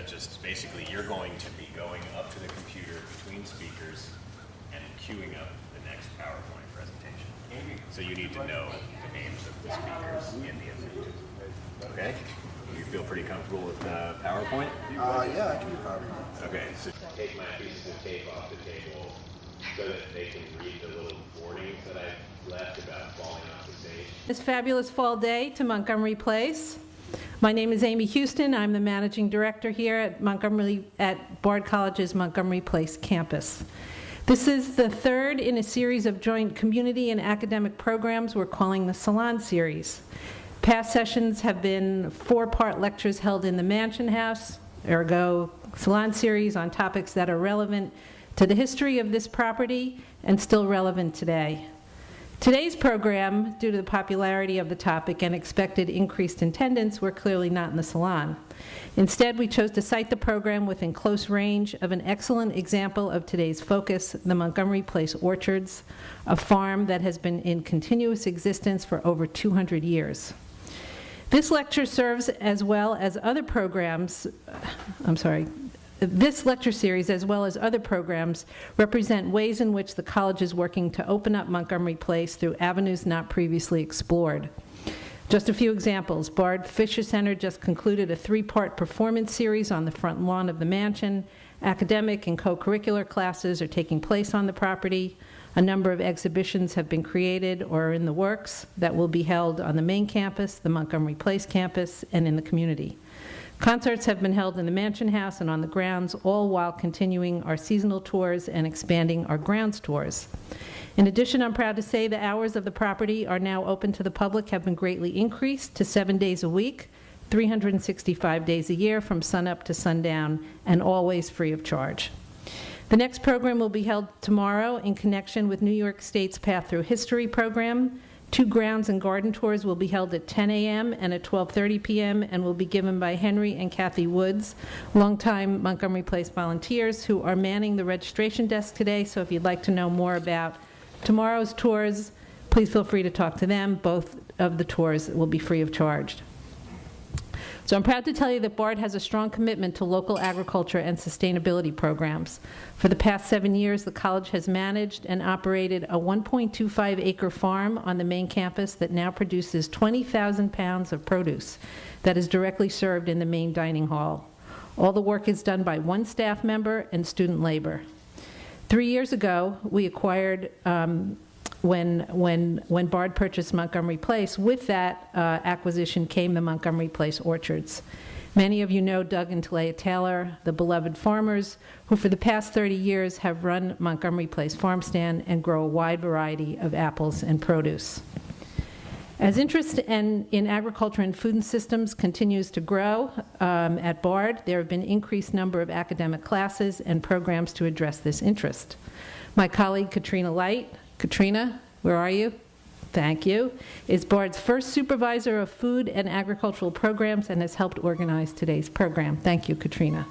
just basically you're going to be going up to the computer between speakers and queuing up the next PowerPoint presentation. So you need to know the names of the speakers in the event. Okay? You feel pretty comfortable with PowerPoint? Yeah, I can do PowerPoint. Okay, so take my pieces of tape off the table so that they can read the little warnings that I left about falling off the stage. This fabulous fall day to Montgomery Place. My name is Amy Houston. I'm the managing director here at Bard College's Montgomery Place campus. This is the third in a series of joint community and academic programs we're calling the Salon Series. Past sessions have been 4-part lectures held in the Mansion House, ergo Salon Series on topics that are relevant to the history of this property and still relevant today. Today's program, due to the popularity of the topic and expected increased attendance, we're clearly not in the salon. Instead, we chose to site the program within close range of an excellent example of today's focus, the Montgomery Place Orchards, a farm that has been in continuous existence for over 200 years. This lecture serves as well as other programs, this lecture series, as well as other programs, represent ways in which the college is working to open up Montgomery Place through avenues not previously explored. Just a few examples. Bard Fisher Center just concluded a 3-part performance series on the front lawn of the mansion. Academic and co-curricular classes are taking place on the property. A number of exhibitions have been created or are in the works that will be held on the main campus, the Montgomery Place campus, and in the community. Concerts have been held in the Mansion House and on the grounds, all while continuing our seasonal tours and expanding our grounds tours. In addition, I'm proud to say the hours of the property are now open to the public have been greatly increased to 7 days a week, 365 days a year from sunup to sundown, and always free of charge. The next program will be held tomorrow in connection with New York State's Path Through History program. 2 grounds and garden tours will be held at 10 a.m. and at 12:30 p.m. and will be given by Henry and Kathy Woods, longtime Montgomery Place volunteers who are manning the registration desk today. So if you'd like to know more about tomorrow's tours, please feel free to talk to them. Both of the tours will be free of charge. So I'm proud to tell you that Bard has a strong commitment to local agriculture and sustainability programs. For the past 7 years, the college has managed and operated a 1.25-acre farm on the main campus that now produces 20,000 pounds of produce that is directly served in the main dining hall. All the work is done by 1 staff member and student labor. 3 years ago, we acquired when Bard purchased Montgomery Place, with that acquisition came the Montgomery Place Orchards. Many of you know Doug and Talea Taylor, the beloved farmers, who for the past 30 years have run Montgomery Place Farm Stand and grow a wide variety of apples and produce. As interest in agriculture and food systems continues to grow at Bard, there have been an increased number of academic classes and programs to address this interest. My colleague Katrina Light, Katrina, where are you? Thank you. Is Bard's first supervisor of food and agricultural programs and has helped organize today's program. Thank you, Katrina.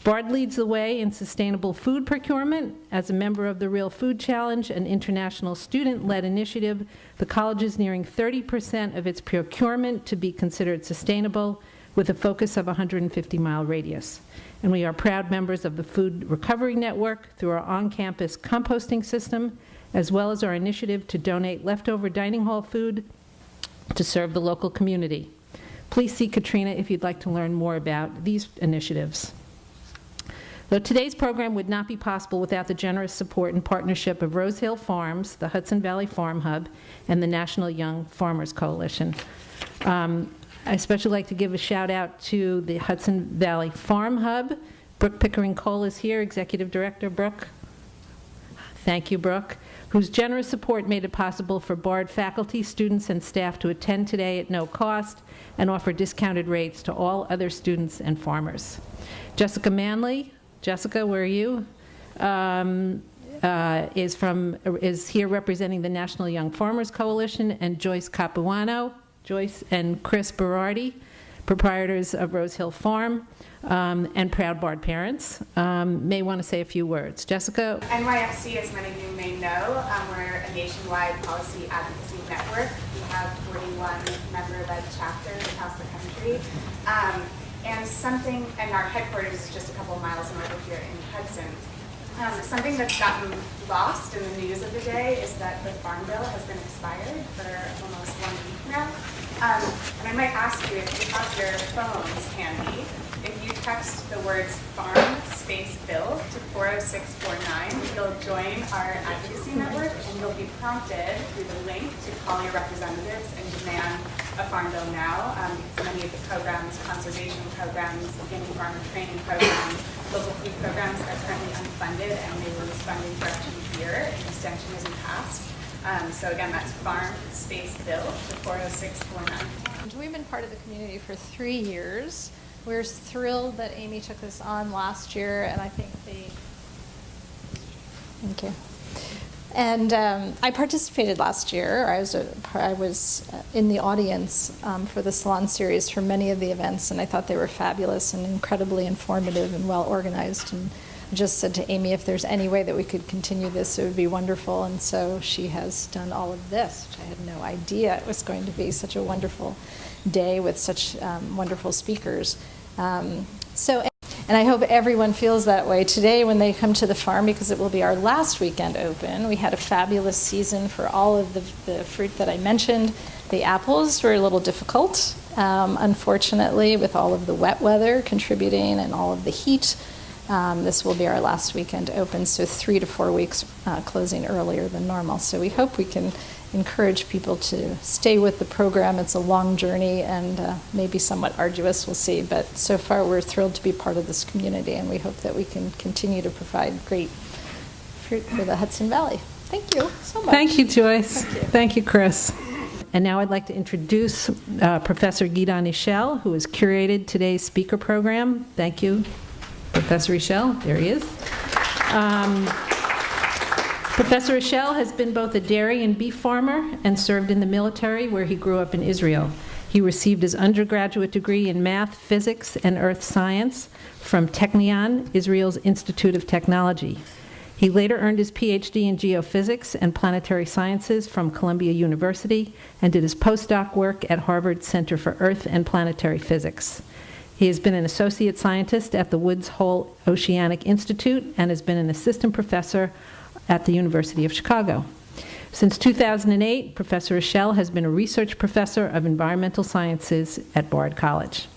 Bard leads the way in sustainable food procurement. As a member of the Real Food Challenge, an international student-led initiative, the college is nearing 30% of its procurement to be considered sustainable, with a focus of a 150-mile radius. And we are proud members of the Food Recovery Network through our on-campus composting system, as well as our initiative to donate leftover dining hall food to serve the local community. Please see Katrina if you'd like to learn more about these initiatives. Though today's program would not be possible without the generous support and partnership of Rose Hill Farms, the Hudson Valley Farm Hub, and the National Young Farmers Coalition. I especially like to give a shout out to the Hudson Valley Farm Hub. Brooke Pickering Cole is here, Executive Director. Brooke. Thank you, Brooke, whose generous support made it possible for Bard faculty, students, and staff to attend today at no cost and offer discounted rates to all other students and farmers. Jessica Manley, Jessica, where are you? Is here representing the National Young Farmers Coalition, and Joyce Capuano, Joyce and Chris Berardi, proprietors of Rose Hill Farm, and proud Bard parents, may want to say a few words. Jessica? NYFC, as many of you may know, we're a nationwide policy advocacy network. We have 41 member-led chapters across the country. And our headquarters is just a couple of miles north of here in Hudson. Something that's gotten lost in the news of the day is that the Farm Bill has been expired for almost 1 week now. And I might ask you, if you have your phones handy, if you text the words farm space bill to 40649, you'll join our advocacy network and you'll be prompted through the link to call your representatives and demand a farm bill now. Because many of the programs, conservation programs, beginning farmer training programs, local food programs are currently unfunded and they lose funding for up to a year if the extension isn't passed. So again, that's farm space bill to 40649. We've been part of the community for 3 years. We're thrilled that Amy took this on last year, and I think thank you. And I participated last year. I was in the audience for the Salon Series for many of the events, and I thought they were fabulous and incredibly informative and well organized. And I just said to Amy, if there's any way that we could continue this, it would be wonderful. And so she has done all of this, which I had no idea it was going to be such a wonderful day with such wonderful speakers. And I hope everyone feels that way today when they come to the farm, because it will be our last weekend open. We had a fabulous season for all of the fruit that I mentioned. The apples were a little difficult, unfortunately, with all of the wet weather contributing and all of the heat. This will be our last weekend open, so 3 to 4 weeks closing earlier than normal. So we hope we can encourage people to stay with the program. It's a long journey and maybe somewhat arduous, we'll see. But so far we're thrilled to be part of this community, and we hope that we can continue to provide great fruit for the Hudson Valley. Thank you so much. Thank you, Joyce. Thank you. Thank you, Chris. And now I'd like to introduce Professor Gidon Ischel, who has curated today's speaker program. Thank you, Professor Ischel. There he is. Professor Ischel has been both a dairy and beef farmer and served in the military, where he grew up in Israel. He received his undergraduate degree in math, physics, and earth science from Technion, Israel's Institute of Technology. He later earned his PhD in geophysics and planetary sciences from Columbia University and did his postdoc work at Harvard Center for Earth and Planetary Physics. He has been an associate scientist at the Woods Hole Oceanic Institute and has been an assistant professor at the University of Chicago. Since 2008, Professor Ischel has been a research professor of environmental sciences at Bard College.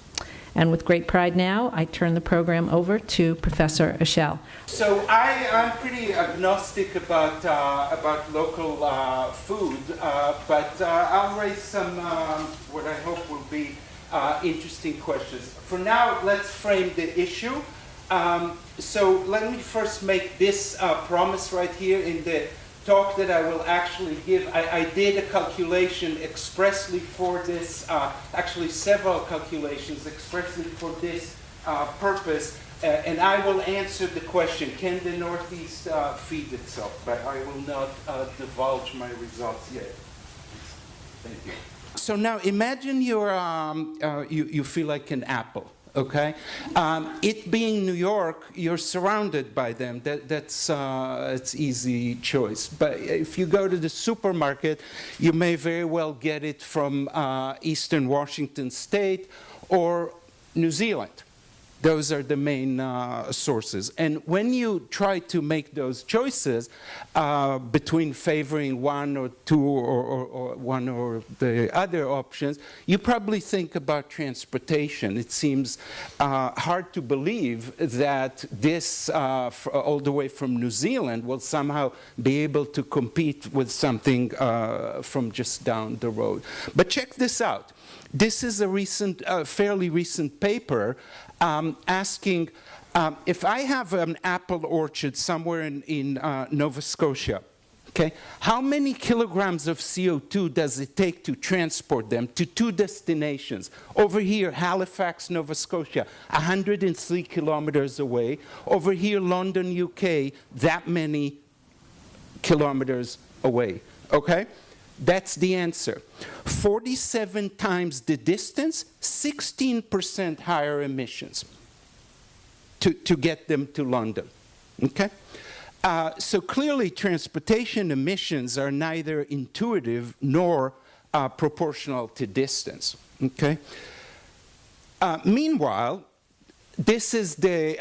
And with great pride now, I turn the program over to Professor Ischel. So I'm pretty agnostic about local food, but I'll raise some what I hope will be interesting questions. For now, let's frame the issue. So let me first make this promise right here in the talk that I will actually give. I did a calculation expressly for this, actually several calculations expressly for this purpose, and I will answer the question, can the Northeast feed itself? But I will not divulge my results yet. Thank you. So now imagine you feel like an apple. Okay, it being New York, you're surrounded by them. That's it's easy choice. But if you go to the supermarket, you may very well get it from Eastern Washington State or New Zealand. Those are the main sources. And when you try to make those choices between favoring one or two or one or the other options, you probably think about transportation. It seems hard to believe that this, all the way from New Zealand, will somehow be able to compete with something from just down the road. But check this out. This is a recent, fairly recent paper asking if I have an apple orchard somewhere in Nova Scotia, okay, how many kilograms of CO2 does it take to transport them to two destinations? Over here, Halifax, Nova Scotia, 103 kilometers away. Over here, London, UK, that many kilometers away, okay? That's the answer. 47 times the distance, 16% higher emissions to get them to London, okay? So clearly transportation emissions are neither intuitive nor proportional to distance, okay? Meanwhile, this is the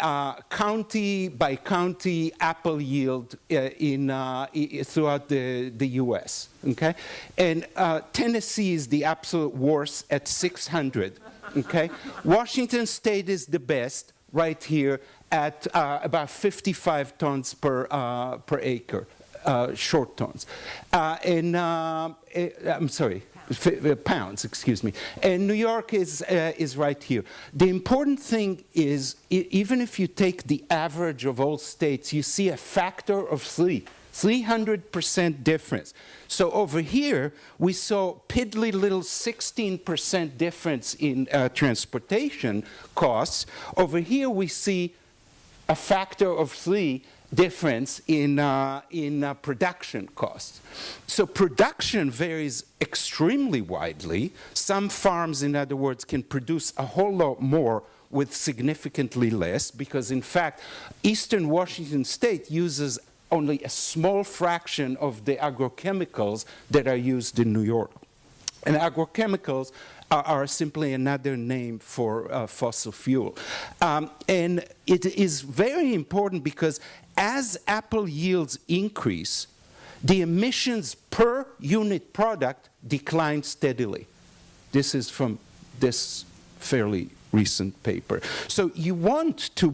county by county apple yield throughout the U.S. Okay, and Tennessee is the absolute worst at 600. Okay, Washington State is the best right here at about 55 tons per acre, short tons, I'm sorry. Pounds, excuse me. And New York is right here. The important thing is, even if you take the average of all states, you see a factor of 300% difference. So over here, we saw piddly little 16% difference in transportation costs. Over here, we see a factor of 3 difference in production costs. So production varies extremely widely. Some farms, in other words, can produce a whole lot more with significantly less, because in fact, Eastern Washington State uses only a small fraction of the agrochemicals that are used in New York. And agrochemicals are simply another name for fossil fuel. And it is very important because as apple yields increase, the emissions per unit product decline steadily. This is from this fairly recent paper. So you want to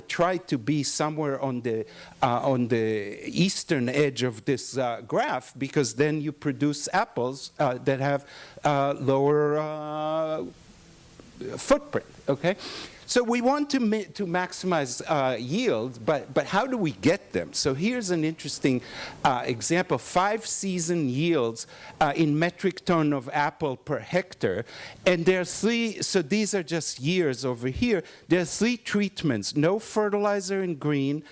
try to be somewhere on the eastern edge of this graph, because then you produce apples that have lower footprint. Okay. So we want to maximize yield, but how do we get them? So here's an interesting example: 5-season yields in metric ton of apple per hectare, and there are 3. So these are just years over here. There are 3 treatments: no fertilizer in green,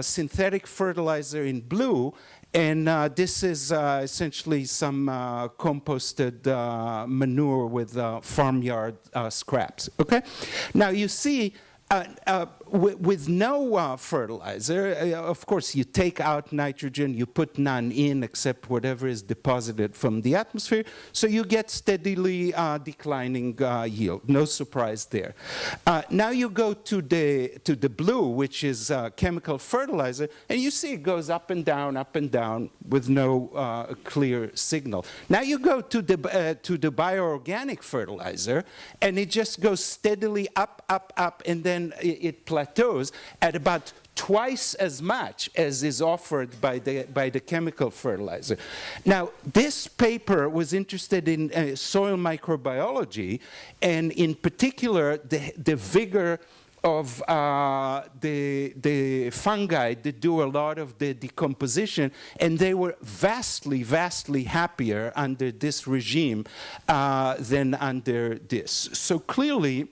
synthetic fertilizer in blue. And this is essentially some composted manure with farmyard scraps. Okay. Now you see, with no fertilizer, of course, you take out nitrogen, you put none in except whatever is deposited from the atmosphere, so you get steadily declining yield. No surprise there. Now you go to the blue, which is chemical fertilizer, and you see it goes up and down with no clear signal. Now you go to the bioorganic fertilizer, and it just goes steadily up, and then it plateaus at about twice as much as is offered by the chemical fertilizer. Now, this paper was interested in soil microbiology, and in particular, the vigor of the fungi that do a lot of the decomposition, and they were vastly, vastly happier under this regime than under this. So clearly,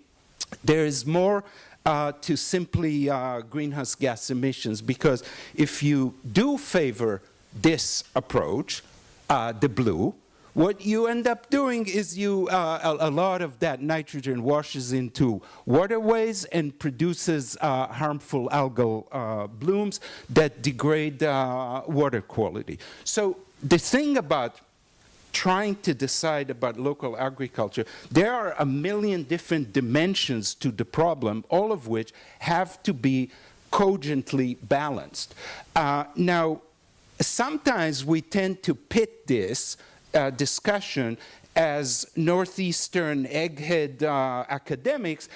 there is more to simply greenhouse gas emissions, because if you do favor this approach, the blue, what you end up doing is a lot of that nitrogen washes into waterways and produces harmful algal blooms that degrade water quality. So the thing about trying to decide about local agriculture, there are a million different dimensions to the problem, all of which have to be cogently balanced. Now, sometimes we tend to pit this discussion as Northeastern egghead academics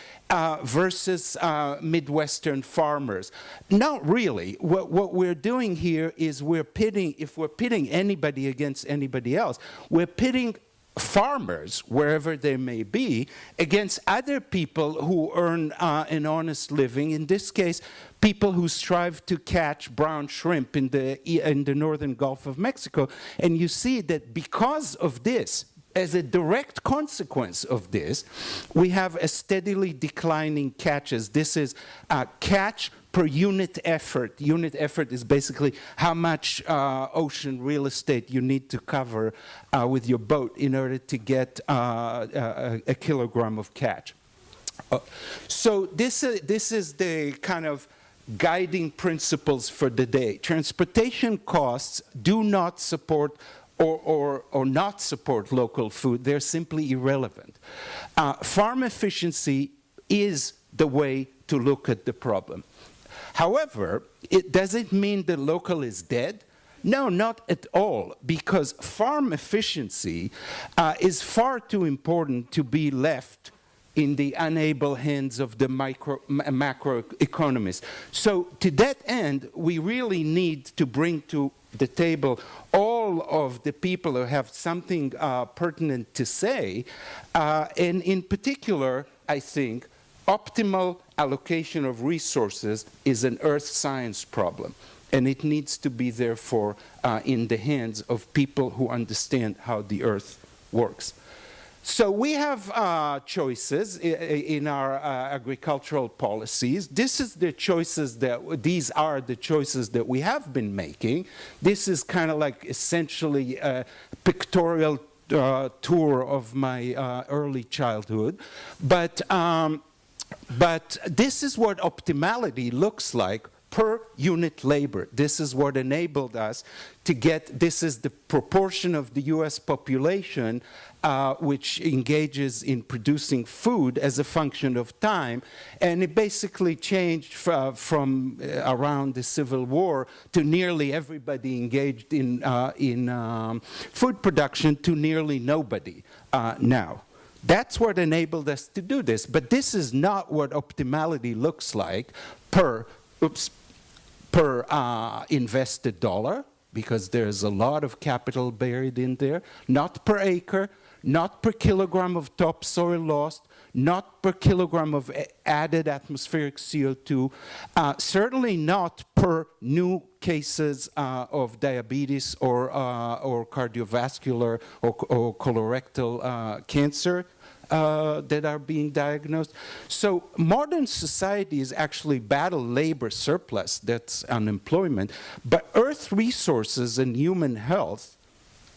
versus Midwestern farmers. Not really. What we're doing here is if we're pitting anybody against anybody else, we're pitting farmers, wherever they may be, against other people who earn an honest living. In this case, people who strive to catch brown shrimp in the northern Gulf of Mexico. And you see that because of this, as a direct consequence of this, we have a steadily declining catches. This is catch per unit effort. Unit effort is basically how much ocean real estate you need to cover with your boat in order to get a kilogram of catch. So this is the kind of guiding principles for the day. Transportation costs do not support or not support local food, they're simply irrelevant. Farm efficiency is the way to look at the problem. However, does it mean that local is dead? No, not at all, because farm efficiency is far too important to be left in the unable hands of the macroeconomists. So to that end, we really need to bring to the table all of the people who have something pertinent to say, and in particular, I think, optimal allocation of resources is an earth science problem, and it needs to be, therefore, in the hands of people who understand how the earth works. So we have choices in our agricultural policies. These are the choices that we have been making. This is kind of like essentially a pictorial tour of my early childhood. But this is what optimality looks like per unit labor. This is what enabled us to get, this is the proportion of the US population which engages in producing food as a function of time. And it basically changed from around the Civil War to nearly everybody engaged in food production to nearly nobody now. That's what enabled us to do this. But this is not what optimality looks like per invested dollar, because there's a lot of capital buried in there, not per acre, not per kilogram of topsoil lost, not per kilogram of added atmospheric CO2, certainly not per new cases of diabetes or cardiovascular or colorectal cancer that are being diagnosed. So modern societies actually battle labor surplus, that's unemployment, but earth resources and human health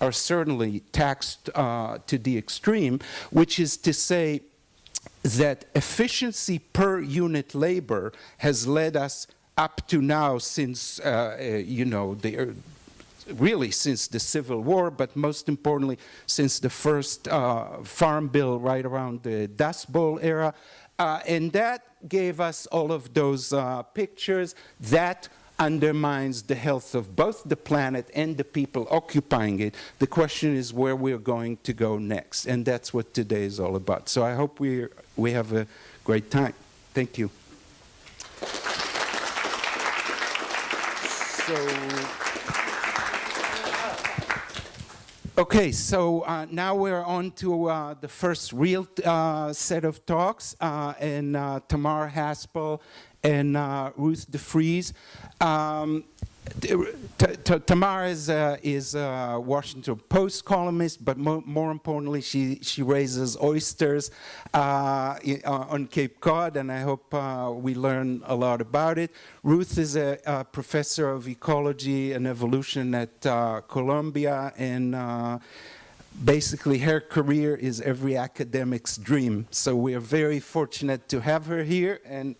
are certainly taxed to the extreme, which is to say that efficiency per unit labor has led us up to now since, really since the Civil War, but most importantly, since the first Farm Bill right around the Dust Bowl era. And that gave us all of those pictures. That undermines the health of both the planet and the people occupying it. The question is where we're going to go next, and that's what today is all about. So I hope we have a great time. Thank you. Okay, so now we're on to the first real set of talks, and Tamar Haspel and Ruth DeFries. Tamar is a Washington Post columnist, but more importantly, she raises oysters on Cape Cod, and I hope we learn a lot about it. Ruth is a professor of ecology and evolution at Columbia, and basically her career is every academic's dream. So we are very fortunate to have her here, and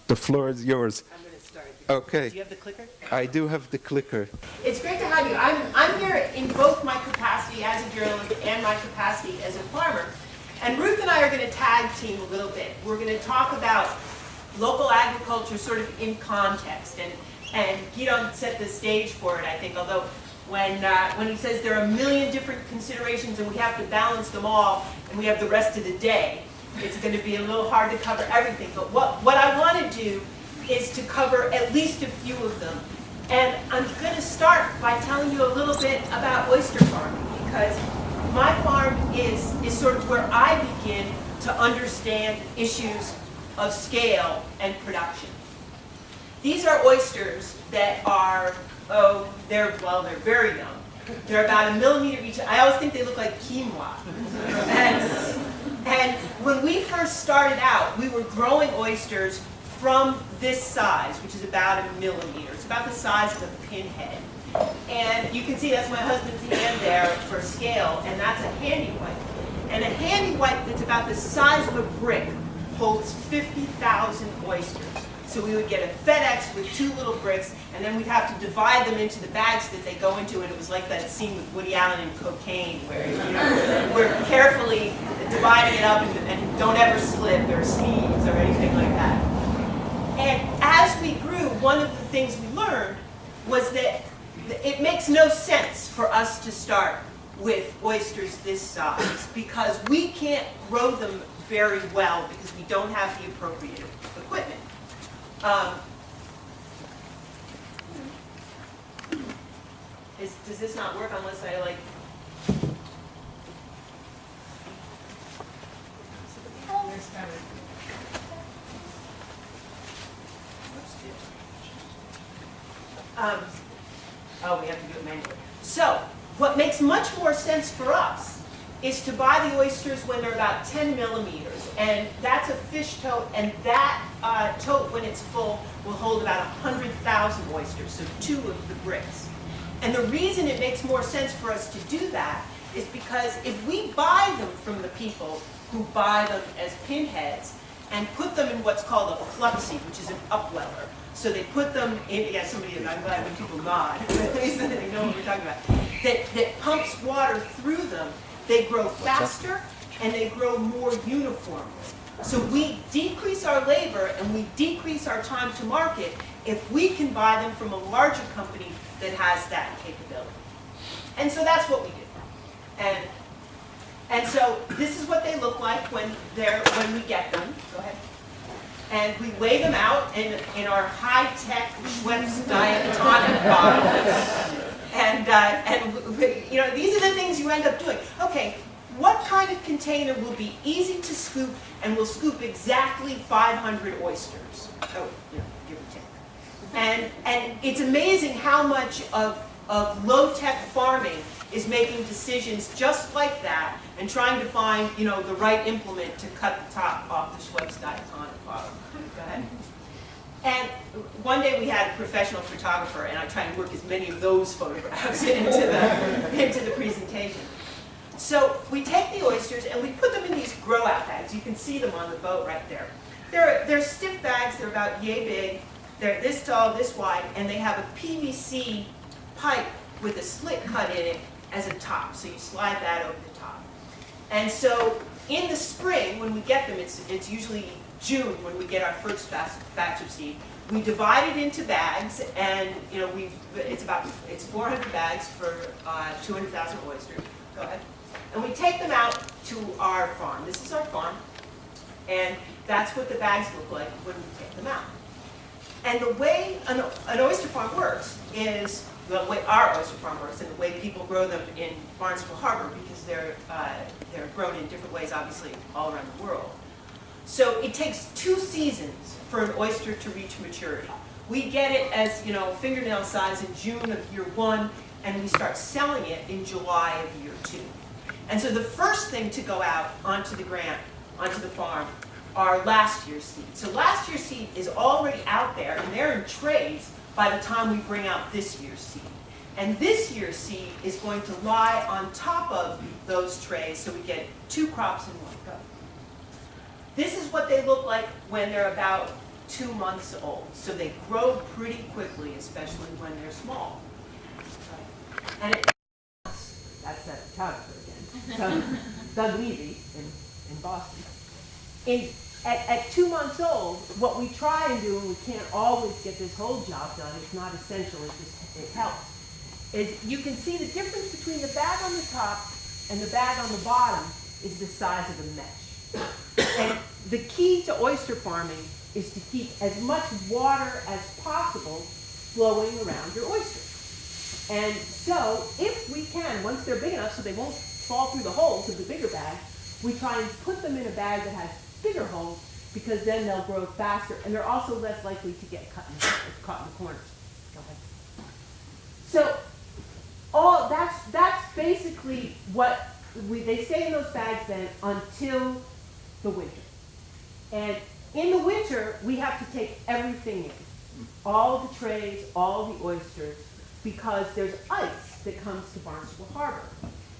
the floor is yours. I'm going to start. Okay. Do you have the clicker? I do have the clicker. It's great to have you. I'm here in both my capacity as a journalist and my capacity as a farmer. And Ruth and I are going to tag team a little bit. We're going to talk about local agriculture sort of in context. And Guido set the stage for it, I think, although when he says there are a million different considerations and we have to balance them all and we have the rest of the day, it's going to be a little hard to cover everything. But what I want to do is to cover at least a few of them. And I'm going to start by telling you a little bit about oyster farming, because my farm is sort of where I begin to understand issues of scale and production. These are oysters that are, they're very young. They're about 1 millimeter each. I always think they look like quinoa. And when we first started out, we were growing oysters from this size, which is about 1 millimeter. It's about the size of a pinhead. And you can see that's my husband's hand there for scale, and that's a handy wipe. And a handy wipe that's about the size of a brick holds 50,000 oysters. So we would get a FedEx with 2 little bricks, and then we'd have to divide them into the bags that they go into, and it was like that scene with Woody Allen in Cocaine, where we're carefully dividing it up and don't ever slip or sneeze or anything like that. And as we grew, one of the things we learned was that it makes no sense for us to start with oysters this size because we can't grow them very well because we don't have the appropriate equipment. Does this not work unless I like? Oh, we have to do it manually. So, what makes much more sense for us is to buy the oysters when they're about 10 millimeters. And that's a fish tote, and that tote, when it's full, will hold about 100,000 oysters, so 2 of the bricks. And the reason it makes more sense for us to do that is because if we buy them from the people who buy them as pinheads and put them in what's called a flupsy, which is an upweller. So they put them in, yeah, I'm glad when people nod, at least they know what we're talking about, that pumps water through them, they grow faster and they grow more uniformly. So we decrease our labor and we decrease our time to market if we can buy them from a larger company that has that capability. And so that's what we do. And so this is what they look like when we get them. Go ahead. And we weigh them out in our high-tech Schweppes diatonic bottles. And you know, these are the things you end up doing. Okay, what kind of container will be easy to scoop and will scoop exactly 500 oysters? Oh, yeah, give or take. And it's amazing how much of low-tech farming is making decisions just like that and trying to find, you know, the right implement to cut the top off the Schweppes diatonic bottle. Go ahead. And one day we had a professional photographer, and I try and work as many of those photographs into the presentation. So we take the oysters and we put them in these grow-out bags. You can see them on the boat right there. They're stiff bags. They're about yay big. They're this tall, this wide, and they have a PVC pipe with a slit cut in it as a top. So you slide that over the top. And so in the spring, when we get them, it's usually June when we get our first batch of seed. We divide it into bags, and you know it's 400 bags for 200,000 oysters. Go ahead. And we take them out to our farm. This is our farm, and that's what the bags look like when we take them out. And the way an oyster farm works is the way our oyster farm works, and the way people grow them in Barnstable Harbor, because they're grown in different ways, obviously, all around the world. So it takes 2 seasons for an oyster to reach maturity. We get it as, you know, fingernail size in June of year 1, and we start selling it in July of year 2. And so the first thing to go out onto the farm, are last year's seed. So last year's seed is already out there, and they're in trays by the time we bring out this year's seed. And this year's seed is going to lie on top of those trays, so we get 2 crops in one go. This is what they look like when they're about 2 months old. So they grow pretty quickly, especially when they're small. And that's that photographer again, Doug Levy in Boston. At 2 months old, what we try and do, and we can't always get this whole job done, it's not essential, it helps, is you can see the difference between the bag on the top and the bag on the bottom is the size of the mesh. And the key to oyster farming is to keep as much water as possible flowing around your oysters. And so, if we can, once they're big enough so they won't fall through the holes of the bigger bag, we try and put them in a bag that has bigger holes, because then they'll grow faster, and they're also less likely to get caught in the corners. Go ahead. So, that's basically what they stay in those bags then until the winter. And in the winter, we have to take everything in, all the trays, all the oysters, because there's ice that comes to Barnstable Harbor.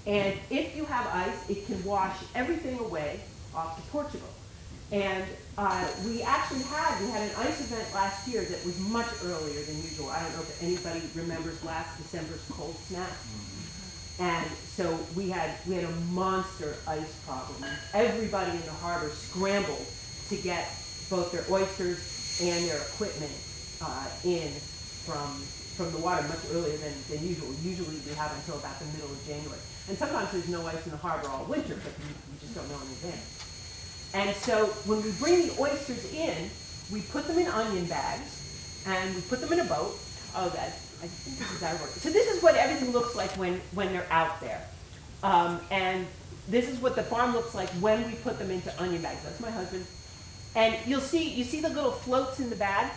And if you have ice, it can wash everything away off to Portugal. And we had an ice event last year that was much earlier than usual. I don't know if anybody remembers last December's cold snap. And so we had a monster ice problem. Everybody in the harbor scrambled to get both their oysters and their equipment in from the water much earlier than usual. Usually we have until about the middle of January. And sometimes there's no ice in the harbor all winter, but you just don't know in advance. And so when we bring the oysters in, we put them in onion bags, and we put them in a boat. Oh, I think this is our work. So this is what everything looks like when they're out there. And this is what the farm looks like when we put them into onion bags. That's my husband. And you see the little floats in the bag?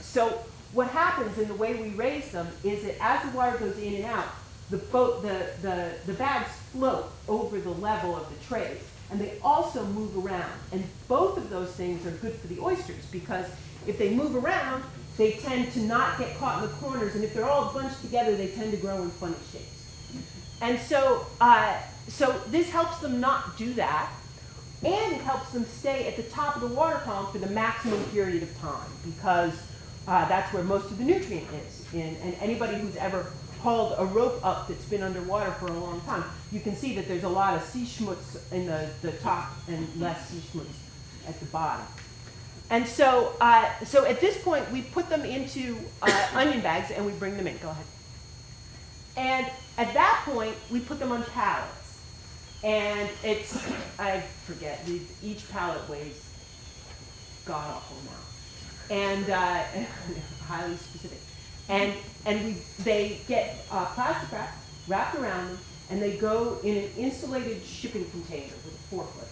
So what happens in the way we raise them is that as the water goes in and out, the bags float over the level of the trays. And they also move around. And both of those things are good for the oysters, because if they move around, they tend to not get caught in the corners. And if they're all bunched together, they tend to grow in funny shapes. And so this helps them not do that. And it helps them stay at the top of the water column for the maximum period of time, because that's where most of the nutrient is. And anybody who's ever hauled a rope up that's been underwater for a long time, you can see that there's a lot of sea schmutz in the top and less sea schmutz at the bottom. And so at this point, we put them into onion bags and we bring them in. Go ahead. And at that point, we put them on pallets. And I forget, each pallet weighs god-awful amount. And highly specific. And they get plastic wrap wrapped around them, and they go in an insulated shipping container with a forklift.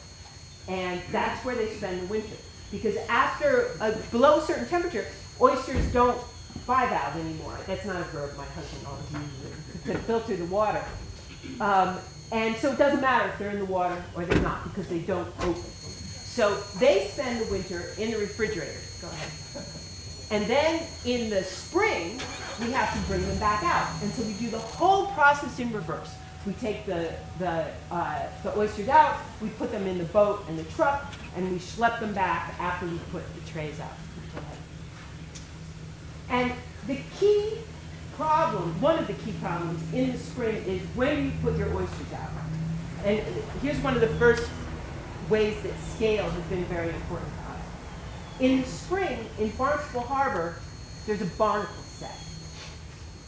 And that's where they spend the winter. Because after below a certain temperature, oysters don't bivalve anymore. That's not a verb my husband always uses to filter the water. And so it doesn't matter if they're in the water or they're not, because they don't open. So they spend the winter in the refrigerator. Go ahead. And then in the spring, we have to bring them back out. And so we do the whole process in reverse. We take the oysters out, we put them in the boat and the truck, and we schlep them back after we put the trays out. Go ahead. And the key problem, one of the key problems in the spring is when you put your oysters out. And here's one of the first ways that scale has been very important to us. In the spring, in Barnstable Harbor, there's a barnacle set.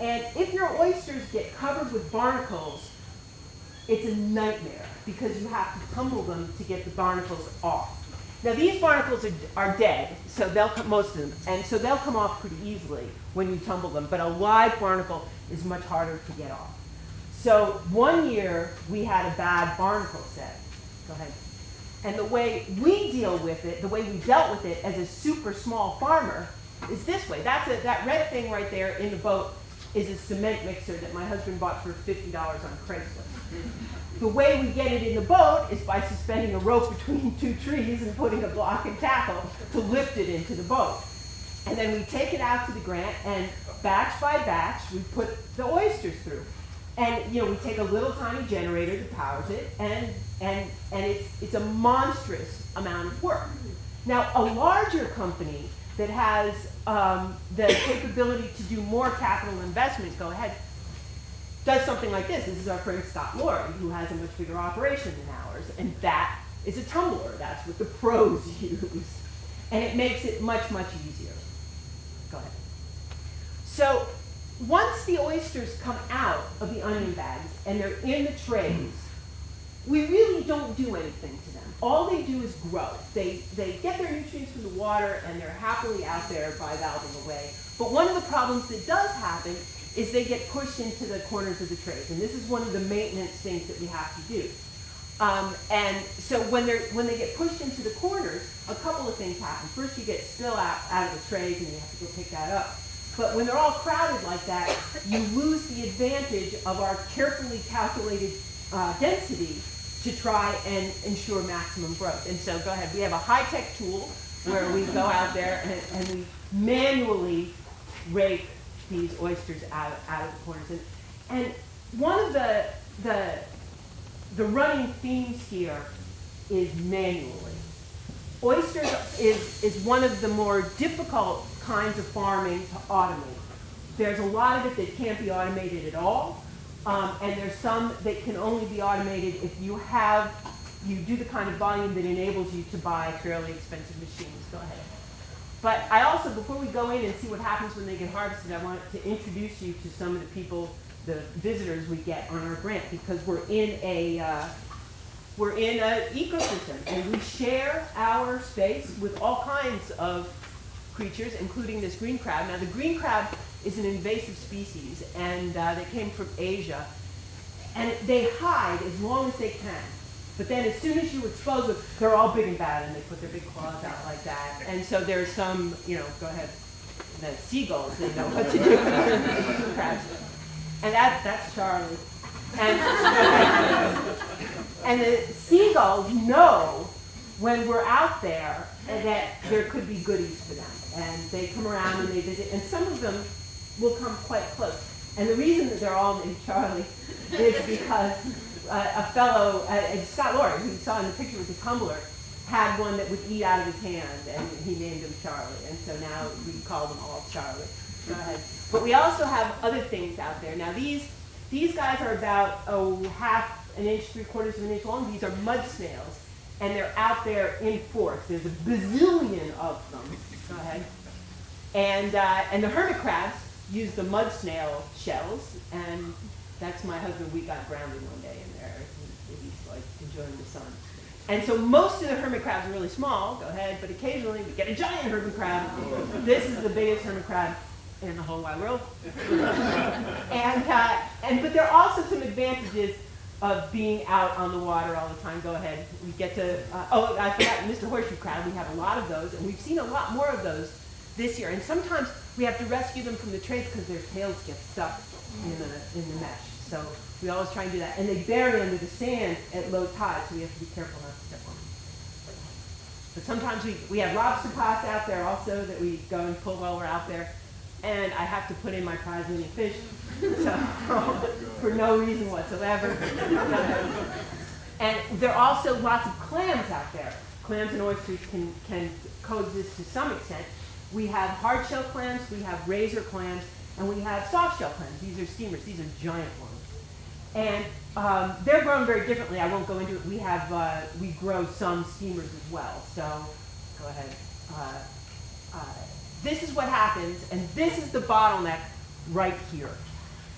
And if your oysters get covered with barnacles, it's a nightmare, because you have to tumble them to get the barnacles off. Now these barnacles are dead, so they'll come, most of them, and so they'll come off pretty easily when you tumble them, but a live barnacle is much harder to get off. So one year we had a bad barnacle set. Go ahead. And the way we deal with it, the way we dealt with it as a super small farmer, is this way. That red thing right there in the boat is a cement mixer that my husband bought for $50 on Craigslist. The way we get it in the boat is by suspending a rope between two trees and putting a block and tackle to lift it into the boat. And then we take it out to the Grant, and batch by batch, we put the oysters through. And we take a little tiny generator that powers it, and it's a monstrous amount of work. Now, a larger company that has the capability to do more capital investment, go ahead, does something like this. This is our friend Scott Laurie, who has a much bigger operation than ours, and that is a tumbler. That's what the pros use. And it makes it much, much easier. Go ahead. So once the oysters come out of the onion bags and they're in the trays, we really don't do anything to them. All they do is grow. They get their nutrients from the water, and they're happily out there bivalving away. But one of the problems that does happen is they get pushed into the corners of the trays. And this is one of the maintenance things that we have to do. And so when they get pushed into the corners, a couple of things happen. First, you get spill out of the trays, and you have to go pick that up. But when they're all crowded like that, you lose the advantage of our carefully calculated density to try and ensure maximum growth. And so go ahead. We have a high-tech tool where we go out there and we manually rake these oysters out of the corners. And one of the running themes here is manually. oysters is one of the more difficult kinds of farming to automate. There's a lot of it that can't be automated at all, and there's some that can only be automated if you do the kind of volume that enables you to buy fairly expensive machines. Go ahead. But I also, before we go in and see what happens when they get harvested, I want to introduce you to some of the people, the visitors we get on our grant, because we're in an ecosystem, and we share our space with all kinds of creatures, including this green crab. Now, the green crab is an invasive species, and they came from Asia, and they hide as long as they can. But then as soon as you expose them, they're all big and bad, and they put their big claws out like that. And so there's some, go ahead, the seagulls, they know what to do with the crabs. And that's Charlie. And the seagulls know when we're out there that there could be goodies for them. And they come around and they visit, and some of them will come quite close. And the reason that they're all named Charlie is because a fellow, Scott Lord, who you saw in the picture with the tumbler, had one that would eat out of his hand, and he named him Charlie. And so now we call them all Charlie. Go ahead. But we also have other things out there. Now these guys are about half an inch, 3/4 of an inch long. These are mud snails, and they're out there in force. There's a bazillion of them. Go ahead. And the hermit crabs use the mud snail shells, and that's my husband. We got grounded one day in there. He's like enjoying the sun. And so most of the hermit crabs are really small. Go ahead. But occasionally we get a giant hermit crab. This is the biggest hermit crab in the whole wide world. But there are also some advantages of being out on the water all the time. Go ahead. We get to, I forgot Mr. Horseshoe crab. We have a lot of those, and we've seen a lot more of those this year. And sometimes we have to rescue them from the trays because their tails get stuck in the mesh. So we always try and do that. And they bury under the sand at low tide, so we have to be careful not to step on them. But sometimes we have lobster pots out there also that we go and pull while we're out there. And I have to put in my prize winning fish, so for no reason whatsoever. And there are also lots of clams out there. Clams and oysters can coexist to some extent. We have hard shell clams, we have razor clams, and we have soft shell clams. These are steamers. These are giant ones. And they're grown very differently. I won't go into it. We grow some steamers as well. So go ahead. This is what happens, and this is the bottleneck right here.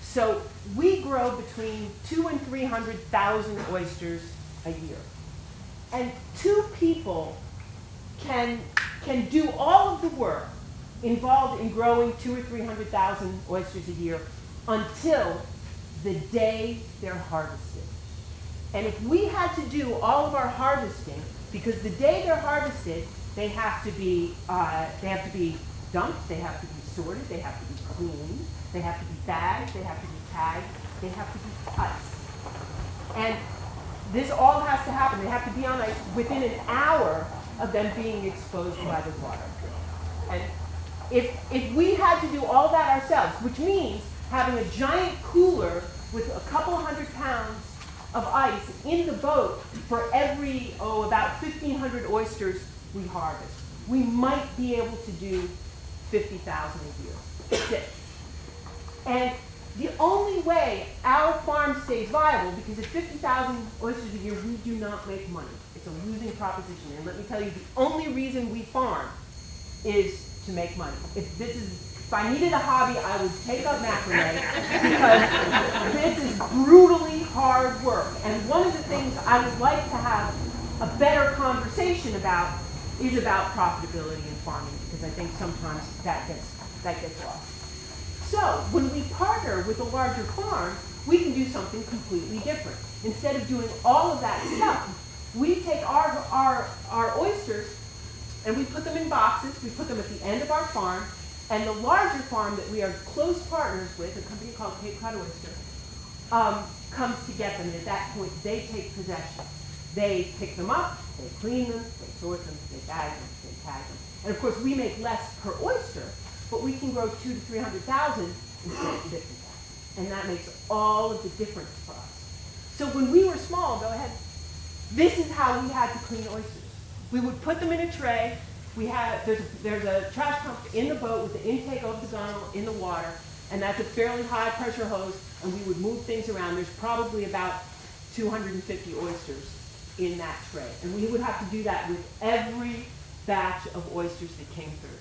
So we grow between 200,000 and 300,000 oysters a year. And 2 people can do all of the work involved in growing 200,000 or 300,000 oysters a year until the day they're harvested. And if we had to do all of our harvesting, because the day they're harvested, they have to be dumped, they have to be sorted, they have to be cleaned, they have to be bagged, they have to be tagged, they have to be iced. And this all has to happen. They have to be on ice within an hour of them being exposed by the water. And if we had to do all that ourselves, which means having a giant cooler with a couple 100 pounds of ice in the boat for every, about 1,500 oysters we harvest, we might be able to do 50,000 a year. That's it. And the only way our farm stays viable, because at 50,000 oysters a year, we do not make money. It's a losing proposition. And let me tell you, the only reason we farm is to make money. If I needed a hobby, I would take up macrame, because this is brutally hard work. And one of the things I would like to have a better conversation about is about profitability in farming, because I think sometimes that gets lost. So when we partner with a larger farm, we can do something completely different. Instead of doing all of that stuff, we take our oysters and we put them in boxes. We put them at the end of our farm, and the larger farm that we are close partners with, a company called Cape Cod Oyster, comes to get them. And at that point, they take possession. They pick them up, they clean them, they sort them, they bag them, they tag them. And of course, we make less per oyster, but we can grow 200,000 to 300,000 instead of 50,000. And that makes all of the difference for us. So when we were small, go ahead, this is how we had to clean oysters. We would put them in a tray. There's a trash pump in the boat with the intake of the gunnel in the water, and that's a fairly high pressure hose, and we would move things around. There's probably about 250 oysters in that tray, and we would have to do that with every batch of oysters that came through.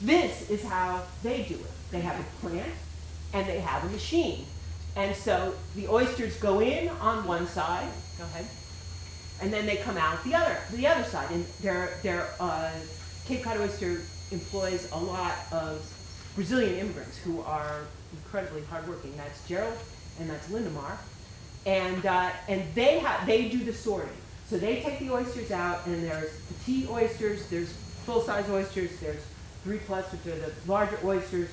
This is how they do it. They have a plant, and they have a machine. And so the oysters go in on one side, go ahead, and then they come out the other side. And Cape Cod Oyster employs a lot of Brazilian immigrants who are incredibly hardworking. That's Gerald and that's Lindemar. And they do the sorting. So they take the oysters out, and there's petite oysters, there's full-size oysters, there's 3+, which are the larger oysters,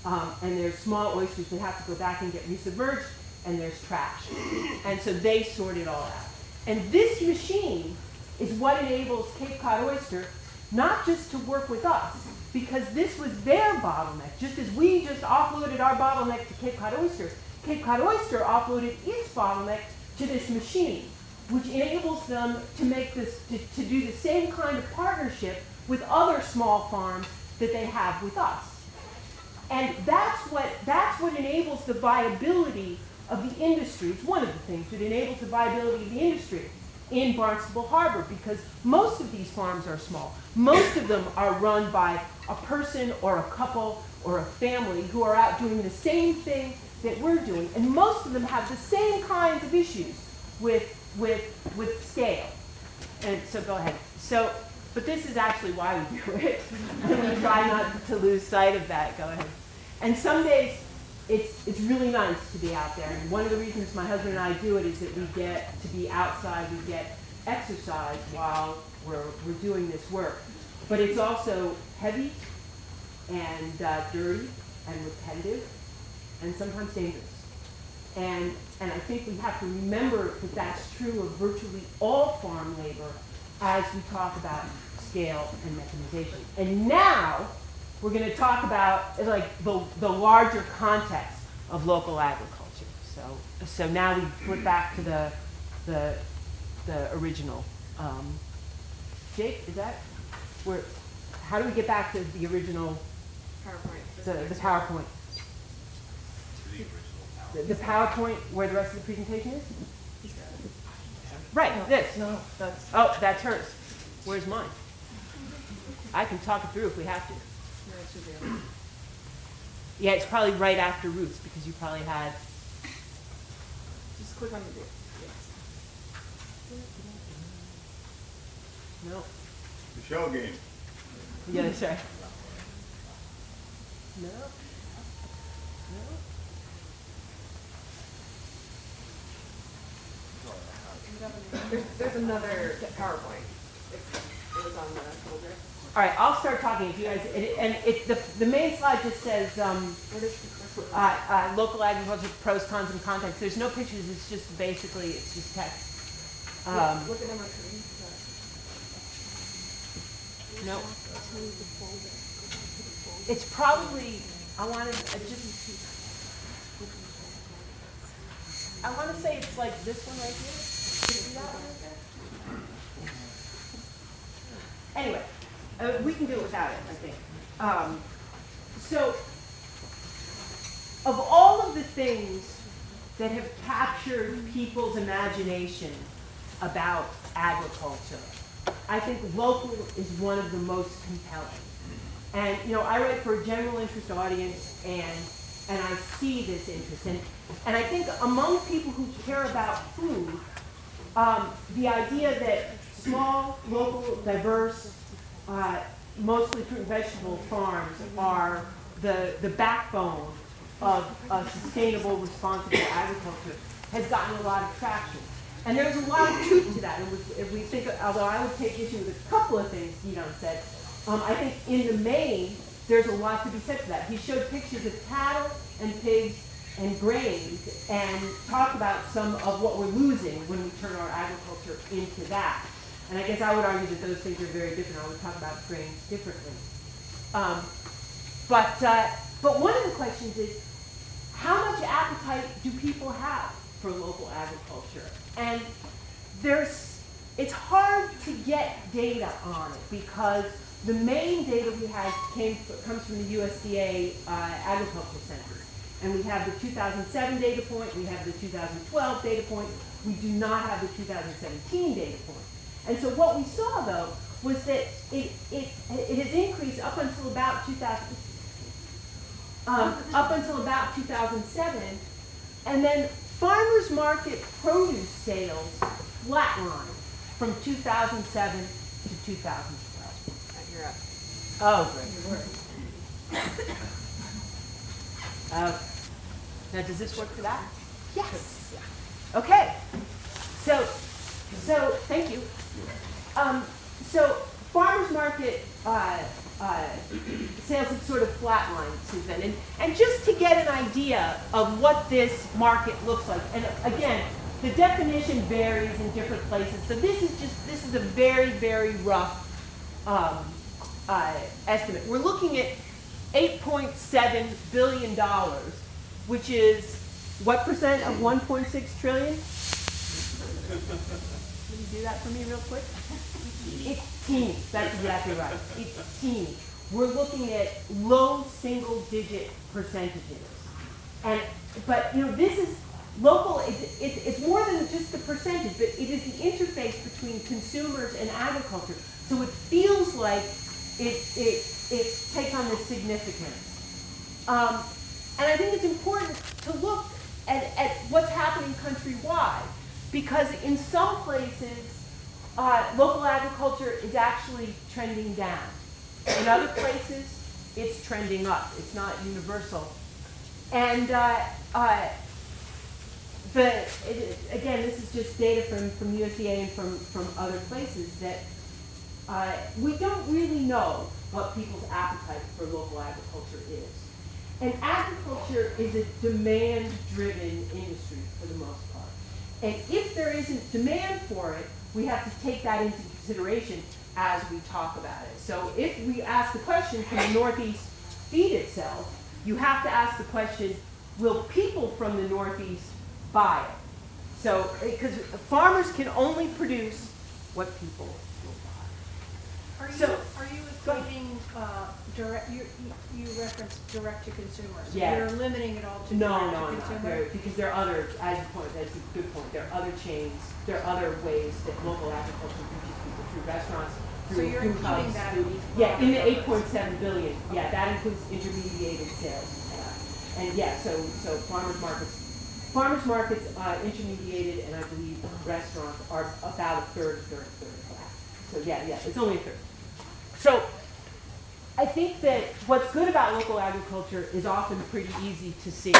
and there's small oysters that have to go back and get resubmerged, and there's trash. And so they sort it all out. And this machine is what enables Cape Cod Oyster not just to work with us, because this was their bottleneck. Just as we just offloaded our bottleneck to Cape Cod Oyster offloaded its bottleneck to this machine, which enables them to make this, to do the same kind of partnership with other small farms that they have with us. And that's what enables the viability of the industry. It's one of the things that enables the viability of the industry in Barnstable Harbor, because most of these farms are small. Most of them are run by a person or a couple or a family who are out doing the same thing that we're doing, and most of them have the same kinds of issues with scale. And so go ahead. So, but this is actually why we do it, and we try not to lose sight of that. Go ahead. And some days, it's really nice to be out there. And one of the reasons my husband and I do it is that we get to be outside, we get exercise while we're doing this work. But it's also heavy and dirty and repetitive and sometimes dangerous. And I think we have to remember that that's true of virtually all farm labor as we talk about scale and mechanization. And now we're going to talk about like the larger context of local agriculture. So now we flip back to the original. Jake, is that where? How do we get back to the original PowerPoint? The PowerPoint. The PowerPoint where the rest of the presentation is? Right, this. No, that's. Oh, that's hers. Where's mine? I can talk it through if we have to. Yeah, it's probably right after Ruth's because you probably had. Just click on the date. No. The shell game. Yeah, that's right. No. No. There's another PowerPoint. It was on the folder. All right, I'll start talking. If you guys, the main slide just says local agriculture pros, cons, and context. There's no pictures. It's just basically it's just text. Look at number 3. No. It's probably I want to say it's like this one right here. See that one right there? Anyway, we can do it without it, I think. So, of all of the things that have captured people's imagination about agriculture, I think local is one of the most compelling. And I write for a general interest audience, and I see this interest. And I think among people who care about food, the idea that small, local, diverse, mostly fruit and vegetable farms are the backbone of a sustainable, responsible agriculture has gotten a lot of traction. And there's a lot of truth to that. And if we think, although I would take issue with a couple of things Guidon said, I think in the main, there's a lot to be said for that. He showed pictures of cattle and pigs and grains and talked about some of what we're losing when we turn our agriculture into that. And I guess I would argue that those things are very different. I would talk about grains differently. But one of the questions is, how much appetite do people have for local agriculture? And there's it's hard to get data on it because the main data we have comes from the USDA agricultural census. And we have the 2007 data point, we have the 2012 data point, we do not have the 2017 data point. And so what we saw though was that it has increased up until about 2007, and then farmers market produce sales flatlined from 2007 to 2012. You're up. Oh, great. Now, does this work for that? Yes. Okay. So thank you. So farmers market sales have sort of flatlined since then. And just to get an idea of what this market looks like, and again, the definition varies in different places. So this is a very, very rough estimate. We're looking at $8.7 billion, which is what percent of 1.6 trillion? Can you do that for me real quick? It's teeny. That's exactly right. It's teeny. We're looking at low single-digit percentages. But this is local. It's more than just the percentage, but it is the interface between consumers and agriculture. So it feels like it takes on this significance. And I think it's important to look at what's happening countrywide, because in some places, local agriculture is actually trending down. In other places, it's trending up. It's not universal. And again, this is just data from USDA and from other places that we don't really know what people's appetite for local agriculture is. And agriculture is a demand-driven industry for the most part. And if there isn't demand for it, we have to take that into consideration as we talk about it. So if we ask the question, can the Northeast feed itself? You have to ask the question, will people from the Northeast buy it? So, because farmers can only produce what people will buy. Are you equating direct? You referenced direct to consumers. Yeah. You're limiting it all to No, direct to consumer. because there are other, as you point, that's a good point. There are other chains, there are other ways that local agriculture reaches people through restaurants, So through you're food including hubs, that through- in these yeah, in the products. 8.7 billion. Yeah, that includes intermediated sales. And yeah, so farmers markets, intermediated, and I believe restaurants are about a third of that. So yeah, it's only a third. So I think that what's good about local agriculture is often pretty easy to see.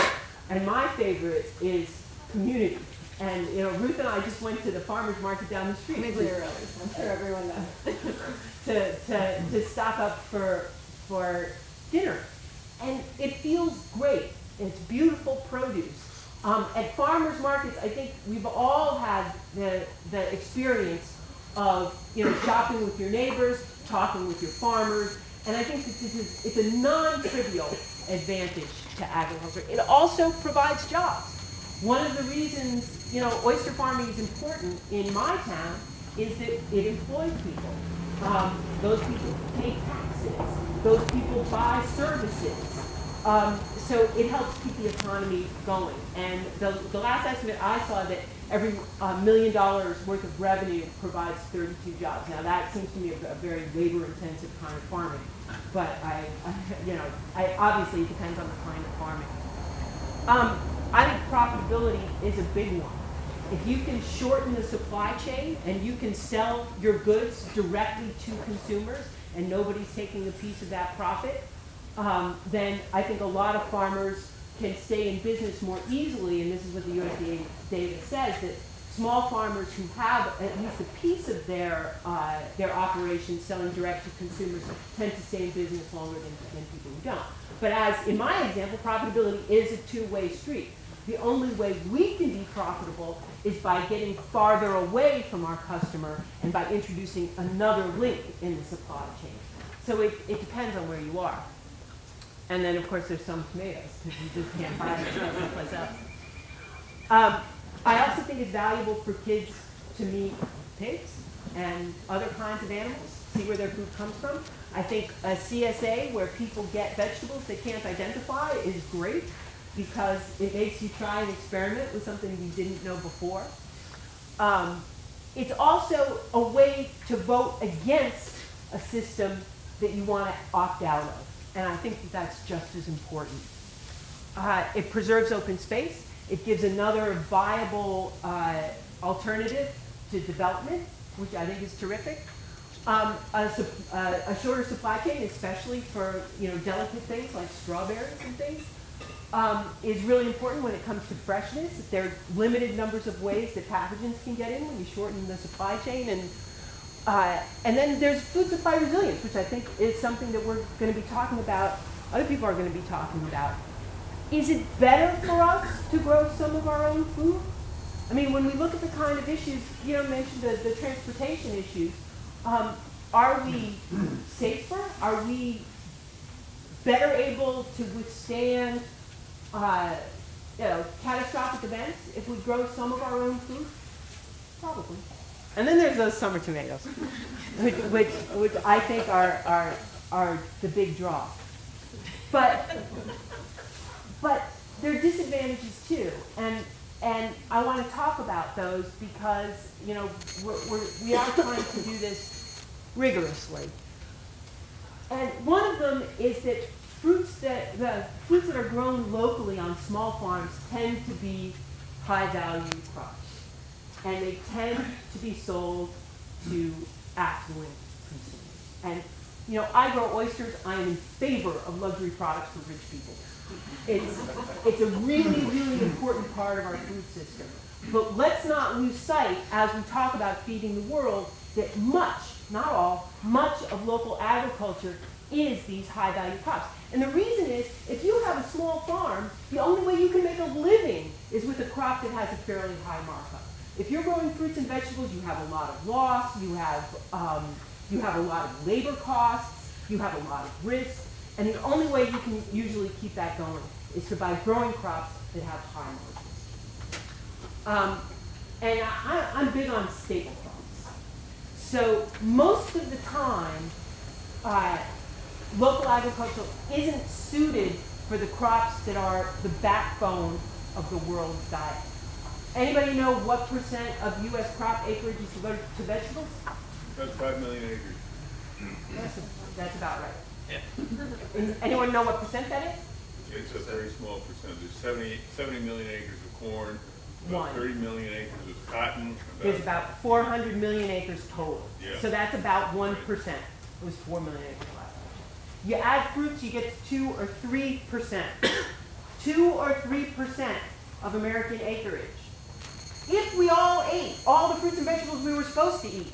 And my favorite is community. And Ruth and I just went to the farmers market down the street. Maybe early. I'm sure everyone knows. to stock up for dinner. And it feels great. It's beautiful produce. At farmers markets, I think we've all had the experience of shopping with your neighbors, talking with your farmers, and I think that it's a non-trivial advantage to agriculture. It also provides jobs. One of the reasons oyster farming is important in my town is that it employs people. Those people pay taxes. Those people buy services. So it helps keep the economy going. And the last estimate I saw that every $1 million worth of revenue provides 32 jobs. Now that seems to me a very labor-intensive kind of farming, but I obviously it depends on the kind of farming. I think profitability is a big one. If you can shorten the supply chain and you can sell your goods directly to consumers and nobody's taking a piece of that profit, then I think a lot of farmers can stay in business more easily, and this is what the USDA data says, that small farmers who have at least a piece of their operation selling direct to consumers tend to stay in business longer than people who don't. But as in my example, profitability is a two-way street. The only way we can be profitable is by getting farther away from our customer and by introducing another link in the supply chain. So it depends on where you are. And then, of course, there's some tomatoes, because you just can't buy them someplace else. I also think it's valuable for kids to meet pigs and other kinds of animals, see where their food comes from. I think a CSA where people get vegetables they can't identify is great because it makes you try and experiment with something you didn't know before. It's also a way to vote against a system that you want to opt out of. And I think that that's just as important. It preserves open space. It gives another viable alternative to development, which I think is terrific. A shorter supply chain, especially for delicate things like strawberries and things, is really important when it comes to freshness. There are limited numbers of ways that pathogens can get in when you shorten the supply chain. And then there's food supply resilience, which I think is something that we're going to be talking about, other people are going to be talking about. Is it better for us to grow some of our own food? I mean, when we look at the kind of issues, mentioned the transportation issues, are we safer? Are we better able to withstand catastrophic events if we grow some of our own food? Probably. And then there's those summer tomatoes, which I think are the big draw. But there are disadvantages too, and I want to talk about those because we are trying to do this rigorously. And one of them is that the fruits that are grown locally on small farms tend to be high-value crops, and they tend to be sold to affluent consumers. And I grow oysters. I am in favor of luxury products for rich people. It's a really, really important part of our food system. But let's not lose sight, as we talk about feeding the world, that much, not all, much of local agriculture is these high-value crops. And the reason is, if you have a small farm, the only way you can make a living is with a crop that has a fairly high markup. If you're growing fruits and vegetables, you have a lot of loss, you have a lot of labor costs, you have a lot of risk, and the only way you can usually keep that going is to by growing crops that have high margins. And I'm big on staple crops. So most of the time, local agriculture isn't suited for the crops that are the backbone of the world's diet. Anybody know what percent of U.S. crop acreage is devoted to vegetables? That's 5 million acres. That's about right. Yeah. Anyone know what percent that is? It's a very small percentage. There's 70 million acres of corn, about 30 million acres of cotton. There's about 400 million acres total. Yeah. So that's about 1%. It was 4 million acres last year. You add fruits, you get to 2 or 3%. 2 or 3% of American acreage. If we all ate all the fruits and vegetables we were supposed to eat,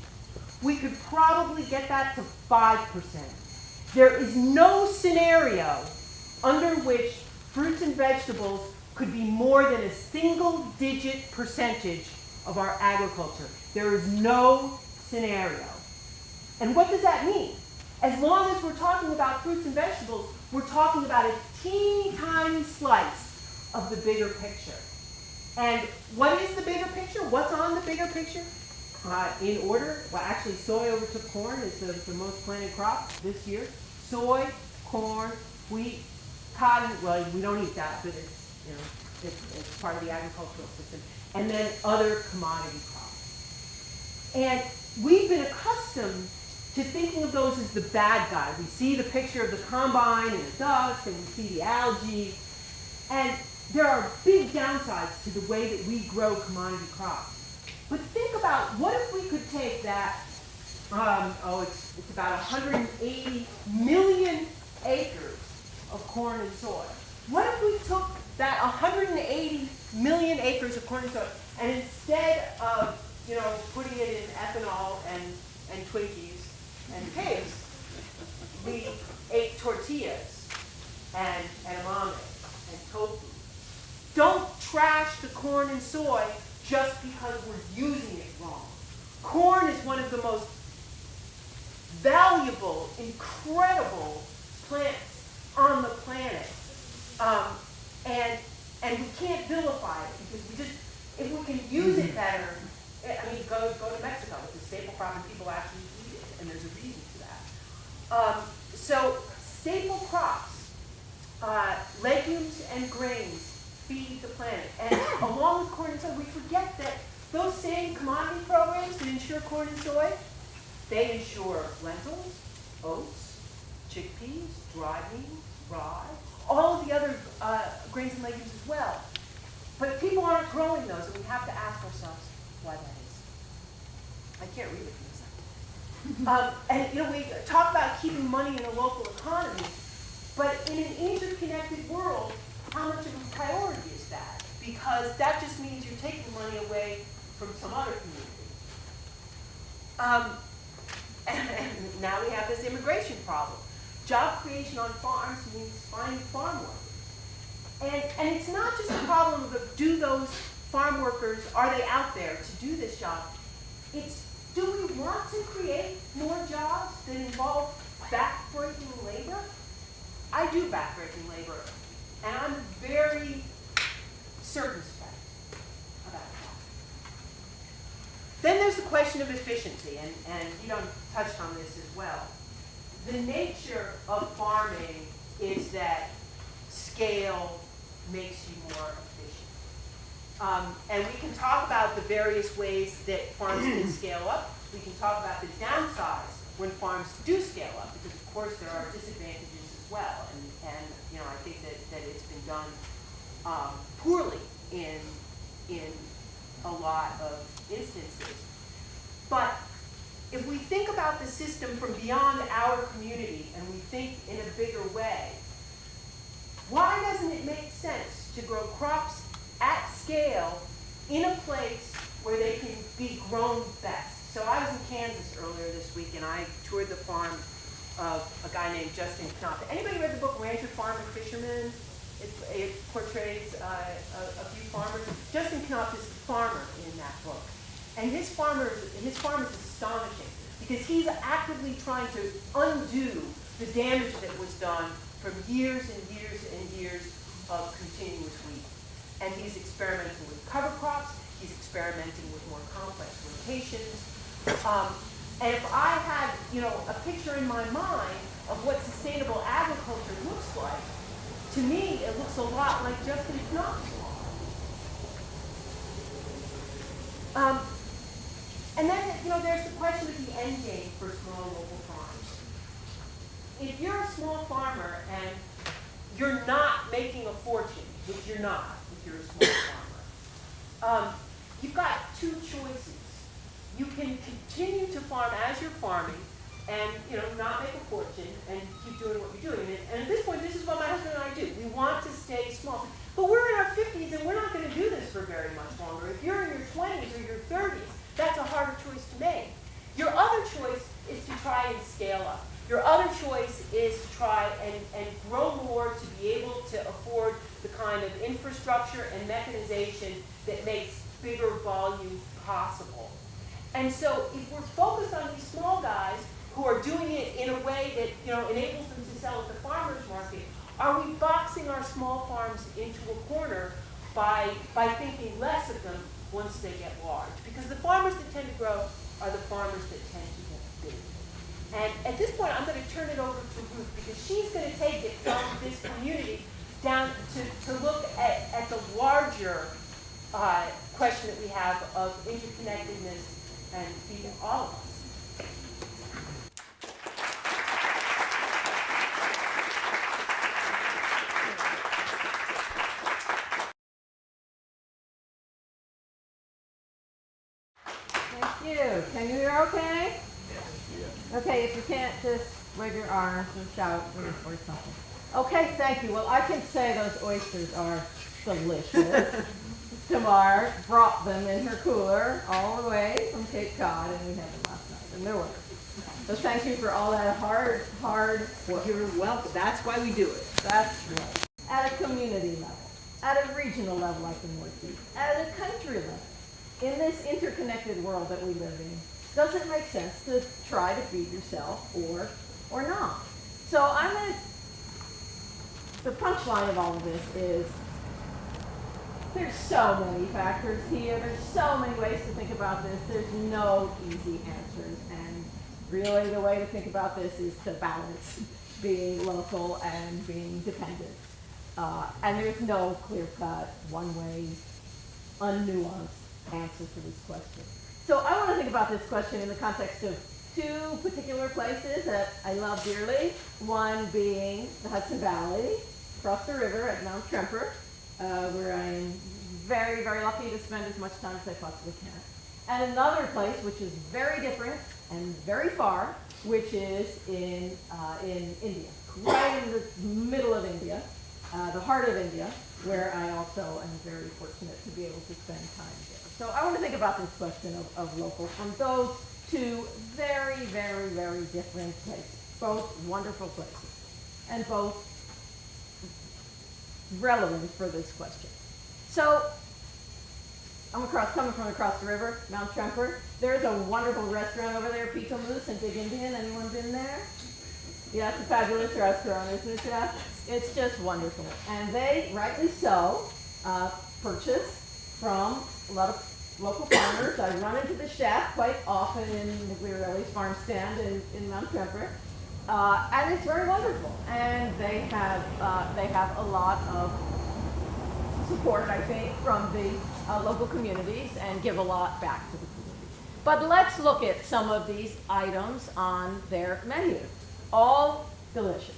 we could probably get that to 5%. There is no scenario under which fruits and vegetables could be more than a single-digit percentage of our agriculture. There is no scenario. And what does that mean? As long as we're talking about fruits and vegetables, we're talking about a teeny tiny slice of the bigger picture. And what is the bigger picture? What's on the bigger picture? In order, well, actually, soy overtook corn as the most planted crop this year. Soy, corn, wheat, cotton. Well, we don't eat that, but it's part of the agricultural system. And then other commodity crops. And we've been accustomed to thinking of those as the bad guy. We see the picture of the combine and the dust, and we see the algae. And there are big downsides to the way that we grow commodity crops. But think about, what if we could take that, it's about 180 million acres of corn and soy. What if we took that 180 million acres of corn and soy, and instead of, putting it in ethanol and Twinkies and pigs, we ate tortillas and edamame and tofu. Don't trash the corn and soy just because we're using it wrong. Corn is one of the most valuable, incredible plants on the planet. And we can't vilify it because if we can use it better, I mean, go to Mexico, it's a staple crop and people actually eat it, and there's a reason for that. So staple crops, legumes and grains feed the planet. And along with corn and soy, we forget that those same commodity programs that ensure corn and soy, they ensure lentils, oats, chickpeas, dry beans, rye, all of the other grains and legumes as well. But people aren't growing those, and we have to ask ourselves why that is. I can't read it from this side. And you know, we talk about keeping money in a local economy, but in an interconnected world, how much of a priority is that? Because that just means you're taking money away from some other community. And now we have this immigration problem. Job creation on farms means finding farm workers. And it's not just a problem of do those farm workers, are they out there to do this job? It's do we want to create more jobs that involve backbreaking labor? I do backbreaking labor, and I'm very circumspect about that. Then there's the question of efficiency, and you touched on this as well. The nature of farming is that scale makes you more efficient. And we can talk about the various ways that farms can scale up. We can talk about the downsides when farms do scale up, because of course there are disadvantages as well. And you know, I think that it's been done poorly in a lot of instances. But if we think about the system from beyond our community and we think in a bigger way, why doesn't it make sense to grow crops at scale in a place where they can be grown best? So I was in Kansas earlier this week and I toured the farm of a guy named Justin Knopf. Anybody read the book Rancher, Farmer, Fisherman? It portrays a few farmers. Justin Knopf is the farmer in that book. And his farm is astonishing because he's actively trying to undo the damage that was done from years and years and years of continuous wheat. And he's experimenting with cover crops, he's experimenting with more complex rotations. And if I had, a picture in my mind of what sustainable agriculture looks like, to me, it looks a lot like Justin Knopf's law. And then, there's the question of the end game for small local farms. If you're a small farmer and you're not making a fortune, which you're not if you're a small farmer, you've got two choices. You can continue to farm as you're farming and, not make a fortune and keep doing what you're doing. And at this point, this is what my husband and I do. We want to stay small. But we're in our 50s and we're not going to do this for very much longer. If you're in your 20s or your 30s, that's a harder choice to make. Your other choice is to try and scale up. Your other choice is to try and grow more to be able to afford the kind of infrastructure and mechanization that makes bigger volume possible. And so if we're focused on these small guys who are doing it in a way that enables them to sell at the farmer's market, are we boxing our small farms into a corner by thinking less of them once they get large? Because the farmers that tend to grow are the farmers that tend to get big. And at this point, I'm going to turn it over to Ruth because she's going to take it from this community down to look at the larger question that we have of interconnectedness and feeding all of us. Thank you. Can you hear okay? Okay, if you can't, just wave your arms and shout or something. Okay, thank you. Well, I can say those oysters are delicious. Tamar brought them in her cooler all the way from Cape Cod, and we had them last night, and they're wonderful. So thank you for all that hard work. You're welcome. That's why we do it. That's right. At a community level, at a regional level like the Northeast, at a country level, in this interconnected world that we live in, does it make sense to try to feed yourself or not? So the punchline of all of this is There's so many factors here. There's so many ways to think about this. There's no easy answers. And really the way to think about this is to balance being local and being dependent. And there's no clear-cut, one-way, unnuanced answer to this question. So I want to think about this question in the context of two particular places that I love dearly. One being the Hudson Valley, across the river at Mount Tremper, where I am very, very lucky to spend as much time as I possibly can. And another place which is very different and very far, which is in India, right in the middle of India, the heart of India, where I also am very fortunate to be able to spend time there. So I want to think about this question of local from those two very, very, very different places, both wonderful places, and both relevant for this question. So coming from across the river, Mount Tremper. There's a wonderful restaurant over there, Pika Moose and Big Indian. Anyone been there? Yeah, it's a fabulous restaurant, isn't it, Jeff? It's just wonderful. And they, rightly so, purchase from a lot of local farmers. I run into the chef quite often in Migliorelli's farm stand in Mount Tremper. And it's very wonderful. And they have a lot of support, I think, from the local communities and give a lot back to the community. But let's look at some of these items on their menu. All delicious.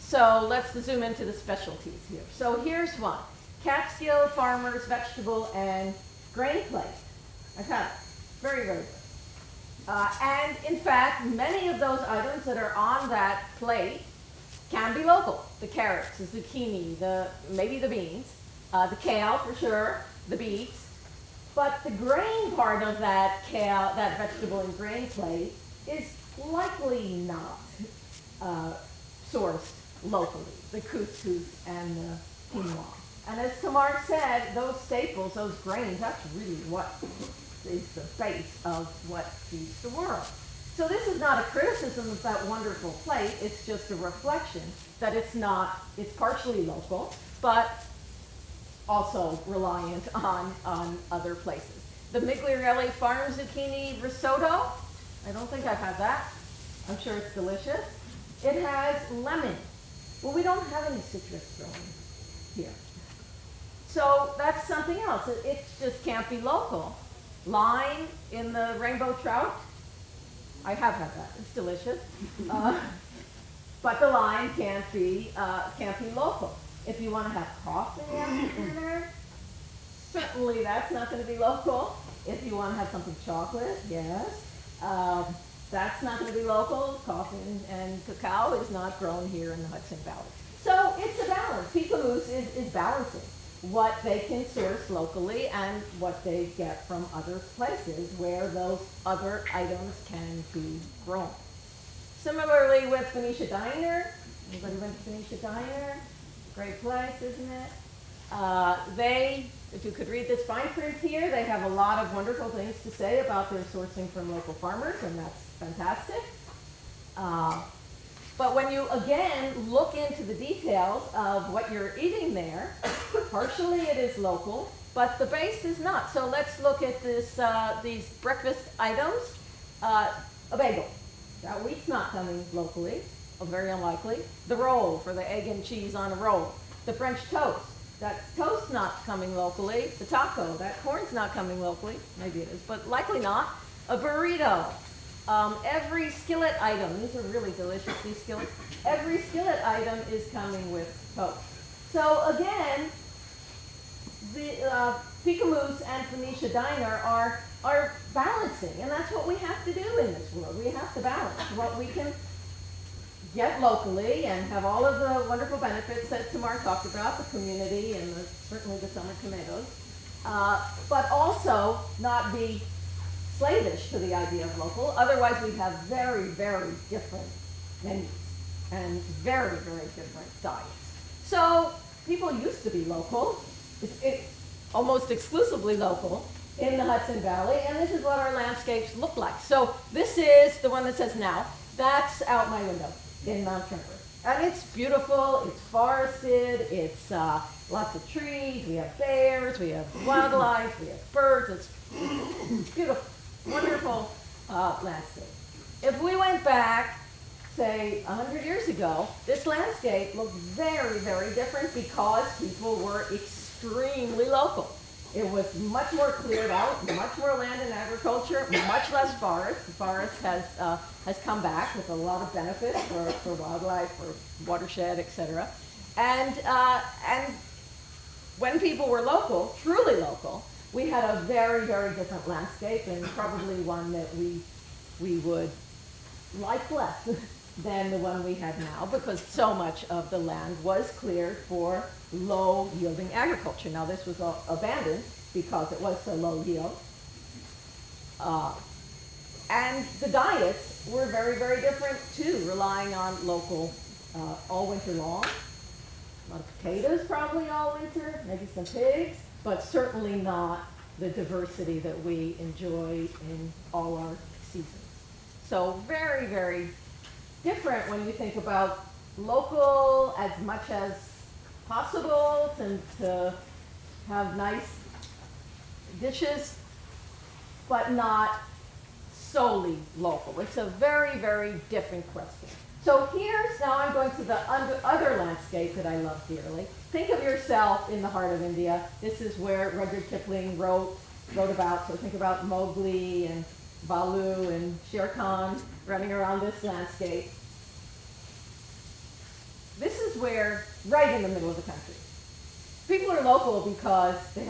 So let's zoom into the specialties here. So here's one. Catskill Farmers Vegetable and Grain Plate. I've had it. Very, very good. And in fact, many of those items that are on that plate can be local. The carrots, the zucchini, maybe the beans, the kale for sure, the beets. But the grain part of that kale, that vegetable and grain plate, is likely not sourced locally. The couscous and the quinoa. And as Tamar said, those staples, those grains, that's really what is the base of what feeds the world. So this is not a criticism of that wonderful plate, it's just a reflection that it's partially local, but also reliant on other places. The Migliorelli Farm Zucchini Risotto, I don't think I've had that. I'm sure it's delicious. It has lemon. Well, we don't have any citrus growing here. So that's something else. It just can't be local. Lime in the rainbow trout. I have had that. It's delicious. But the lime can't be local. If you want to have coffee after dinner, certainly that's not going to be local. If you want to have something chocolate, yes. That's not going to be local. Coffee and cacao is not grown here in the Hudson Valley. So it's a balance. Pika Moose is balancing what they can source locally and what they get from other places where those other items can be grown. Similarly with Phoenicia Diner. Anybody went to Phoenicia Diner? Great place, isn't it? If you could read this fine print here, they have a lot of wonderful things to say about their sourcing from local farmers, and that's fantastic. But when you, again, look into the details of what you're eating there, partially it is local, but the base is not. So let's look at these breakfast items. A bagel. That wheat's not coming locally, very unlikely. The roll for the egg and cheese on a roll. The French toast. That toast's not coming locally. The taco, that corn's not coming locally. Maybe it is, but likely not. A burrito. Every skillet item, these are really delicious, these skillets. Every skillet item is coming with toast. So again, the Pika Moose and Phoenicia Diner are balancing, and that's what we have to do in this world. We have to balance what we can get locally and have all of the wonderful benefits that Tamar talked about, the community and certainly the summer tomatoes, but also not be slavish to the idea of local. Otherwise, we'd have very, very different menus and very, very different diets. So people used to be local, almost exclusively local in the Hudson Valley, and this is what our landscapes look like. So this is the one that says now. That's out my window in Mount Tremper. And it's beautiful, it's forested, it's lots of trees, we have bears, we have wildlife, we have birds, it's beautiful, wonderful landscape. If we went back, say, 100 years ago, this landscape looked very, very different because people were extremely local. It was much more cleared out, much more land and agriculture, much less forest. The forest has come back with a lot of benefits for wildlife, for watershed, etc. And when people were local, truly local, we had a very, very different landscape, and probably one that we would like less than the one we have now, because so much of the land was cleared for low-yielding agriculture. Now, this was abandoned because it was so low yield. And the diets were very, very different too, relying on local all winter long. A lot of potatoes probably all winter, maybe some pigs, but certainly not the diversity that we enjoy in all our seasons. So very, very different when you think about local as much as possible to have nice dishes, but not solely local. It's a very, very different question. So here's, now I'm going to the other landscape that I love dearly. Think of yourself in the heart of India. This is where Rudyard Kipling wrote about, so think about Mowgli and Baloo and Shere Khan running around this landscape. This is where, right in the middle of the country. People are local because they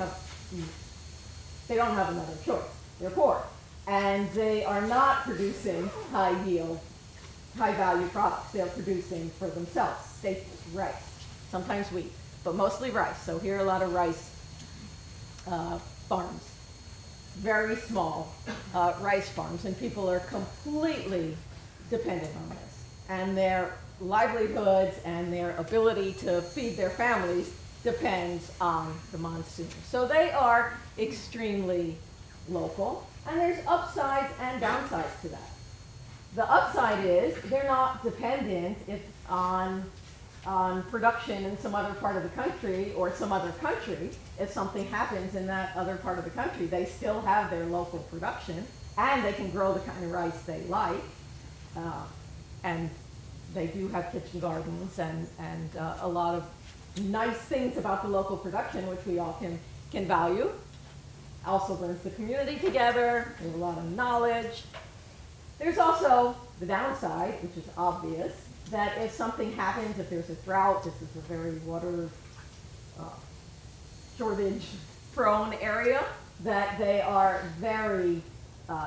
don't have another choice. They're poor. And they are not producing high yield, high value products. They're producing for themselves staples, rice, sometimes wheat, but mostly rice. So here are a lot of rice farms, very small rice farms, and people are completely dependent on this. And their livelihoods and their ability to feed their families depends on the monsoon. So they are extremely local, and there's upsides and downsides to that. The upside is they're not dependent on production in some other part of the country or some other country. If something happens in that other part of the country, they still have their local production, and they can grow the kind of rice they like. And they do have kitchen gardens and a lot of nice things about the local production, which we all can value. Also brings the community together. There's a lot of knowledge. There's also the downside, which is obvious, that if something happens, if there's a drought, this is a very water shortage prone area, that they are very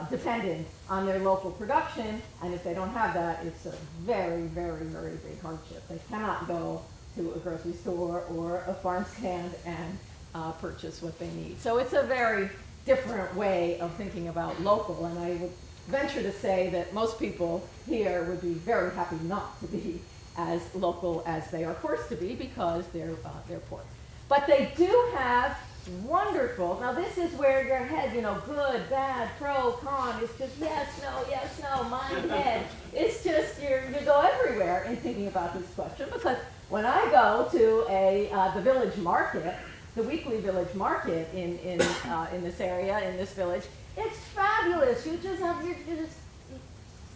dependent on their local production, and if they don't have that, it's a very, very, very big hardship. They cannot go to a grocery store or a farm stand and purchase what they need. So it's a very different way of thinking about local, and I would venture to say that most people here would be very happy not to be as local as they are forced to be because they're poor. But they do have wonderful, now this is where your head, good, bad, pro, con, it's just yes, no, mind, head. It's just, you go everywhere in thinking about this question, because when I go to the village market, the weekly village market in this area, in this village, it's fabulous. You just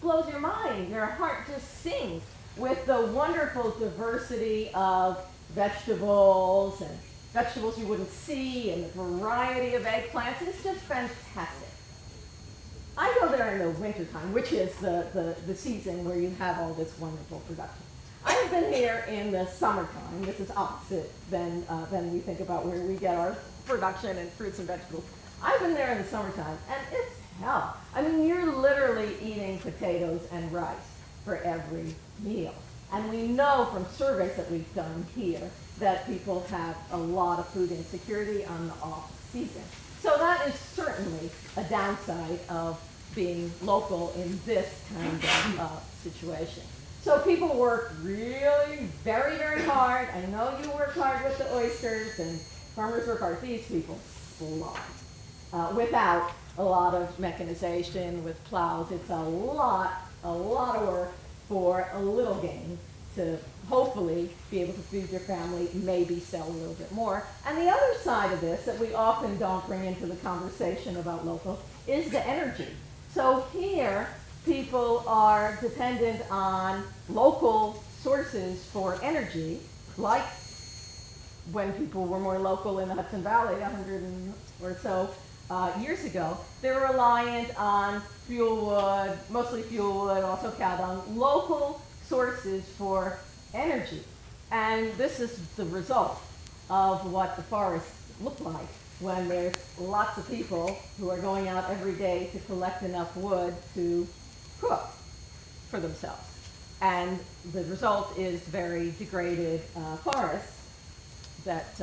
blows your mind. Your heart just sings with the wonderful diversity of vegetables and vegetables you wouldn't see and the variety of eggplants. It's just fantastic. I go there in the wintertime, which is the season where you have all this wonderful production. I have been here in the summertime. This is opposite than we think about where we get our production and fruits and vegetables. I've been there in the summertime, and it's hell. I mean, you're literally eating potatoes and rice for every meal. And we know from surveys that we've done here that people have a lot of food insecurity on the off season. So that is certainly a downside of being local in this kind of situation. So people work really very, very hard. I know you work hard with the oysters, and farmers work hard. These people slog. Without a lot of mechanization, with plows, it's a lot of work for a little gain to hopefully be able to feed your family, maybe sell a little bit more. And the other side of this that we often don't bring into the conversation about local is the energy. So here, people are dependent on local sources for energy, like when people were more local in the Hudson Valley 100 or so years ago. They're reliant on fuel wood, mostly fuel wood, also cow dung, local sources for energy. And this is the result of what the forests look like when there's lots of people who are going out every day to collect enough wood to cook for themselves. And the result is very degraded forests that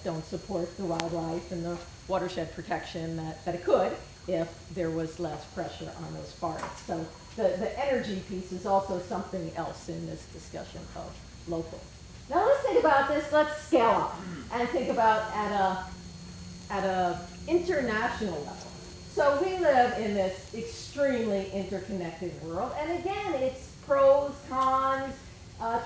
don't support the wildlife and the watershed protection that it could if there was less pressure on those forests. So the energy piece is also something else in this discussion of local. Now let's think about this, let's scale up and think about at a international level. So we live in this extremely interconnected world, and again, it's pros, cons.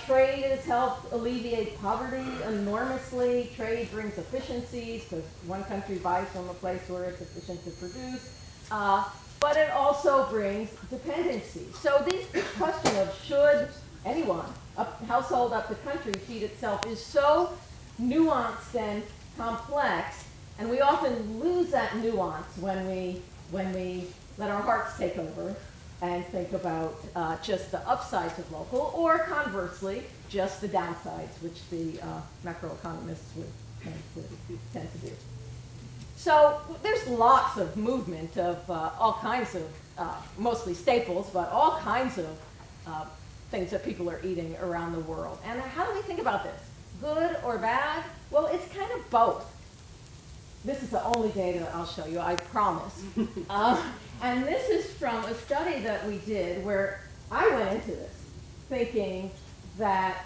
Trade has helped alleviate poverty enormously. Trade brings efficiencies because one country buys from a place where it's efficient to produce. But it also brings dependency. So this question of should anyone, a household up the country, feed itself is so nuanced and complex, and we often lose that nuance when we let our hearts take over and think about just the upsides of local, or conversely, just the downsides, which the macroeconomists would tend to do. So there's lots of movement of all kinds of, mostly staples, but all kinds of things that people are eating around the world. And how do we think about this? Good or bad? Well, it's kind of both. This is the only data I'll show you, I promise. And this is from a study that we did where I went into this thinking that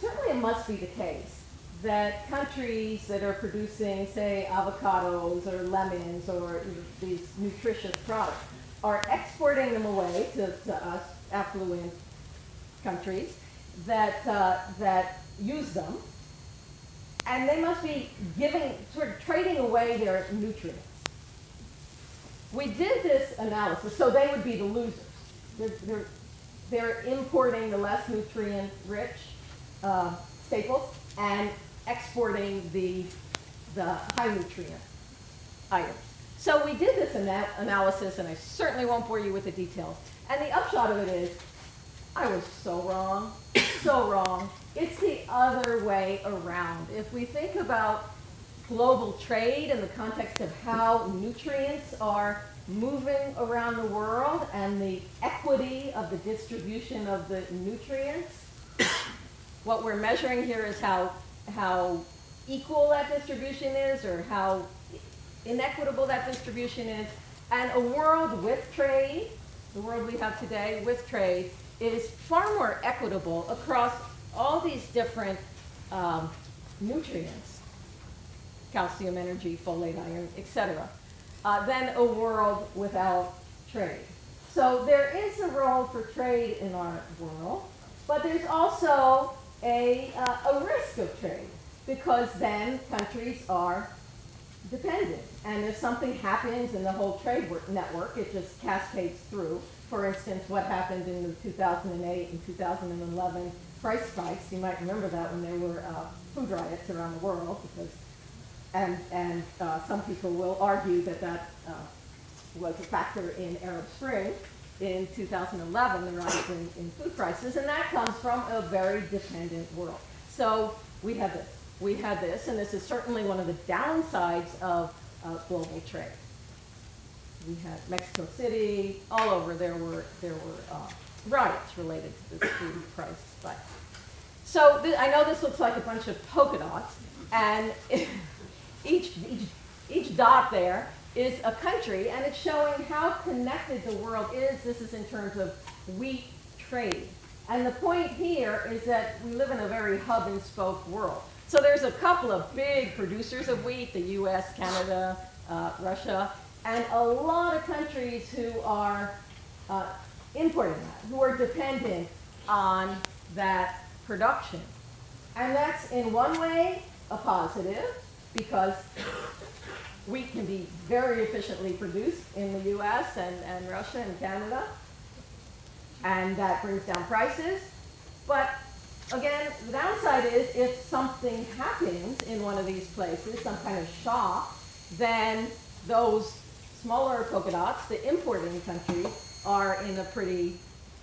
certainly it must be the case that countries that are producing, say, avocados or lemons or these nutritious products are exporting them away to us affluent countries that use them, and they must be sort of trading away their nutrients. We did this analysis, so they would be the losers. They're importing the less nutrient-rich staples and exporting the high-nutrient items. So we did this analysis, and I certainly won't bore you with the details. And the upshot of it is, I was so wrong, so wrong. It's the other way around. If we think about global trade in the context of how nutrients are moving around the world and the equity of the distribution of the nutrients, what we're measuring here is how equal that distribution is or how inequitable that distribution is. And a world with trade, the world we have today with trade, is far more equitable across all these different nutrients, calcium, energy, folate, iron, etc., than a world without trade. So there is a role for trade in our world, but there's also a risk of trade, because then countries are dependent. And if something happens in the whole trade network, it just cascades through. For instance, what happened in the 2008 and 2011 price spikes. You might remember that when there were food riots around the world, because and some people will argue that was a factor in Arab Spring in 2011, the rise in food prices, and that comes from a very dependent world. So we had this, and this is certainly one of the downsides of global trade. We had Mexico City, all over there were riots related to this food price spike. So I know this looks like a bunch of polka dots, and each dot there is a country, and it's showing how connected the world is. This is in terms of wheat trade. And the point here is that we live in a very hub and spoke world. So there's a couple of big producers of wheat, the US, Canada, Russia, and a lot of countries who are importing that, who are dependent on that production. And that's in one way a positive, because wheat can be very efficiently produced in the US and Russia and Canada, and that brings down prices. But again, the downside is if something happens in one of these places, some kind of shock, then those smaller polka dots, the importing countries, are in a pretty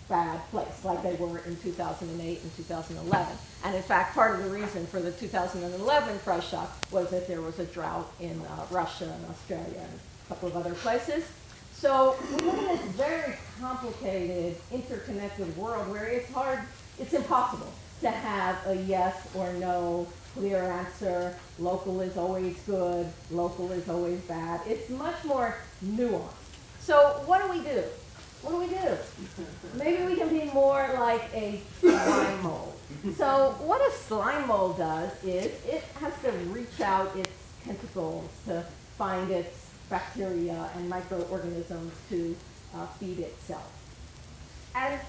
bad place, like they were in 2008 and 2011. And in fact, part of the reason for the 2011 price shock was that there was a drought in Russia and Australia and a couple of other places. So we live in this very complicated, interconnected world where it's impossible to have a yes or no clear answer. Local is always good, local is always bad. It's much more nuanced. So what do we do? What do we do? Maybe we can be more like a slime mold. So what a slime mold does is it has to reach out its tentacles to find its bacteria and microorganisms to feed itself. And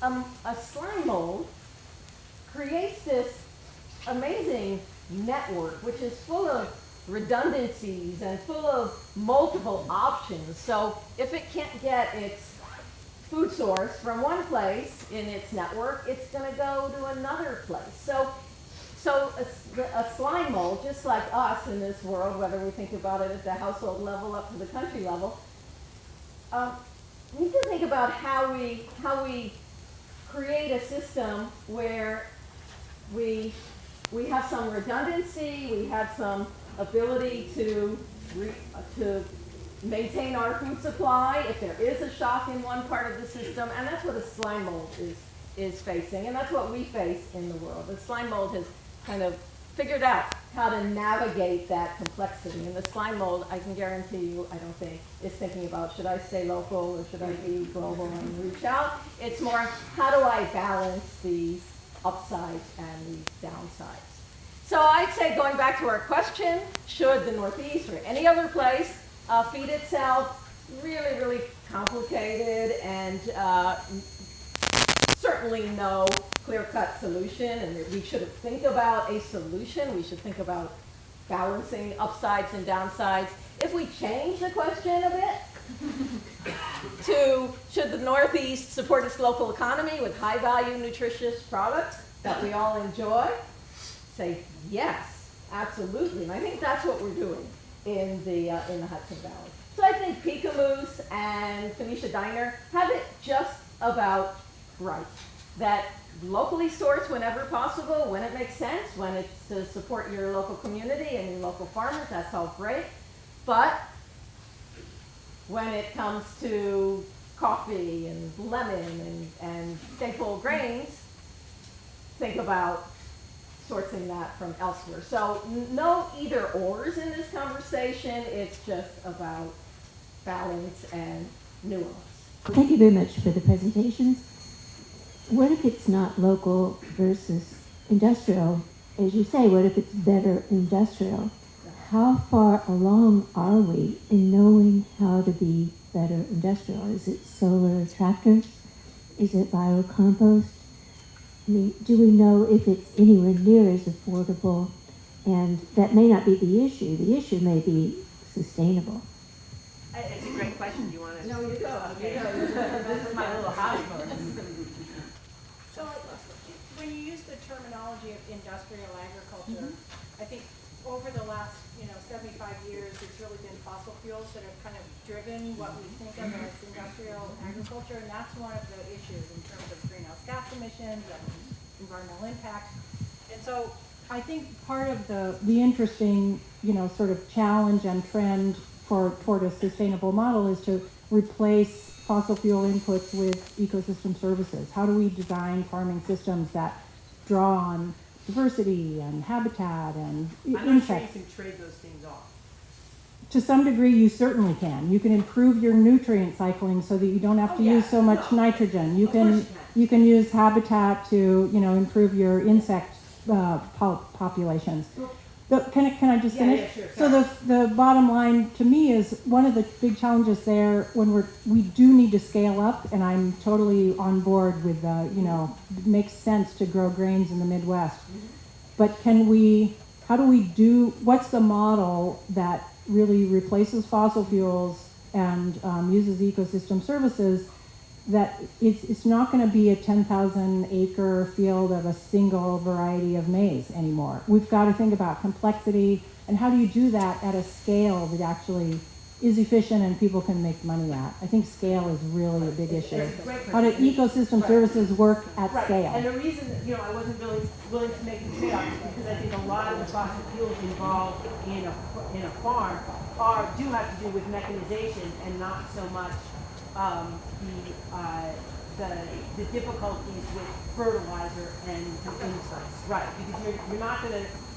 a slime mold creates this amazing network, which is full of redundancies and full of multiple options. So if it can't get its food source from one place in its network, it's going to go to another place. So a slime mold, just like us in this world, whether we think about it at the household level up to the country level, we need to think about how we create a system where we have some redundancy, we have some ability to maintain our food supply if there is a shock in one part of the system, and that's what a slime mold is facing, and that's what we face in the world. The slime mold has kind of figured out how to navigate that complexity, and the slime mold, I can guarantee you, I don't think, is thinking about, should I stay local or should I be global and reach out? It's more, how do I balance these upsides and these downsides? So I'd say, going back to our question, should the Northeast or any other place feed itself? Really, really complicated, and certainly no clear-cut solution, and we should think about a solution. We should think about balancing upsides and downsides. If we change the question a bit to, should the Northeast support its local economy with high-value, nutritious products that we all enjoy? Say yes, absolutely. And I think that's what we're doing in the Hudson Valley. So I think Peekamoose and Phoenicia Diner have it just about right. That locally source whenever possible, when it makes sense, when it's to support your local community and your local farmers, that's all great. But when it comes to coffee and lemon and staple grains, think about sourcing that from elsewhere. So no either ors in this conversation. It's just about balance and nuance. Thank you very much for the presentations. What if it's not local versus industrial? As you say, what if it's better industrial? How far along are we in knowing how to be better industrial? Is it solar tractors? Is it biocompost? I mean, do we know if it's anywhere near as affordable? And that may not be the issue. The issue may be sustainable. It's a great question. Do you want to? No, you go. Okay. This is my little hobby horse. So when you use the terminology of industrial agriculture, I think over the last 75 years, it's really been fossil fuels that have kind of driven what we think of as industrial agriculture, and that's one of the issues in terms of greenhouse gas emissions and environmental impact. And so I think part of the interesting, sort of challenge and trend toward a sustainable model is to replace fossil fuel inputs with ecosystem services. How do we design farming systems that draw on diversity and habitat and insects? I'm not sure you can trade those things off. To some degree, you certainly can. You can improve your nutrient cycling so that you don't have to use so much nitrogen. You can use habitat to improve your insect populations. Can I just finish? Yeah, sure. So the bottom line to me is one of the big challenges there when we do need to scale up, and I'm totally on board with it makes sense to grow grains in the Midwest. But what's the model that really replaces fossil fuels and uses ecosystem services, that it's not going to be a 10,000 acre field of a single variety of maize anymore. We've got to think about complexity and how do you do that at a scale that actually is efficient and people can make money at. I think scale is really a big issue. How do ecosystem services work at scale? And the reason I wasn't really willing to make the trade-off is because I think a lot of the fossil fuels involved in a farm do have to do with mechanization and not so much the difficulties with fertilizer and insights, right? Because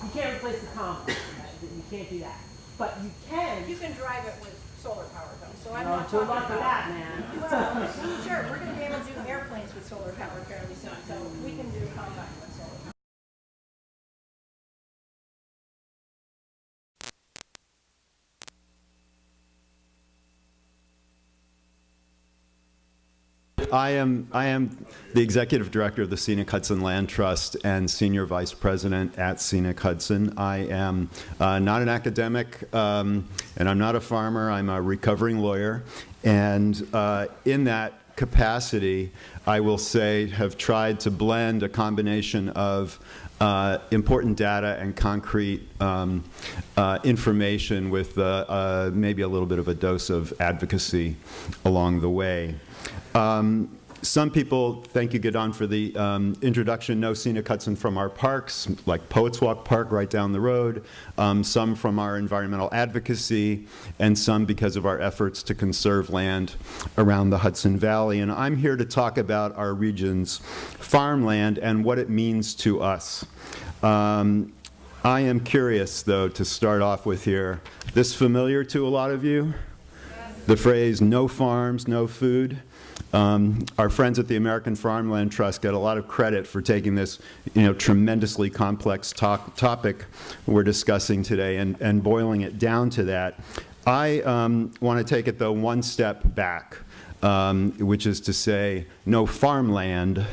you can't replace the compost. You can't do that, but you can. You can drive it with solar power though, so I'm No, not good talking luck with about that, man. Well, sure, we're gonna be able to do airplanes with solar power fairly soon, so we can do combine with solar power. I am the executive director of the Scenic Hudson Land Trust and senior vice president at Scenic Hudson. I am not an academic, and I'm not a farmer. I'm a recovering lawyer, and in that capacity, I will say, have tried to blend a combination of important data and concrete information with maybe a little bit of a dose of advocacy along the way. Some people, thank you, Gidon, for the introduction, know Scenic Hudson from our parks, like Poets Walk Park right down the road, some from our environmental advocacy, and some because of our efforts to conserve land around the Hudson Valley. And I'm here to talk about our region's farmland and what it means to us. I am curious, though, to start off with here. This familiar to a lot of you? The phrase, no farms, no food. Our friends at the American Farmland Trust get a lot of credit for taking this, tremendously complex topic we're discussing today and boiling it down to that. I want to take it, though, one step back, which is to say no farmland,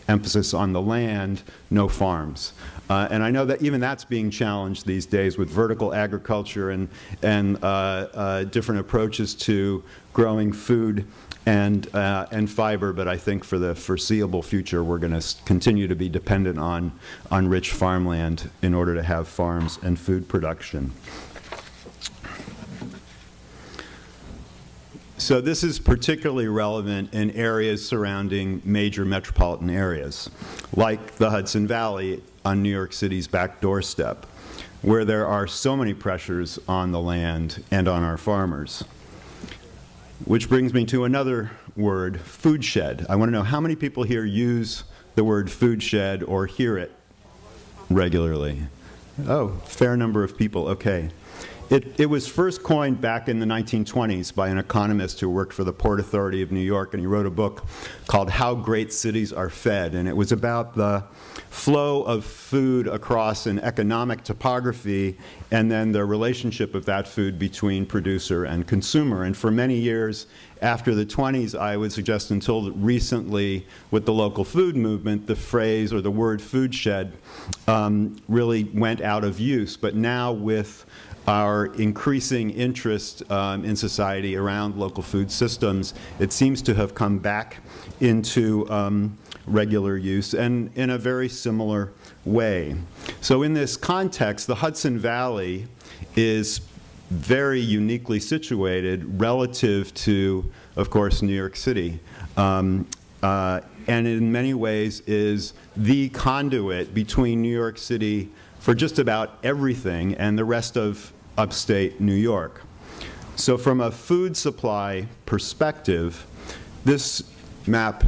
emphasis on the land, no farms. And I know that even that's being challenged these days with vertical agriculture and different approaches to growing food and fiber, but I think for the foreseeable future, we're going to continue to be dependent on rich farmland in order to have farms and food production. So this is particularly relevant in areas surrounding major metropolitan areas, like the Hudson Valley on New York City's back doorstep, where there are so many pressures on the land and on our farmers. Which brings me to another word, food shed. I want to know how many people here use the word food shed or hear it regularly. Oh, fair number of people, okay. It was first coined back in the 1920s by an economist who worked for the Port Authority of New York, and he wrote a book called How Great Cities Are Fed, and it was about the flow of food across an economic topography and then the relationship of that food between producer and consumer. And for many years after the 20s, I would suggest until recently with the local food movement, the phrase or the word food shed really went out of use. But now with our increasing interest in society around local food systems, it seems to have come back into regular use and in a very similar way. So in this context, the Hudson Valley is very uniquely situated relative to, of course, New York City. And in many ways is the conduit between New York City for just about everything and the rest of upstate New York. So from a food supply perspective, this map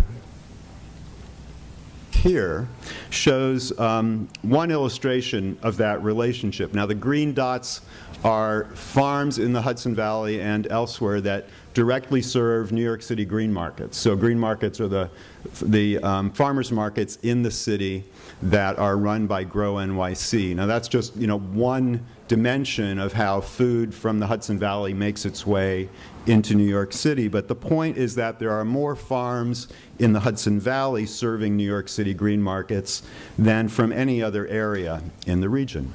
here shows one illustration of that relationship. Now the green dots are farms in the Hudson Valley and elsewhere that directly serve New York City green markets. So green markets are the farmers markets in the city that are run by Grow NYC. Now that's just one dimension of how food from the Hudson Valley makes its way into New York City. But the point is that there are more farms in the Hudson Valley serving New York City green markets than from any other area in the region.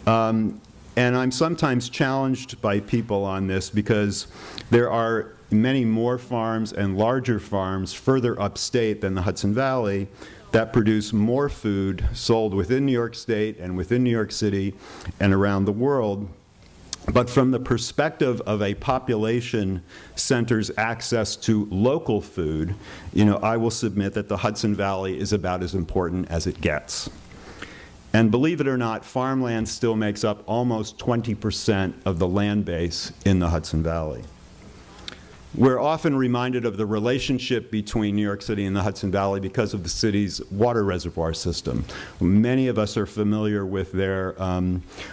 And I'm sometimes challenged by people on this because there are many more farms and larger farms further upstate than the Hudson Valley that produce more food sold within New York State and within New York City and around the world. But from the perspective of a population center's access to local food, I will submit that the Hudson Valley is about as important as it gets. And believe it or not, farmland still makes up almost 20% of the land base in the Hudson Valley. We're often reminded of the relationship between New York City and the Hudson Valley because of the city's water reservoir system. Many of us are familiar with their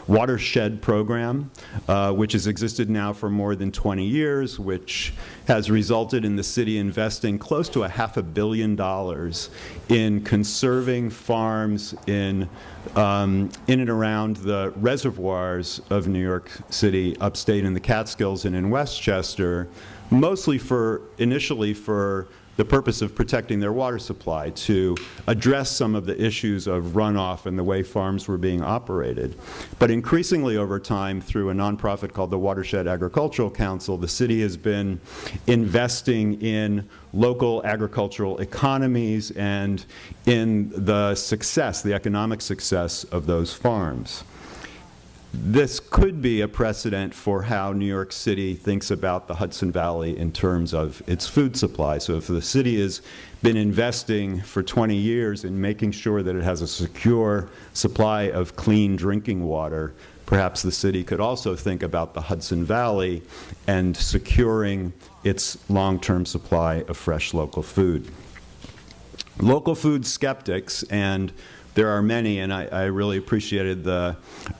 watershed program, which has existed now for more than 20 years, which has resulted in the city investing close to $500 million in conserving farms in and around the reservoirs of New York City, upstate in the Catskills and in Westchester, mostly initially for the purpose of protecting their water supply, to address some of the issues of runoff and the way farms were being operated. But increasingly over time, through a nonprofit called the Watershed Agricultural Council, the city has been investing in local agricultural economies and in the success, the economic success of those farms. This could be a precedent for how New York City thinks about the Hudson Valley in terms of its food supply. So if the city has been investing for 20 years in making sure that it has a secure supply of clean drinking water, perhaps the city could also think about the Hudson Valley and securing its long-term supply of fresh local food. Local food skeptics, and there are many, and I really appreciated the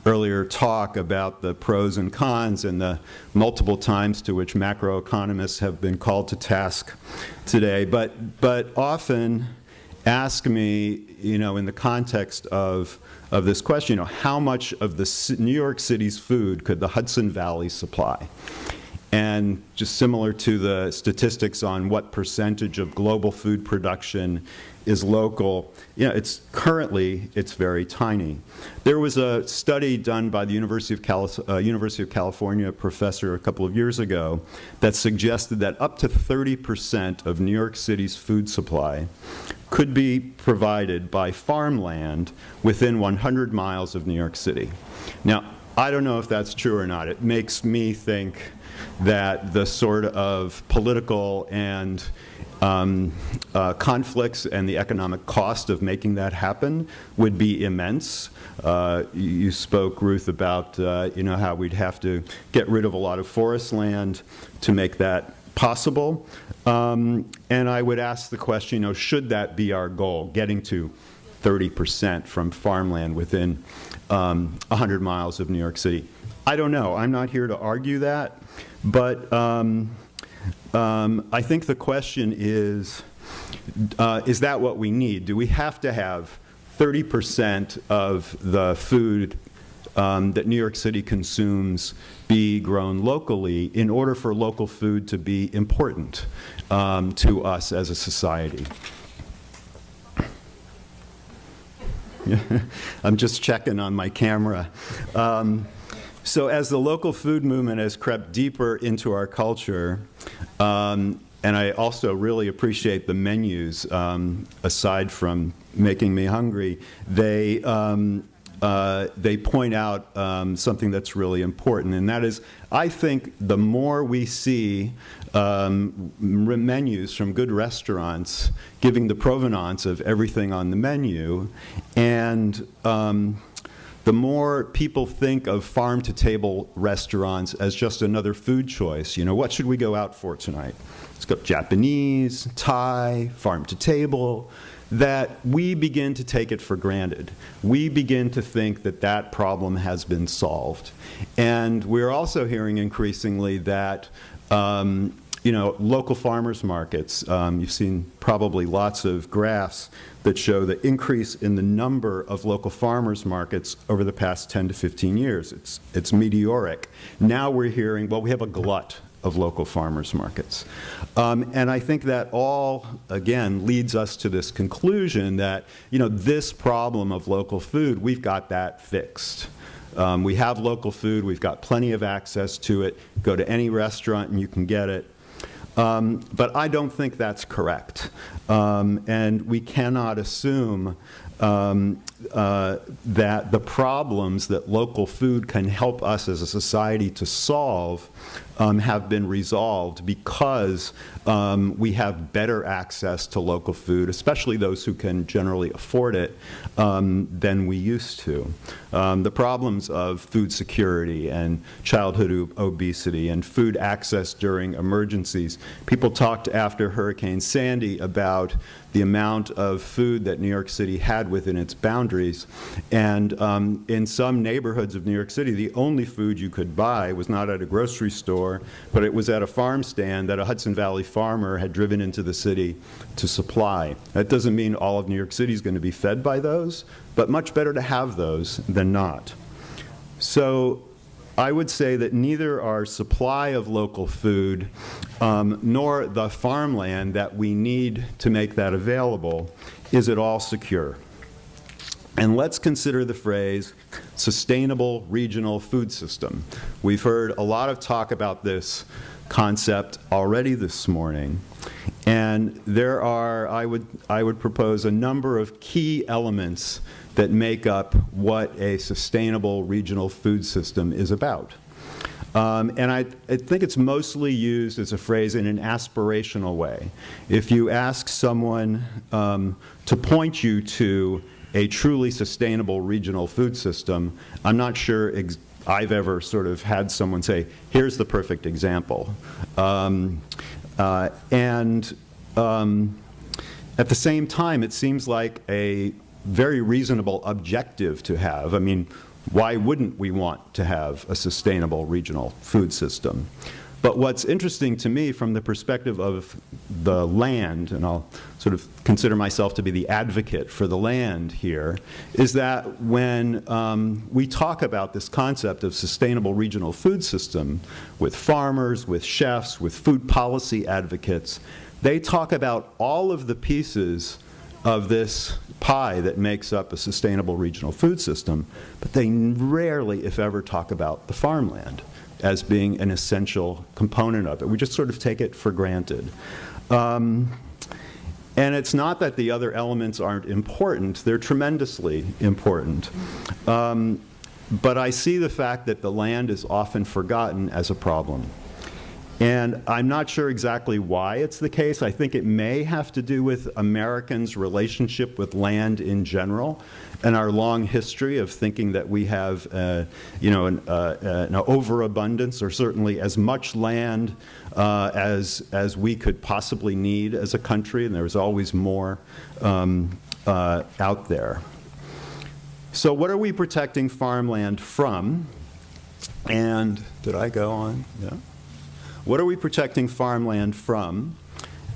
earlier talk about the pros and cons and the multiple times to which macroeconomists have been called to task today, but often ask me, in the context of this question, how much of the New York City's food could the Hudson Valley supply? And just similar to the statistics on what percentage of global food production is local, it's very tiny. There was a study done by the University of California professor a couple of years ago that suggested that up to 30% of New York City's food supply could be provided by farmland within 100 miles of New York City. Now, I don't know if that's true or not. It makes me think that the sort of political and conflicts and the economic cost of making that happen would be immense. You spoke, Ruth, about how we'd have to get rid of a lot of forest land to make that possible. And I would ask the question, should that be our goal, getting to 30% from farmland within 100 miles of New York City? I don't know. I'm not here to argue that. But I think the question is that what we need? Do we have to have 30% of the food that New York City consumes be grown locally in order for local food to be important to us as a society? I'm just checking on my camera. So as the local food movement has crept deeper into our culture, and I also really appreciate the menus, aside from making me hungry, they point out something that's really important, and that is, I think the more we see menus from good restaurants giving the provenance of everything on the menu, and the more people think of farm-to-table restaurants as just another food choice. What should we go out for tonight? Let's go Japanese, Thai, farm-to-table, that we begin to take it for granted. We begin to think that that problem has been solved. And we're also hearing increasingly that Local farmers markets. You've seen probably lots of graphs that show the increase in the number of local farmers markets over the past 10 to 15 years. It's meteoric. Now we're hearing, well, we have a glut of local farmers markets. And I think that all, again, leads us to this conclusion that, this problem of local food, we've got that fixed. We have local food, we've got plenty of access to it. Go to any restaurant and you can get it. But I don't think that's correct. And we cannot assume that the problems that local food can help us as a society to solve have been resolved because we have better access to local food, especially those who can generally afford it, than we used to. The problems of food security and childhood obesity and food access during emergencies. People talked after Hurricane Sandy about the amount of food that New York City had within its boundaries. And in some neighborhoods of New York City, the only food you could buy was not at a grocery store, but it was at a farm stand that a Hudson Valley farmer had driven into the city to supply. That doesn't mean all of New York City is going to be fed by those, but much better to have those than not. So I would say that neither our supply of local food nor the farmland that we need to make that available is at all secure. And let's consider the phrase sustainable regional food system. We've heard a lot of talk about this concept already this morning. And there are, I would propose, a number of key elements that make up what a sustainable regional food system is about. And I think it's mostly used as a phrase in an aspirational way. If you ask someone to point you to a truly sustainable regional food system, I'm not sure I've ever sort of had someone say, here's the perfect example. At the same time, it seems like a very reasonable objective to have. I mean, why wouldn't we want to have a sustainable regional food system? But what's interesting to me from the perspective of the land, and I'll sort of consider myself to be the advocate for the land here, is that when we talk about this concept of sustainable regional food system with farmers, with chefs, with food policy advocates, they talk about all of the pieces of this pie that makes up a sustainable regional food system, but they rarely, if ever, talk about the farmland as being an essential component of it. We just sort of take it for granted. And it's not that the other elements aren't important, they're tremendously important. But I see the fact that the land is often forgotten as a problem. And I'm not sure exactly why it's the case. I think it may have to do with Americans' relationship with land in general and our long history of thinking that we have an overabundance, or certainly as much land as we could possibly need as a country, and there's always more out there. So what are we protecting farmland from? And did I go on? Yeah. What are we protecting farmland from,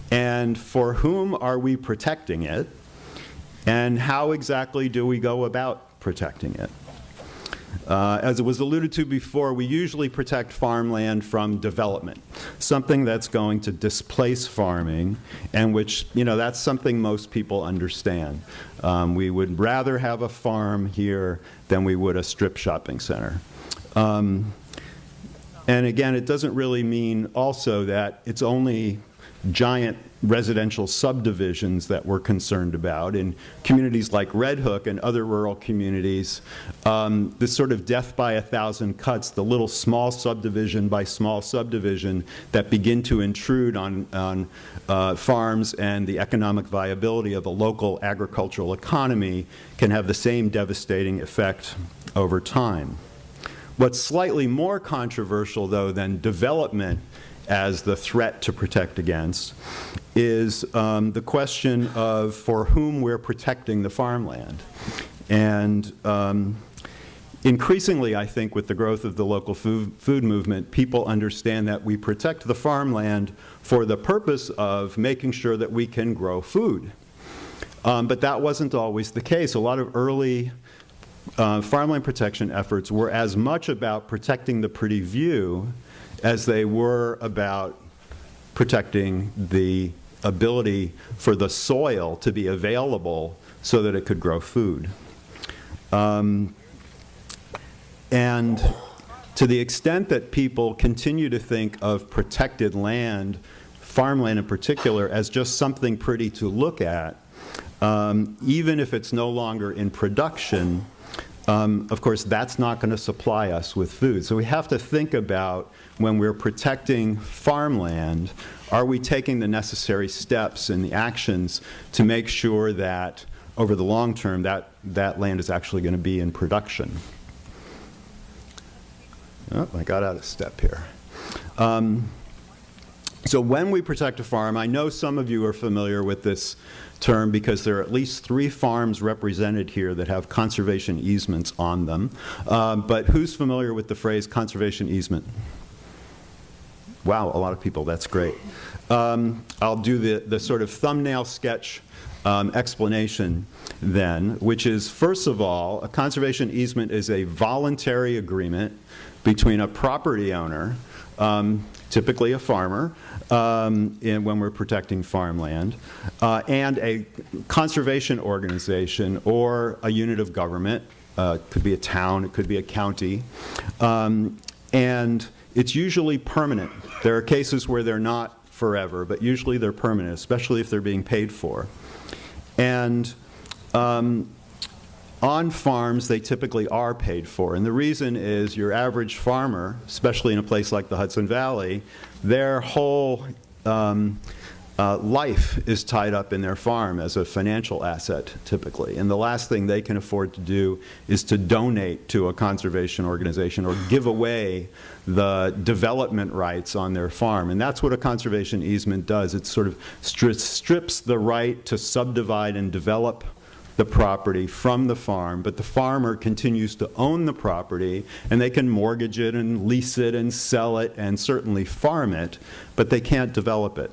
and for whom are we protecting it, and how exactly do we go about protecting it? As it was alluded to before, we usually protect farmland from development, something that's going to displace farming, and which, that's something most people understand. We would rather have a farm here than we would a strip shopping center. And again, it doesn't really mean also that it's only giant residential subdivisions that we're concerned about. In communities like Red Hook and other rural communities, this sort of death by 1,000 cuts, the little small subdivision by small subdivision that begin to intrude on farms and the economic viability of a local agricultural economy, can have the same devastating effect over time. What's slightly more controversial, though, than development as the threat to protect against is the question of for whom we're protecting the farmland. And, Increasingly, I think, with the growth of the local food movement, people understand that we protect the farmland for the purpose of making sure that we can grow food. But that wasn't always the case. A lot of early farmland protection efforts were as much about protecting the pretty view as they were about protecting the ability for the soil to be available so that it could grow food. And to the extent that people continue to think of protected land, farmland in particular, as just something pretty to look at, even if it's no longer in production, of course, that's not going to supply us with food. So we have to think about, when we're protecting farmland, are we taking the necessary steps and the actions to make sure that over the long term that land is actually going to be in production? Oh, I got out of step here. So when we protect a farm, I know some of you are familiar with this term because there are at least 3 farms represented here that have conservation easements on them. But who's familiar with the phrase conservation easement? Wow, a lot of people. That's great. I'll do the sort of thumbnail sketch explanation then, which is, first of all, a conservation easement is a voluntary agreement between a property owner, typically a farmer, when we're protecting farmland, and a conservation organization or a unit of government. It could be a town, it could be a county, and it's usually permanent. There are cases where they're not forever, but usually they're permanent, especially if they're being paid for. And on farms, they typically are paid for. And the reason is your average farmer, especially in a place like the Hudson Valley, their whole life is tied up in their farm as a financial asset, typically. And the last thing they can afford to do is to donate to a conservation organization or give away the development rights on their farm. And that's what a conservation easement does. It sort of strips the right to subdivide and develop the property from the farm, but the farmer continues to own the property, and they can mortgage it and lease it and sell it and certainly farm it, but they can't develop it.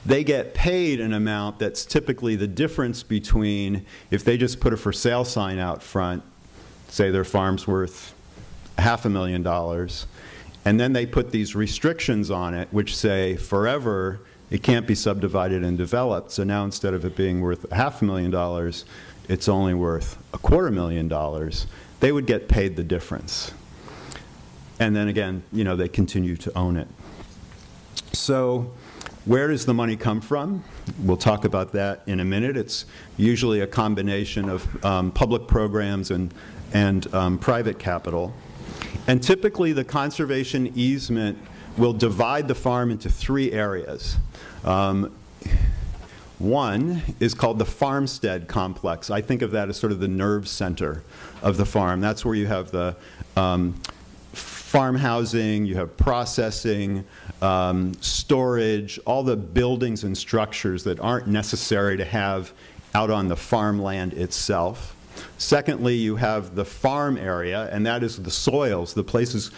They get paid an amount that's typically the difference between, if they just put a for sale sign out front, say their farm's worth $500,000, and then they put these restrictions on it which say forever it can't be subdivided and developed. So now instead of it being worth $500,000, it's only worth $250,000. They would get paid the difference. And then again, you know, they continue to own it. So where does the money come from? We'll talk about that in a minute. It's usually a combination of public programs and private capital. And typically the conservation easement will divide the farm into 3 areas. One is called the farmstead complex. I think of that as sort of the nerve center of the farm. That's where you have the farm housing, you have processing, storage, all the buildings and structures that aren't necessary to have out on the farmland itself. Secondly, you have the farm area, and that is the soils, the place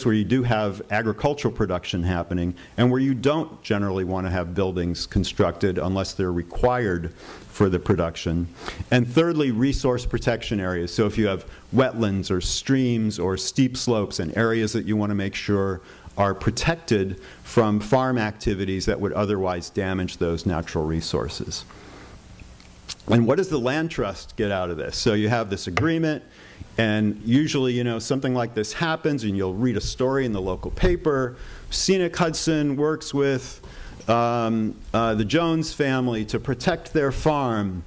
where you do have agricultural production happening, and where you don't generally want to have buildings constructed unless they're required for the production. And thirdly, resource protection areas. So if you have wetlands or streams or steep slopes and areas that you want to make sure are protected from farm activities that would otherwise damage those natural resources. And what does the land trust get out of this? So you have this agreement, and usually, you know, something like this happens, and you'll read a story in the local paper. Scenic Hudson works with the Jones family to protect their farm.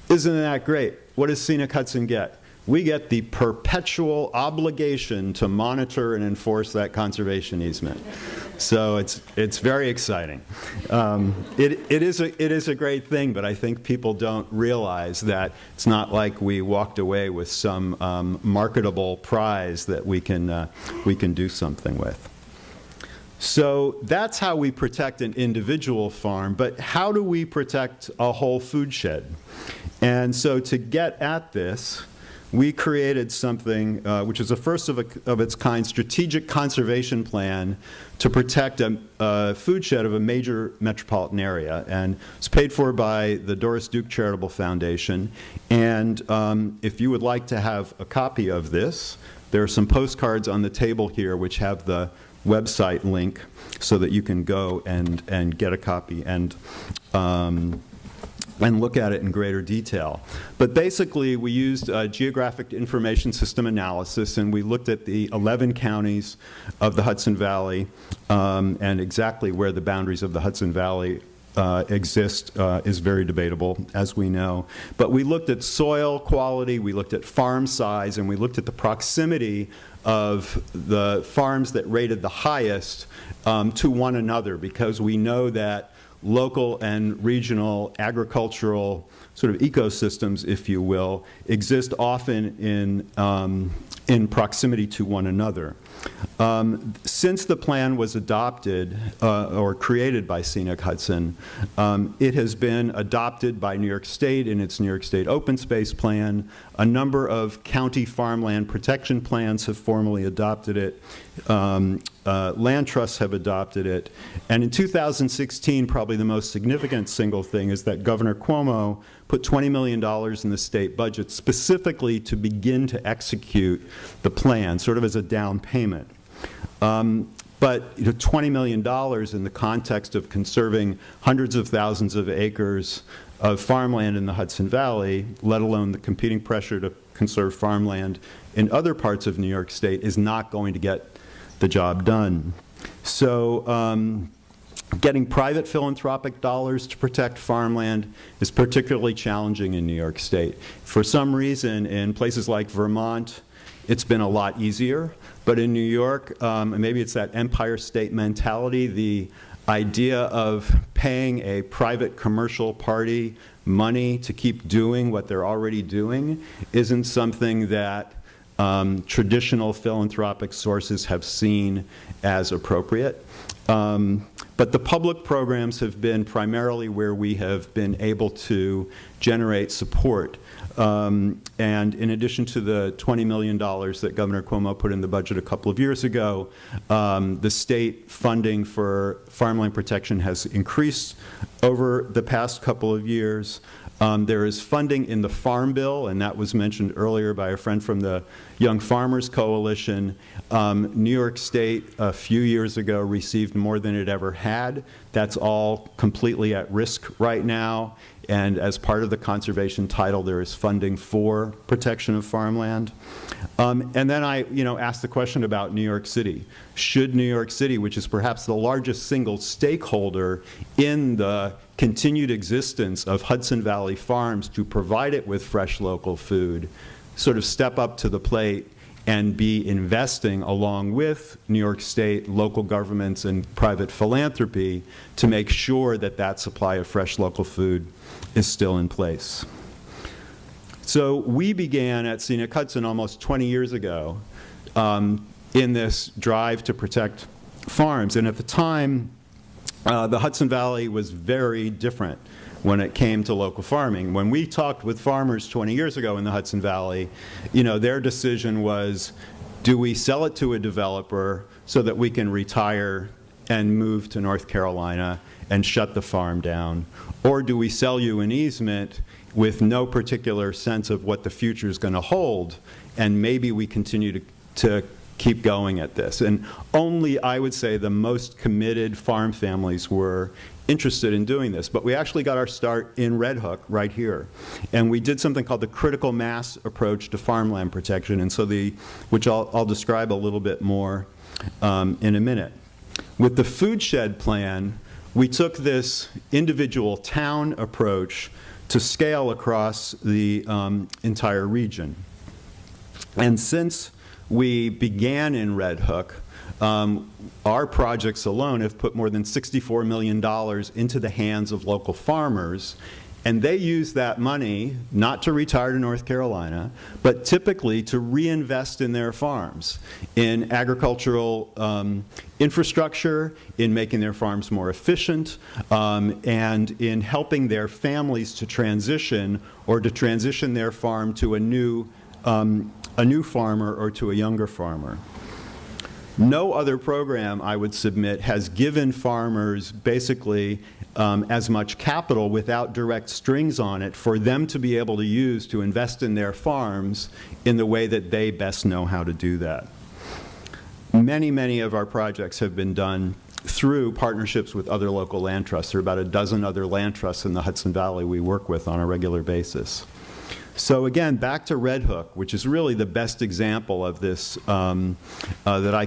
Isn't that great? What does Scenic Hudson get? We get the perpetual obligation to monitor and enforce that conservation easement. So it's very exciting. It is a great thing, but I think people don't realize that it's not like we walked away with some marketable prize that we can do something with. So that's how we protect an individual farm, but how do we protect a whole food shed? And so to get at this, we created something which is the first of its kind strategic conservation plan to protect a food shed of a major metropolitan area. And it's paid for by the Doris Duke Charitable Foundation. And if you would like to have a copy of this, there are some postcards on the table here which have the website link so that you can go and get a copy and look at it in greater detail. But basically, we used geographic information system analysis, and we looked at the 11 counties of the Hudson Valley and exactly where the boundaries of the Hudson Valley exist is very debatable, as we know. But we looked at soil quality, we looked at farm size, and we looked at the proximity of the farms that rated the highest to one another, because we know that local and regional agricultural sort of ecosystems, if you will, exist often in proximity to one another. Since the plan was adopted or created by Scenic Hudson, it has been adopted by New York State in its New York State Open Space Plan. A number of county farmland protection plans have formally adopted it. Land trusts have adopted it. And in 2016, probably the most significant single thing is that Governor Cuomo put $20 million in the state budget specifically to begin to execute the plan, sort of as a down payment. But $20 million in the context of conserving hundreds of thousands of acres of farmland in the Hudson Valley, let alone the competing pressure to conserve farmland in other parts of New York State, is not going to get the job done. So getting private philanthropic dollars to protect farmland is particularly challenging in New York State. For some reason, in places like Vermont, it's been a lot easier. But in New York, and maybe it's that Empire State mentality, the idea of paying a private commercial party money to keep doing what they're already doing isn't something that traditional philanthropic sources have seen as appropriate. But the public programs have been primarily where we have been able to generate support. And in addition to the $20 million that Governor Cuomo put in the budget a couple of years ago, the state funding for farmland protection has increased over the past couple of years. There is funding in the Farm Bill, and that was mentioned earlier by a friend from the Young Farmers Coalition. New York State, a few years ago, received more than it ever had. That's all completely at risk right now. And as part of the conservation title, there is funding for protection of farmland. And then I asked the question about New York City. Should New York City, which is perhaps the largest single stakeholder in the continued existence of Hudson Valley farms to provide it with fresh local food, sort of step up to the plate and be investing along with New York State, local governments, and private philanthropy to make sure that that supply of fresh local food is still in place. So we began at Scenic Hudson almost 20 years ago in this drive to protect farms. And at the time, the Hudson Valley was very different when it came to local farming. When we talked with farmers 20 years ago in the Hudson Valley, their decision was, do we sell it to a developer so that we can retire and move to North Carolina and shut the farm down? Or do we sell you an easement with no particular sense of what the future is going to hold, and maybe we continue to keep going at this? And only, I would say, the most committed farm families were interested in doing this. But we actually got our start in Red Hook right here. And we did something called the critical mass approach to farmland protection, and so which I'll describe a little bit more in a minute. With the food shed plan, we took this individual town approach to scale across the entire region. And since we began in Red Hook, our projects alone have put more than $64 million into the hands of local farmers, and they use that money not to retire to North Carolina, but typically to reinvest in their farms, in agricultural infrastructure, in making their farms more efficient, and in helping their families to transition or to transition their farm to a new a new farmer or to a younger farmer. No other program, I would submit, has given farmers basically as much capital without direct strings on it for them to be able to use to invest in their farms in the way that they best know how to do that. Many, many of our projects have been done through partnerships with other local land trusts. There are about a dozen other land trusts in the Hudson Valley we work with on a regular basis. So again, back to Red Hook, which is really the best example of this that I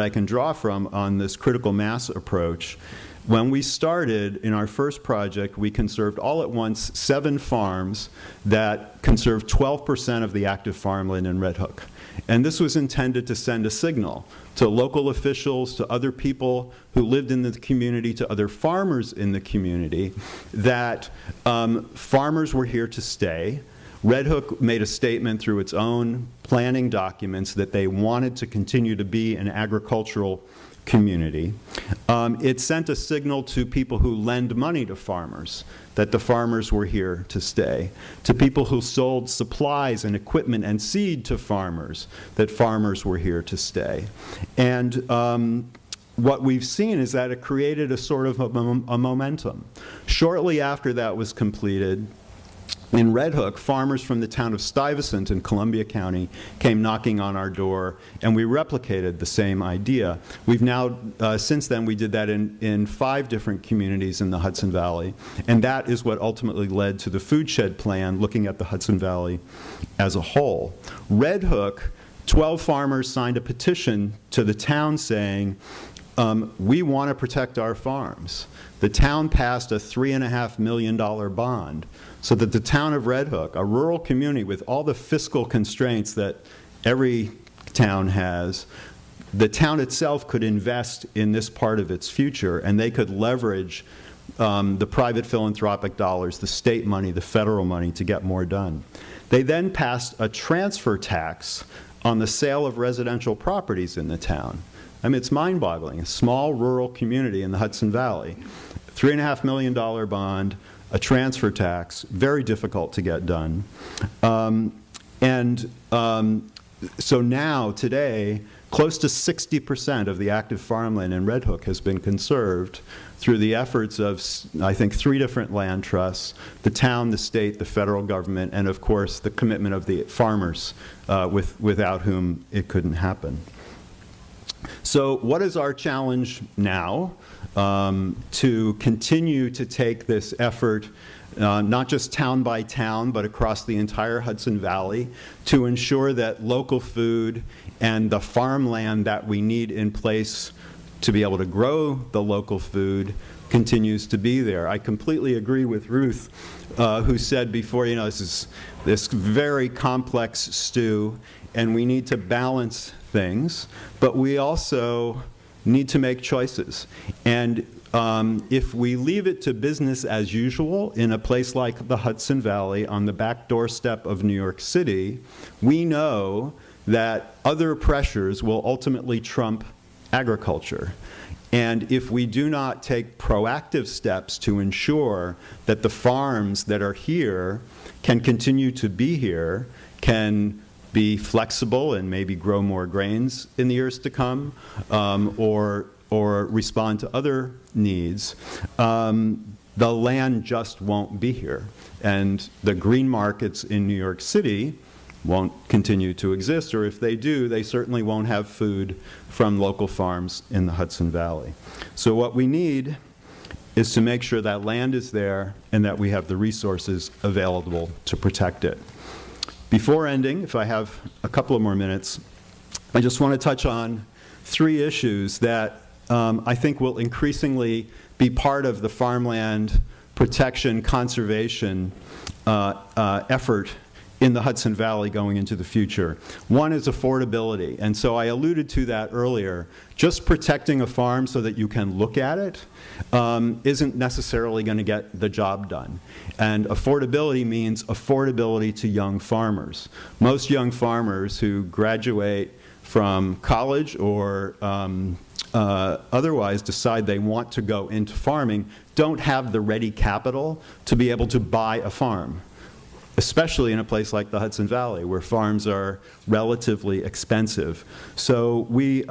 can draw from on this critical mass approach. When we started in our first project, we conserved all at once 7 farms that conserved 12% of the active farmland in Red Hook. And this was intended to send a signal to local officials, to other people who lived in the community, to other farmers in the community, that farmers were here to stay. Red Hook made a statement through its own planning documents that they wanted to continue to be an agricultural community. It sent a signal to people who lend money to farmers that the farmers were here to stay, to people who sold supplies and equipment and seed to farmers that farmers were here to stay. And what we've seen is that it created a sort of a momentum. Shortly after that was completed, in Red Hook, farmers from the town of Stuyvesant in Columbia County came knocking on our door, and we replicated the same idea. We've now, since then, we did that in 5 different communities in the Hudson Valley, and that is what ultimately led to the Food Shed Plan, looking at the Hudson Valley as a whole. Red Hook, 12 farmers signed a petition to the town saying, we want to protect our farms. The town passed a $3.5 million bond so that the town of Red Hook, a rural community with all the fiscal constraints that every town has, the town itself could invest in this part of its future, and they could leverage the private philanthropic dollars, the state money, the federal money to get more done. They then passed a transfer tax on the sale of residential properties in the town. I mean, it's mind-boggling. A small rural community in the Hudson Valley, $3.5 million bond, a transfer tax, very difficult to get done. So now, today, close to 60% of the active farmland in Red Hook has been conserved through the efforts of, I think, 3 different land trusts, the town, the state, the federal government, and of course, the commitment of the farmers without whom it couldn't happen. So what is our challenge now? To continue to take this effort, not just town by town, but across the entire Hudson Valley, to ensure that local food and the farmland that we need in place to be able to grow the local food continues to be there. I completely agree with Ruth, who said before, you know, this is this very complex stew, and we need to balance things, but we also need to make choices. And if we leave it to business as usual in a place like the Hudson Valley on the back doorstep of New York City, we know that other pressures will ultimately trump agriculture. And if we do not take proactive steps to ensure that the farms that are here can continue to be here, can be flexible and maybe grow more grains in the years to come, or respond to other needs, the land just won't be here. And the green markets in New York City won't continue to exist, or if they do, they certainly won't have food from local farms in the Hudson Valley. So what we need is to make sure that land is there and that we have the resources available to protect it. Before ending, if I have a couple of more minutes, I just want to touch on 3 issues that I think will increasingly be part of the farmland protection, conservation effort in the Hudson Valley going into the future. One is affordability, and so I alluded to that earlier. Just protecting a farm so that you can look at it isn't necessarily going to get the job done. And affordability means affordability to young farmers. Most young farmers who graduate from college or otherwise decide they want to go into farming don't have the ready capital to be able to buy a farm. especially in a place like the Hudson Valley, where farms are relatively expensive. So we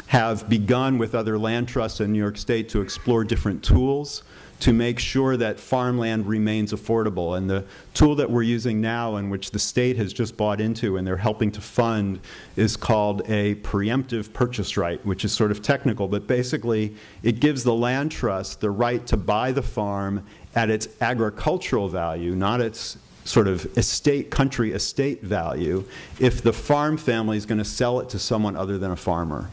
have begun with other land trusts in New York State to explore different tools to make sure that farmland remains affordable. And the tool that we're using now, and which the state has just bought into and they're helping to fund, is called a preemptive purchase right, which is sort of technical, but basically it gives the land trust the right to buy the farm at its agricultural value, not its sort of country estate value, if the farm family is going to sell it to someone other than a farmer.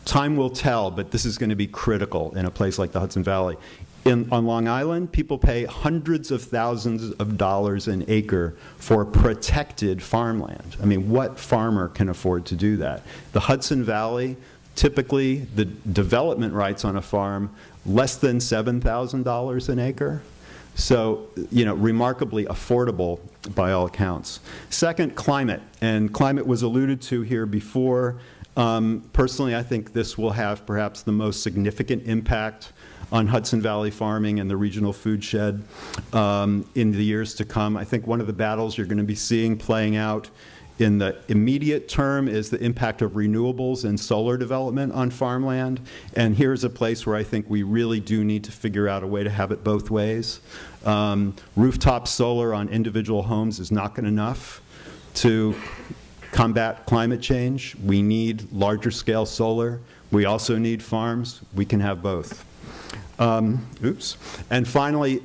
Time will tell, but this is going to be critical in a place like the Hudson Valley. On Long Island, people pay hundreds of thousands of dollars an acre for protected farmland. I mean, what farmer can afford to do that? The Hudson Valley, typically the development rights on a farm, less than $7,000 an acre. So, remarkably affordable by all accounts. Second, climate. And climate was alluded to here before. Personally, I think this will have perhaps the most significant impact on Hudson Valley farming and the regional food shed in the years to come. I think one of the battles you're going to be seeing playing out in the immediate term is the impact of renewables and solar development on farmland. And here's a place where I think we really do need to figure out a way to have it both ways. Rooftop solar on individual homes is not good enough to combat climate change. We need larger scale solar. We also need farms. We can have both. And finally,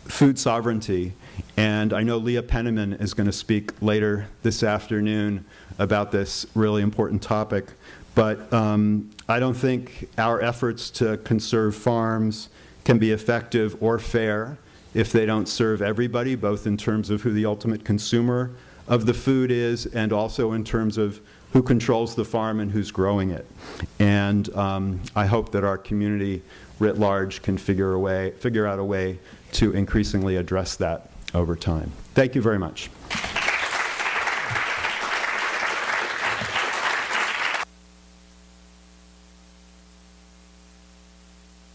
food sovereignty. And I know Leah Penniman is going to speak later this afternoon about this really important topic. But I don't think our efforts to conserve farms can be effective or fair if they don't serve everybody, both in terms of who the ultimate consumer of the food is and also in terms of who controls the farm and who's growing it. And I hope that our community writ large can figure out a way to increasingly address that over time. Thank you very much.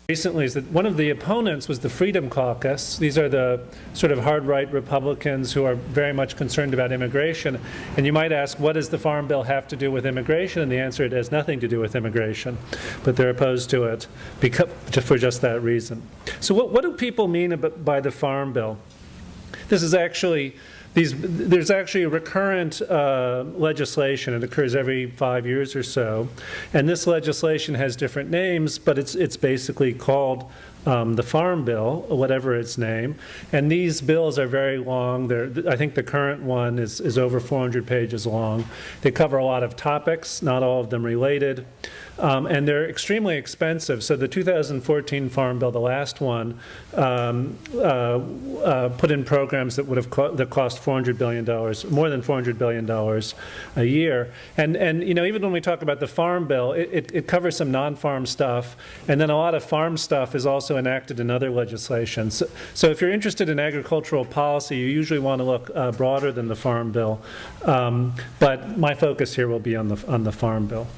Recently is that one of the opponents was the Freedom Caucus. These are the sort of hard-right Republicans who are very much concerned about immigration. And you might ask, what does the Farm Bill have to do with immigration? And the answer, it has nothing to do with immigration. But they're opposed to it for just that reason. So what do people mean by the Farm Bill? This is actually there's actually a recurrent legislation. It occurs every 5 years or so. And this legislation has different names, but it's basically called the Farm Bill, whatever its name. And these bills are very long. I think the current one is over 400 pages long. They cover a lot of topics, not all of them related. And they're extremely expensive. So the 2014 Farm Bill, the last one, put in programs that that cost $400 billion, more than $400 billion a year. And even when we talk about the Farm Bill, it covers some non-farm stuff, and then a lot of farm stuff is also enacted in other legislation. So if you're interested in agricultural policy, you usually want to look broader than the Farm Bill. But my focus here will be on the Farm Bill.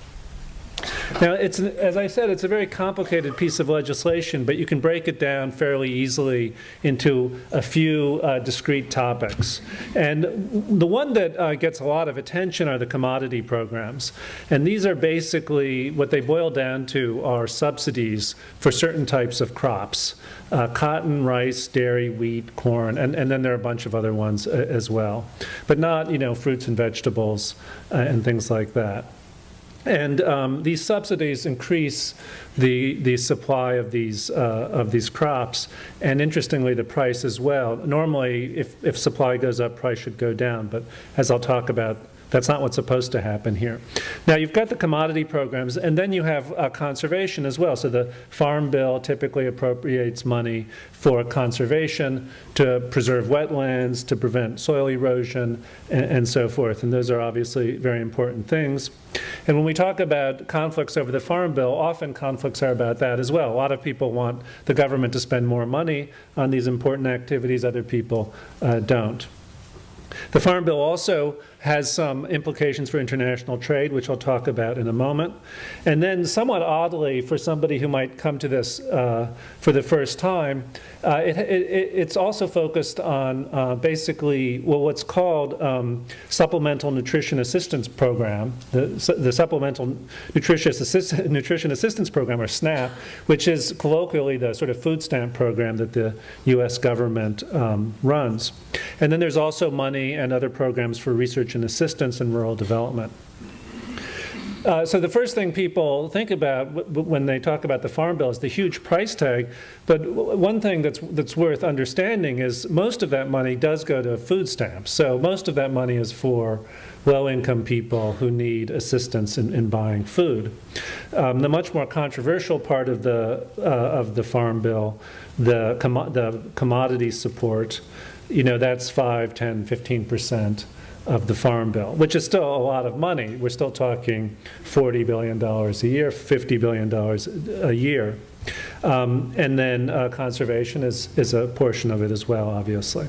Now, as I said, it's a very complicated piece of legislation, but you can break it down fairly easily into a few discrete topics. And the one that gets a lot of attention are the commodity programs. And these are basically, what they boil down to are subsidies for certain types of crops. Cotton, rice, dairy, wheat, corn, and then there are a bunch of other ones as well. But not, fruits and vegetables and things like that. And these subsidies increase the supply of these crops, and interestingly, the price as well. Normally, if supply goes up, price should go down. But as I'll talk about, that's not what's supposed to happen here. Now, you've got the commodity programs, and then you have conservation as well. So the Farm Bill typically appropriates money for conservation, to preserve wetlands, to prevent soil erosion, and so forth. And those are obviously very important things. And when we talk about conflicts over the Farm Bill, often conflicts are about that as well. A lot of people want the government to spend more money on these important activities. Other people don't. The Farm Bill also has some implications for international trade, which I'll talk about in a moment. And then somewhat oddly, for somebody who might come to this for the first time, it's also focused on basically what's called Supplemental Nutrition Assistance Program, the Supplemental Nutrition Assistance Program, or SNAP, which is colloquially the sort of food stamp program that the U.S. government runs. And then there's also money and other programs for research and assistance in rural development. So the first thing people think about when they talk about the Farm Bill is the huge price tag. But one thing that's worth understanding is most of that money does go to food stamps. So most of that money is for low-income people who need assistance in buying food. The much more controversial part of the Farm Bill, the commodity support, that's 5, 10, 15% of the Farm Bill, which is still a lot of money. We're still talking $40 billion a year, $50 billion a year. And then conservation is a portion of it as well, obviously.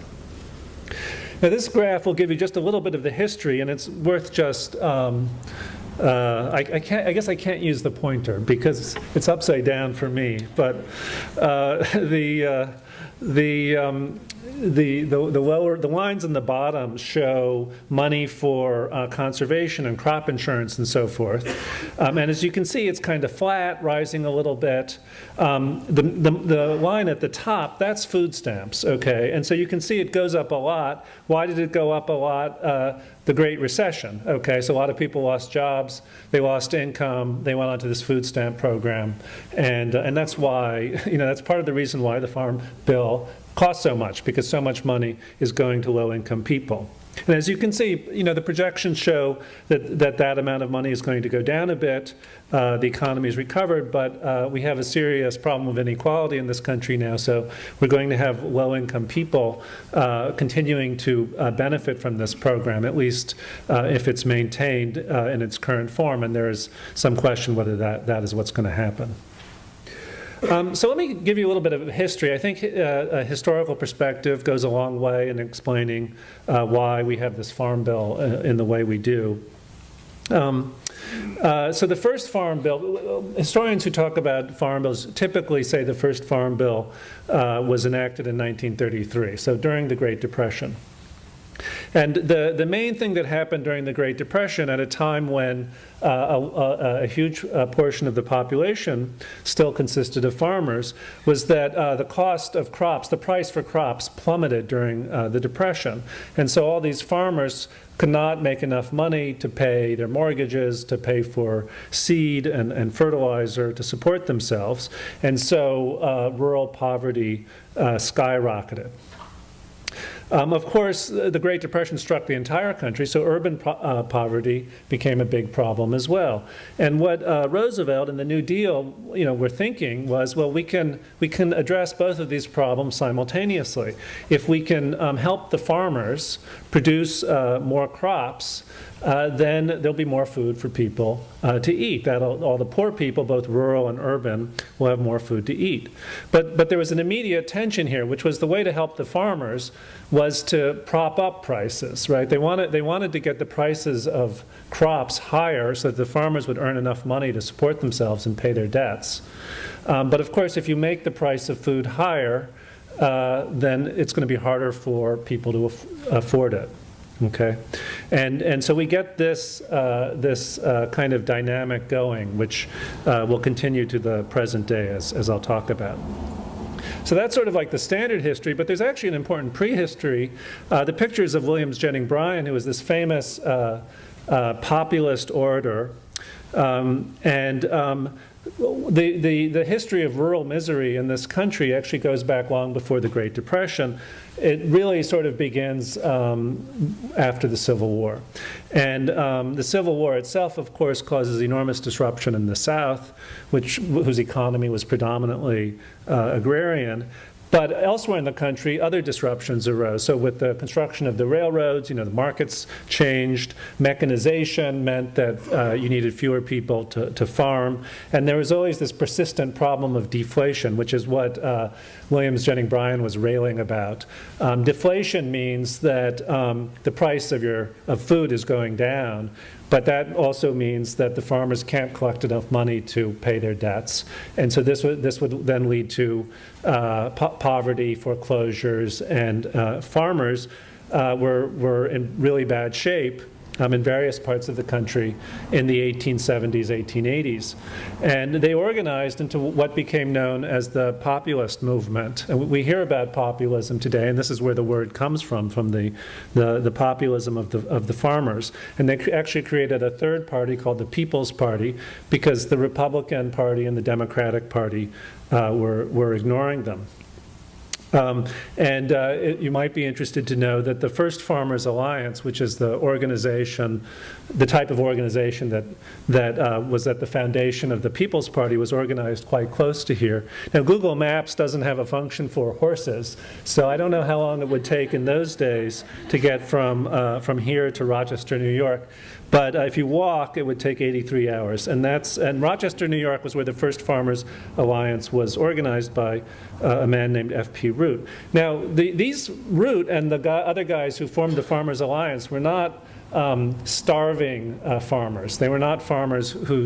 Now, this graph will give you just a little bit of the history, and it's worth just, I guess I can't use the pointer because it's upside down for me, but the lines in the bottom show money for conservation and crop insurance and so forth. And as you can see, it's kind of flat, rising a little bit. The line at the top, that's food stamps, okay? And so you can see it goes up a lot. Why did it go up a lot? The Great Recession, okay? So a lot of people lost jobs, they lost income, they went onto this food stamp program. And that's why, that's part of the reason why the Farm Bill costs so much, because so much money is going to low-income people. And as you can see, the projections show that amount of money is going to go down a bit. The economy is recovered, but we have a serious problem of inequality in this country now, so we're going to have low-income people continuing to benefit from this program, at least if it's maintained in its current form, and there is some question whether that is what's going to happen. So let me give you a little bit of history. I think a historical perspective goes a long way in explaining why we have this Farm Bill in the way we do. So the first Farm Bill, historians who talk about Farm Bills typically say the first Farm Bill was enacted in 1933, so during the Great Depression. And the main thing that happened during the Great Depression, at a time when a huge portion of the population still consisted of farmers, was that the cost of crops, the price for crops, plummeted during the Depression. And so all these farmers could not make enough money to pay their mortgages, to pay for seed and fertilizer to support themselves. And so rural poverty skyrocketed. Of course, the Great Depression struck the entire country, so urban poverty became a big problem as well. And what Roosevelt and the New Deal, were thinking was, well, we can address both of these problems simultaneously. If we can help the farmers produce more crops, then there'll be more food for people to eat. All the poor people, both rural and urban, will have more food to eat. But there was an immediate tension here, which was the way to help the farmers was to prop up prices, right? They wanted to get the prices of crops higher so that the farmers would earn enough money to support themselves and pay their debts. But of course, if you make the price of food higher, then it's going to be harder for people to afford it. Okay, and so we get this kind of dynamic going, which will continue to the present day, as I'll talk about. So that's sort of like the standard history, but there's actually an important prehistory. The pictures of William Jennings Bryan, who was this famous populist orator, the history of rural misery in this country actually goes back long before the Great Depression. It really sort of begins after the Civil War. And the Civil War itself, of course, causes enormous disruption in the South, whose economy was predominantly agrarian. But elsewhere in the country, other disruptions arose. So with the construction of the railroads, the markets changed. Mechanization meant that you needed fewer people to farm. And there was always this persistent problem of deflation, which is what Williams Jennings Bryan was railing about. Deflation means that the price of food is going down, but that also means that the farmers can't collect enough money to pay their debts. And so this would then lead to poverty, foreclosures, and farmers were in really bad shape in various parts of the country in the 1870s, 1880s. And they organized into what became known as the populist movement. And we hear about populism today, and this is where the word comes from the populism of the farmers. And they actually created a third party called the People's Party because the Republican Party and the Democratic Party were ignoring them. You might be interested to know that the first Farmers Alliance, which is the organization, the type of organization that was at the foundation of the People's Party, was organized quite close to here. Now, Google Maps doesn't have a function for horses, so I don't know how long it would take in those days to get from here to Rochester, New York. But if you walk, it would take 83 hours. And Rochester, New York was where the first Farmers Alliance was organized by a man named F.P. Root. Now, these Root and the other guys who formed the Farmers Alliance were not starving farmers. They were not farmers who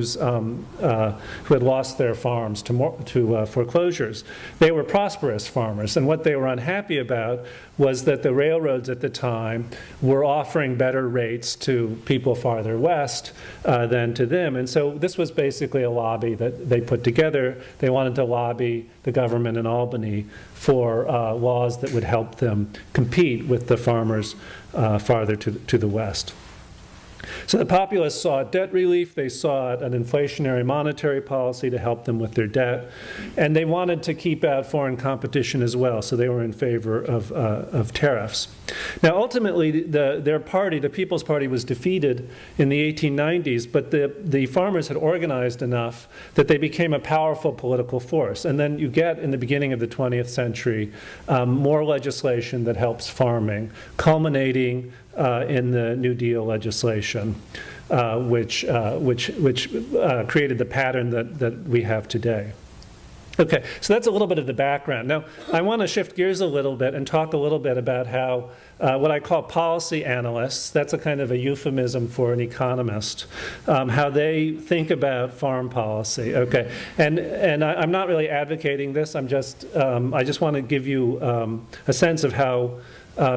had lost their farms to foreclosures. They were prosperous farmers, and what they were unhappy about was that the railroads at the time were offering better rates to people farther west than to them. And so this was basically a lobby that they put together. They wanted to lobby the government in Albany for laws that would help them compete with the farmers farther to the west. So the populists saw debt relief, they saw an inflationary monetary policy to help them with their debt, and they wanted to keep out foreign competition as well, so they were in favor of tariffs. Now ultimately, their party, the People's Party, was defeated in the 1890s, but the farmers had organized enough that they became a powerful political force. And then you get, in the beginning of the 20th century, more legislation that helps farming, culminating in the New Deal legislation, which created the pattern that we have today. Okay, so that's a little bit of the background. Now, I want to shift gears a little bit and talk a little bit about how what I call policy analysts, that's a kind of a euphemism for an economist, how they think about farm policy. Okay, and I'm not really advocating this. I just want to give you a sense of how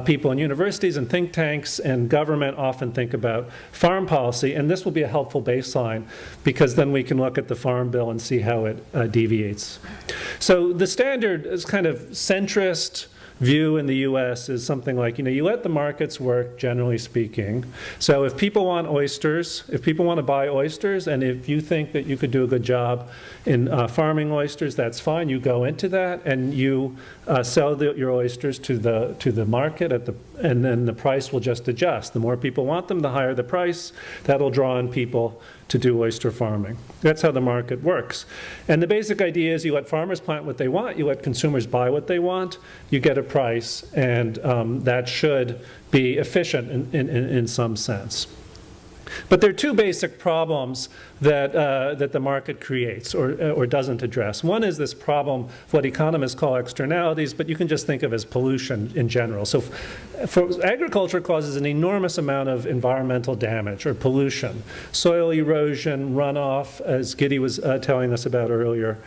people in universities and think tanks and government often think about farm policy, and this will be a helpful baseline because then we can look at the Farm Bill and see how it deviates. So the standard is kind of centrist view in the U.S. is something like, you let the markets work, generally speaking. So if people want oysters, if people want to buy oysters, and if you think that you could do a good job in farming oysters, that's fine. You go into that and you sell your oysters to the market and then the price will just adjust. The more people want them, the higher the price. That'll draw in people to do oyster farming. That's how the market works. And the basic idea is you let farmers plant what they want, you let consumers buy what they want, you get a price, and that should be efficient in some sense. But there are two basic problems that the market creates or doesn't address. One is this problem of what economists call externalities, but you can just think of as pollution in general. So agriculture causes an enormous amount of environmental damage or pollution, soil erosion, runoff, as Giddy was telling us about earlier.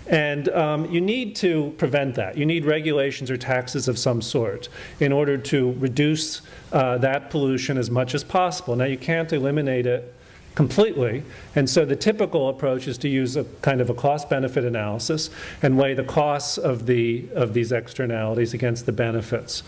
And you need to prevent that. You need regulations or taxes of some sort in order to reduce that pollution as much as possible. Now, you can't eliminate it completely, and so the typical approach is to use a kind of a cost-benefit analysis and weigh the costs of these externalities against the benefits.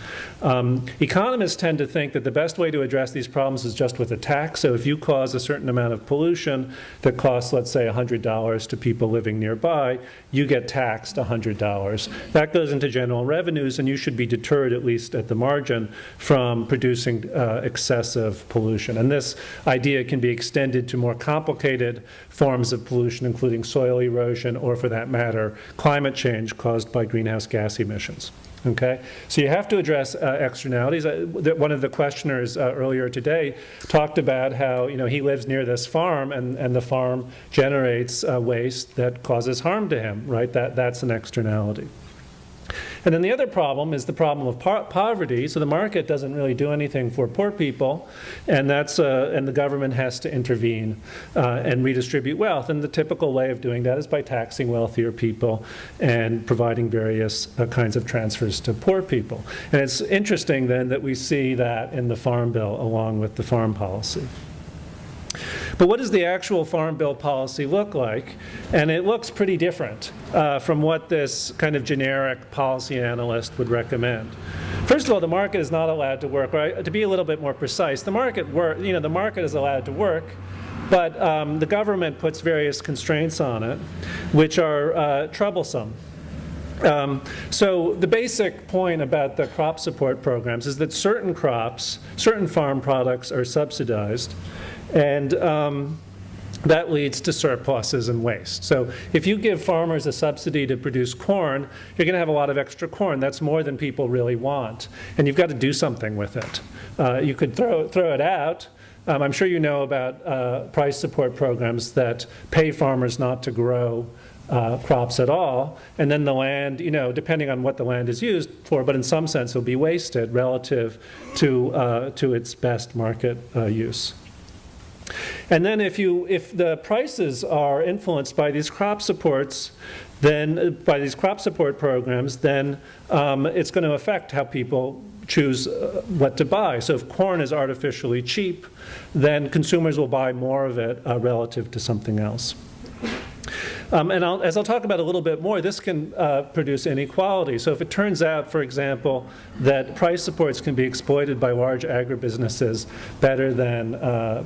Economists tend to think that the best way to address these problems is just with a tax. So if you cause a certain amount of pollution that costs, let's say, $100 to people living nearby, you get taxed $100. That goes into general revenues, and you should be deterred, at least at the margin, from producing excessive pollution. And this idea can be extended extended to more complicated forms of pollution, including soil erosion, or for that matter, climate change caused by greenhouse gas emissions. Okay, so you have to address externalities. One of the questioners earlier today talked about how he lives near this farm, and the farm generates waste that causes harm to him. Right, that's an externality. And then the other problem is the problem of poverty. So the market doesn't really do anything for poor people, and the government has to intervene and redistribute wealth. And the typical way of doing that is by taxing wealthier people and providing various kinds of transfers to poor people. And it's interesting then that we see that in the Farm Bill along with the farm policy. But what does the actual Farm Bill policy look like? And it looks pretty different from what this kind of generic policy analyst would recommend. First of all, the market is not allowed to work. Or to be a little bit more precise, the market is allowed to work, but the government puts various constraints on it, which are troublesome. So the basic point about the crop support programs is that certain crops, certain farm products are subsidized, and that leads to surpluses and waste. So if you give farmers a subsidy to produce corn, you're going to have a lot of extra corn. That's more than people really want, and you've got to do something with it. You could throw it out. I'm sure you know about price support programs that pay farmers not to grow crops at all, and then the land, depending on what the land is used for, but in some sense will be wasted relative to its best market use. And then if the prices are influenced by these crop supports, then by these crop support programs, then it's going to affect how people choose what to buy. So if corn is artificially cheap, then consumers will buy more of it relative to something else. And as I'll talk about a little bit more, this can produce inequality. So if it turns out, for example, that price supports can be exploited by large agribusinesses better than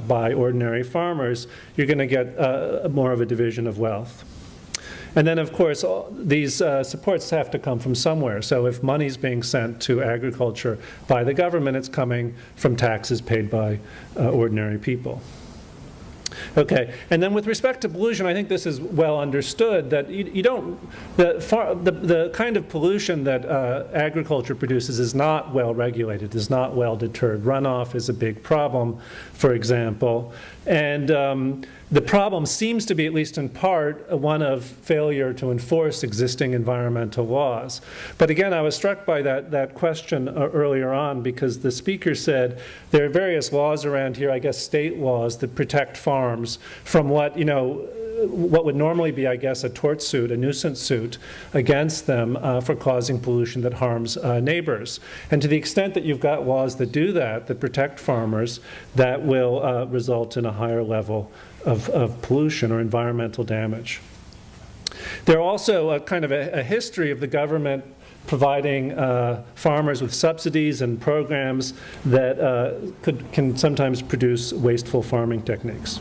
by ordinary farmers, you're going to get more of a division of wealth. And then, of course, these supports have to come from somewhere. So if money's being sent to agriculture by the government, it's coming from taxes paid by ordinary people. Okay, and then with respect to pollution, I think this is well understood that the kind of pollution that agriculture produces is not well regulated, is not well deterred. Runoff is a big problem, for example, and the problem seems to be, at least in part, one of failure to enforce existing environmental laws. But again, I was struck by that question earlier on, because the speaker said there are various laws around here, I guess state laws, that protect farms from what would normally be, I guess, a tort suit, a nuisance suit against them for causing pollution that harms neighbors. And to the extent that you've got laws that do that protect farmers, that will result in a higher level of pollution or environmental damage. There are also a kind of a history of the government providing farmers with subsidies and programs that can sometimes produce wasteful farming techniques.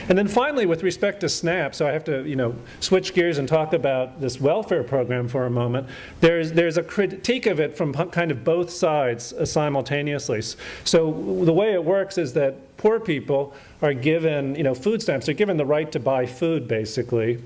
And then finally, with respect to SNAP, so I have to switch gears and talk about this welfare program for a moment. There's a critique of it from kind of both sides simultaneously. So the way it works is that poor people are given food stamps. They're given the right to buy food, basically.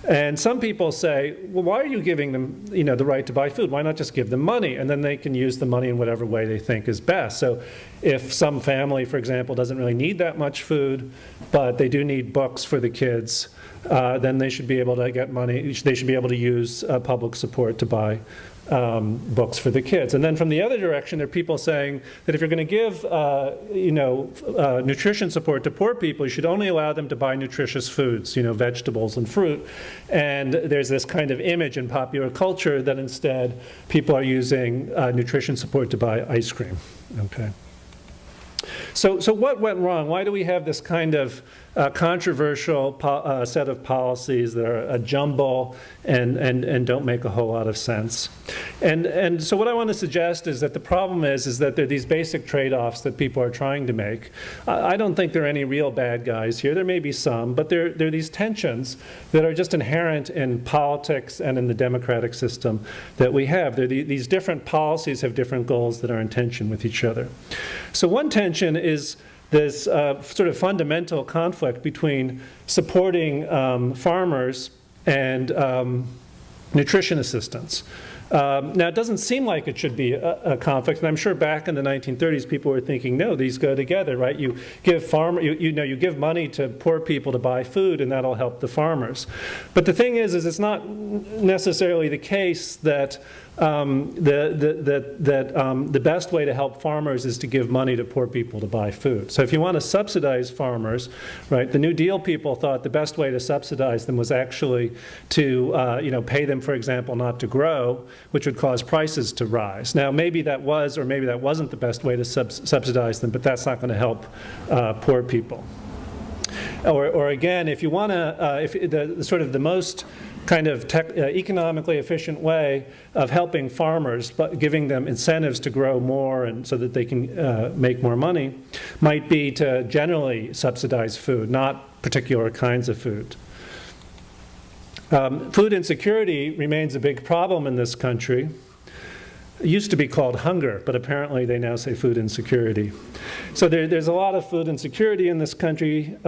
And some people say, well, why are you giving them the right to buy food? Why not just give them money? And then they can use the money in whatever way they think is best. So if some family, for example, doesn't really need that much food, but they do need books for the kids, then they should be able to get money. They should be able to use public support to buy books for the kids. And then from the other direction, there are people saying that if you're going to give nutrition support to poor people, you should only allow them to buy nutritious foods, vegetables and fruit. And there's this kind of image in popular culture that instead people are using nutrition support to buy ice cream. Okay. So what went wrong? Why do we have this kind of controversial set of policies that are a jumble and don't make a whole lot of sense? And so what I want to suggest is that the problem is that there are these basic trade-offs that people are trying to make. I don't think there are any real bad guys here. There may be some, but there are these tensions that are just inherent in politics and in the democratic system that we have. These different policies have different goals that are in tension with each other. So one tension is this sort of fundamental conflict between supporting farmers and nutrition assistance. Now, it doesn't seem like it should be a conflict, and I'm sure back in the 1930s people were thinking, no, these go together, right? You give you give money to poor people to buy food, and that'll help the farmers. But the thing is it's not necessarily the case that the best way to help farmers is to give money to poor people to buy food. So if you want to subsidize farmers, right, the New Deal people thought the best way to subsidize them was actually to pay them, for example, not to grow, which would cause prices to rise. Now, maybe that was or maybe that wasn't the best way to subsidize them, but that's not going to help poor people. Or again, if you want to, if the most kind of economically efficient way of helping farmers, but giving them incentives to grow more and so that they can make more money, might be to generally subsidize food, not particular kinds of food. Food insecurity remains a big problem in this country. It used to be called hunger, but apparently they now say food insecurity. So there's a lot of food insecurity in this country.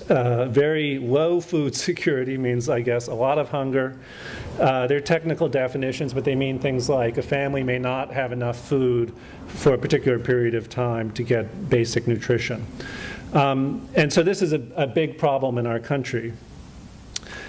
Very low food security means, I guess, a lot of hunger. They're technical definitions, but they mean things like a family may not have enough food for a particular period of time to get basic nutrition. And so this is a big problem in our country.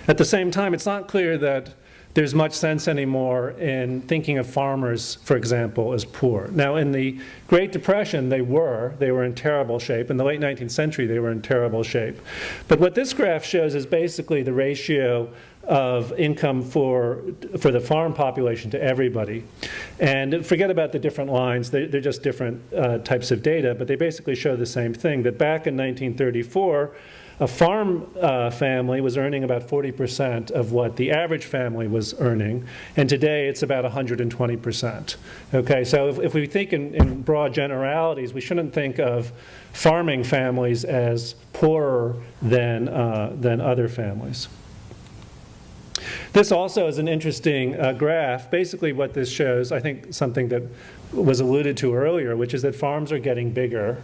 At the same time, it's not clear that there's much sense anymore in thinking of farmers, for example, as poor. Now, in the Great Depression, they were in terrible shape. In the late 19th century, they were in terrible shape. But what this graph shows is basically the ratio of income for the farm population to everybody. And forget about the different lines. They're just different types of data, but they basically show the same thing, that back in 1934, a farm family was earning about 40% of what the average family was earning, and today it's about 120%. Okay, so if we think in broad generalities, we shouldn't think of farming families as poorer than other families. This also is an interesting graph. Basically what this shows, I think something that was alluded to earlier, which is that farms are getting bigger.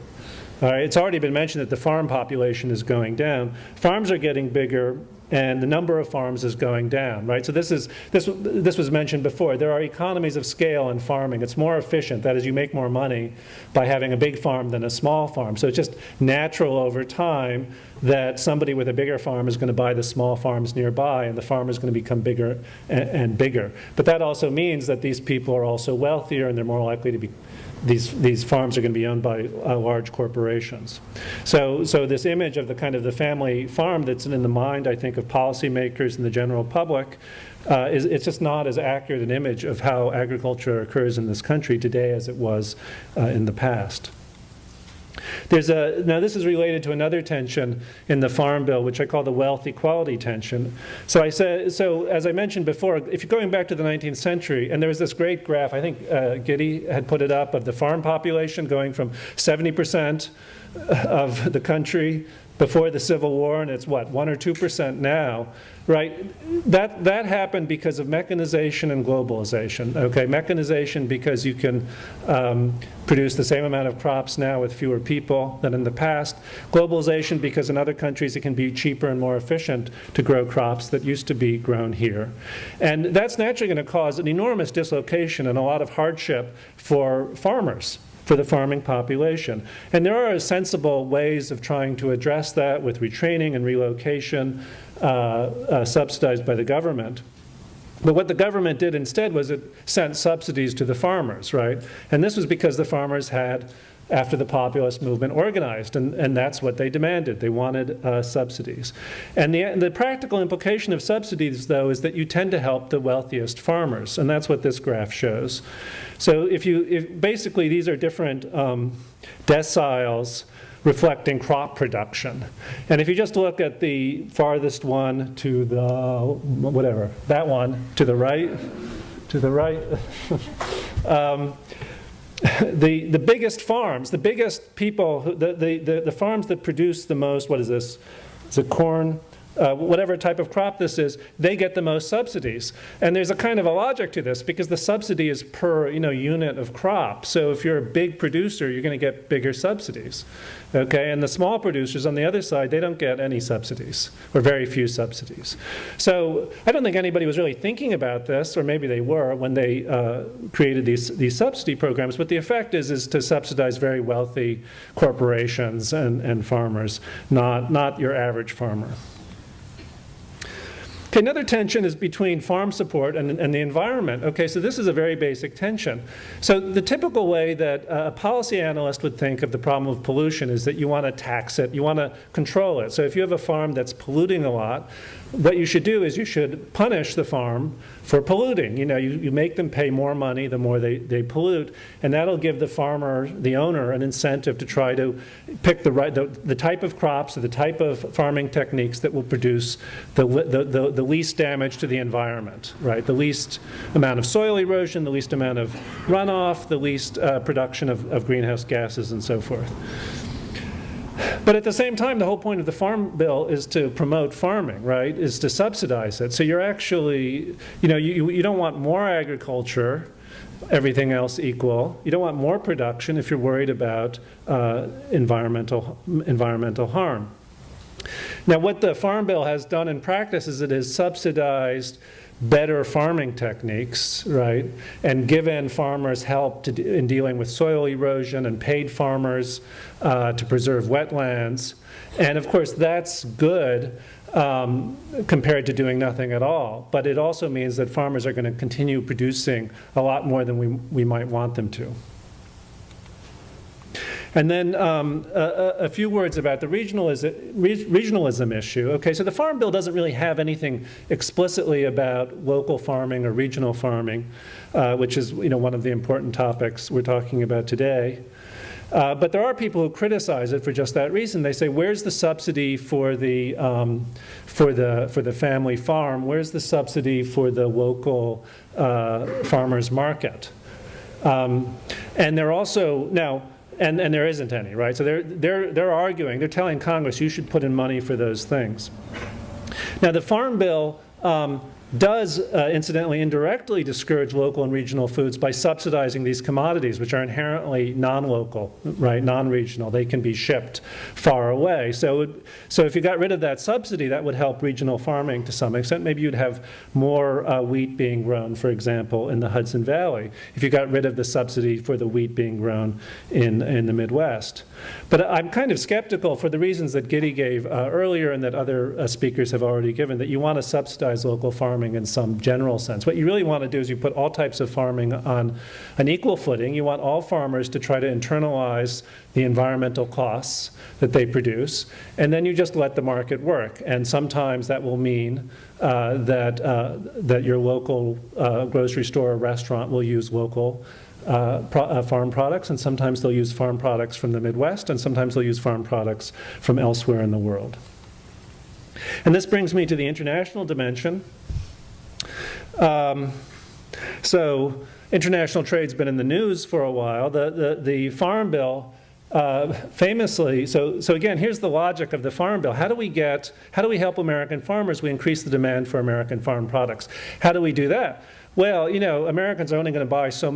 It's already been mentioned that the farm population is going down. Farms are getting bigger, and the number of farms is going down, right? So this was mentioned before. There are economies of scale in farming. It's more efficient. That is, you make more money by having a big farm than a small farm. So it's just natural over time that somebody with a bigger farm is going to buy the small farms nearby, and the farm is going to become bigger and bigger. But that also means that these people are also wealthier, and they're more likely to be these farms are going to be owned by large corporations. So this image of the family farm that's in the mind, I think, of policymakers and the general public, it's just not as accurate an image of how agriculture occurs in this country today as it was in the past. Now this is related to another tension in the Farm Bill, which I call the wealth equality tension. So as I mentioned before, if you're going back to the 19th century, and there was this great graph, I think Giddy had put it up, of the farm population going from 70% of the country before the Civil War, and it's 1 or 2% now, right? That happened because of mechanization and globalization. Okay, mechanization because you can produce the same amount of crops now with fewer people than in the past. Globalization because in other countries it can be cheaper and more efficient to grow crops that used to be grown here. And that's naturally going to cause an enormous dislocation and a lot of hardship for farmers, for the farming population. And there are sensible ways of trying to address that with retraining and relocation subsidized by the government. But what the government did instead was it sent subsidies to the farmers, right? And this was because the farmers had, after the populist movement, organized, and that's what they demanded. They wanted subsidies. And the practical implication of subsidies, though, is that you tend to help the wealthiest farmers, and that's what this graph shows. So if basically these are different deciles reflecting crop production. And if you just look at the farthest one to the, whatever, that one to the right, the biggest farms, the biggest people, the farms that produce the most, what is this? Is it corn? whatever type of crop this is, they get the most subsidies. And there's a kind of a logic to this because the subsidy is per unit of crop. So if you're a big producer, you're going to get bigger subsidies. Okay, and the small producers on the other side, they don't get any subsidies, or very few subsidies. So I don't think anybody was really thinking about this, or maybe they were when they created these subsidy programs, but the effect is to subsidize very wealthy corporations and farmers, not your average farmer. Okay, another tension is between farm support and the environment. Okay, so this is a very basic tension. So the typical way that a policy analyst would think of the problem of pollution is that you want to tax it, you want to control it. So if you have a farm that's polluting a lot, what you should do is you should punish the farm for polluting. You make them pay more money the more they pollute, and that'll give the farmer, the owner, an incentive to try to pick the type of crops or the type of farming techniques that will produce the least damage to the environment, right? The least amount of soil erosion, the least amount of runoff, the least production of greenhouse gases, and so forth. But at the same time, the whole point of the Farm Bill is to promote farming, right? Is to subsidize it. So you're actually, you don't want more agriculture, everything else equal. You don't want more production if you're worried about environmental harm. Now, what the Farm Bill has done in practice is it has subsidized better farming techniques, right, and given farmers help in dealing with soil erosion and paid farmers to preserve wetlands. And of course, that's good compared to doing nothing at all. But it also means that farmers are going to continue producing a lot more than we might want them to. And then a few words about the regionalism issue. Okay, so the Farm Bill doesn't really have anything explicitly about local farming or regional farming, which is one of the important topics we're talking about today. But there are people who criticize it for just that reason. They say, "Where's the subsidy for the family farm? Where's the subsidy for the local farmers market?" And they're also now. And there isn't any, right? So they're arguing, they're telling Congress you should put in money for those things. Now the Farm Bill does incidentally indirectly discourage local and regional foods by subsidizing these commodities, which are inherently non-local, right, non-regional. They can be shipped far away. So if you got rid of that subsidy, that would help regional farming to some extent. Maybe you'd have more wheat being grown, for example, in the Hudson Valley, if you got rid of the subsidy for the wheat being grown in the Midwest. But I'm kind of skeptical for the reasons that Giddy gave earlier and that other speakers have already given, that you want to subsidize local farming in some general sense. What you really want to do is you put all types of farming on an equal footing. You want all farmers to try to internalize the environmental costs that they produce, and then you just let the market work. And sometimes that will mean that your local grocery store or restaurant will use local farm products, and sometimes they'll use farm products from the Midwest, and sometimes they'll use farm products from elsewhere in the world. And this brings me to the international dimension. So international trade's been in the news for a while. The Farm Bill famously, so again, here's the logic of the Farm Bill. How do we help American farmers? We increase the demand for American farm products. How do we do that? Well, Americans are only going to buy so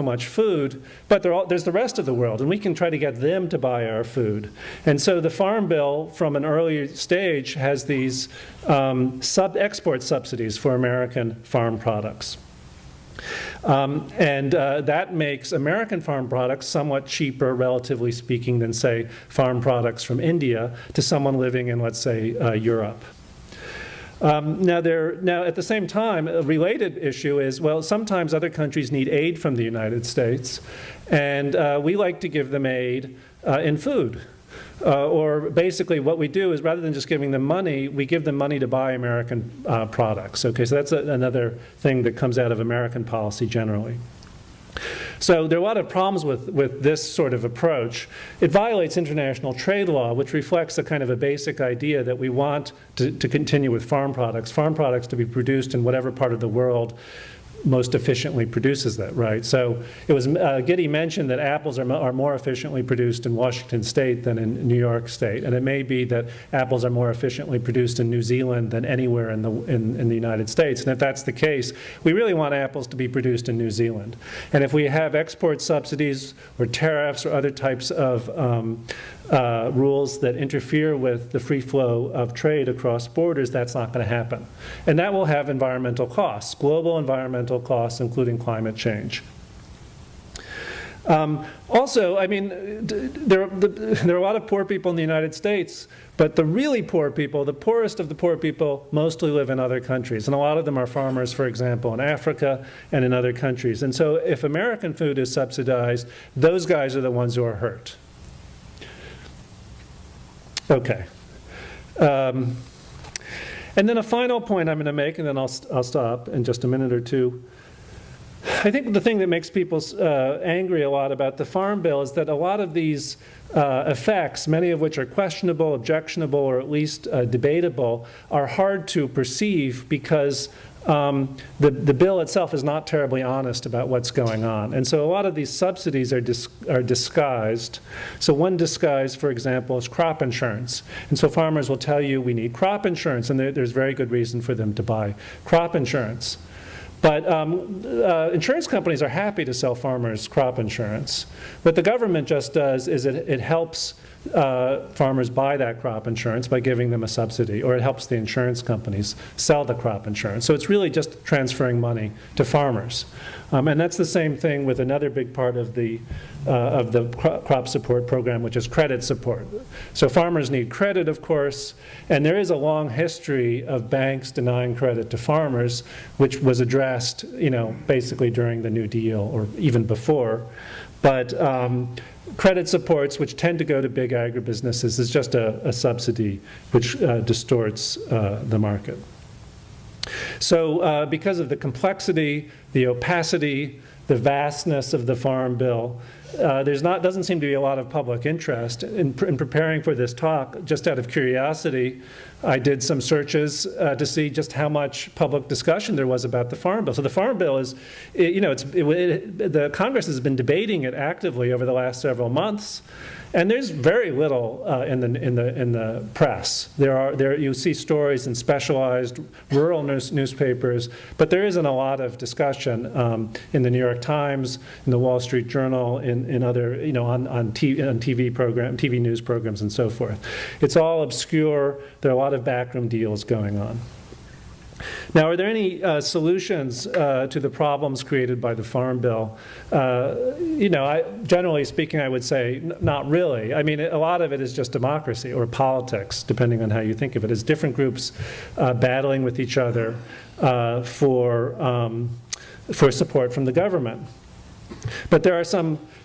much food, but there's the rest of the world, and we can try to get them to buy our food. And so the Farm Bill, from an early stage, has these export subsidies for American farm products. That makes American farm products somewhat cheaper, relatively speaking, than, say, farm products from India to someone living in, let's say, Europe. Now, at the same time, a related issue is, well, sometimes other countries need aid from the United States, and we like to give them aid in food. Or basically what we do is, rather than just giving them money, we give them money to buy American products. Okay, so that's another thing that comes out of American policy generally. So there are a lot of problems with this sort of approach. It violates international trade law, which reflects a kind of a basic idea that we want to continue with farm products to be produced in whatever part of the world most efficiently produces that, right? So it was, Giddy mentioned that apples are more efficiently produced in Washington State than in New York State, and it may be that apples are more efficiently produced in New Zealand than anywhere in the United States. And if that's the case, we really want apples to be produced in New Zealand. And if we have export subsidies or tariffs or other types of rules that interfere with the free flow of trade across borders, that's not going to happen. And that will have environmental costs, global environmental costs, including climate change. Also, I mean, there are a lot of poor people in the United States, but the really poor people, the poorest of the poor people, mostly live in other countries. And a lot of them are farmers, for example, in Africa and in other countries. And so if American food is subsidized, those guys are the ones who are hurt. Okay. And then a final point I'm going to make, and then I'll stop in just a minute or two. I think the thing that makes people angry a lot about the Farm Bill is that a lot of these effects, many of which are questionable, objectionable, or at least debatable, are hard to perceive because the bill itself is not terribly honest about what's going on. And so a lot of these subsidies are disguised. So one disguise, for example, is crop insurance. And so farmers will tell you we need crop insurance, and there's very good reason for them to buy crop insurance. But insurance companies are happy to sell farmers crop insurance. What the government just does is it helps farmers buy that crop insurance by giving them a subsidy, or it helps the insurance companies sell the crop insurance. So it's really just transferring money to farmers. And that's the same thing with another big part of the crop support program, which is credit support. So farmers need credit, of course, and there is a long history of banks denying credit to farmers, which was addressed, basically during the New Deal or even before. But credit supports, which tend to go to big agribusinesses, is just a subsidy which distorts the market. So because of the complexity, the opacity, the vastness of the Farm Bill, doesn't seem to be a lot of public interest. In preparing for this talk, just out of curiosity, I did some searches to see just how much public discussion there was about the Farm Bill. So the Farm Bill is, the Congress has been debating it actively over the last several months, and there's very little in the press. You see stories in specialized rural newspapers, but there isn't a lot of discussion in the New York Times, in the Wall Street Journal, in other, on TV news programs, and so forth. It's all obscure. There are a lot of backroom deals going on. Now, are there any solutions to the problems created by the Farm Bill? Generally speaking, I would say not really. I mean, a lot of it is just democracy or politics, depending on how you think of it. It's different groups battling with each other for support from the government. But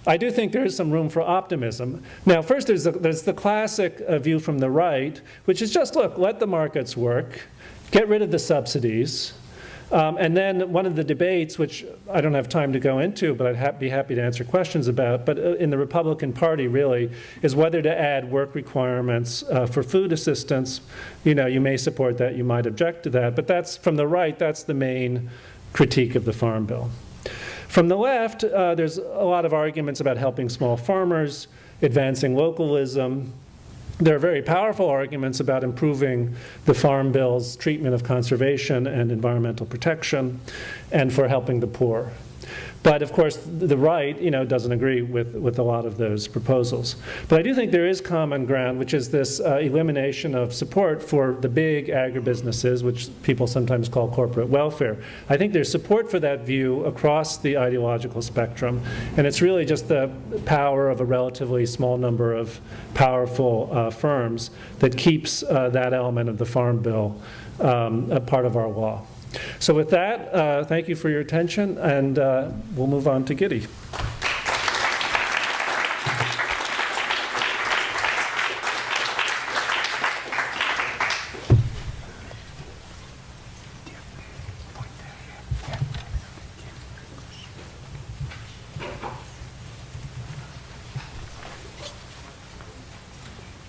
I do think there is some room for optimism. Now, first, there's the classic view from the right, which is just, look, let the markets work. Get rid of the subsidies. And then one of the debates, which I don't have time to go into, but I'd be happy to answer questions about, but in the Republican Party really, is whether to add work requirements for food assistance. You may support that, you might object to that, but that's, from the right, that's the main critique of the Farm Bill. From the left, there's a lot of arguments about helping small farmers, advancing localism. There are very powerful arguments about improving the Farm Bill's treatment of conservation and environmental protection, and for helping the poor. But of course, the right, doesn't agree with a lot of those proposals. But I do think there is common ground, which is this elimination of support for the big agribusinesses, which people sometimes call corporate welfare. I think there's support for that view across the ideological spectrum, and it's really just the power of a relatively small number of powerful firms that keeps that element of the Farm Bill a part of our law. So with that, thank you for your attention, and we'll move on to Giddy.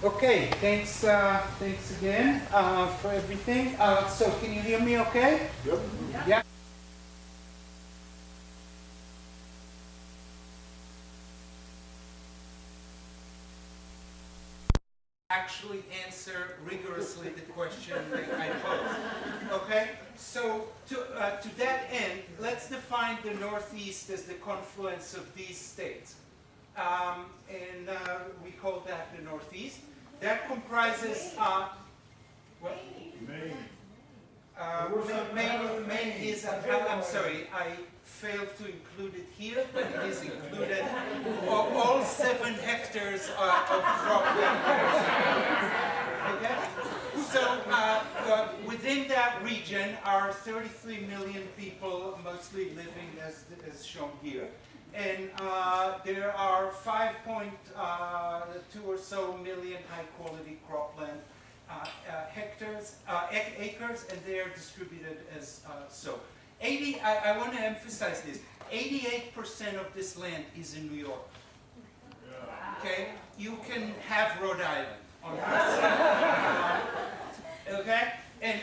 Okay, thanks again for everything. So can you hear me okay? Yep. Yeah. actually answer rigorously the question I posed. Okay? So to that end, let's define the Northeast as the confluence of these states. And we call that the Northeast. That comprises what? Maine is, I'm sorry, I failed to include it here, but it is included. All 7 hectares of cropland. Okay? So within that region are 33 million people, mostly living as shown here. And there are 5.2 or so million high-quality cropland acres, and they are distributed as so. I want to emphasize this. 88% of this land is in New York. Okay, you can have Rhode Island on this. Okay, and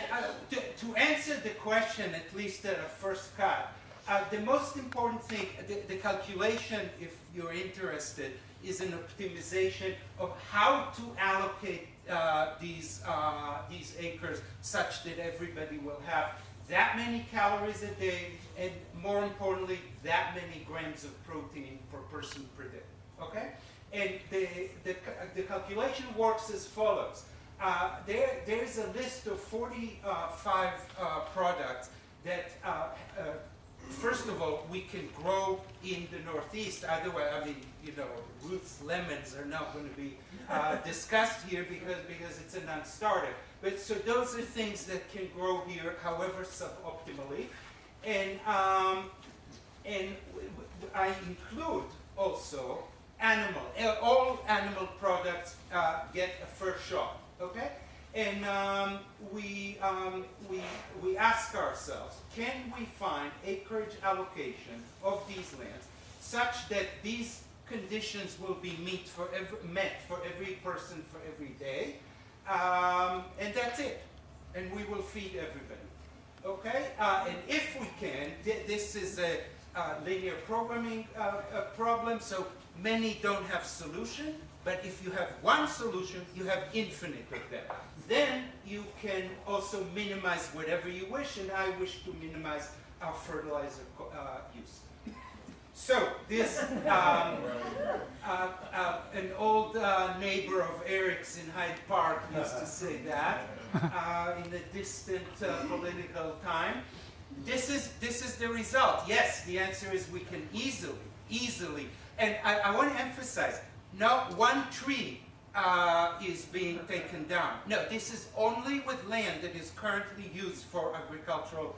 to answer the question, at least at a first cut, the most important thing, the calculation, if you're interested, is an optimization of how to allocate these acres such that everybody will have that many calories a day, and more importantly, that many grams of protein per person per day. Okay? And the calculation works as follows. There's a list of 45 products that first of all, we can grow in the Northeast. Otherwise, I mean, you know, Ruth's lemons are not going to be discussed here because it's a non-starter. But so those are things that can grow here, however suboptimally. And I include also all animal products get a first shot. Okay. And we ask ourselves, can we find acreage allocation of these lands such that these conditions will be met for every person for every day, and that's it, and we will feed everybody. Okay, and if we can, this is a linear programming problem, so many don't have solution. But if you have one solution, you have infinite of them. Then you can also minimize whatever you wish, and I wish to minimize our fertilizer use. So this, an old neighbor of Eric's in Hyde Park used to say that in a distant political time. This is the result. Yes, the answer is we can easily, and I want to emphasize, not one tree is being taken down. No, this is only with land that is currently used for agricultural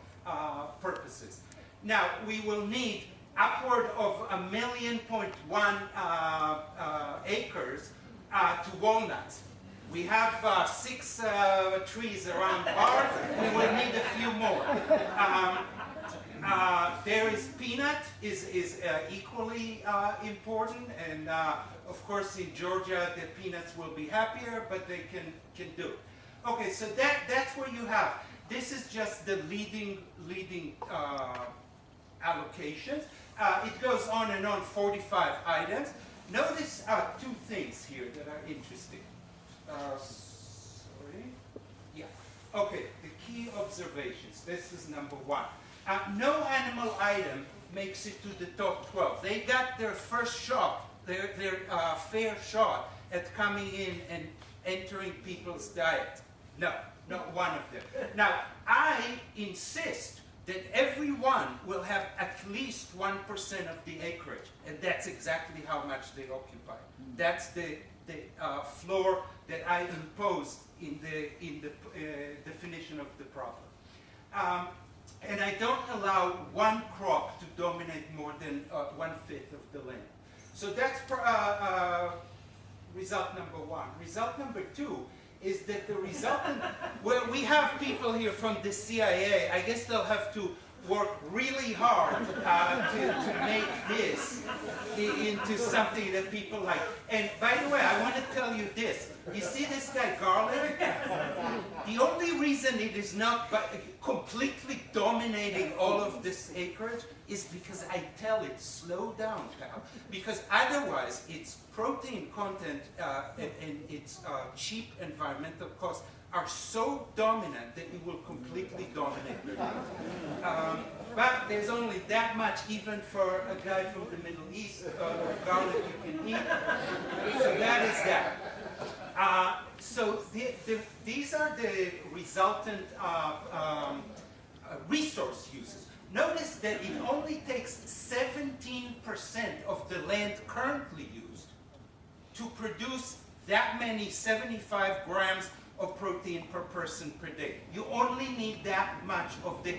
purposes. Now, we will need upward of 1.1 million acres to walnuts. We have 6 trees around ours. We will need a few more. There is peanut is equally important, and of course in Georgia the peanuts will be happier, but they can do it. Okay, so that's what you have. This is just the leading allocation. It goes on and on, 45 items. Notice 2 things here that are interesting. Sorry. Yeah. Okay, the key observations. This is number 1. No animal item makes it to the top 12. They got their first shot, their fair shot at coming in and entering people's diet. No, not one of them. Now, I insist that everyone will have at least 1% of the acreage, and that's exactly how much they occupy. That's the floor that I imposed in the definition of the problem. And I don't allow one crop to dominate more than 1/5 of the land. So that's result number 1. Result number 2 is that the resultant, well, we have people here from the CIA. I guess they'll have to work really hard to make this into something that people like. And by the way, I want to tell you this. You see this guy Garland? The only reason it is not completely dominating all of this acreage is because I tell it, slow down, pal. Because otherwise, its protein content and its cheap environmental costs are so dominant that it will completely dominate. But there's only that much, even for a guy from the Middle East, of garlic you can eat. So that is that. So these are the resultant resource uses. Notice that it only takes 17% of the land currently used to produce that many 75 grams of protein per person per day. You only need that much of the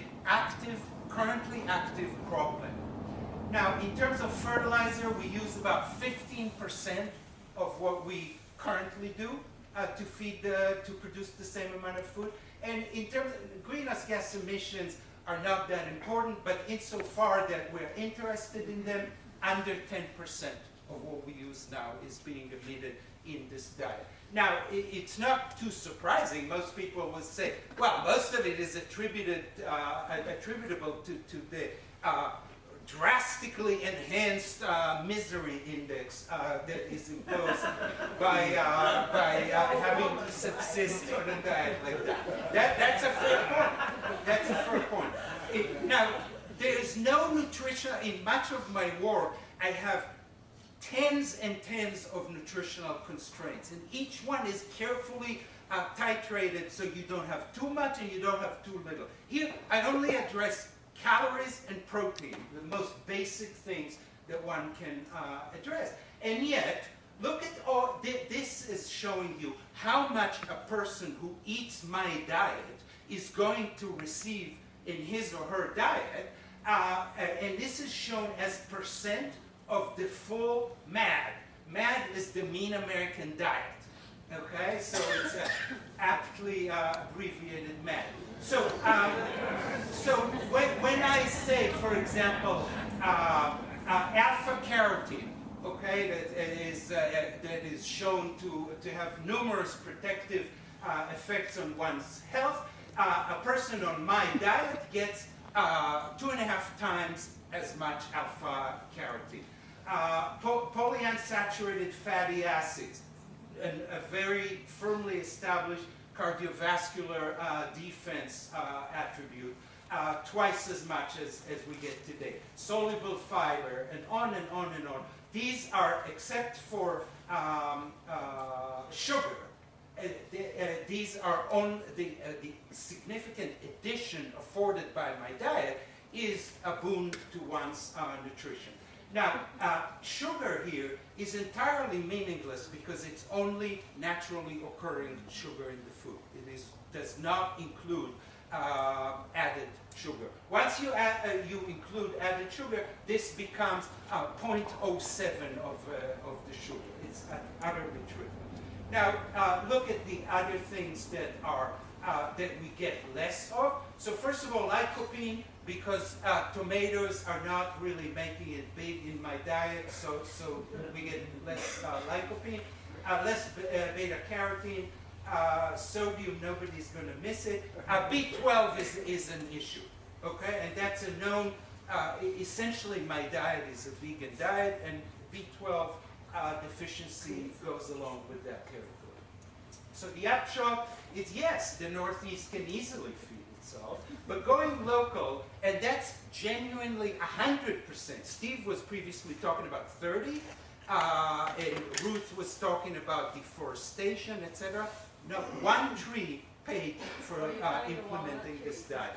currently active cropland. Now, in terms of fertilizer, we use about 15% of what we currently do to produce the same amount of food. And in terms of greenhouse gas emissions are not that important, but insofar that we're interested in them, under 10% of what we use now is being emitted in this diet. Now, it's not too surprising. Most people will say, well, most of it is attributable to the drastically enhanced misery index that is imposed by having to subsist on a diet like that. That's a fair point. That's a fair point. Now, there is no nutrition. In much of my work, I have tens and tens of nutritional constraints, and each one is carefully titrated so you don't have too much and you don't have too little. Here, I only address calories and protein, the most basic things that one can address. And yet, look at all, this is showing you how much a person who eats my diet is going to receive in his or her diet, and this is shown as percent of the full MAD. MAD is the mean American diet. Okay, so it's aptly abbreviated MAD. So, when I say, for example, alpha carotene, okay, that is shown to have numerous protective effects on one's health, a person on my diet gets 2.5 times as much alpha carotene. Polyunsaturated fatty acids, a very firmly established cardiovascular defense attribute, twice as much as we get today. Soluble fiber, and on and on and on. These are, except for sugar, these are on the significant addition afforded by my diet is a boon to one's nutrition. Now, sugar here is entirely meaningless because it's only naturally occurring sugar in the food. It does not include added sugar. Once you include added sugar, this becomes 0.07 of the sugar. It's utterly trivial. Now, look at the other things that are that we get less of. So first of all, lycopene, because tomatoes are not really making it big in my diet, so we get less lycopene, less beta-carotene, sodium, nobody's going to miss it. B12 is an issue, okay? And that's a known, essentially my diet is a vegan diet, and B12 deficiency goes along with that territory. So the upshot is, yes, the Northeast can easily feed itself, but going local, and that's genuinely 100%. Steve was previously talking about 30, and Ruth was talking about deforestation, etc. No, one tree paid for implementing this diet.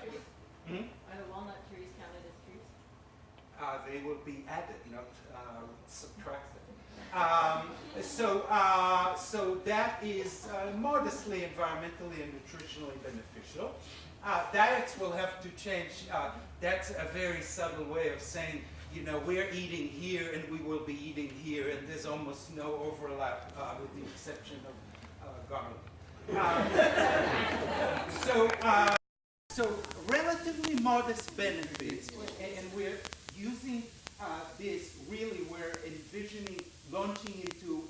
Are the walnut trees counted as trees? They will be added, not subtracted. So that is modestly environmentally and nutritionally beneficial. Diets will have to change. That's a very subtle way of saying, you know, we're eating here and we will be eating here, and there's almost no overlap with the exception of garlic. So relatively modest benefits, and we're using this really, we're envisioning launching into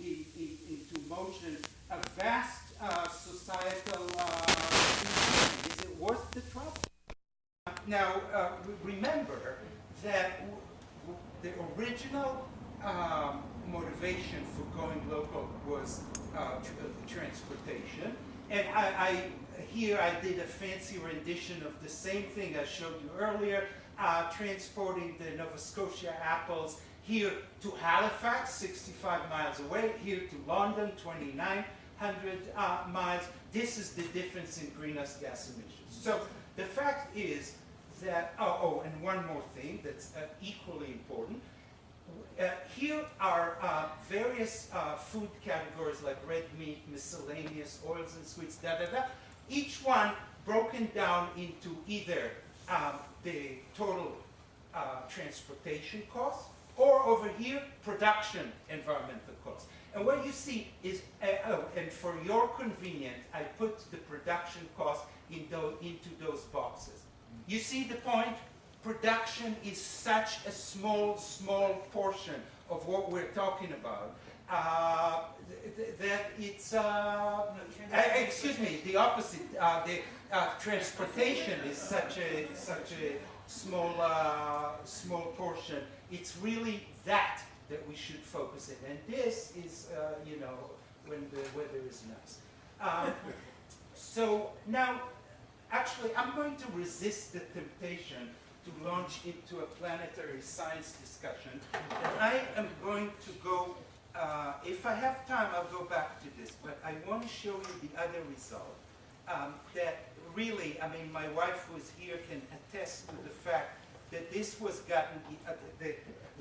motion a vast societal remember that the original motivation for going local was transportation. And here I did a fancy rendition of the same thing I showed you earlier, transporting the Nova Scotia apples here to Halifax, 65 miles away, here to London, 2,900 miles. This is the difference in greenhouse gas emissions. So the fact is that, and one more thing that's equally important. Here are various food categories like red meat, miscellaneous, oils and sweets, each one broken down into either the total transportation cost, or over here, production environmental costs. And what you see is, and for your convenience, I put the production cost into those boxes. You see the point? Production is such a small portion of what we're talking about that it's, excuse me, the opposite. The transportation is such a small portion. It's really that we should focus in. And this is, when the weather is nice. So now, actually, I'm going to resist the temptation to launch into a planetary science discussion. And I am going to go, if I have time, I'll go back to this, but I want to show you the other result. That really, I mean, my wife who is here can attest to the fact that this was gotten, the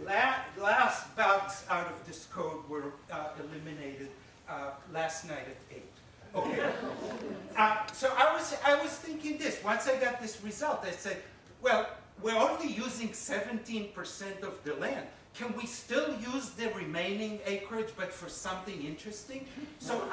last bugs out of this code were eliminated last night at 8. Okay. So I was thinking this. Once I got this result, I said, well, we're only using 17% of the land. Can we still use the remaining acreage, but for something interesting? So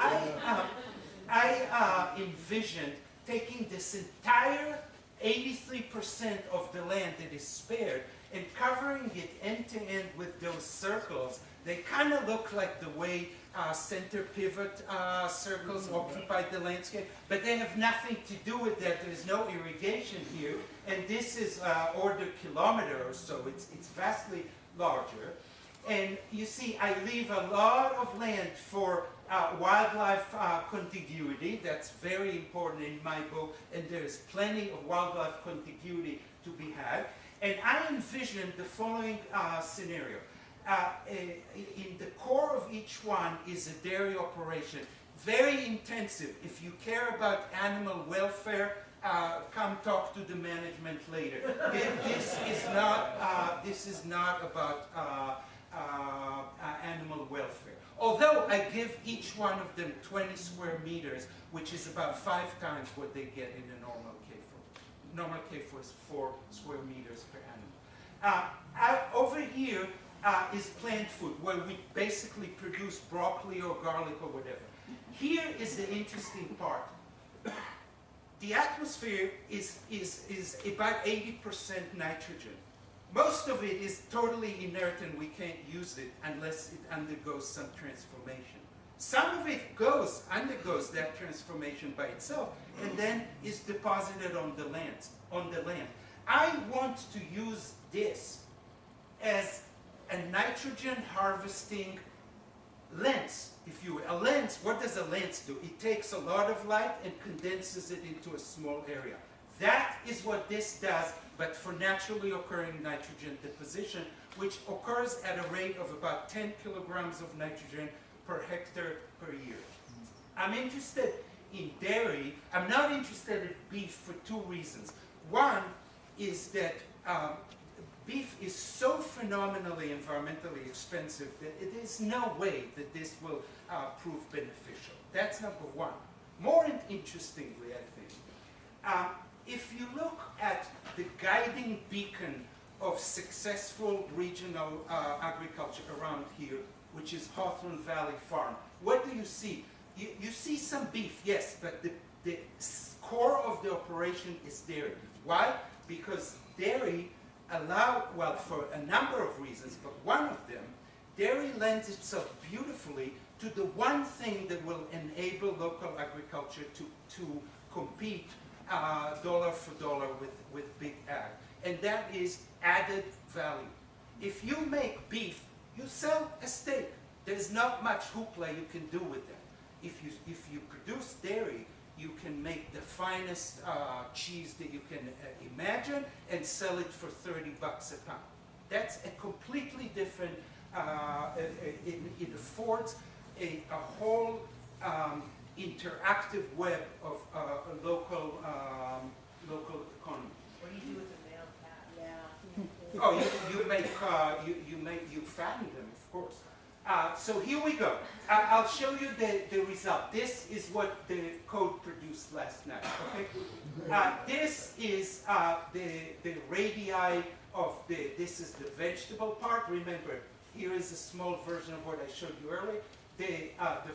I envisioned taking this entire 83% of the land that is spared and covering it end to end with those circles. They kind of look like the way center pivot circles occupy the landscape, but they have nothing to do with that. There's no irrigation here, and this is order kilometer or so. It's vastly larger. And you see, I leave a lot of land for wildlife contiguity. That's very important in my book, and there's plenty of wildlife contiguity to be had. And I envision the following scenario. In the core of each one is a dairy operation, very intensive. If you care about animal welfare, come talk to the management later. This is not about animal welfare. Although I give each one of them 20 square meters, which is about 5 times what they get in a normal CAFO. Normal CAFO is 4 square meters per animal. Over here is plant food, where we basically produce broccoli or garlic or whatever. Here is the interesting part. The atmosphere is about 80% nitrogen. Most of it is totally inert and we can't use it unless it undergoes some transformation. Some of it undergoes that transformation by itself and then is deposited on the land. I want to use this as a nitrogen harvesting lens, if you will. A lens, what does a lens do? It takes a lot of light and condenses it into a small area. That is what this does, but for naturally occurring nitrogen deposition, which occurs at a rate of about 10 kilograms of nitrogen per hectare per year. I'm interested in dairy. I'm not interested in beef for 2 reasons. One is that beef is so phenomenally environmentally expensive that it is no way that this will prove beneficial. That's number one. More interestingly, I think, if you look at the guiding beacon of successful regional agriculture around here, which is Hawthorne Valley Farm, what do you see? You see some beef, yes, but the core of the operation is dairy. Why? Because dairy well, for a number of reasons, but one of them, dairy lends itself beautifully to the one thing that will enable local agriculture to compete dollar for dollar with big ag, and that is added value. If you make beef, you sell a steak. There's not much hoopla you can do with that. If you produce dairy, you can make the finest cheese that you can imagine and sell it for $30 a pound. That's a completely different, it affords a whole interactive web of local economy. What do you do with a male cat? Yeah. Oh, you fatten them, of course. So here we go. I'll show you the result. This is what the code produced last night. Okay. This is the radii of this is the vegetable part. Remember, here is a small version of what I showed you earlier. The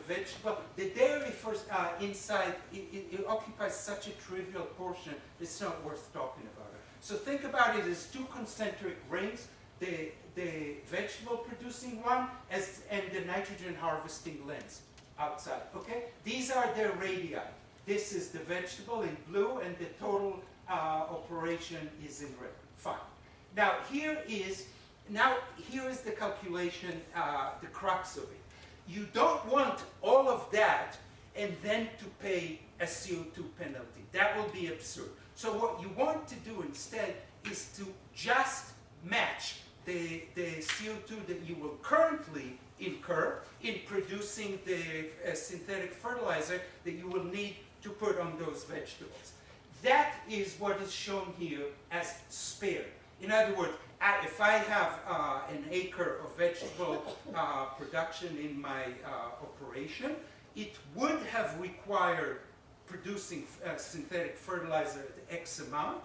vegetable, the dairy first inside, it occupies such a trivial portion, it's not worth talking about it. So think about it as two concentric rings, the vegetable producing one and the nitrogen harvesting lens outside, okay? These are their radii. This is the vegetable in blue and the total operation is in red. Fine. Now here is the calculation, the crux of it. You don't want all of that and then to pay a CO2 penalty. That will be absurd. So what you want to do instead is to just match the CO2 that you will currently incur in producing the synthetic fertilizer that you will need to put on those vegetables. That is what is shown here as spare. In other words, if I have an acre of vegetable production in my operation, it would have required producing synthetic fertilizer at X amount.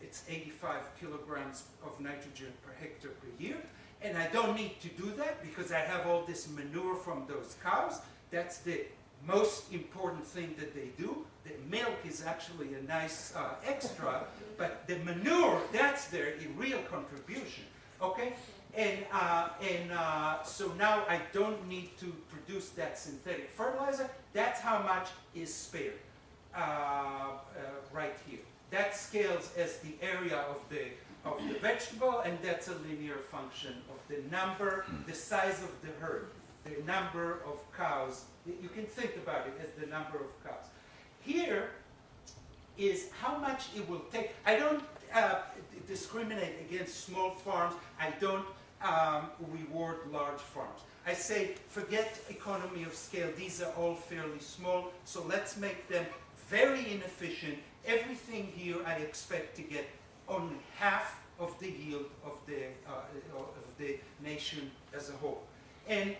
It's 85 kilograms of nitrogen per hectare per year. And I don't need to do that because I have all this manure from those cows. That's the most important thing that they do. The milk is actually a nice extra, but the manure, that's their real contribution, okay? And so now I don't need to produce that synthetic fertilizer. That's how much is spared right here. That scales as the area of the vegetable, and that's a linear function of the number, the size of the herd, the number of cows. You can think about it as the number of cows. Here is how much it will take. I don't discriminate against small farms. I don't reward large farms. I say, forget economy of scale. These are all fairly small, so let's make them very inefficient. Everything here I expect to get only half of the yield of the nation as a whole. And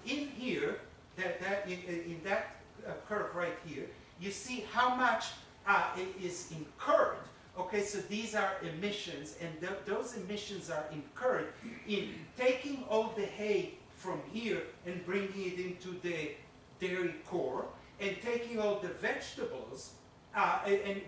in here, in that curve right here, you see how much is incurred. Okay, so these are emissions, and those emissions are incurred in taking all the hay from here and bringing it into the dairy core, and taking all the vegetables, and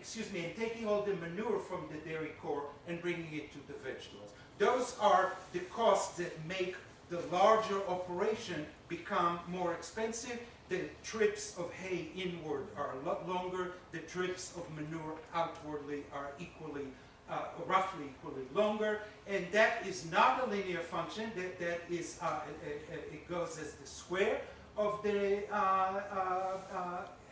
taking all the manure from the dairy core and bringing it to the vegetables. Those are the costs that make the larger operation become more expensive. The trips of hay inward are a lot longer. The trips of manure outwardly are roughly equally longer. And that is not a linear function. That is, it goes as the square of the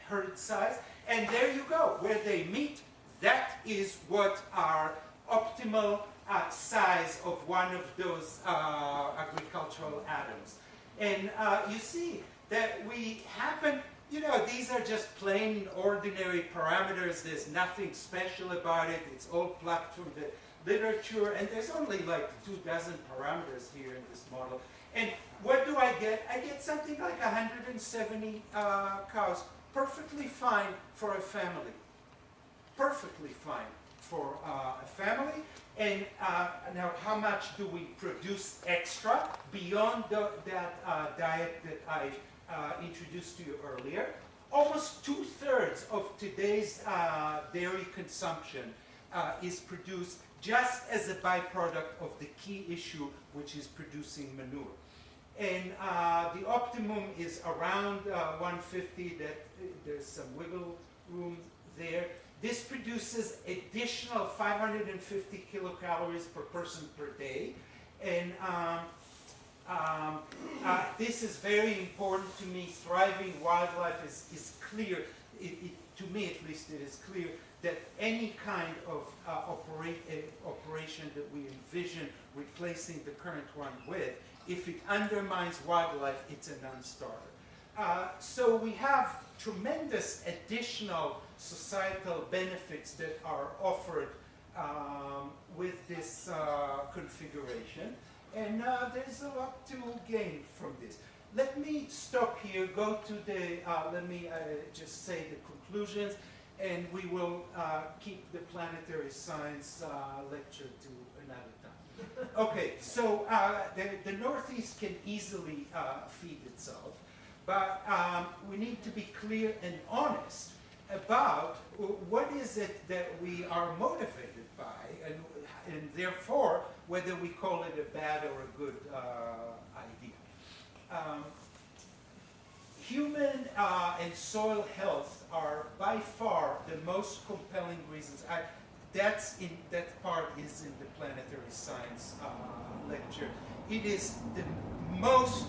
herd size. And there you go, where they meet, that is what our optimal size of one of those agricultural atoms. And you see that we happen, these are just plain ordinary parameters. There's nothing special about it. It's all plucked from the literature, and there's only like 24 parameters here in this model. And what do I get? I get something like 170 cows, perfectly fine for a family. Perfectly fine for a family. And now how much do we produce extra beyond that diet that I introduced to you earlier? Almost 2/3 of today's dairy consumption is produced just as a byproduct of the key issue, which is producing manure. And the optimum is around 150, that there's some wiggle room there. This produces additional 550 kilocalories per person per day. And this is very important to me. Thriving wildlife is clear. To me, at least, it is clear that any kind of operation that we envision replacing the current one with, if it undermines wildlife, it's a non-starter. So we have tremendous additional societal benefits that are offered with this configuration, and there's a lot to gain from this. Let me stop here, go to the, let me just say the conclusions, and we will keep the planetary science lecture to another time. Okay, so the Northeast can easily feed itself, but we need to be clear and honest about what is it that we are motivated by, and therefore whether we call it a bad or a good idea. Human and soil health are by far the most compelling reasons. That part is in the planetary science lecture. It is the most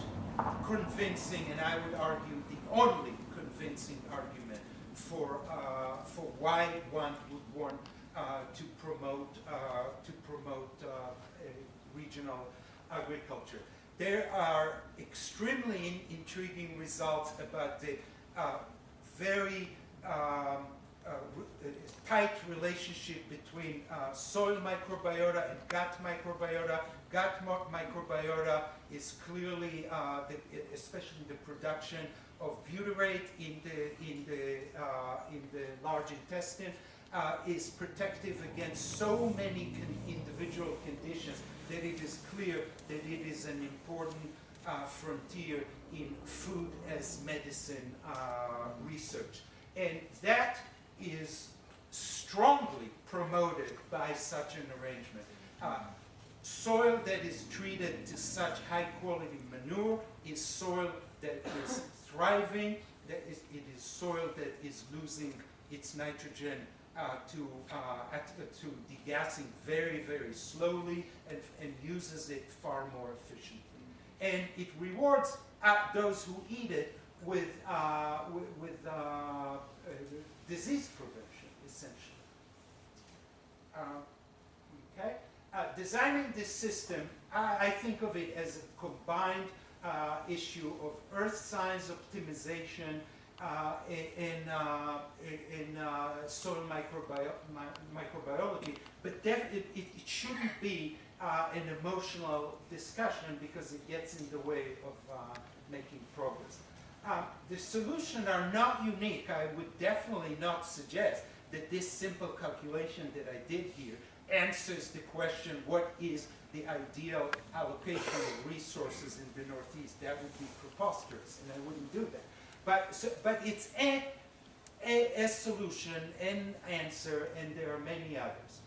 convincing, and I would argue the only convincing argument for why one would want to promote regional agriculture. There are extremely intriguing results about the very tight relationship between soil microbiota and gut microbiota. Gut microbiota is clearly, especially the production of butyrate in the large intestine, is protective against so many individual conditions that it is clear that it is an important frontier in food as medicine research. And that is strongly promoted by such an arrangement. Soil that is treated to such high quality manure is soil that is thriving, it is soil that is losing its nitrogen to degassing very, very slowly and uses it far more efficiently. And it rewards those who eat it with disease prevention, essentially. Okay? Designing this system, I think of it as a combined issue of earth science optimization in soil microbiology, but it shouldn't be an emotional discussion because it gets in the way of making progress. The solutions are not unique. I would definitely not suggest that this simple calculation that I did here answers the question, what is the ideal allocation of resources in the Northeast? That would be preposterous, and I wouldn't do that. But it's a solution, an answer, and there are many others.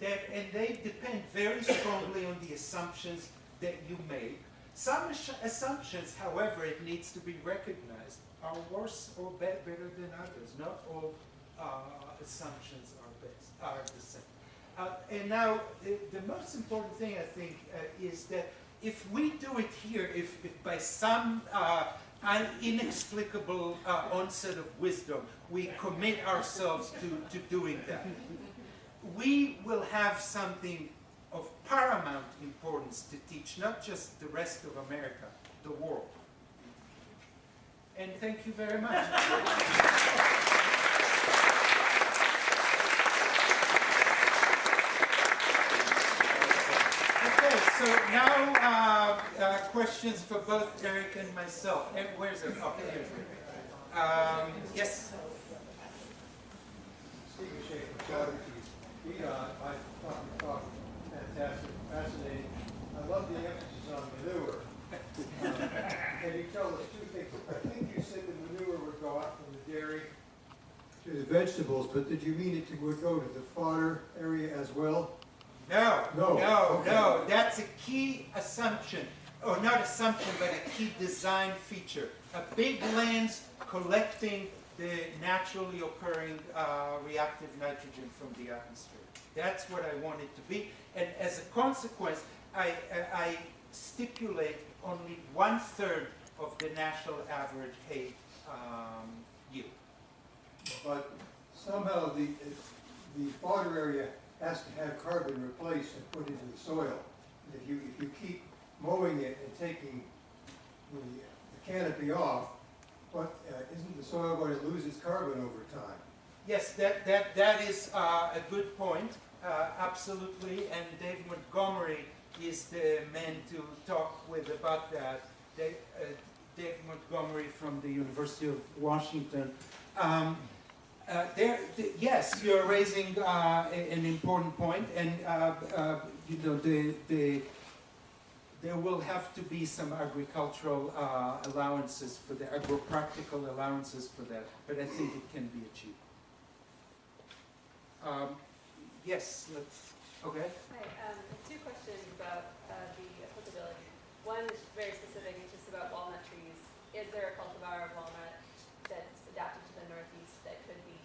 And they depend very strongly on the assumptions that you make. Some assumptions, however, it needs to be recognized, are worse or better than others. Not all assumptions are the same. And now, the most important thing, I think, is that if we do it here, if by some inexplicable onset of wisdom we commit ourselves to doing that, we will have something of paramount importance to teach, not just the rest of America, the world. And thank you very much. Okay, so now questions for both Eric and myself. Where's it? Okay, here's it. Yes? Stephen Schaefer, I thought you talked fantastic, fascinating. I love the emphasis on manure. And you tell us two things. I think you said the manure would go out from the dairy to the vegetables, but did you mean it would go to the fodder area as well? No. Okay. That's a key assumption, not assumption, but a key design feature. A big lands collecting the naturally occurring reactive nitrogen from the atmosphere. That's what I want it to be. And as a consequence, I stipulate only 1/3 of the national average hay yield. But somehow the fodder area has to have carbon replaced and put into the soil. And if you keep mowing it and taking the canopy off, isn't the soil going to lose its carbon over time? Yes, that is a good point, absolutely, and Dave Montgomery is the man to talk with about that. Dave Montgomery from the University of Washington. Yes, you're raising an important point, and you know, there will have to be some agricultural allowances for the agro-practical allowances for that, but I think it can be achieved. Yes, okay. Hi, I have two questions about the applicability. One is very specific, it's just about walnut trees. Is there a cultivar of walnut that's adapted to the Northeast that could be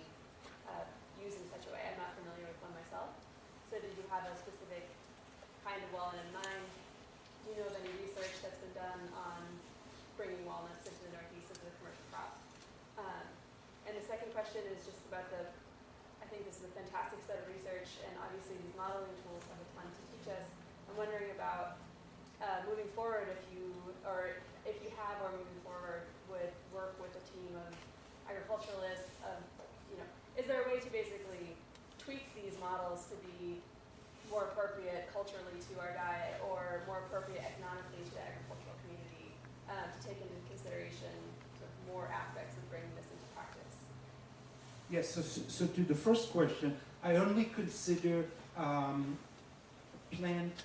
used in such a way? I'm not familiar with one myself. So did you have a specific kind of walnut in mind? Do you know of any research that's been done on bringing walnuts into the Northeast as a commercial crop? And the second question is just about I think this is a fantastic set of research, and obviously these modeling tools have a ton to teach us. I'm wondering about moving forward, if you have or moving forward would work with a team of agriculturalists. Is there a way to basically tweak these models to be more appropriate culturally to our diet or more appropriate economically to the agricultural community, to take into consideration sort of more aspects of bringing this into practice? Yes, so to the first question, I only consider plant.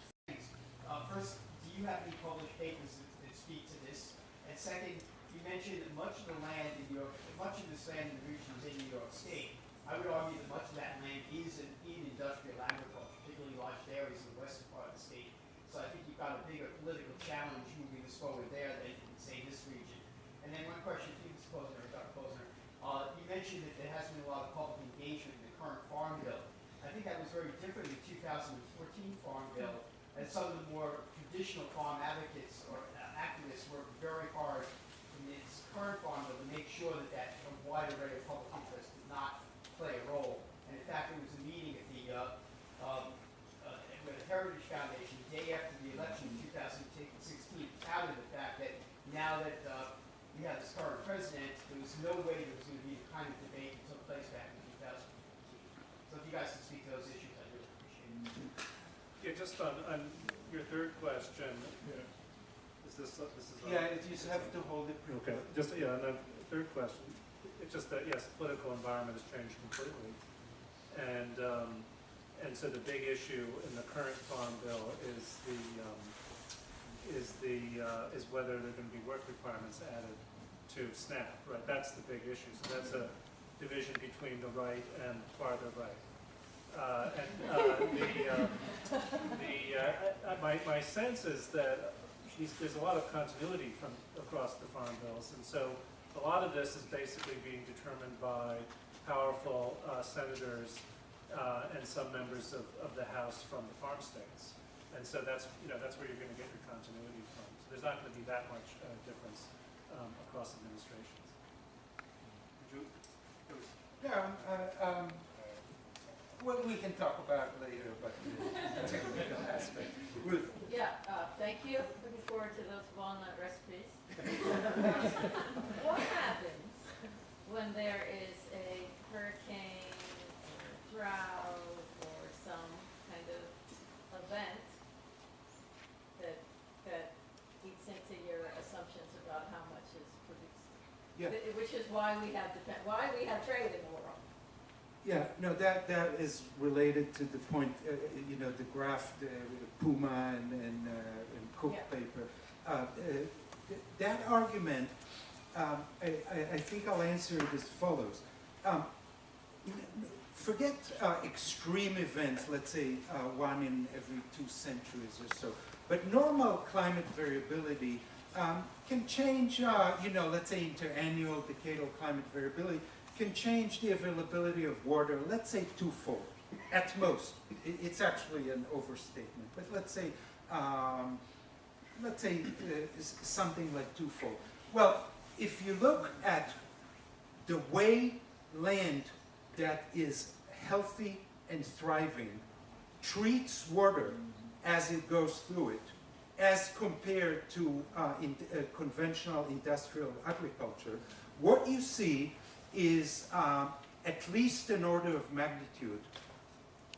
First, do you have any published papers that speak to this? And second, you mentioned that much of this land in the region is in New York State. I would argue that much of that land is in industrial agriculture, particularly large dairies in the western part of the state. So I think you've got a bigger political challenge moving this forward there than in, say, this region. And then one question to you, Ms. Posner, or Dr. Posner. You mentioned that there hasn't been a lot of public engagement in the current Farm Bill. I think that was very different in the 2014 Farm Bill, and some of the more traditional farm advocates or activists worked very hard in its current Farm Bill to make sure that a wide array of public interest did not play a role. And in fact, there was a meeting at the Heritage Foundation the day after the election in 2016, touted the fact that now that we have this current president, there was no way there was going to be the kind of debate that took place back in 2015. So if you guys can speak to those issues, I'd really appreciate it. Yeah, just on your third question, this is Yeah, you just have to hold it. Okay, just, on the third question, it's just that, yes, the political environment has changed completely. And so the big issue in the current Farm Bill is whether there are going to be work requirements added to SNAP, right? That's the big issue. So that's a division between the right and farther right. My sense is that there's a lot of continuity from across the farm bills, and so a lot of this is basically being determined by powerful senators and some members of the House from the farm states, and so that's where you're going to get your continuity from. So there's not going to be that much difference across administrations. Well, we can talk about it later, but the technical aspect. Ruth. Yeah, thank you. Looking forward to those walnut recipes. What happens when there is a hurricane or drought or some kind of event that eats into your assumptions about how much is produced? Yeah. Which is why we have trade in the world. Yeah, no, that is related to the point, the graph, the Puma and Cook paper. That argument, I think I'll answer it as follows. Forget extreme events, let's say one in every 2 centuries or so, but normal climate variability can change, let's say interannual decadal climate variability can change the availability of water, let's say twofold, at most. It's actually an overstatement, but let's say something like twofold. Well, if you look at the way land that is healthy and thriving treats water as it goes through it, as compared to conventional industrial agriculture, what you see is at least an order of magnitude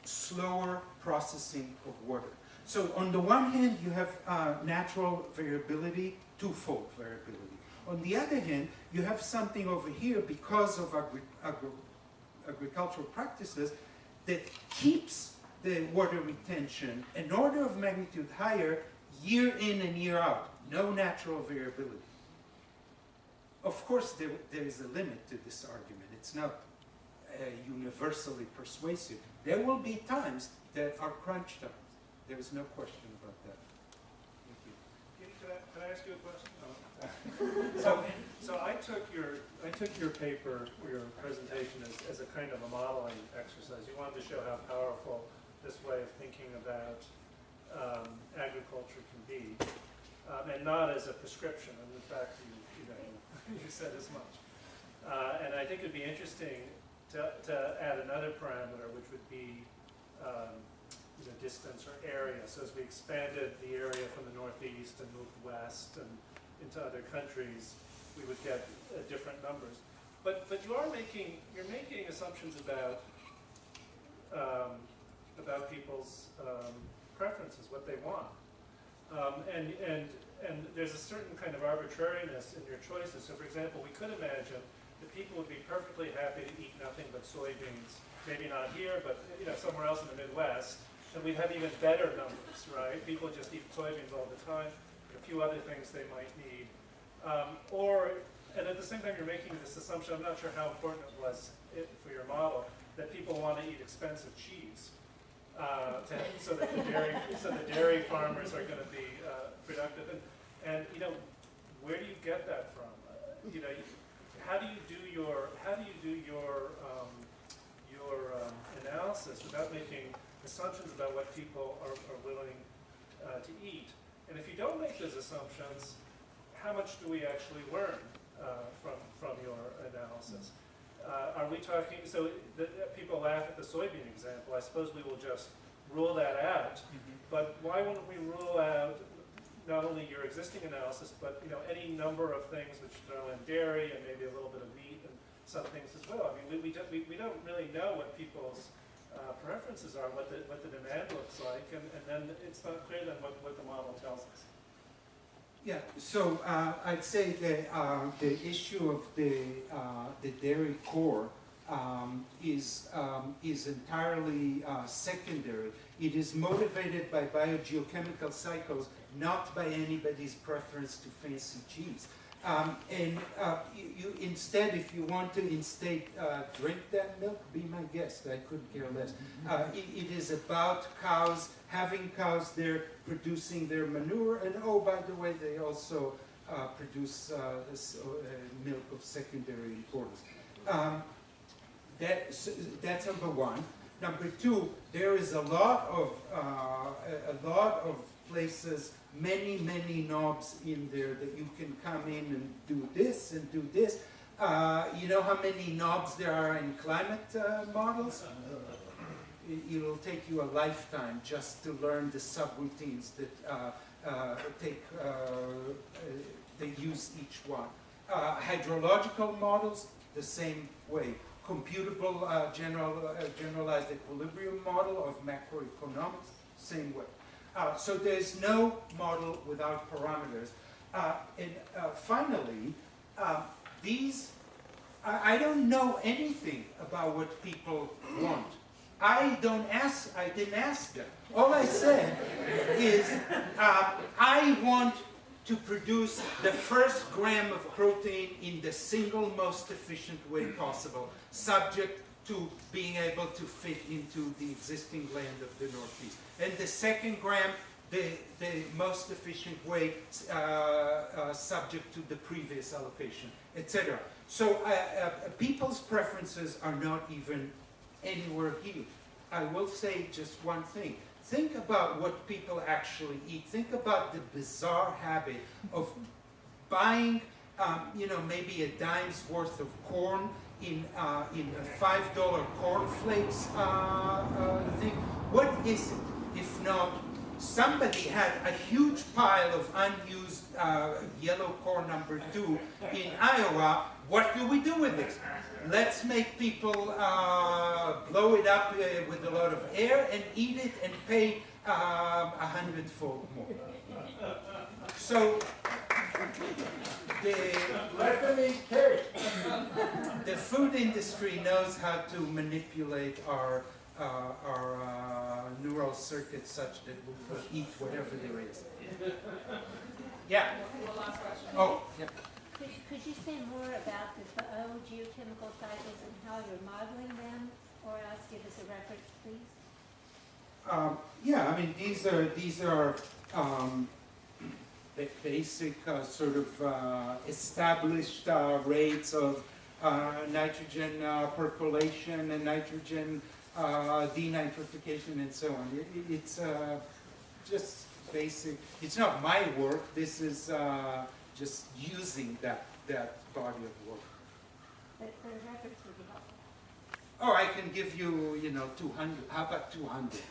slower processing of water. So on the one hand, you have natural variability, twofold variability. On the other hand, you have something over here because of agricultural practices that keeps the water retention an order of magnitude higher year in and year out. No natural variability. Of course, there is a limit to this argument. It's not universally persuasive. There will be times that are crunch times. There is no question about that. Thank you. Can I ask you a question? So I took your paper, your presentation, as a kind of a modeling exercise. You wanted to show how powerful this way of thinking about agriculture can be, and not as a prescription. And in fact, you said as much. And I think it would be interesting to add another parameter, which would be distance or area. So as we expanded the area from the Northeast and moved west and into other countries, we would get different numbers. But you're making assumptions about people's preferences, what they want, and there's a certain kind of arbitrariness in your choices. So, for example, we could imagine that people would be perfectly happy to eat nothing but soybeans. Maybe not here, but somewhere else in the Midwest, and we'd have even better numbers, right? People just eat soybeans all the time. A few other things they might need, and at the same time, you're making this assumption. I'm not sure how important it was for your model that people want to eat expensive cheese, so that the dairy farmers are going to be productive. And where do you get that from? How do you do your analysis without making assumptions about what people are willing to eat? And if you don't make those assumptions, how much do we actually learn from your analysis? Are we talking, so people laugh at the soybean example. I suppose we will just rule that out. But why wouldn't we rule out not only your existing analysis, but any number of things which throw in dairy and maybe a little bit of meat and some things as well? I mean, we don't really know what people's preferences are, what the demand looks like, and then it's not clear then what the model tells us. Yeah, so I'd say that the issue of the dairy core is entirely secondary. It is motivated by biogeochemical cycles, not by anybody's preference to fancy cheese. You instead, if you want to instead drink that milk, be my guest. I couldn't care less. It is about cows, having cows there, producing their manure, and oh, by the way, they also produce this milk of secondary importance. That's number one. Number two, there is a lot of places, many knobs in there that you can come in and do this and do this. You know how many knobs there are in climate models? It'll take you a lifetime just to learn the subroutines that they use each one. Hydrological models, the same way. Computable generalized equilibrium model of macroeconomics, same way. So there's no model without parameters. And finally, I don't know anything about what people want. I didn't ask them. All I said is, I want to produce the first gram of protein in the single most efficient way possible, subject to being able to fit into the existing land of the Northeast. And the second gram, the most efficient way, subject to the previous allocation, etc. So people's preferences are not even anywhere here. I will say just one thing. Think about what people actually eat. Think about the bizarre habit of buying, maybe a dime's worth of corn in a $5 cornflakes thing. What is it if not somebody had a huge pile of unused yellow corn number 2 in Iowa? What do we do with this? Let's make people blow it up with a lot of air and eat it and pay 100-fold more. So the food industry knows how to manipulate our neural circuits such that we will eat whatever there is. Yeah. One last question. Oh, yeah. Could you say more about the geochemical cycles and how you're modeling them, or else give us a reference, please? Yeah, I mean these are basic sort of established rates of nitrogen percolation and nitrogen denitrification and so on. It's just basic. It's not my work. This is just using that body of work. The reference would be helpful. Oh, I can give you, 200. How about 200?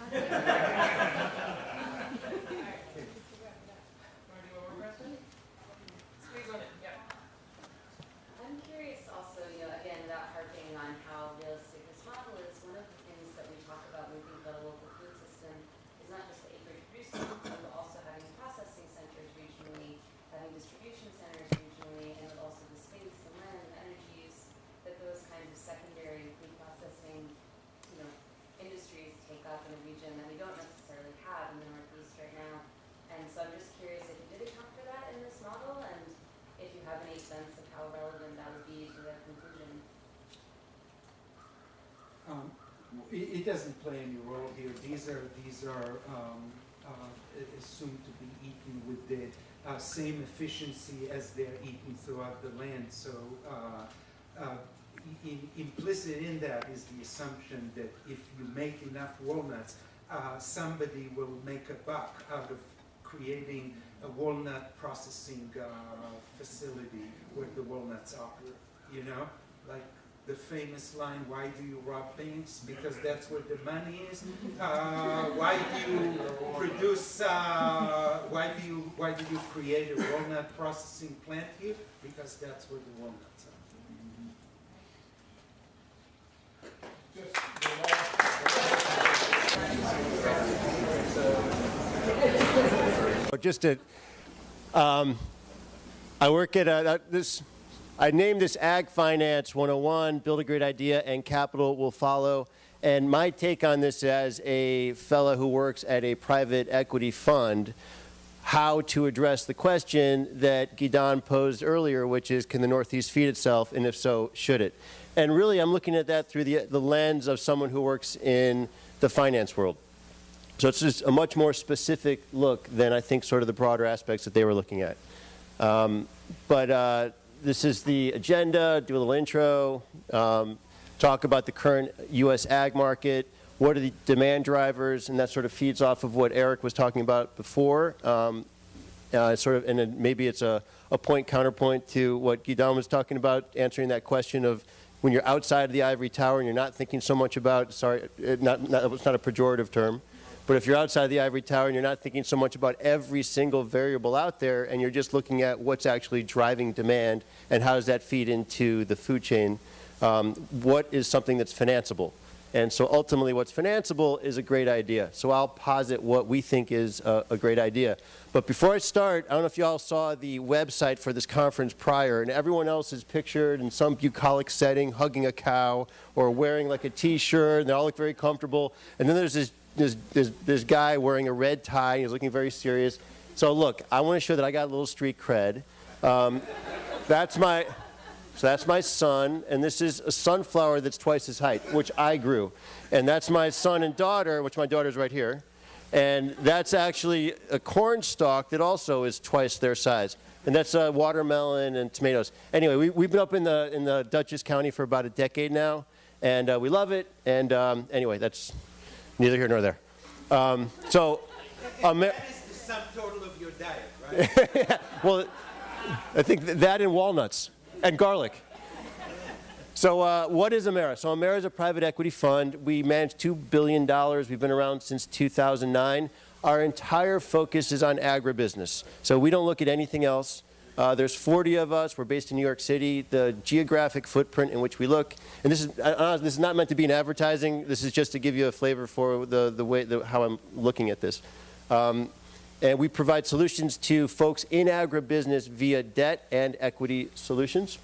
I'm curious also, again, without harping on how realistic this model is, one of the things that we talk about when we think about a local food system is not just the acreage producing, but also having processing centers regionally, having distribution centers regionally, and also the space and land and energy use that those kinds of secondary food processing, industries take up in a region that we don't necessarily have in the Northeast right now. And so I'm just curious if you did account for that in this model, and if you have any sense of how relevant that would be to the conclusion. It doesn't play any role here. These are assumed to be eaten with the same efficiency as they're eaten throughout the land. So implicit in that is the assumption that if you make enough walnuts, somebody will make a buck out of creating a walnut processing facility where the walnuts are, like the famous line, why do you rob banks? Because that's where the money is. Why do you produce, why do you create a walnut processing plant here? Because that's where the walnuts are. Just to, I work at I named this Ag Finance 101, Build a Great Idea and Capital will follow. And my take on this as a fellow who works at a private equity fund, how to address the question that Gidon posed earlier, which is, can the Northeast feed itself, and if so, should it? And really, I'm looking at that through the lens of someone who works in the finance world. So it's just a much more specific look than I think sort of the broader aspects that they were looking at. This is the agenda, do a little intro, talk about the current U.S. ag market, what are the demand drivers, and that sort of feeds off of what Eric was talking about before. And then maybe it's a point counterpoint to what Gidon was talking about, answering that question of when you're outside of the ivory tower and you're not thinking so much about, it's not a pejorative term, but if you're outside of the ivory tower and you're not thinking so much about every single variable out there and you're just looking at what's actually driving demand and how does that feed into the food chain, what is something that's financeable? And so ultimately what's financeable is a great idea. So I'll posit what we think is a great idea. But before I start, I don't know if you all saw the website for this conference prior, and everyone else is pictured in some bucolic setting, hugging a cow or wearing like a t-shirt, and they all look very comfortable. And then there's this guy wearing a red tie, he's looking very serious. So look, I want to show that I got a little street cred. That's my son, and this is a sunflower that's twice his height, which I grew. And that's my son and daughter, which my daughter's right here. And that's actually a corn stalk that also is twice their size. And that's watermelon and tomatoes. Anyway, we've been up in the Dutchess County for about a decade now, and we love it. And anyway, that's neither here nor there. That is the sum total of your diet, right? Well, I think that and walnuts and garlic. So what is Emera? So Emera is a private equity fund. We manage $2 billion. We've been around since 2009. Our entire focus is on agribusiness. So we don't look at anything else. There's 40 of us. We're based in New York City. The geographic footprint in which we look, and this is not meant to be an advertising. This is just to give you a flavor for the way how I'm looking at this. And we provide solutions to folks in agribusiness via debt and equity solutions.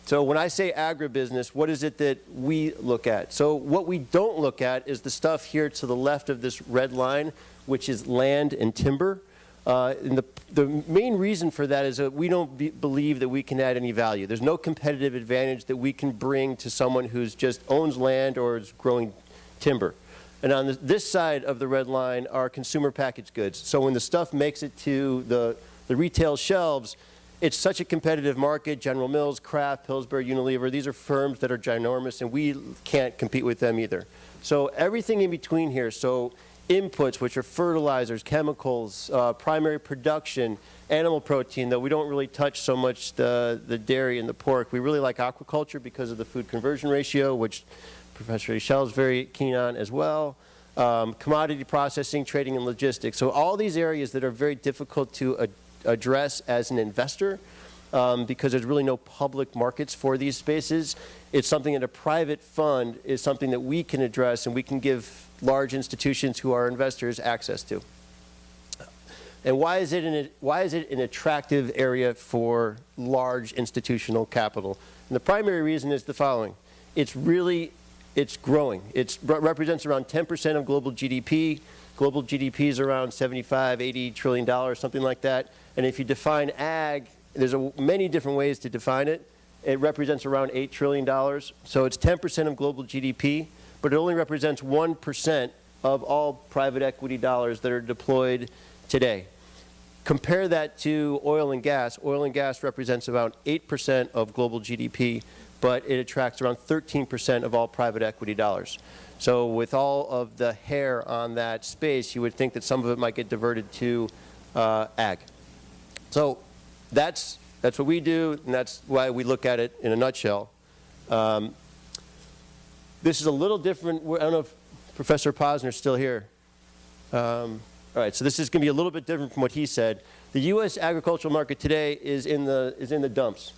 So when I say agribusiness, what is it that we look at? So what we don't look at is the stuff here to the left of this red line, which is land and timber. And the main reason for that is that we don't believe that we can add any value. There's no competitive advantage that we can bring to someone who's just owns land or is growing timber. And on this side of the red line are consumer packaged goods. So when the stuff makes it to the retail shelves, it's such a competitive market. General Mills, Kraft, Pillsbury, Unilever, these are firms that are ginormous, and we can't compete with them either. So everything in between here, so inputs, which are fertilizers, chemicals, primary production, animal protein, though we don't really touch so much the dairy and the pork. We really like aquaculture because of the food conversion ratio, which Professor Eichel is very keen on as well. Commodity processing, trading, and logistics. So all these areas that are very difficult to address as an investor because there's really no public markets for these spaces. It's something that a private fund is something that we can address and we can give large institutions who are investors access to. And why is it an attractive area for large institutional capital? And the primary reason is the following. It's growing. It represents around 10% of global GDP. Global GDP is around $75, $80 trillion, something like that. And if you define ag, there's many different ways to define it. It represents around $8 trillion. So it's 10% of global GDP, but it only represents 1% of all private equity dollars that are deployed today. Compare that to oil and gas. Oil and gas represents about 8% of global GDP, but it attracts around 13% of all private equity dollars. So with all of the hair on that space, you would think that some of it might get diverted to ag. So that's what we do, and that's why we look at it in a nutshell. This is a little different. I don't know if Professor Posner is still here. All right, so this is going to be a little bit different from what he said. The U.S. agricultural market today is in the dumps.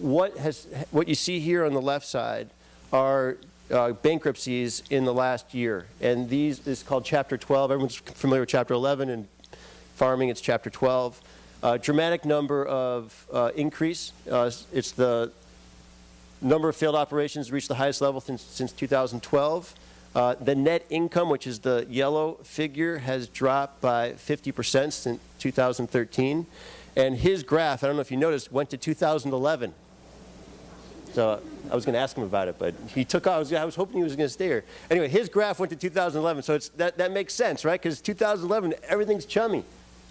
What you see here on the left side are bankruptcies in the last year, and this is called Chapter 12. Everyone's familiar with Chapter 11, and farming, it's Chapter 12. Dramatic number of increase. It's the number of failed operations reached the highest level since 2012. The net income, which is the yellow figure, has dropped by 50% since 2013. And his graph, I don't know if you noticed, went to 2011. So I was going to ask him about it, but he took off. I was hoping he was going to stay here. Anyway, his graph went to 2011, so that makes sense, right? Because 2011, everything's chummy.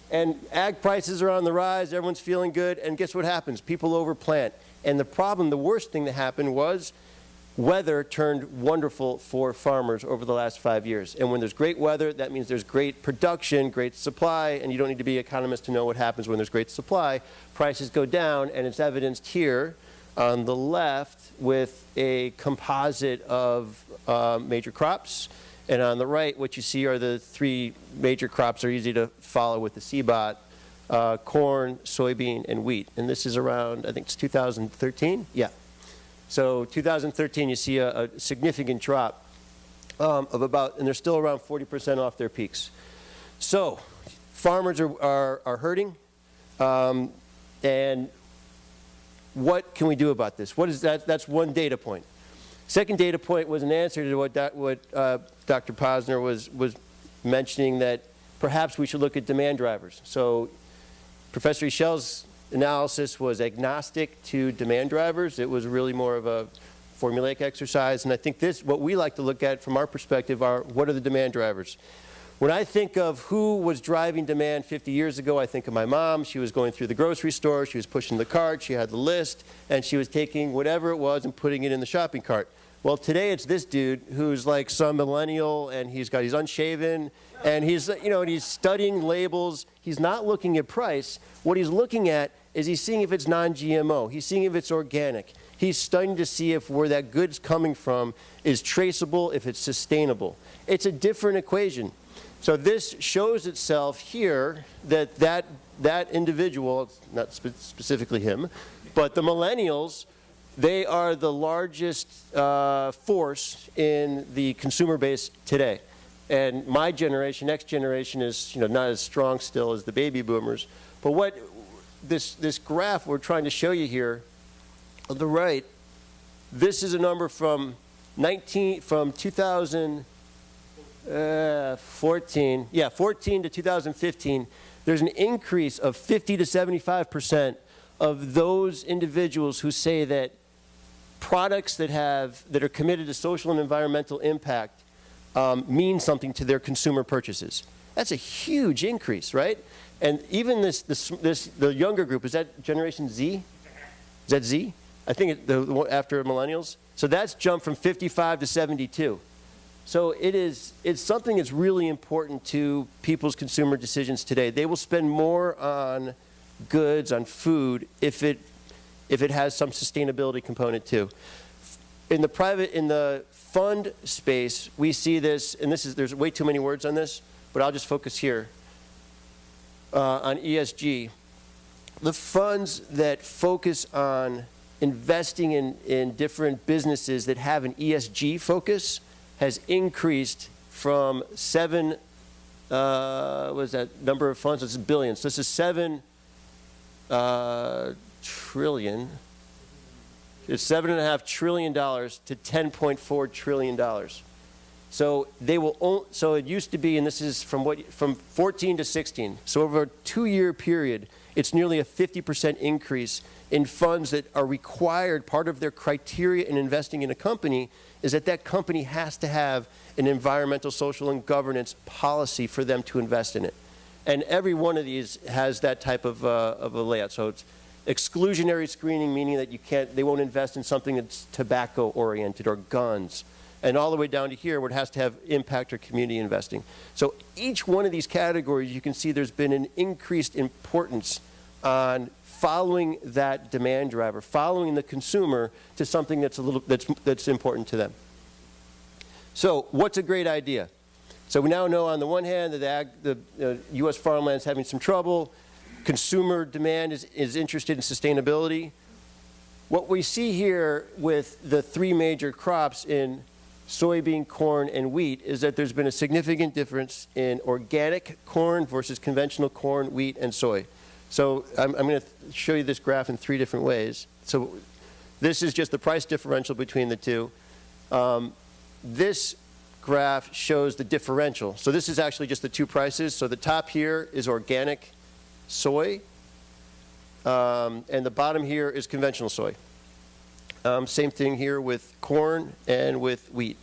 And ag prices are on the rise, everyone's feeling good, and guess what happens? People overplant. And the worst thing that happened was weather turned wonderful for farmers over the last 5 years. And when there's great weather, that means there's great production, great supply, and you don't need to be an economist to know what happens when there's great supply. Prices go down, and it's evidenced here on the left with a composite of major crops. And on the right, what you see are the three major crops that are easy to follow with the CBOT, corn, soybean, and wheat. And this is around, I think it's 2013? Yeah. So 2013, you see a significant drop of about, and they're still around 40% off their peaks. So farmers are hurting. And what can we do about this? What is that? That's one data point. Second data point was an answer to what Dr. Posner was mentioning, that perhaps we should look at demand drivers. So Professor Eichel's analysis was agnostic to demand drivers. It was really more of a formulaic exercise. And I think what we like to look at from our perspective are, what are the demand drivers? When I think of who was driving demand 50 years ago, I think of my mom. She was going through the grocery store, she was pushing the cart, she had the list, and she was taking whatever it was and putting it in the shopping cart. Well, today it's this dude who's like some millennial, and he's unshaven, and he's, and he's studying labels. He's not looking at price. What he's looking at is he's seeing if it's non-GMO. He's seeing if it's organic. He's studying to see if where that good's coming from is traceable, if it's sustainable. It's a different equation. So this shows itself here that individual, not specifically him, but the millennials, they are the largest force in the consumer base today. And my generation, next generation, is not as strong still as the baby boomers. But what this graph we're trying to show you here, on the right, this is a number from 2014. 14 to 2015. There's an increase of 50 to 75% of those individuals who say that products that are committed to social and environmental impact mean something to their consumer purchases. That's a huge increase, right? And even the younger group, is that Generation Z? Is that Z? I think after millennials. So that's jumped from 55 to 72. So it's something that's really important to people's consumer decisions today. They will spend more on goods, on food, if it has some sustainability component too. In the fund space, we see this, and there's way too many words on this, but I'll just focus here on ESG. The funds that focus on investing in different businesses that have an ESG focus has increased from 7, what is that number of funds? This is billions. This is 7 trillion. It's $7.5 trillion to $10.4 trillion. So so it used to be, and this is from 14 to 16. So over a 2-year period, it's nearly a 50% increase in funds that are required. Part of their criteria in investing in a company is that company has to have an environmental, social, and governance policy for them to invest in it. And every one of these has that type of a layout. So it's exclusionary screening, meaning that they won't invest in something that's tobacco-oriented or guns. And all the way down to here where it has to have impact or community investing. So each one of these categories, you can see there's been an increased importance on following that demand driver, following the consumer to something that's important to them. So what's a great idea? So we now know on the one hand that the U.S. farmland is having some trouble. Consumer demand is interested in sustainability. What we see here with the 3 major crops in soybean, corn, and wheat is that there's been a significant difference in organic corn versus conventional corn, wheat, and soy. So I'm going to show you this graph in 3 different ways. So this is just the price differential between the two. This graph shows the differential. So this is actually just the 2 prices. So the top here is organic soy, and the bottom here is conventional soy. Same thing here with corn and with wheat.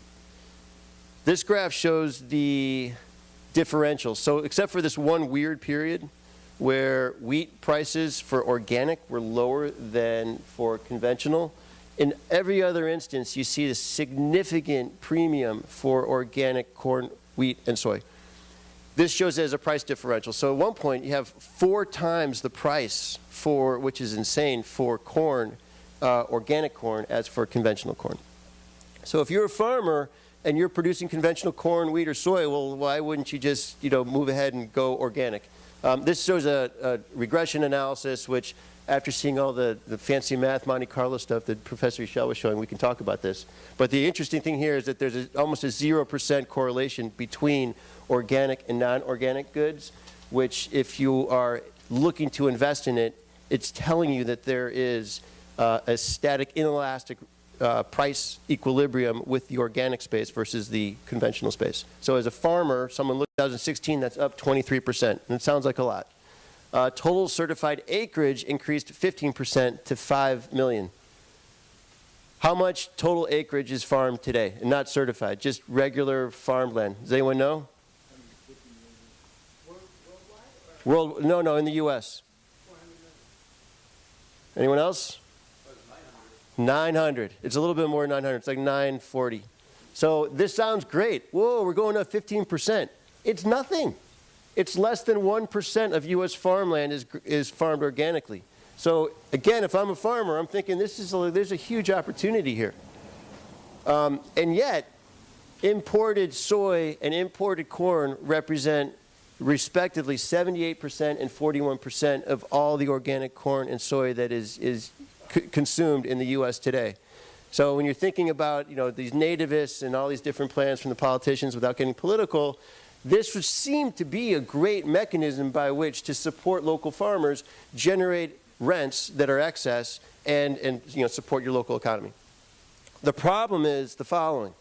This graph shows the differential. So except for this one weird period where wheat prices for organic were lower than for conventional, in every other instance you see a significant premium for organic corn, wheat, and soy. This shows it as a price differential. So at one point you have 4 times the price for, which is insane, for corn, organic corn, as for conventional corn. So if you're a farmer and you're producing conventional corn, wheat, or soy, well, why wouldn't you just move ahead and go organic? This shows a regression analysis, which after seeing all the fancy math, Monte Carlo stuff that Professor Ishel was showing, we can talk about this. But the interesting thing here is that there's almost a 0% correlation between organic and non-organic goods, which if you are looking to invest in it, it's telling you that there is a static, inelastic price equilibrium with the organic space versus the conventional space. So as a farmer, someone looked at 2016, that's up 23%, and it sounds like a lot. Total certified acreage increased 15% to 5 million. How much total acreage is farmed today, and not certified, just regular farmland? Does anyone know? No, in the U.S. Anyone else? 900. It's a little bit more than 900. It's like 940. So this sounds great. Whoa, we're going up 15%. It's nothing. It's less than 1% of U.S. farmland is farmed organically. So again, if I'm a farmer, I'm thinking there's a huge opportunity here. And yet, imported soy and imported corn represent respectively 78% and 41% of all the organic corn and soy that is consumed in the U.S. today. So when you're thinking about these nativists and all these different plans from the politicians without getting political, this would seem to be a great mechanism by which to support local farmers, generate rents that are excess, and support your local economy. The problem is the following.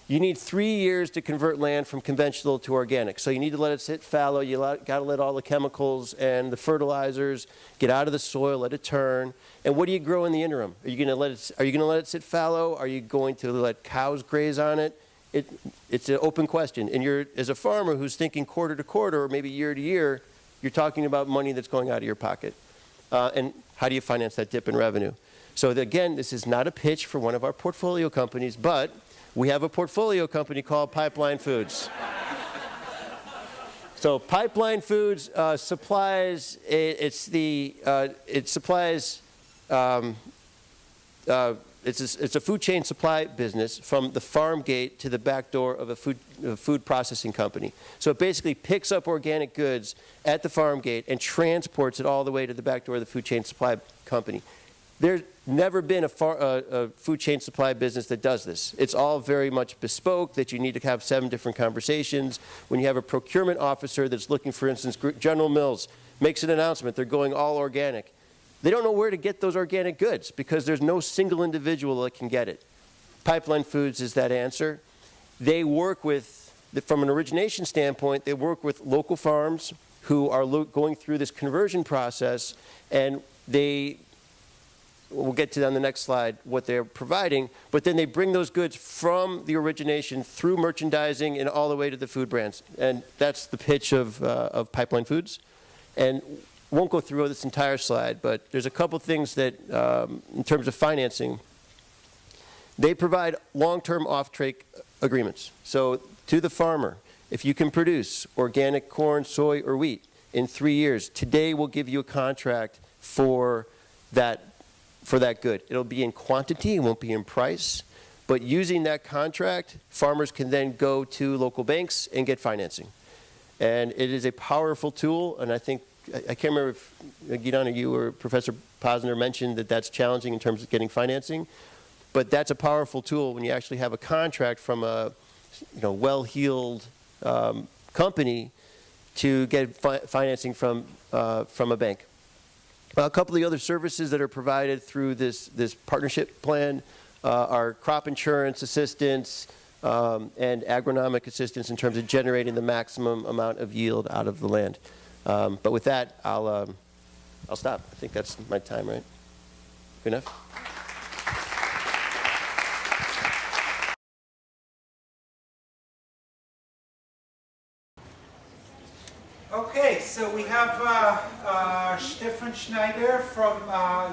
You need 3 years to convert land from conventional to organic. So you need to let it sit fallow. You got to let all the chemicals and the fertilizers get out of the soil, let it turn. And what do you grow in the interim? Are you going to let it sit fallow? Are you going to let cows graze on it? It's an open question. And as a farmer who's thinking quarter to quarter or maybe year to year, you're talking about money that's going out of your pocket. And how do you finance that dip in revenue? So again, this is not a pitch for one of our portfolio companies, but we have a portfolio company called Pipeline Foods. So Pipeline Foods supplies, it's a food chain supply business from the farm gate to the back door of a food processing company. So it basically picks up organic goods at the farm gate and transports it all the way to the back door of the food chain supply company. There's never been a food chain supply business that does this. It's all very much bespoke, that you need to have 7 different conversations. When you have a procurement officer that's looking, for instance, General Mills makes an announcement, they're going all organic. They don't know where to get those organic goods because there's no single individual that can get it. Pipeline Foods is that answer. They work with, from an origination standpoint, they work with local farms who are going through this conversion process, and we'll get to on the next slide what they're providing, but then they bring those goods from the origination through merchandising and all the way to the food brands. And that's the pitch of Pipeline Foods. And won't go through this entire slide, but there's a couple things that, in terms of financing, they provide long-term off-take agreements. So to the farmer, if you can produce organic corn, soy, or wheat in 3 years, today we'll give you a contract for that good. It'll be in quantity, it won't be in price, but using that contract, farmers can then go to local banks and get financing. And it is a powerful tool, and I think, I can't remember if Gidon or you or Professor Posner mentioned that that's challenging in terms of getting financing, but that's a powerful tool when you actually have a contract from a well-heeled company to get financing from a bank. A couple of the other services that are provided through this partnership plan are crop insurance assistance and agronomic assistance in terms of generating the maximum amount of yield out of the land. But with that, I'll stop. I think that's my time, right? Good enough? Okay, so we have Stefan Schneider from,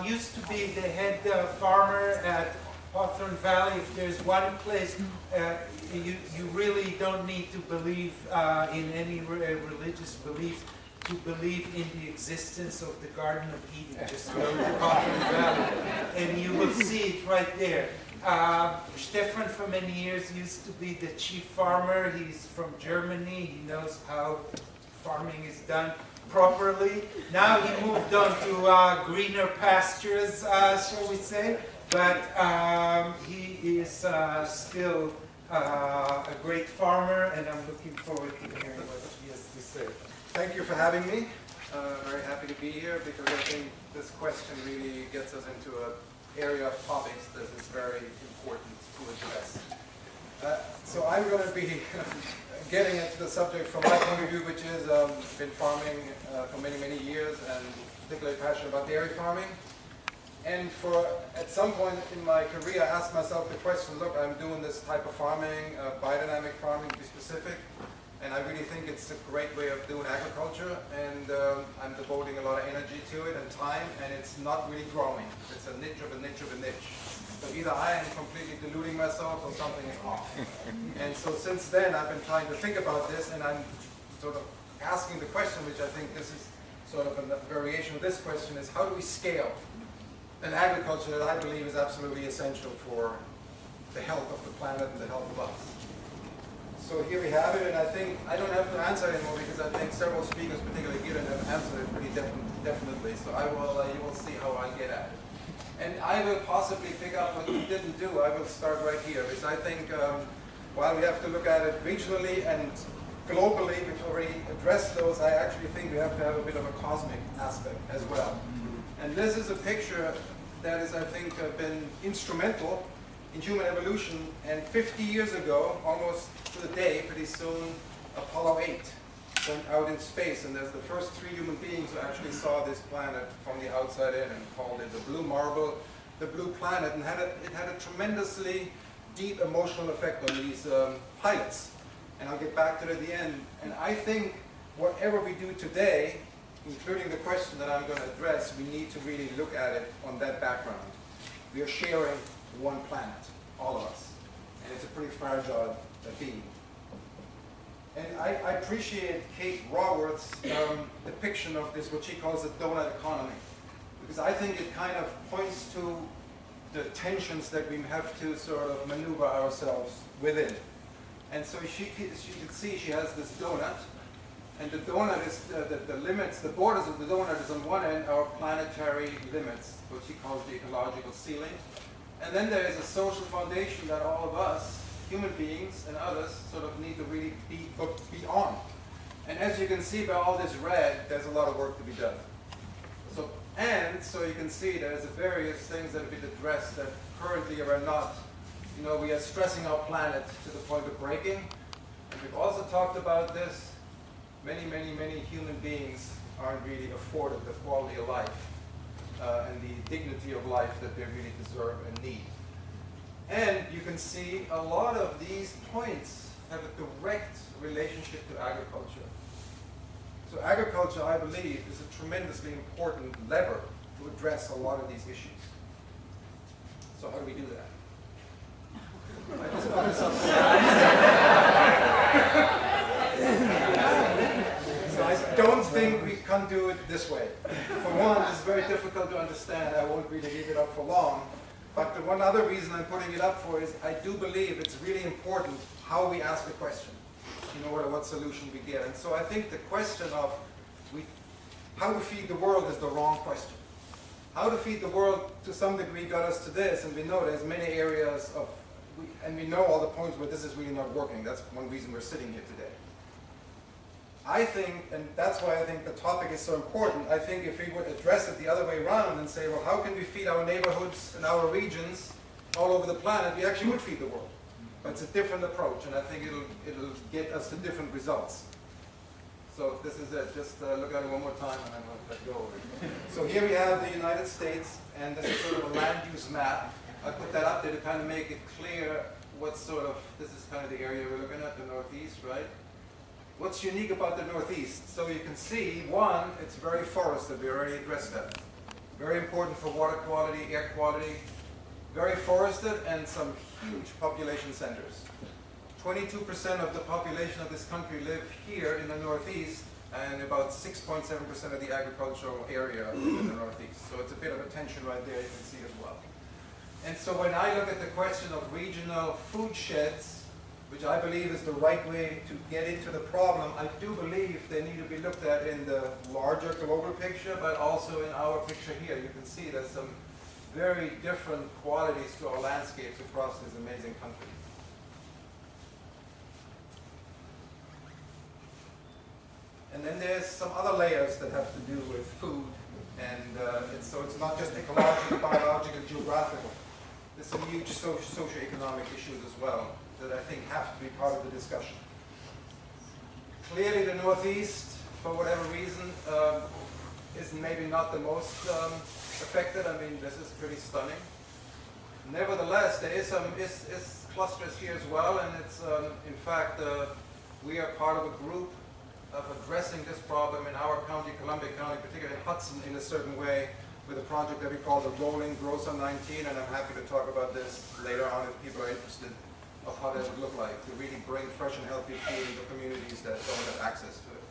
used to be the head farmer at Hawthorne Valley. If there's one place you really don't need to believe in any religious belief to believe in the existence of the Garden of Eden. Just go to Hawthorne Valley and you will see it right there. Stefan for many years used to be the chief farmer. He's from Germany. He knows how farming is done properly. Now he moved on to greener pastures, shall we say, but he is still a great farmer, and I'm looking forward to hearing what he has to say. Thank you for having me. Very happy to be here because I think this question really gets us into an area of topics that is very important to address. So I'm going to be getting into the subject from my point of view, which is been farming for many, many years and particularly passionate about dairy farming. And at some point in my career, I asked myself the question, look, I'm doing this type of farming, biodynamic farming to be specific, And I really think it's a great way of doing agriculture, and I'm devoting a lot of energy to it and time, and it's not really growing. It's a niche of a niche of a niche. So either I am completely deluding myself or something is off. And so since then, I've been trying to think about this, and I'm sort of asking the question, which I think this is sort of a variation of this question, is how do we scale an agriculture that I believe is absolutely essential for the health of the planet and the health of us. So here we have it, and I think I don't have to answer anymore because I think several speakers, particularly Gideon, have answered it pretty definitely. So I will, you will see how I get at it. And I will possibly pick up what you didn't do. I will start right here, because I think while we have to look at it regionally and globally, we've already addressed those, I actually think we have to have a bit of a cosmic aspect as well. And this is a picture that is, I think, been instrumental in human evolution. And 50 years ago, almost to the day, pretty soon, Apollo 8 went out in space, and there's the first 3 human beings who actually saw this planet from the outside in and called it the blue marble, the blue planet, and it had a tremendously deep emotional effect on these pilots. And I'll get back to it at the end. And I think whatever we do today, including the question that I'm going to address, we need to really look at it on that background. We are sharing one planet, all of us. And it's a pretty fragile being. And I appreciate Kate Raworth's depiction of this, what she calls the donut economy. Because I think it kind of points to the tensions that we have to sort of maneuver ourselves within. And so she can see she has this donut, and the donut is the limits, the borders of the donut is on one end our planetary limits, what she calls the ecological ceiling. And then there is a social foundation that all of us, human beings and others, sort of need to really be on. And as you can see by all this red, there's a lot of work to be done. So you can see there's various things that have been addressed that currently are not, we are stressing our planet to the point of breaking. And we've also talked about this. Many, many, many human beings aren't really afforded the quality of life and the dignity of life that they really deserve and need. And you can see a lot of these points have a direct relationship to agriculture. So agriculture, I believe, is a tremendously important lever to address a lot of these issues. So how do we do that? I just put this up. So I don't think we can do it this way. For one, it's very difficult to understand. I won't really leave it up for long. But the one other reason I'm putting it up for is I do believe it's really important how we ask the question in order what solution we get. And so I think the question of how to feed the world is the wrong question. How to feed the world to some degree got us to this, and we know there's many areas of, and we know all the points where this is really not working. That's one reason we're sitting here today. I think, and that's why I think the topic is so important, I think if we would address it the other way around and say, well, how can we feed our neighborhoods and our regions all over the planet, we actually would feed the world. But it's a different approach, and I think it'll get us to different results. So this is it. Just look at it one more time, and then I'll let go of it. So here we have the United States, and this is sort of a land use map. I put that up there to kind of make it clear what sort of, this is kind of the area we're looking at, the Northeast, right? What's unique about the Northeast? So you can see, one, it's very forested. We already addressed that. Very important for water quality, air quality. Very forested, and some huge population centers. 22% of the population of this country live here in the Northeast, and about 6.7% of the agricultural area in the Northeast. So it's a bit of a tension right there, you can see as well. And so when I look at the question of regional food sheds, which I believe is the right way to get into the problem, I do believe they need to be looked at in the larger global picture, but also in our picture here. You can see there's some very different qualities to our landscapes across this amazing country. And then there's some other layers that have to do with food, and so it's not just ecological, biological, geographical. There's some huge socioeconomic issues as well that I think have to be part of the discussion. Clearly the Northeast, for whatever reason, is maybe not the most affected. I mean, this is pretty stunning. Nevertheless, there is some clusters here as well, and it's in fact We are part of a group of addressing this problem in our county, Columbia County, particularly in Hudson, in a certain way, with a project that we call the Rolling Grocer 19, and I'm happy to talk about this later on if people are interested of how that would look like, to really bring fresh and healthy food into communities that don't have access to it.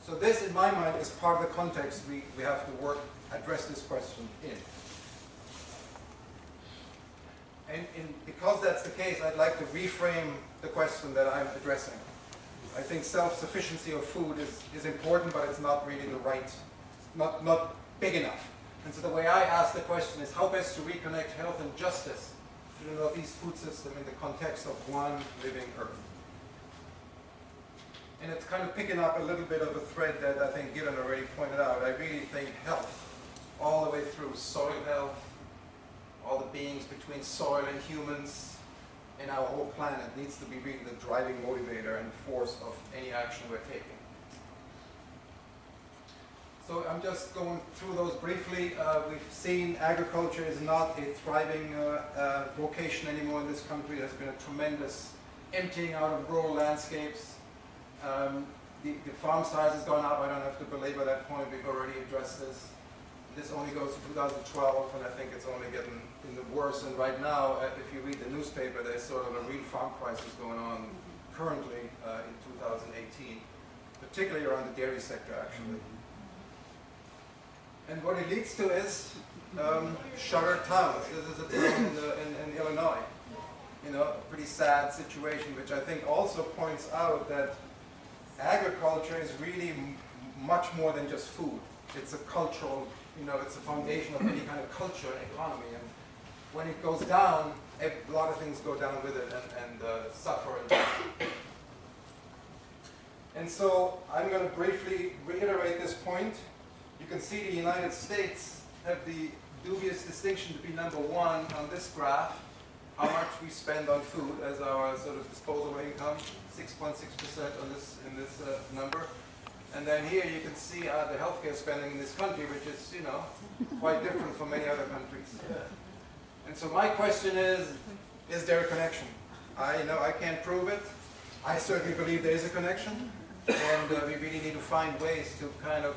So this, in my mind, is part of the context we have to address this question in. And because that's the case, I'd like to reframe the question that I'm addressing. I think self-sufficiency of food is important, but it's not really the right, not big enough. And so the way I ask the question is how best to reconnect health and justice to the Northeast food system in the context of one living Earth. And it's kind of picking up a little bit of a thread that I think Gideon already pointed out. I really think health, all the way through soil health, all the beings between soil and humans, and our whole planet needs to be really the driving motivator and force of any action we're taking. So I'm just going through those briefly. We've seen agriculture is not a thriving vocation anymore in this country. There's been a tremendous emptying out of rural landscapes. The farm size has gone up. I don't have to belabor that point. We've already addressed this. This only goes to 2012, and I think it's only getting worse. And right now, if you read the newspaper, there's sort of a real farm crisis going on currently in 2018, particularly around the dairy sector, actually. And what it leads to is shuttered towns. This is a town in Illinois. You know, a pretty sad situation, which I think also points out that agriculture is really much more than just food. It's a cultural, it's a foundation of any kind of culture and economy. And when it goes down, a lot of things go down with it and suffer. And so I'm going to briefly reiterate this point. You can see the United States have the dubious distinction to be number one on this graph, how much we spend on food as our sort of disposable income, 6.6% on this number. And then here you can see the healthcare spending in this country, which is, quite different from many other countries. And so my question is there a connection? I can't prove it. I certainly believe there is a connection. And we really need to find ways to kind of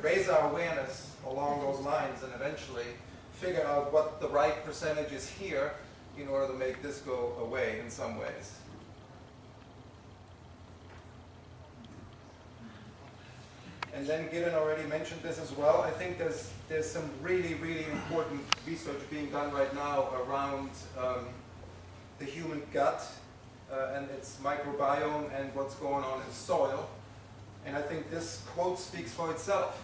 raise our awareness along those lines and eventually figure out what the right percentage is here in order to make this go away in some ways. And then Gideon already mentioned this as well. I think there's some really, really important research being done right now around the human gut and its microbiome and what's going on in soil. And I think this quote speaks for itself.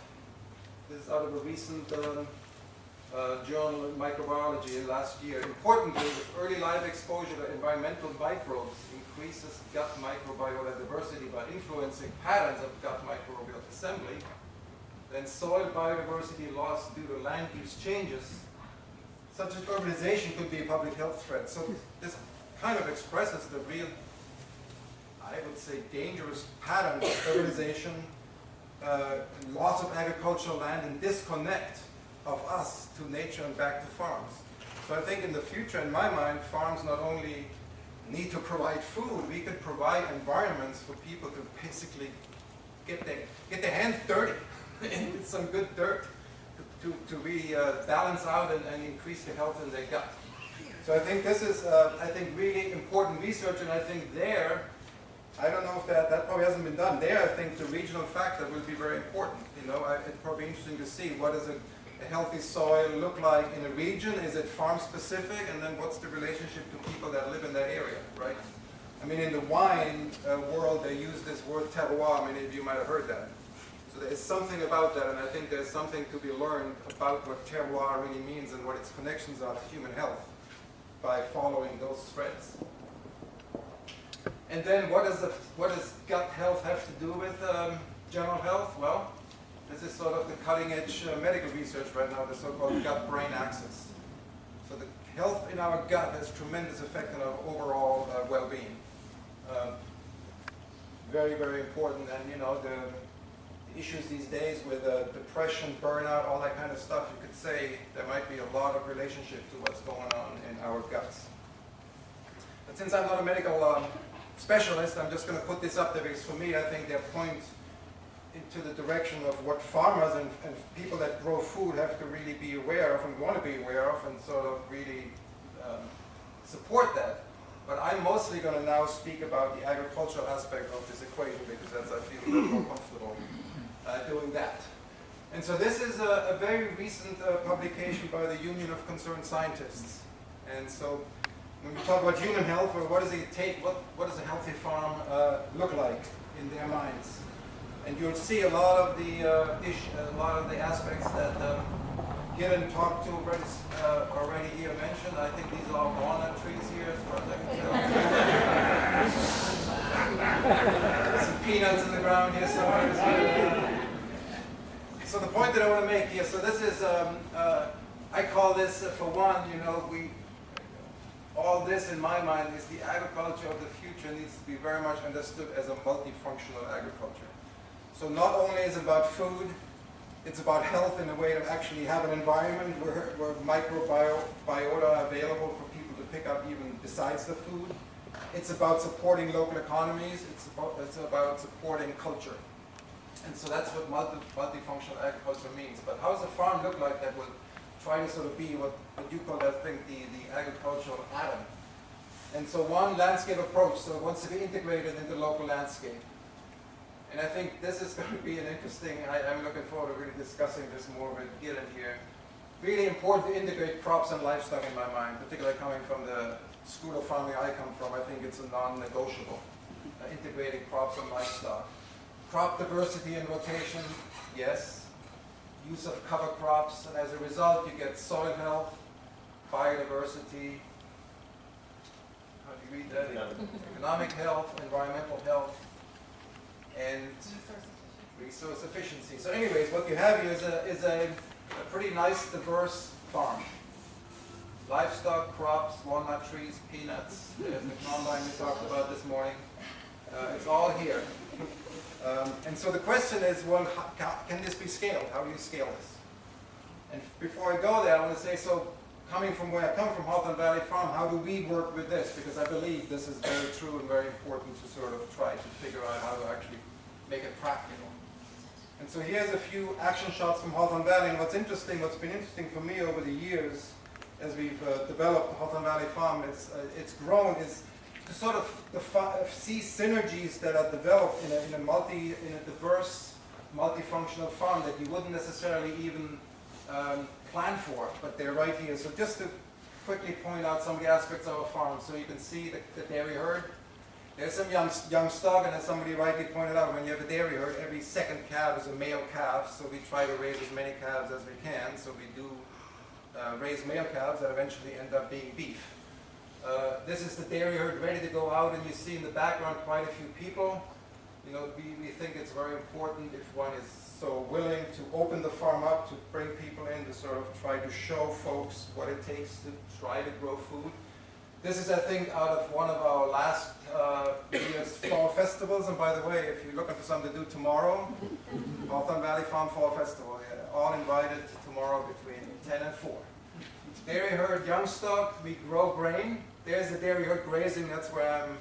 This is out of a recent journal in microbiology last year. Importantly, with early life exposure to environmental microbes increases gut microbiota diversity by influencing patterns of gut microbial assembly, then soil biodiversity loss due to land use changes, such as urbanization, could be a public health threat. So this kind of expresses the real, I would say, dangerous pattern of urbanization, loss of agricultural land, and disconnect of us to nature and back to farms. So I think in the future, in my mind, farms not only need to provide food, we could provide environments for people to basically get their hands dirty with some good dirt to really balance out and increase the health in their gut. So I think this is, really important research, and I think there, I don't know if that probably hasn't been done. There, I think the regional factor will be very important. It's probably interesting to see what does a healthy soil look like in a region. Is it farm specific? And then what's the relationship to people that live in that area, right? I mean, in the wine world, they use this word terroir. Many of you might have heard that. So there's something about that, and I think there's something to be learned about what terroir really means and what its connections are to human health by following those threads. And then what does gut health have to do with general health? Well, this is sort of the cutting edge medical research right now, the so-called gut-brain axis. So the health in our gut has tremendous effect on our overall well-being. Very, very important. And the issues these days with depression, burnout, all that kind of stuff, you could say there might be a lot of relationship to what's going on in our guts. But since I'm not a medical specialist, I'm just going to put this up there because for me, I think they point into the direction of what farmers and people that grow food have to really be aware of and want to be aware of and sort of really support that. But I'm mostly going to now speak about the agricultural aspect of this equation because that's, I feel, a little more comfortable doing that. And so this is a very recent publication by the Union of Concerned Scientists. And so when we talk about human health, well, what does it take? What does a healthy farm look like in their minds? And you'll see a lot of the aspects that Gideon talked to already here mentioned. I think these are walnut trees here, as far as I can tell. Some peanuts in the ground here somewhere. So the point that I want to make here, so this is, I call this, for one, all this in my mind is the agriculture of the future needs to be very much understood as a multifunctional agriculture. So not only is it about food, it's about health in a way to actually have an environment where microbiota are available for people to pick up even besides the food. It's about supporting local economies. It's about supporting culture. And so that's what multifunctional agriculture means. But how does a farm look like that will try to sort of be what you call, I think, the agricultural atom? And so one, landscape approach. So it wants to be integrated into local landscape. And I think this is going to be an interesting, I'm looking forward to really discussing this more with Gideon here. Really important to integrate crops and livestock in my mind, particularly coming from the school of farming I come from. I think it's a non-negotiable, integrating crops and livestock. Crop diversity and rotation, yes. Use of cover crops, and as a result you get soil health, biodiversity, how do you read that? Economic health, environmental health, and resource efficiency. So anyways, what you have here is a pretty nice, diverse farm. Livestock, crops, walnut trees, peanuts, there's the combine we talked about this morning. It's all here. And so the question is, well, can this be scaled? How do you scale this? And before I go there, I want to say, so coming from where I come from, Hawthorne Valley Farm, how do we work with this? Because I believe this is very true and very important to sort of try to figure out how to actually make it practical. And so here's a few action shots from Hawthorne Valley. And what's been interesting for me over the years, as we've developed Hawthorne Valley Farm, it's grown, is to sort of see synergies that are developed in a diverse, multifunctional farm that you wouldn't necessarily even plan for, but they're right here. So just to quickly point out some of the aspects of a farm, so you can see the dairy herd. There's some young stock, and as somebody rightly pointed out, when you have a dairy herd, every second calf is a male calf, so we try to raise as many calves as we can. So we do raise male calves that eventually end up being beef. This is the dairy herd ready to go out, and you see in the background quite a few people. We think it's very important if one is so willing to open the farm up, to bring people in, to sort of try to show folks what it takes to try to grow food. This is, I think, out of one of our last year's fall festivals. And by the way, if you're looking for something to do tomorrow, Hawthorne Valley Farm Fall Festival, all invited tomorrow between 10 and 4. Dairy herd, young stock, we grow grain. There's the dairy herd grazing. That's where I'm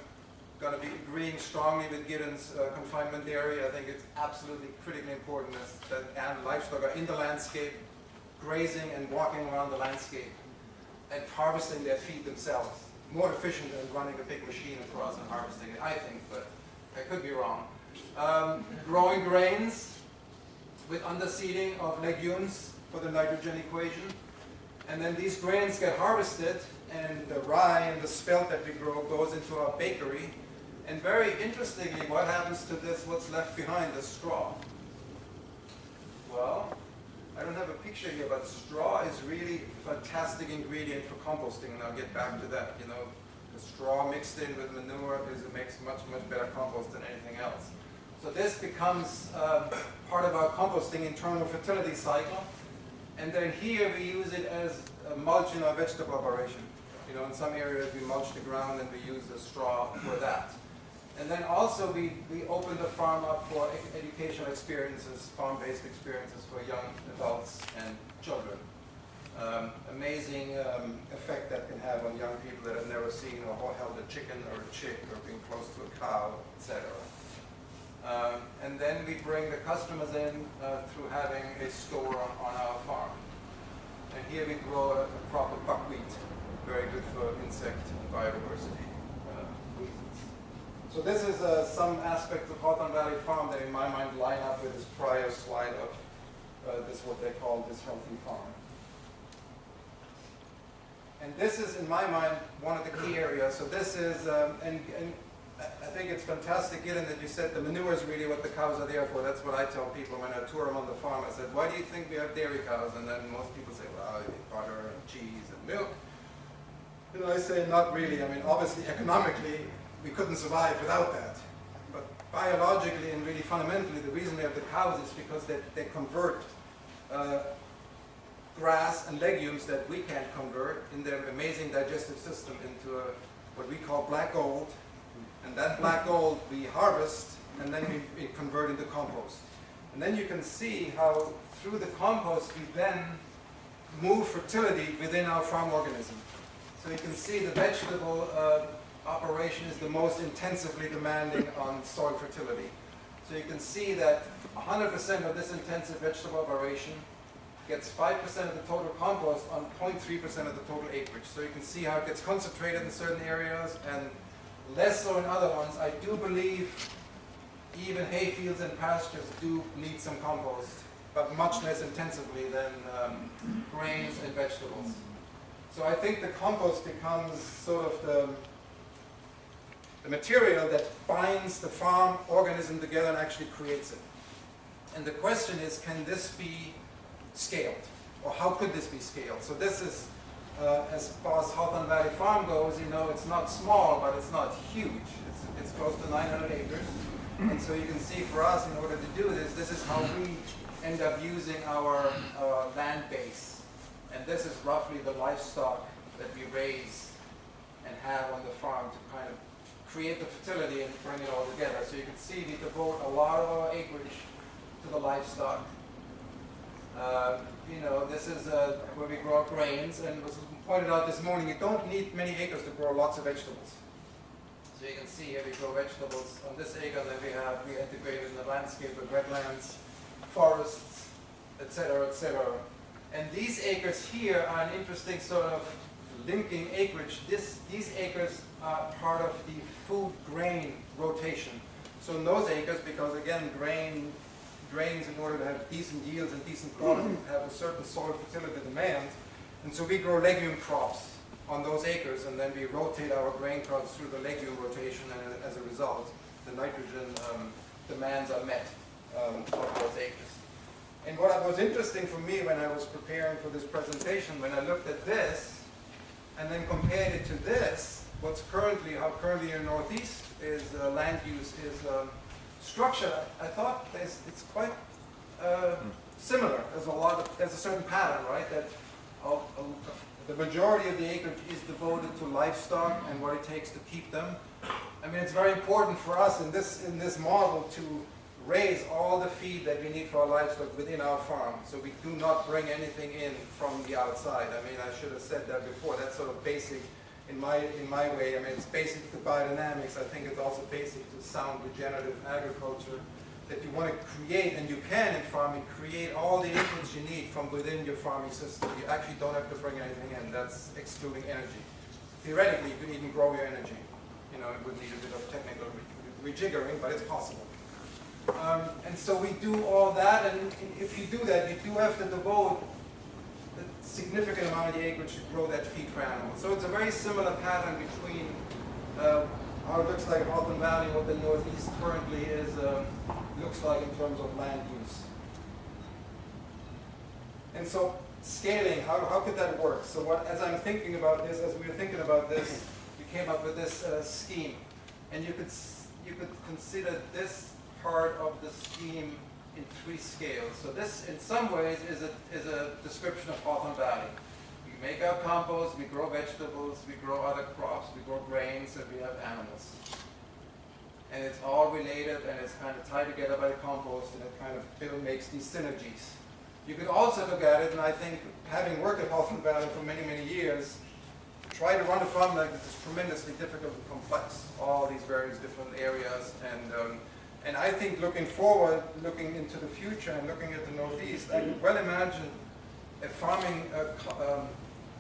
going to be agreeing strongly with Gideon's confinement dairy. I think it's absolutely critically important that livestock are in the landscape, grazing and walking around the landscape, and harvesting their feed themselves. More efficient than running a big machine across and harvesting it, I think, but I could be wrong. Growing grains with underseeding of legumes for the nitrogen equation. And then these grains get harvested, and the rye and the spelt that we grow goes into our bakery. And very interestingly, what happens to this, what's left behind, the straw? Well, I don't have a picture here, but straw is really a fantastic ingredient for composting, and I'll get back to that. The straw mixed in with manure makes much, much better compost than anything else. So this becomes part of our composting internal fertility cycle. And then here we use it as a mulch in our vegetable operation. In some areas we mulch the ground and we use the straw for that. And then also we open the farm up for educational experiences, farm-based experiences for young adults and children. Amazing effect that can have on young people that have never seen or held a chicken or a chick or been close to a cow, etc. And then we bring the customers in through having a store on our farm. And here we grow a proper buckwheat, very good for insect and biodiversity reasons. So this is some aspects of Hawthorne Valley Farm that in my mind line up with this prior slide of this what they call this healthy farm. And this is, in my mind, one of the key areas. So this is, and I think it's fantastic, given that you said the manure is really what the cows are there for. That's what I tell people when I tour them on the farm. I said, why do you think we have dairy cows? And then most people say, well, they eat butter and cheese and milk. And I say, not really. I mean, obviously, economically, we couldn't survive without that. But biologically and really fundamentally, the reason we have the cows is because they convert grass and legumes that we can't convert in their amazing digestive system into what we call black gold. And that black gold we harvest and then we convert into compost. And then you can see how through the compost we then move fertility within our farm organism. So you can see the vegetable operation is the most intensively demanding on soil fertility. So you can see that 100% of this intensive vegetable operation gets 5% of the total compost on 0.3% of the total acreage. So you can see how it gets concentrated in certain areas and less so in other ones. I do believe even hay fields and pastures do need some compost, but much less intensively than grains and vegetables. So I think the compost becomes sort of the material that binds the farm organism together and actually creates it. And the question is, can this be scaled? Or how could this be scaled? So this is, as far as Hawthorne Valley Farm goes, you know, it's not small, but it's not huge. It's close to 900 acres. And so you can see for us, in order to do this, this is how we end up using our land base. And this is roughly the livestock that we raise and have on the farm to kind of create the fertility and bring it all together. So you can see we devote a lot of our acreage to the livestock. You know, this is where we grow grains, and it was pointed out this morning, you don't need many acres to grow lots of vegetables. So you can see here we grow vegetables on this acre, and then we integrated in the landscape with wetlands, forests, etc., etc. And these acres here are an interesting sort of linking acreage. These acres are part of the food grain rotation. So in those acres, because again, grains in order to have decent yields and decent quality have a certain soil fertility demand. And so we grow legume crops on those acres, and then we rotate our grain crops through the legume rotation, and as a result, the nitrogen demands are met of those acres. And what was interesting for me when I was preparing for this presentation, when I looked at this and then compared it to this, how currently in the Northeast is land use is structure, I thought it's quite similar. There's a certain pattern, right? That the majority of the acreage is devoted to livestock and what it takes to keep them. I mean, it's very important for us in this model to raise all the feed that we need for our livestock within our farm. So we do not bring anything in from the outside. I mean, I should have said that before. That's sort of basic in my way. I mean, it's basic to biodynamics. I think it's also basic to sound regenerative agriculture, that you want to create, and you can in farming, create all the inputs you need from within your farming system. You actually don't have to bring anything in. That's excluding energy. Theoretically, you can even grow your energy. You know, it would need a bit of technical rejiggering, but it's possible. And so we do all that, and if you do that, you do have to devote a significant amount of the acreage to grow that feed for animals. So it's a very similar pattern between how it looks like in Hawthorne Valley, what the Northeast currently looks like in terms of land use. And so scaling, how could that work? So as I'm thinking about this, as we were thinking about this, we came up with this scheme. And you could consider this part of the scheme in 3 scales. So this, in some ways, is a description of Hawthorne Valley. We make our compost, we grow vegetables, we grow other crops, we grow grains, and we have animals. And it's all related, and it's kind of tied together by the compost, and it kind of makes these synergies. You could also look at it, and I think having worked at Hawthorne Valley for many, many years, try to run a farm like this is tremendously difficult and complex, all these various different areas. And I think looking forward, looking into the future and looking at the Northeast, I could well imagine a farming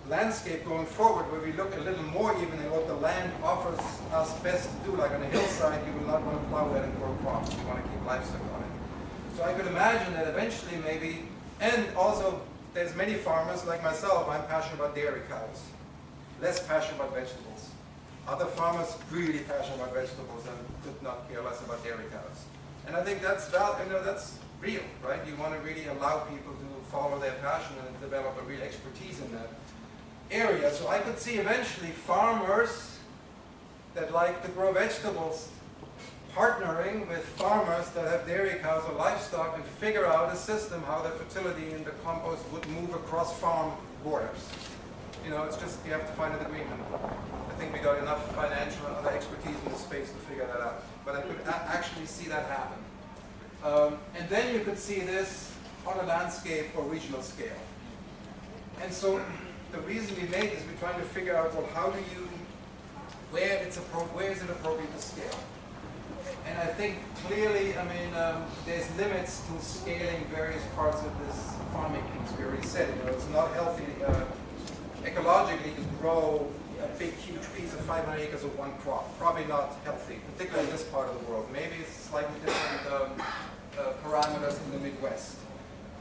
landscape going forward where we look a little more even at what the land offers us best to do. Like on a hillside, you will not want to plow that and grow crops. You want to keep livestock on it. So I could imagine that eventually maybe, and also there's many farmers like myself, I'm passionate about dairy cows, less passionate about vegetables. Other farmers really passionate about vegetables and could not care less about dairy cows. And I think that's that's real, right? You want to really allow people to follow their passion and develop a real expertise in that area. So I could see eventually farmers that like to grow vegetables partnering with farmers that have dairy cows or livestock and figure out a system how the fertility in the compost would move across farm borders. You know, it's just, you have to find an agreement. I think we got enough financial and other expertise in the space to figure that out. But I could actually see that happen. And then you could see this on a landscape or regional scale. And so the reason we made this, we're trying to figure out, well, how do you, where is it appropriate to scale? And I think clearly, I mean, there's limits to scaling various parts of this farming piece. We already said, you know, it's not healthy ecologically to grow a big, huge piece of 500 acres of one crop. Probably not healthy, particularly in this part of the world. Maybe it's slightly different parameters in the Midwest.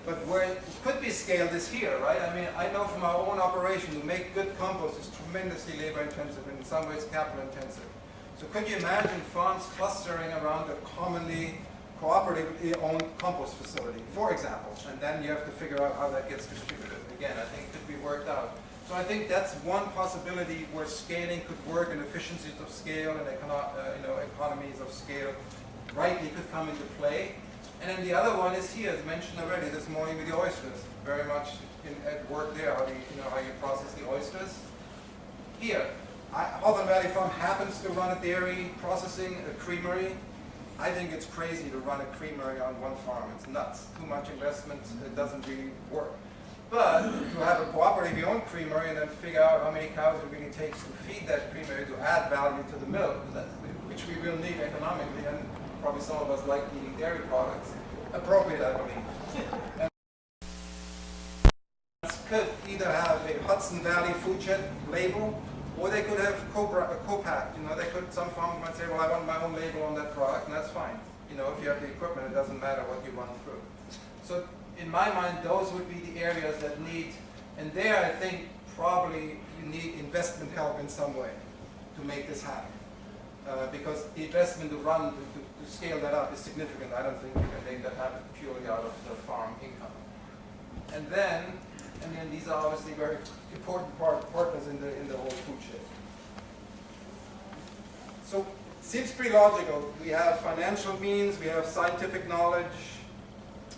But where it could be scaled is here, right? I mean, I know from our own operation, to make good compost is tremendously labor intensive and in some ways capital intensive. So could you imagine farms clustering around a commonly cooperatively owned compost facility, for example, and then you have to figure out how that gets distributed. Again, I think it could be worked out. So I think that's one possibility where scaling could work and efficiencies of scale and economies of scale rightly could come into play. And then the other one is here, as mentioned already this morning with the oysters. Very much at work there, how you process the oysters. Here, Hawthorne Valley Farm happens to run a dairy processing, a creamery. I think it's crazy to run a creamery on one farm. It's nuts. Too much investment. It doesn't really work. But to have a cooperatively owned creamery and then figure out how many cows it really takes to feed that creamery to add value to the milk, which we will need economically, and probably some of us like eating dairy products, appropriate, I believe. And could either have a Hudson Valley food shed label, or they could have co-packed. You know, some farmers might say, well, I want my own label on that product, and that's fine. You know, if you have the equipment, it doesn't matter what you run through. So in my mind, those would be the areas that need, and there I think probably you need investment help in some way to make this happen. Because the investment to scale that up is significant. I don't think you can make that happen purely out of the farm income. And then these are obviously very important partners in the whole food chain. So it seems pretty logical. We have financial means, we have scientific knowledge.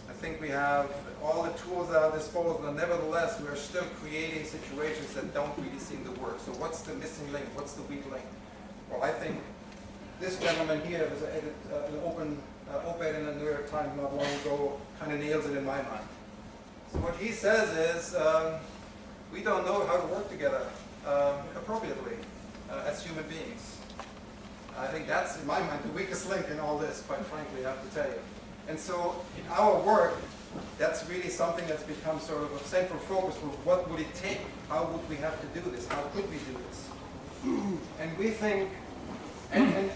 I think we have all the tools at our disposal, and nevertheless, we're still creating situations that don't really seem to work. So what's the missing link? What's the weak link? Well, I think this gentleman here was an op-ed in the New York Times not long ago, kind of nails it in my mind. So what he says is, we don't know how to work together appropriately as human beings. I think that's, in my mind, the weakest link in all this, quite frankly, I have to tell you. And so in our work, that's really something that's become sort of a central focus for what would it take? How would we have to do this? How could we do this? And we think, and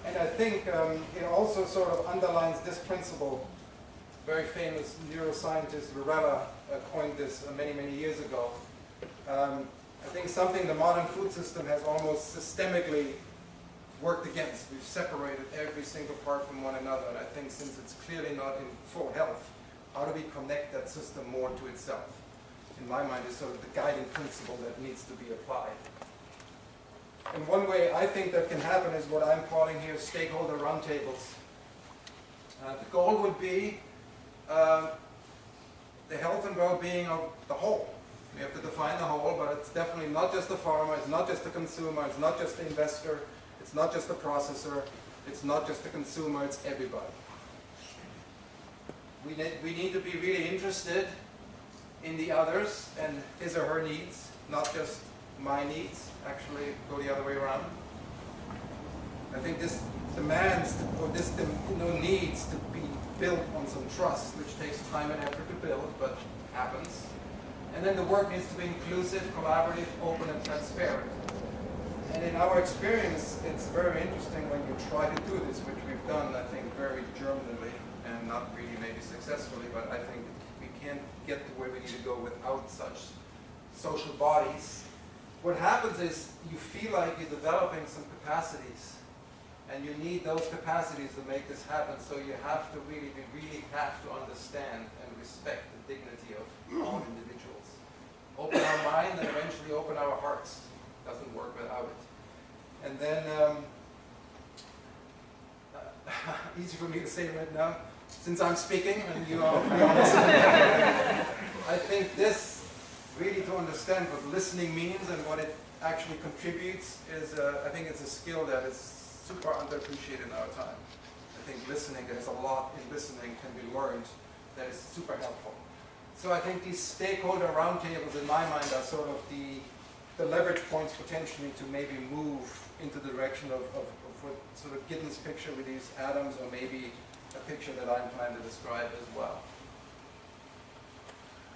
I think it also sort of underlines this principle. Very famous neuroscientist Varela coined this many, many years ago. I think something the modern food system has almost systemically worked against. We've separated every single part from one another, and I think since it's clearly not in full health, how do we connect that system more to itself? In my mind, is sort of the guiding principle that needs to be applied. And one way I think that can happen is what I'm calling here stakeholder roundtables. The goal would be the health and well-being of the whole. We have to define the whole, but it's definitely not just the farmer, it's not just the consumer, it's not just the investor, it's not just the processor, it's not just the consumer, it's everybody. we need to be really interested in the others and his or her needs, not just my needs, actually go the other way around. I think this demands, or this needs to be built on some trust, which takes time and effort to build, but happens. And then the work needs to be inclusive, collaborative, open, and transparent. And in our experience, it's very interesting when you try to do this, which we've done, I think, very Germanly, and not really maybe successfully, but I think we can't get to where we need to go without such social bodies. What happens is you feel like you're developing some capacities, and you need those capacities to make this happen, so you have to we really have to understand and respect the dignity of all individuals. Open our mind and eventually open our hearts. Doesn't work without it. And then, easy for me to say right now, since I'm speaking and you all I think this, really to understand what listening means and what it actually contributes is, I think it's a skill that is super underappreciated in our time. I think listening, there's a lot in listening can be learned that is super helpful. So I think these stakeholder roundtables in my mind are sort of the leverage points potentially to maybe move into the direction of what sort of Giddens' picture with these atoms, or maybe a picture that I'm trying to describe as well.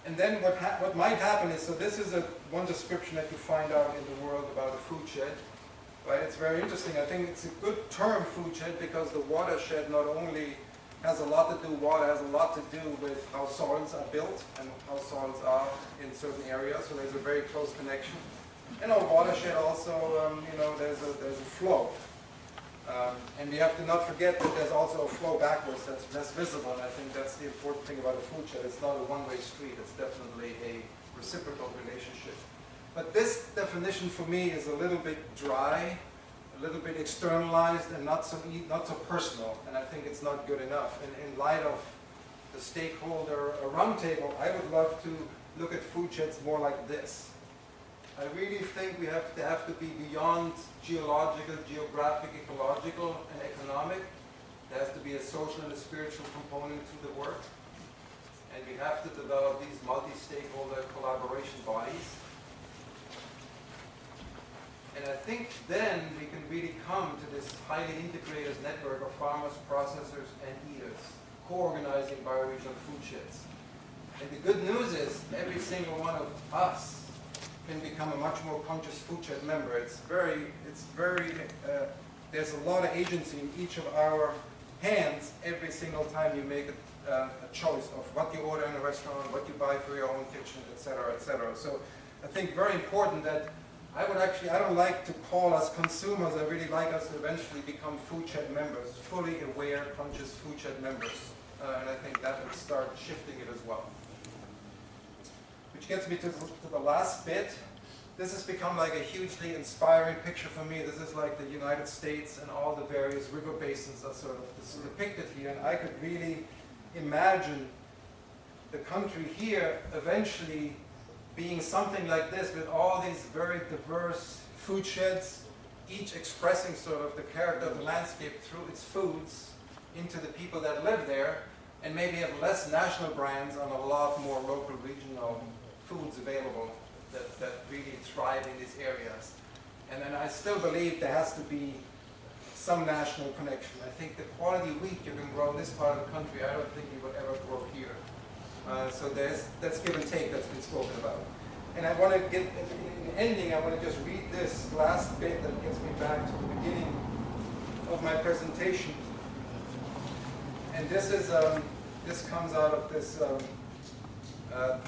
And then what might happen is, so this is one description that you find out in the world about a food shed. Right? It's very interesting. I think it's a good term, food shed, because the watershed not only has a lot to do, water has a lot to do with how soils are built and how soils are in certain areas, so there's a very close connection. And our watershed also, there's a flow. And we have to not forget that there's also a flow backwards that's less visible, and I think that's the important thing about a food shed. It's not a one-way street, it's definitely a reciprocal relationship. But this definition for me is a little bit dry, a little bit externalized, and not so personal, and I think it's not good enough. And in light of the stakeholder roundtable, I would love to look at food sheds more like this. I really think we have to be beyond geological, geographic, ecological, and economic. There has to be a social and a spiritual component to the work. And we have to develop these multi-stakeholder collaboration bodies. And I think then we can really come to this highly integrated network of farmers, processors, and eaters, co-organizing bioregional food sheds. And the good news is every single one of us can become a much more conscious food shed member. There's a lot of agency in each of our hands every single time you make a choice of what you order in a restaurant, what you buy for your own kitchen, etc., etc. So I think very important that I don't like to call us consumers. I really like us to eventually become food shed members, fully aware, conscious food shed members. And I think that would start shifting it as well. Which gets me to the last bit. This has become like a hugely inspiring picture for me. This is like the United States and all the various river basins are sort of depicted here. And I could really imagine the country here eventually being something like this, with all these very diverse food sheds, each expressing sort of the character of the landscape through its foods into the people that live there, and maybe have less national brands and a lot more local, regional foods available that really thrive in these areas. And then I still believe there has to be some national connection. I think the quality wheat you can grow in this part of the country, I don't think you would ever grow here. So that's give and take that's been spoken about. And I want to get, in ending, I want to just read this last bit that gets me back to the beginning of my presentation. And this is, this comes out of this,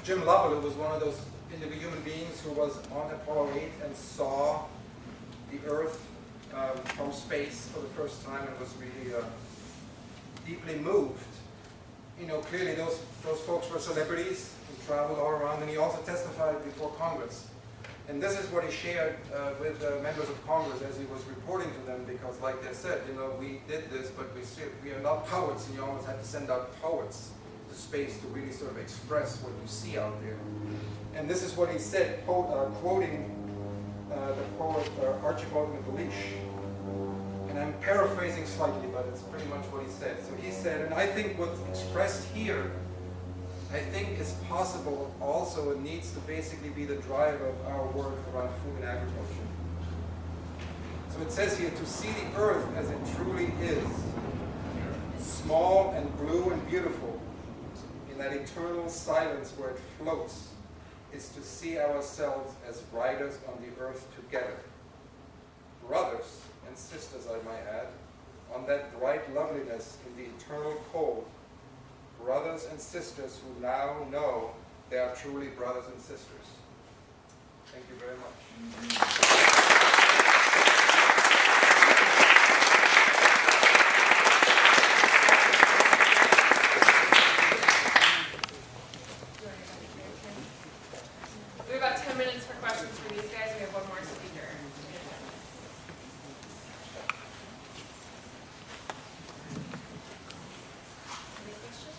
Jim Lovell, who was one of those human beings who was on Apollo 8 and saw the Earth from space for the first time and was really deeply moved. Clearly those folks were celebrities who traveled all around, and he also testified before Congress. And this is what he shared with members of Congress as he was reporting to them, because like they said, we did this, but we are not poets, and you almost have to send out poets to space to really sort of express what you see out there. And this is what he said, quoting the poet Archibald MacLeish. And I'm paraphrasing slightly, but it's pretty much what he said. So he said, and I think what's expressed here, I think is possible also, it needs to basically be the driver of our work around food and agriculture. So it says here, to see the earth as it truly is, small and blue and beautiful, in that eternal silence where it floats, is to see ourselves as riders on the earth together. Brothers and sisters, I might add, on that bright loveliness in the eternal cold, brothers and sisters who now know they are truly brothers and sisters. Thank you very much. We have about 10 minutes for questions for these guys. We have one more speaker. Any questions?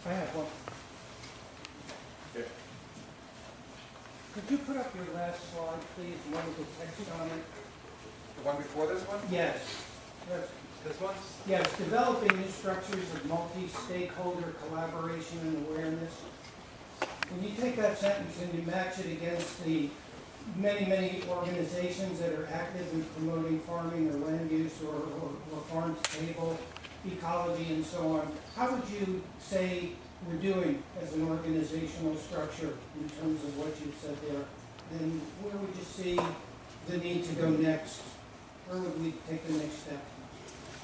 I have one. Could you put up your last slide, please, one with the text on it? The one before this one? Yes. This one? Yes, developing new structures of multi-stakeholder collaboration and awareness. When you take that sentence and you match it against the many, many organizations that are active in promoting farming or land use or farm to table, ecology and so on, how would you say we're doing as an organizational structure in terms of what you've said there? And where would you see the need to go next? Where would we take the next step?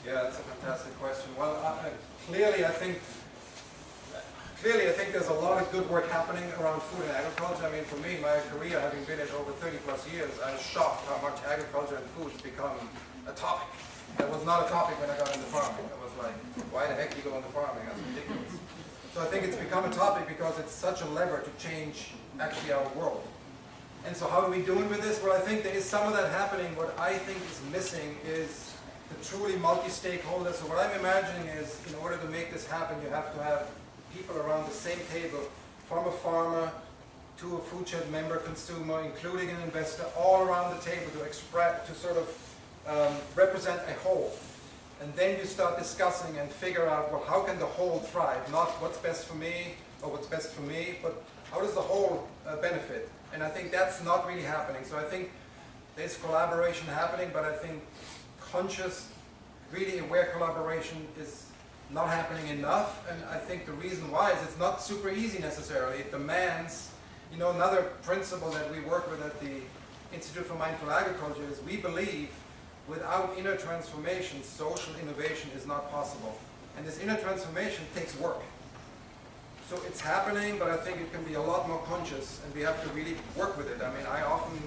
Yeah, that's a fantastic question. Well, clearly I think there's a lot of good work happening around food and agriculture. I mean, for me, my career, having been it over 30 plus years, I was shocked how much agriculture and food has become a topic. That was not a topic when I got into farming. I was like, why the heck do you go into farming? That's ridiculous. So I think it's become a topic because it's such a lever to change actually our world. And so how are we doing with this? Well, I think there is some of that happening. What I think is missing is the truly multi-stakeholders. So what I'm imagining is, in order to make this happen, you have to have people around the same table, from a farmer to a food shed member consumer, including an investor, all around the table to sort of represent a whole. And then you start discussing and figure out, well, how can the whole thrive? Not what's best for me or what's best for me, but how does the whole benefit? And I think that's not really happening. So I think there's collaboration happening, but I think conscious, really aware collaboration is not happening enough. And I think the reason why is it's not super easy necessarily. It demands, you know, another principle that we work with at the Institute for Mindful Agriculture is we believe without inner transformation, social innovation is not possible. And this inner transformation takes work. So it's happening, but I think it can be a lot more conscious, and we have to really work with it. I mean, I often,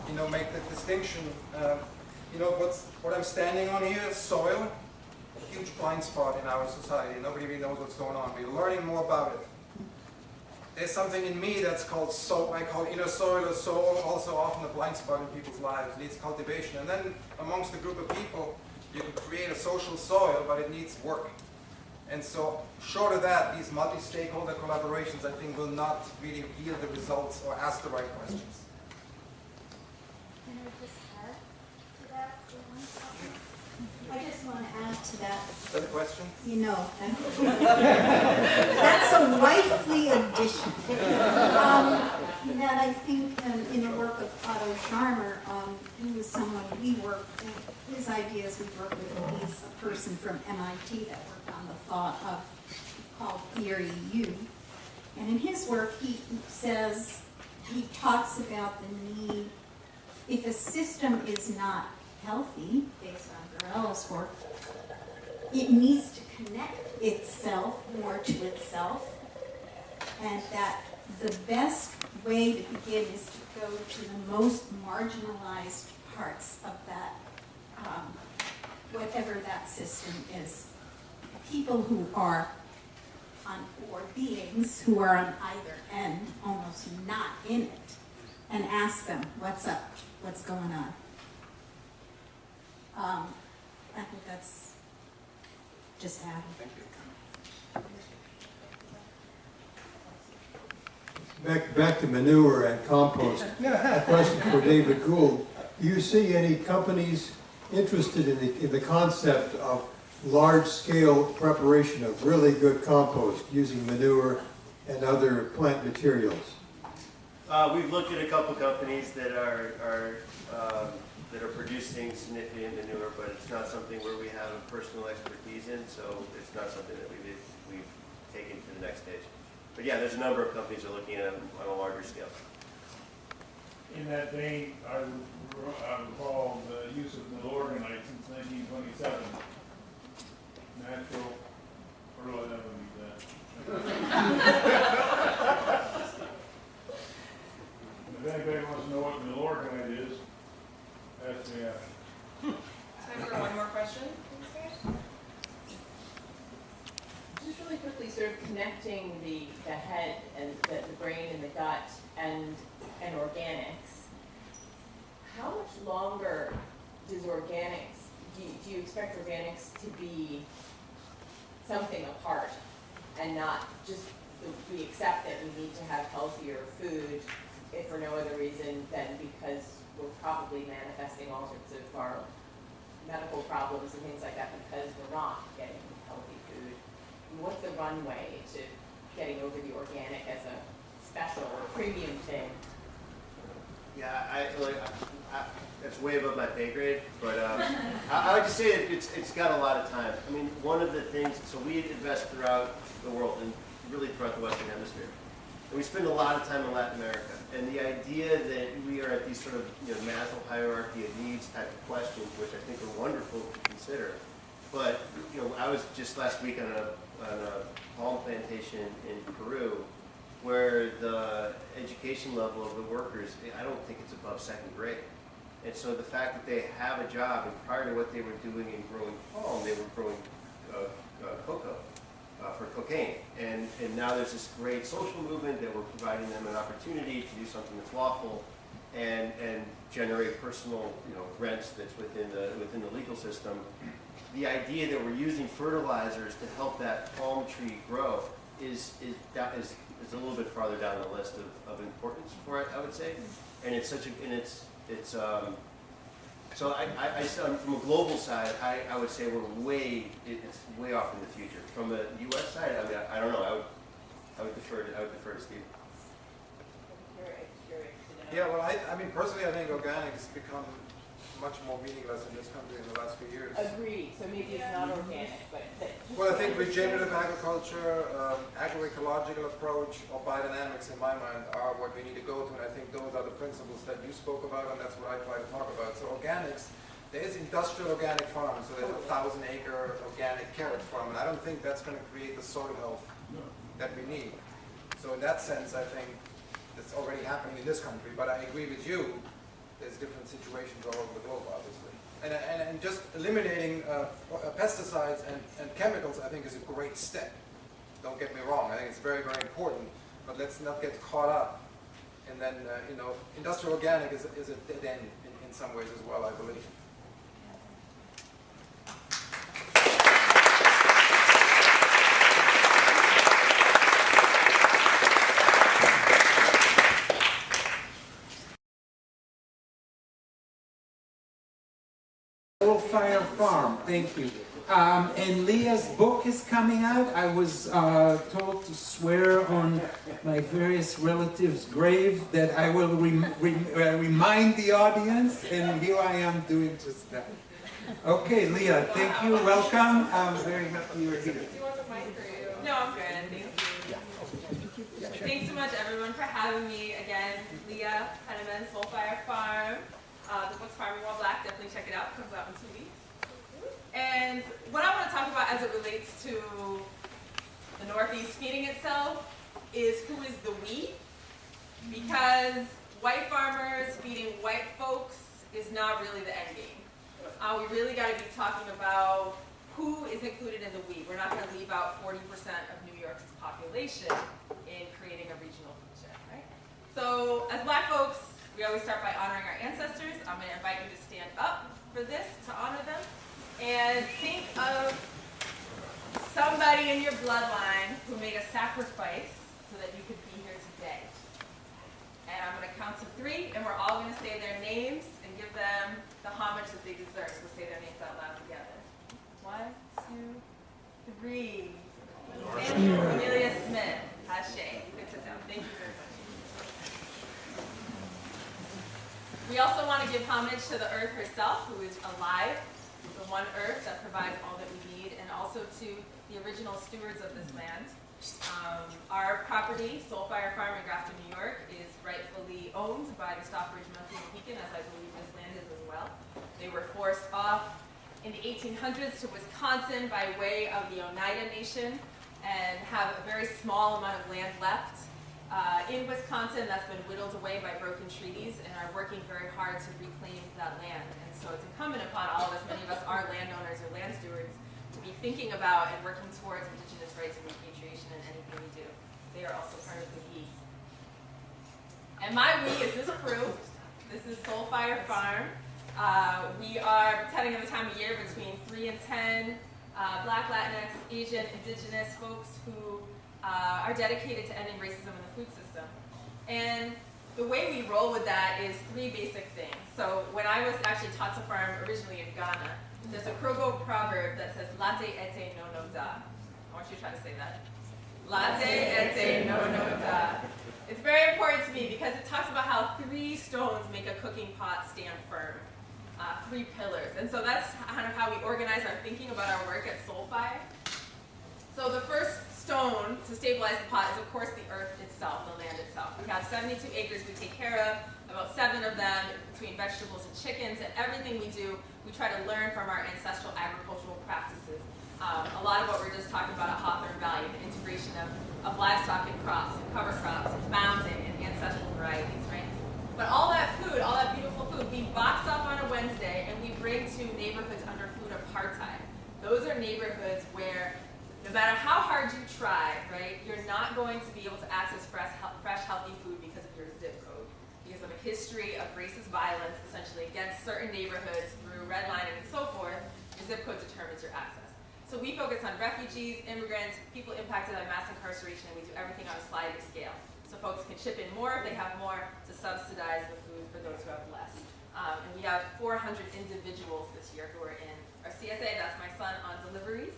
you know, make the distinction. You know, what I'm standing on here is soil, a huge blind spot in our society. Nobody really knows what's going on. We're learning more about it. There's something in me that's called soul. I call inner soil or soul, also often a blind spot in people's lives. It needs cultivation. And then amongst a group of people, you can create a social soil, but it needs work. And so, short of that, these multi-stakeholder collaborations, I think, will not really yield the results or ask the right questions. Can I just add to that for 1 second? I just want to add to that. Is that a question? You know, that's a wifely addition. That I think in the work of Otto Scharmer, he was someone we worked, his ideas we worked with, he's a person from MIT that worked on the thought of, called Theory U. And in his work, he talks about the need, if a system is not healthy, based on Varela's work, it needs to connect itself more to itself, and that the best way to begin is to go to the most marginalized parts of that, whatever that system is. People who are on, or beings who are on either end, almost not in it, and ask them, what's up, what's going on? I think that's just added. Thank you. Back to manure and compost. A question for David Gould. Do you see any companies interested in the concept of large-scale preparation of really good compost using manure and other plant materials. We've looked at a couple companies that are producing significant manure, but it's not something where we have a personal expertise in, so it's not something that we've taken to the next stage. But yeah, there's a number of companies that are looking at it on a larger scale. In that vein, I recall the use of milorganite since 1927. Natural, or do I never need that? If anybody wants to know what milorganite is, ask me after. Time for one more question. Just really quickly, sort of connecting the head and the brain and the gut and organics. How much longer does organics, do you expect organics to be something apart and not just we accept that we need to have healthier food if for no other reason than because we're probably manifesting all sorts of our medical problems and things like that because we're not getting healthy food? What's the runway to getting over the organic as a special or premium thing? Yeah, it's way above my pay grade, but I would just say that it's got a lot of time. I mean, one of the things, so we invest throughout the world and really throughout the Western Hemisphere. And we spend a lot of time in Latin America. And the idea that we are at these sort of Maslow hierarchy of needs type of questions, which I think are wonderful to consider. But I was just last week on a palm plantation in Peru, where the education level of the workers, I don't think it's above second grade. And so the fact that they have a job, and prior to what they were doing in growing palm, they were growing cocoa for cocaine. And now there's this great social movement that we're providing them an opportunity to do something that's lawful and generate personal rents that's within the legal system. The idea that we're using fertilizers to help that palm tree grow is a little bit farther down the list of importance for it, I would say. And it's such a, so from a global side, I would say it's way off in the future. From a U.S. side, I mean, I don't know. I would defer to Steve. Yeah, well, I mean, personally, I think organics become much more meaningless in this country in the last few years. Agreed. So maybe it's not organic, but Well, I think regenerative agriculture, agroecological approach, or biodynamics, in my mind, are what we need to go to, and I think those are the principles that you spoke about, and that's what I try to talk about. So organics, there is industrial organic farming, so there's a 1,000-acre organic carrot farm, and I don't think that's going to create the soil health that we need. So in that sense, I think it's already happening in this country, but I agree with you. There's different situations all over the globe, obviously. And just eliminating pesticides and chemicals, I think, is a great step. Don't get me wrong. I think it's very, very important. But let's not get caught up. And then, industrial organic is a dead end in some ways as well, I believe. Fire Farm, thank you. And Leah's book is coming out. I was told to swear on my various relatives' grave that I will remind the audience, and here I am doing just that. Okay, Leah, thank you. Welcome. I'm very happy you're here. Do you want the mic or you? No, I'm good. Thank you. Thanks so much, everyone, for having me again. Leah Penniman, Soulfire Farm. The book's Farming While Black. Definitely check it out. It comes out in 2 weeks. And what I want to talk about as it relates to the Northeast feeding itself is who is the we. Because white farmers feeding white folks is not really the end game. We really got to be talking about who is included in the we. We're not going to leave out 40% of New York's population in creating a regional food chain, right? So as black folks, we always start by honoring our ancestors. I'm going to invite you to stand up for this, to honor them. And think of somebody in your bloodline who made a sacrifice so that you could be here today. And I'm going to count to 3, and we're all going to say their names and give them the homage that they deserve. So we'll say their names out loud together. 1, 2, 3. Samuel Amelia Smith. Hashay. You can sit down. Thank you very much. We also want to give homage to the earth herself, who is alive, the one earth that provides all that we need, and also to the original stewards of this land. Our property, Soulfire Farm in Grafton, New York, is rightfully owned by the Stockbridge Mountain Mohican, as I believe this land is as well. They were forced off in the 1800s to Wisconsin by way of the Oneida Nation and have a very small amount of land left in Wisconsin that's been whittled away by broken treaties, and are working very hard to reclaim that land. And so it's incumbent upon all of us, many of us are landowners or land stewards, to be thinking about and working towards Indigenous rights and repatriation in anything we do. They are also part of the we. And my we is this crew. This is Soulfire Farm. We are, depending on the time of year, between 3 and 10 Black, Latinx, Asian, Indigenous folks who are dedicated to ending racism in the food system. And the way we roll with that is 3 basic things. So when I was actually taught to farm originally in Ghana, there's a Krogo proverb that says, "Latte ete no no da." I want you to try to say that. Latte ete no no da. It's very important to me because it talks about how 3 stones make a cooking pot stand firm. 3 pillars. And so that's kind of how we organize our thinking about our work at Soulfire. So the first stone to stabilize the pot is, of course, the earth itself, the land itself. We have 72 acres we take care of, about 7 of them between vegetables and chickens, and everything we do, we try to learn from our ancestral agricultural practices. A lot of what we're just talking about at Hawthorne Valley, the integration of livestock and crops, and cover crops, and mountain and ancestral varieties, right? But all that food, all that beautiful food, we box up on a Wednesday and we bring to neighborhoods under food apartheid. Those are neighborhoods where no matter how hard you try, right, you're not going to be able to access fresh, healthy food because of your zip code, because of a history of racist violence, essentially, against certain neighborhoods through redlining and so forth. Your zip code determines your access. So we focus on refugees, immigrants, people impacted by mass incarceration, and we do everything on a sliding scale. So folks can chip in more if they have more to subsidize the food for those who have less. And we have 400 individuals this year who are in our CSA, that's my son, on deliveries.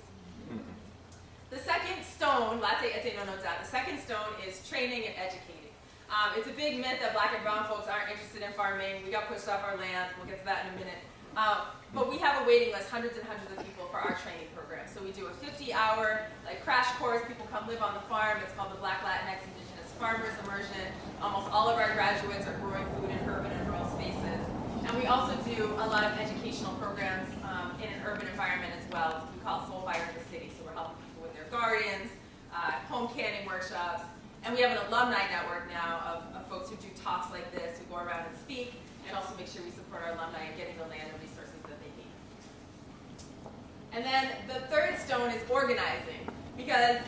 The second stone, latte ete no no da, the second stone is training and educating. It's a big myth that Black and brown folks aren't interested in farming. We got pushed off our land. We'll get to that in a minute. But we have a waiting list, hundreds and hundreds of people for our training program. So we do a 50-hour crash course. People come live on the farm. It's called the Black Latinx Indigenous Farmers Immersion. Almost all of our graduates are growing food in urban and rural spaces. And we also do a lot of educational programs in an urban environment as well. We call Soulfire in the City. So we're helping people with their gardens, home canning workshops. And we have an alumni network now of folks who do talks like this, who go around and speak, and also make sure we support our alumni in getting the land and resources that they need. And then the third stone is organizing. Because,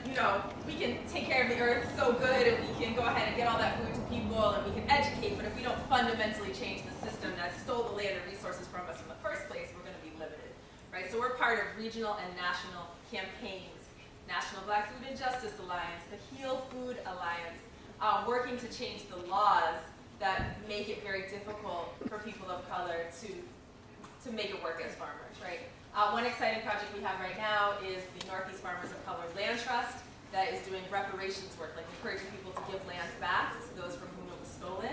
we can take care of the earth so good, and we can go ahead and get all that food to people, and we can educate, but if we don't fundamentally change the system that stole the land and resources from us in the first place, we're going to be limited, right? So we're part of regional and national campaigns, National Black Food and Justice Alliance, the Heal Food Alliance, working to change the laws that make it very difficult for people of color to make it work as farmers, right? One exciting project we have right now is the Northeast Farmers of Color Land Trust that is doing reparations work, like encouraging people to give land back to those from whom it was stolen.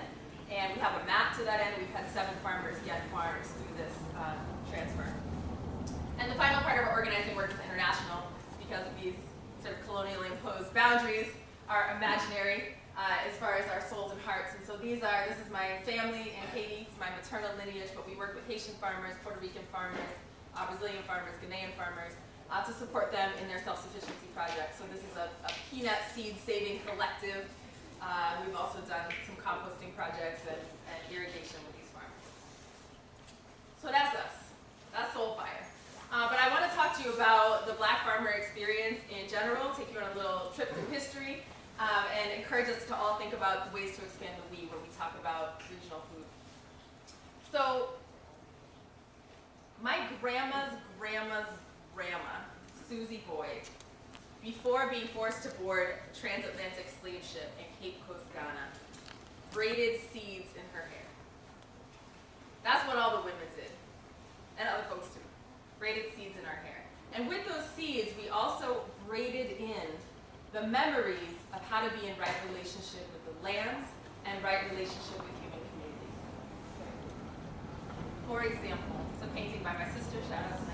And we have a map to that end. We've had 7 farmers get farms through this transfer. And the final part of our organizing work is international, because these sort of colonially imposed boundaries are imaginary as far as our souls and hearts. And so this is my family in Haiti, it's my maternal lineage, but we work with Haitian farmers, Puerto Rican farmers, Brazilian farmers, Ghanaian farmers, to support them in their self-sufficiency projects. So this is a peanut seed saving collective. We've also done some composting projects and irrigation with these farmers. So that's us. That's Soulfire. But I want to talk to you about the Black farmer experience in general, take you on a little trip through history, and encourage us to all think about the ways to expand the we when we talk about regional food. So my grandma's grandma, Susie Boyd, before being forced to board a transatlantic slave ship in Cape Coast, Ghana, braided seeds in her hair. That's what all the women did, and other folks too. Braided seeds in our hair. And with those seeds, we also braided in the memories of how to be in right relationship with the lands and right relationship with human communities. For example, it's a painting by my sister, shout out to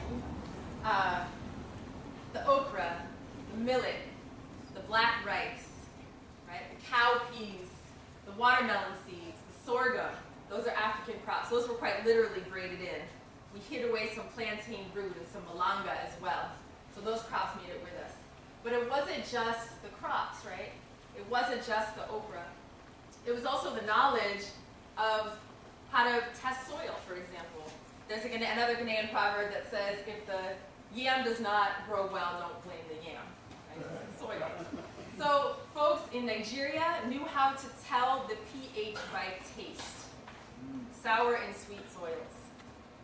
Naima. The okra, the millet, the black rice, right? The cowpeas, the watermelon seeds, the sorghum. Those are African crops. Those were quite literally braided in. We hid away some plantain root and some malanga as well. So those crops made it with us. But it wasn't just the crops, right? It wasn't just the okra. It was also the knowledge of how to test soil, for example. There's another Ghanaian proverb that says, if the yam does not grow well, don't blame the yam. Right? It's the soil. So folks in Nigeria knew how to tell the pH by taste. Sour and sweet soils.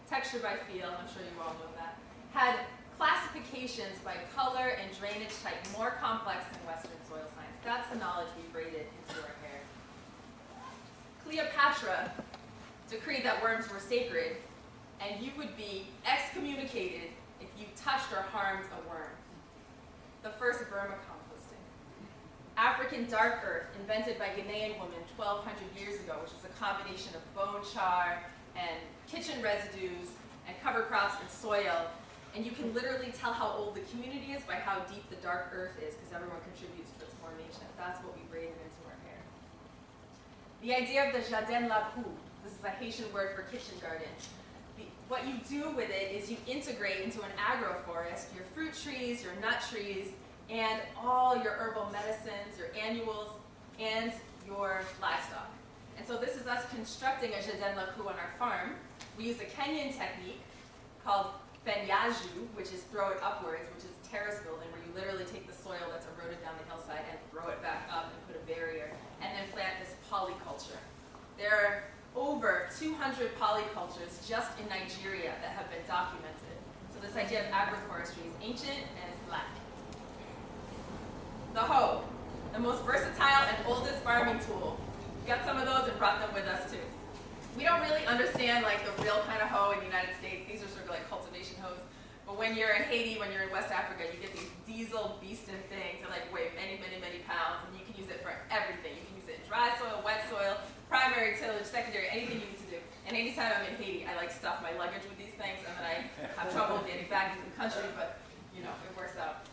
Texture by feel, I'm sure you all know that. Had classifications by color and drainage type more complex than Western soil science. That's the knowledge we braided into our hair. Cleopatra decreed that worms were sacred, and you would be excommunicated if you touched or harmed a worm. The first vermicomposting. African dark earth, invented by Ghanaian women 1,200 years ago, which was a combination of bone char and kitchen residues and cover crops and soil. And you can literally tell how old the community is by how deep the dark earth is, because everyone contributes to its formation. That's what we braided into our hair. The idea of the jardin la cour. This is a Haitian word for kitchen garden. What you do with it is you integrate into an agroforest your fruit trees, your nut trees, and all your herbal medicines, your annuals, and your livestock. And so this is us constructing a jardin la cour on our farm. We use a Kenyan technique called fenyaju, which is throw it upwards, which is terrace building, where you literally take the soil that's eroded down the hillside and throw it back up and put a barrier, and then plant this polyculture. There are over 200 polycultures just in Nigeria that have been documented. So this idea of agroforestry is ancient and it's black. The hoe, the most versatile and oldest farming tool. We got some of those and brought them with us too. We don't really understand like the real kind of hoe in the United States. These are sort of like cultivation hoes. But when you're in Haiti, when you're in West Africa, you get these diesel beastin things that like weigh many, many, many pounds, and you can use it for everything. You can use it in dry soil, wet soil, primary tillage, secondary, anything you need to do. And anytime I'm in Haiti, I like stuff my luggage with these things, and then I have trouble getting back into the country, but you know, it works out.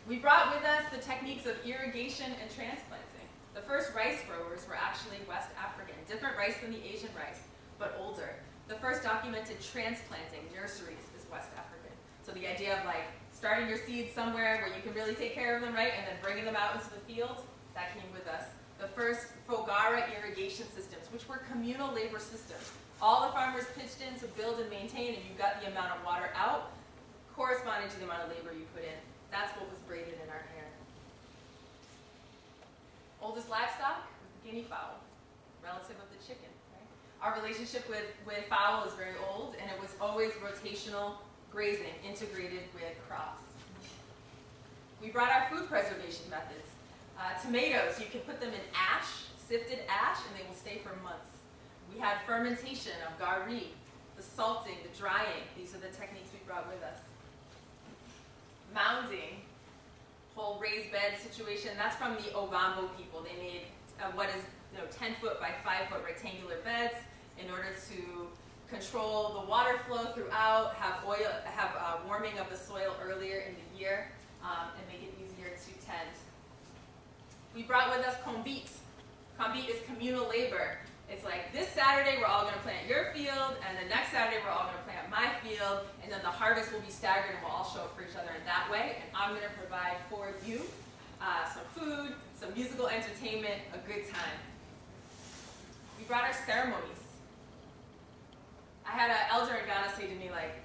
We brought with us the techniques of irrigation and transplanting. The first rice growers were actually West African, different rice than the Asian rice, but older. The first documented transplanting, nurseries, is West African. So the idea of like starting your seeds somewhere where you can really take care of them, right, and then bringing them out into the field, that came with us. The first Fogara irrigation systems, which were communal labor systems. All the farmers pitched in to build and maintain, and you got the amount of water out corresponding to the amount of labor you put in. That's what was braided in our hair. Oldest livestock was the guinea fowl, relative of the chicken. Right? Our relationship with fowl is very old, and it was always rotational grazing integrated with crops. We brought our food preservation methods. Tomatoes, you can put them in ash, sifted ash, and they will stay for months. We had fermentation of gari, the salting, the drying. These are the techniques we brought with us. Mounding, whole raised bed situation, that's from the Ovambo people. They made what is 10 foot by 5 foot rectangular beds in order to control the water flow throughout, have warming of the soil earlier in the year, and make it easier to tend. We brought with us kombit. Kombit is communal labor. It's like this Saturday we're all going to plant your field, and the next Saturday we're all going to plant my field, and then the harvest will be staggered and we'll all show up for each other in that way, and I'm going to provide for you some food, some musical entertainment, a good time. We brought our ceremonies. I had an elder in Ghana say to me, like,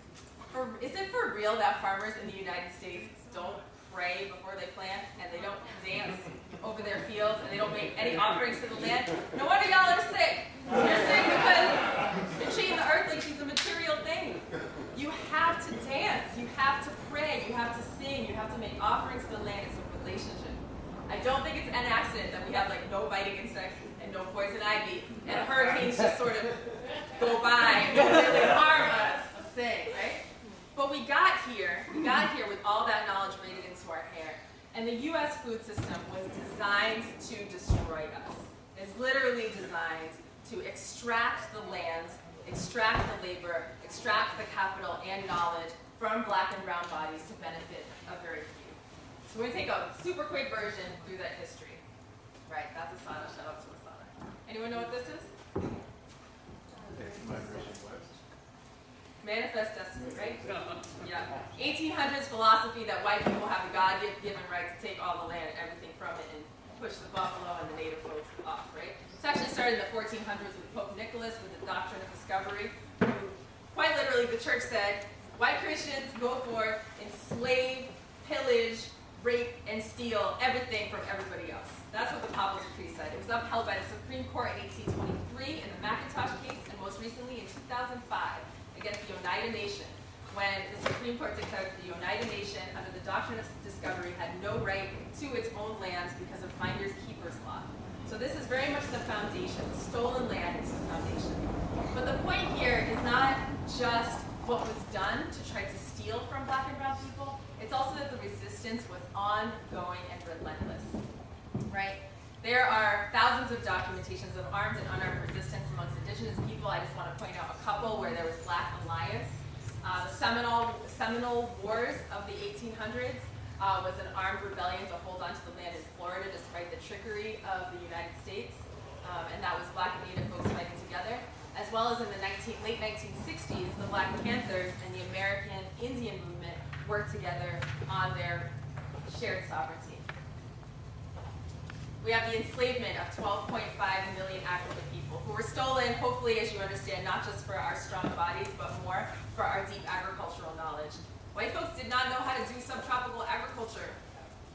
is it for real that farmers in the United States don't pray before they plant, and they don't dance over their fields, and they don't make any offerings to the land? No wonder y'all are sick. You're sick because you're treating the earth like she's a material thing. You have to dance, you have to pray, you have to sing, you have to make offerings to the land. It's a relationship. I don't think it's an accident that we have like no biting insects and no poison ivy, and hurricanes just sort of go by and don't really harm us a thing, right? But we got here with all that knowledge braided into our hair. And the US food system was designed to destroy us. It's literally designed to extract the land, extract the labor, extract the capital and knowledge from black and brown bodies to benefit a very few. So we're going to take a super quick version through that history. Right, that's Asada. Shout out to Asada. Anyone know what this is? Manifest Destiny, right? Yeah. 1800s philosophy that white people have the God-given right to take all the land and everything from it and push the buffalo and the native folks off, right? It's actually started in the 1400s with Pope Nicholas with the doctrine of discovery, who quite literally the church said, white Christians go forth, enslave, pillage, rape, and steal everything from everybody else. That's what the Papal Decree said. It was upheld by the Supreme Court in 1823 in the McIntosh case, and most recently in 2005 against the Oneida Nation, when the Supreme Court declared that the Oneida Nation, under the doctrine of discovery, had no right to its own lands because of finders keepers law. So this is very much the foundation. The stolen land is the foundation. But the point here is not just what was done to try to steal from black and brown people. It's also that the resistance was ongoing and relentless, right? There are thousands of documentations of armed and unarmed resistance amongst indigenous people. I just want to point out a couple where there was Black Alliance. The Seminole Wars of the 1800s was an armed rebellion to hold on to the land in Florida despite the trickery of the United States. And that was black and native folks fighting together. As well as in the late 1960s, the Black Panthers and the American Indian movement worked together on their shared sovereignty. We have the enslavement of 12.5 million African people who were stolen, hopefully, as you understand, not just for our strong bodies, but more for our deep agricultural knowledge. White folks did not know how to do subtropical agriculture,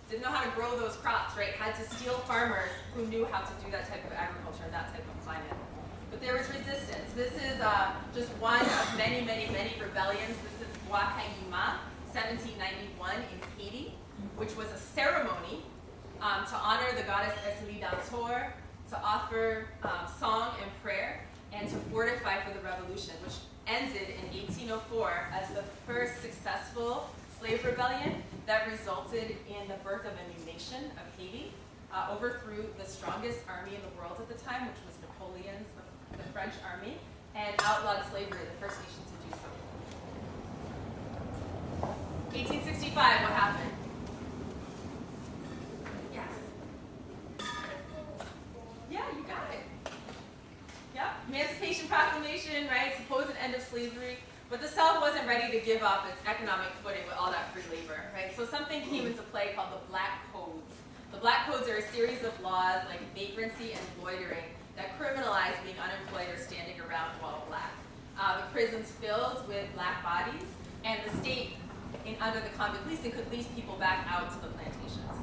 didn't know how to grow those crops, right? Had to steal farmers who knew how to do that type of agriculture and that type of climate. But there was resistance. This is just one of many, many, many rebellions. This is Wakayima, 1791 in Haiti, which was a ceremony to honor the goddess Esli-Dantor, to offer song and prayer, and to fortify for the revolution, which ended in 1804 as the first successful slave rebellion that resulted in the birth of a new nation of Haiti, overthrew the strongest army in the world at the time, which was Napoleon's, the French army, and outlawed slavery, the first nation to do so. 1865, what happened? Yes. Yeah, you got it. Yep, Emancipation Proclamation, right, supposed end of slavery, but the South wasn't ready to give up its economic footing with all that free labor, right? So something came into play called the Black Codes. The Black Codes are a series of laws like vagrancy and loitering that criminalize being unemployed or standing around while black. The prisons filled with black bodies, and the state, under the convict leasing, could lease people back out to the plantations.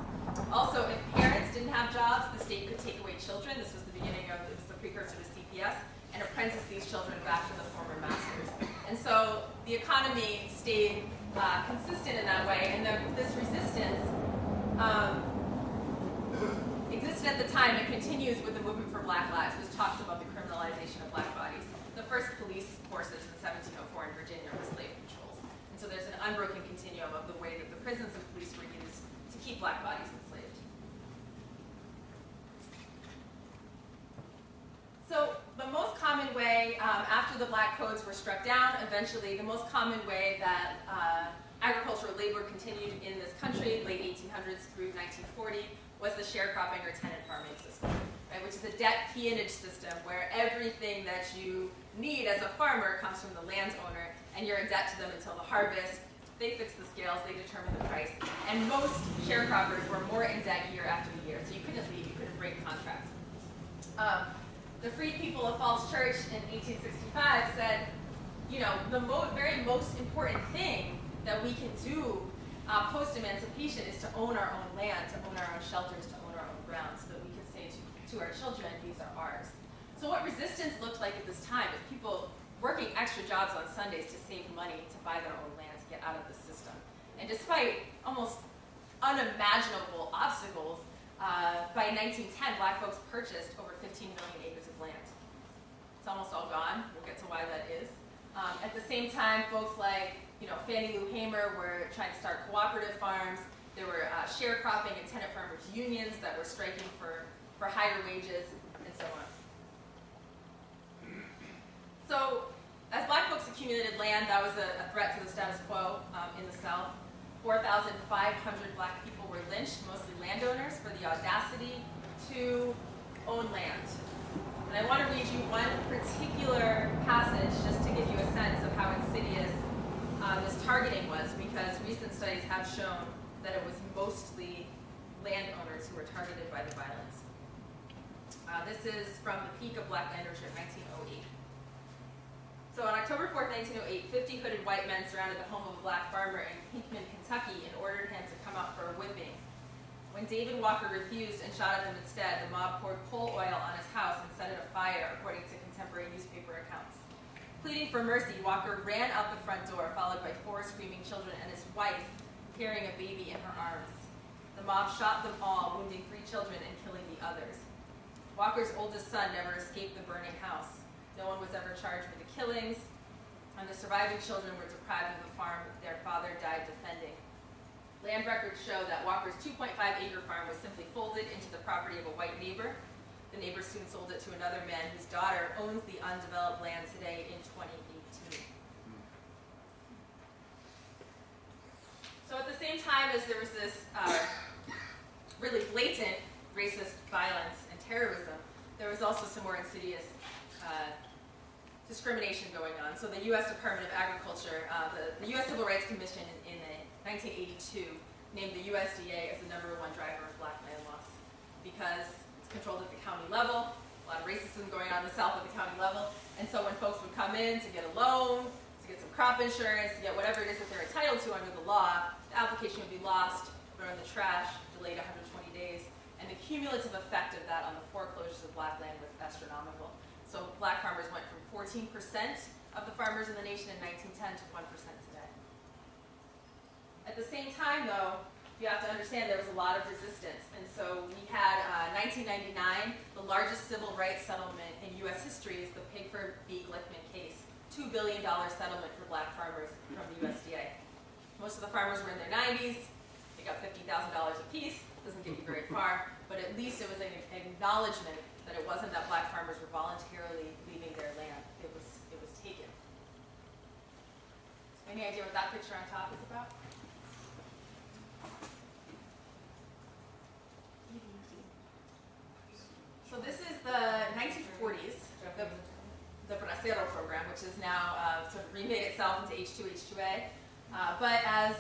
Also, if parents didn't have jobs, the state could take away children. This was the beginning of, it was the precursor to CPS, and apprentice these children back to the former masters. And so the economy stayed consistent in that way, and this resistance existed at the time and continues with the Movement for Black Lives, which talks about the criminalization of black bodies. The first police forces in 1704 in Virginia were slave patrols. And so there's an unbroken continuum of the way that the prisons and police were used to keep black bodies enslaved. So the most common way, after the Black Codes were struck down, eventually the most common way that agricultural labor continued in this country, late 1800s through 1940, was the sharecropping or tenant farming system, right, which is a debt peonage system where everything that you need as a farmer comes from the landowner, and you're in debt to them until the harvest. They fix the scales, they determine the price, and most sharecroppers were more in debt year after year, so you couldn't leave, you couldn't break contracts. The Freed People of Falls Church in 1865 said, you know, the very most important thing that we can do post-emancipation is to own our own land, to own our own shelters, to own our own grounds, so that we can say to our children, these are ours. So what resistance looked like at this time is people working extra jobs on Sundays to save money to buy their own land, to get out of the system. And despite almost unimaginable obstacles, by 1910, black folks purchased over 15 million acres of land. It's almost all gone. We'll get to why that is. At the same time, folks like, Fannie Lou Hamer were trying to start cooperative farms. There were sharecropping and tenant farmers unions that were striking for higher wages, and so on. So, as black folks accumulated land, that was a threat to the status quo in the South. 4,500 black people were lynched, mostly landowners, for the audacity to own land. And I want to read you one particular passage just to give you a sense of how insidious this targeting was, because recent studies have shown that it was mostly landowners who were targeted by the violence. This is from the peak of black land ownership, 1908. So on October 4th, 1908, 50 hooded white men surrounded the home of a black farmer in Hickman, Kentucky, and ordered him to come out for a whipping. When David Walker refused and shot at them instead, the mob poured coal oil on his house and set it afire, according to contemporary newspaper accounts. Pleading for mercy, Walker ran out the front door, followed by 4 screaming children and his wife carrying a baby in her arms. The mob shot them all, wounding 3 children and killing the others. Walker's oldest son never escaped the burning house. No one was ever charged with the killings, and the surviving children were deprived of the farm their father died defending. Land records show that Walker's 2.5-acre farm was simply folded into the property of a white neighbor. The neighbor soon sold it to another man whose daughter owns the undeveloped land today in 2018. So at the same time as there was this really blatant racist violence and terrorism, there was also some more insidious discrimination going on. So the U.S. Department of Agriculture, the U.S. Civil Rights Commission in 1982 named the USDA as the #1 driver of black land loss because it's controlled at the county level. A lot of racism going on in the South at the county level. And so when folks would come in to get a loan, to get some crop insurance, to get whatever it is that they're entitled to under the law, the application would be lost, thrown in the trash, delayed 120 days. And the cumulative effect of that on the foreclosures of black land was astronomical. So black farmers went from 14% of the farmers in the nation in 1910 to 1% today. At the same time, though, you have to understand there was a lot of resistance. And so we had 1999, the largest civil rights settlement in U.S. history is the Pigford v. Glickman case, $2 billion settlement for black farmers from the USDA. Most of the farmers were in their 90s. They got $50,000 apiece. Doesn't get you very far, but at least it was an acknowledgement that it wasn't that black farmers were voluntarily leaving their land. It was taken. Any idea what that picture on top is about? So this is the 1940s, the Bracero program, which has now sort of remade itself into H2H2A. But as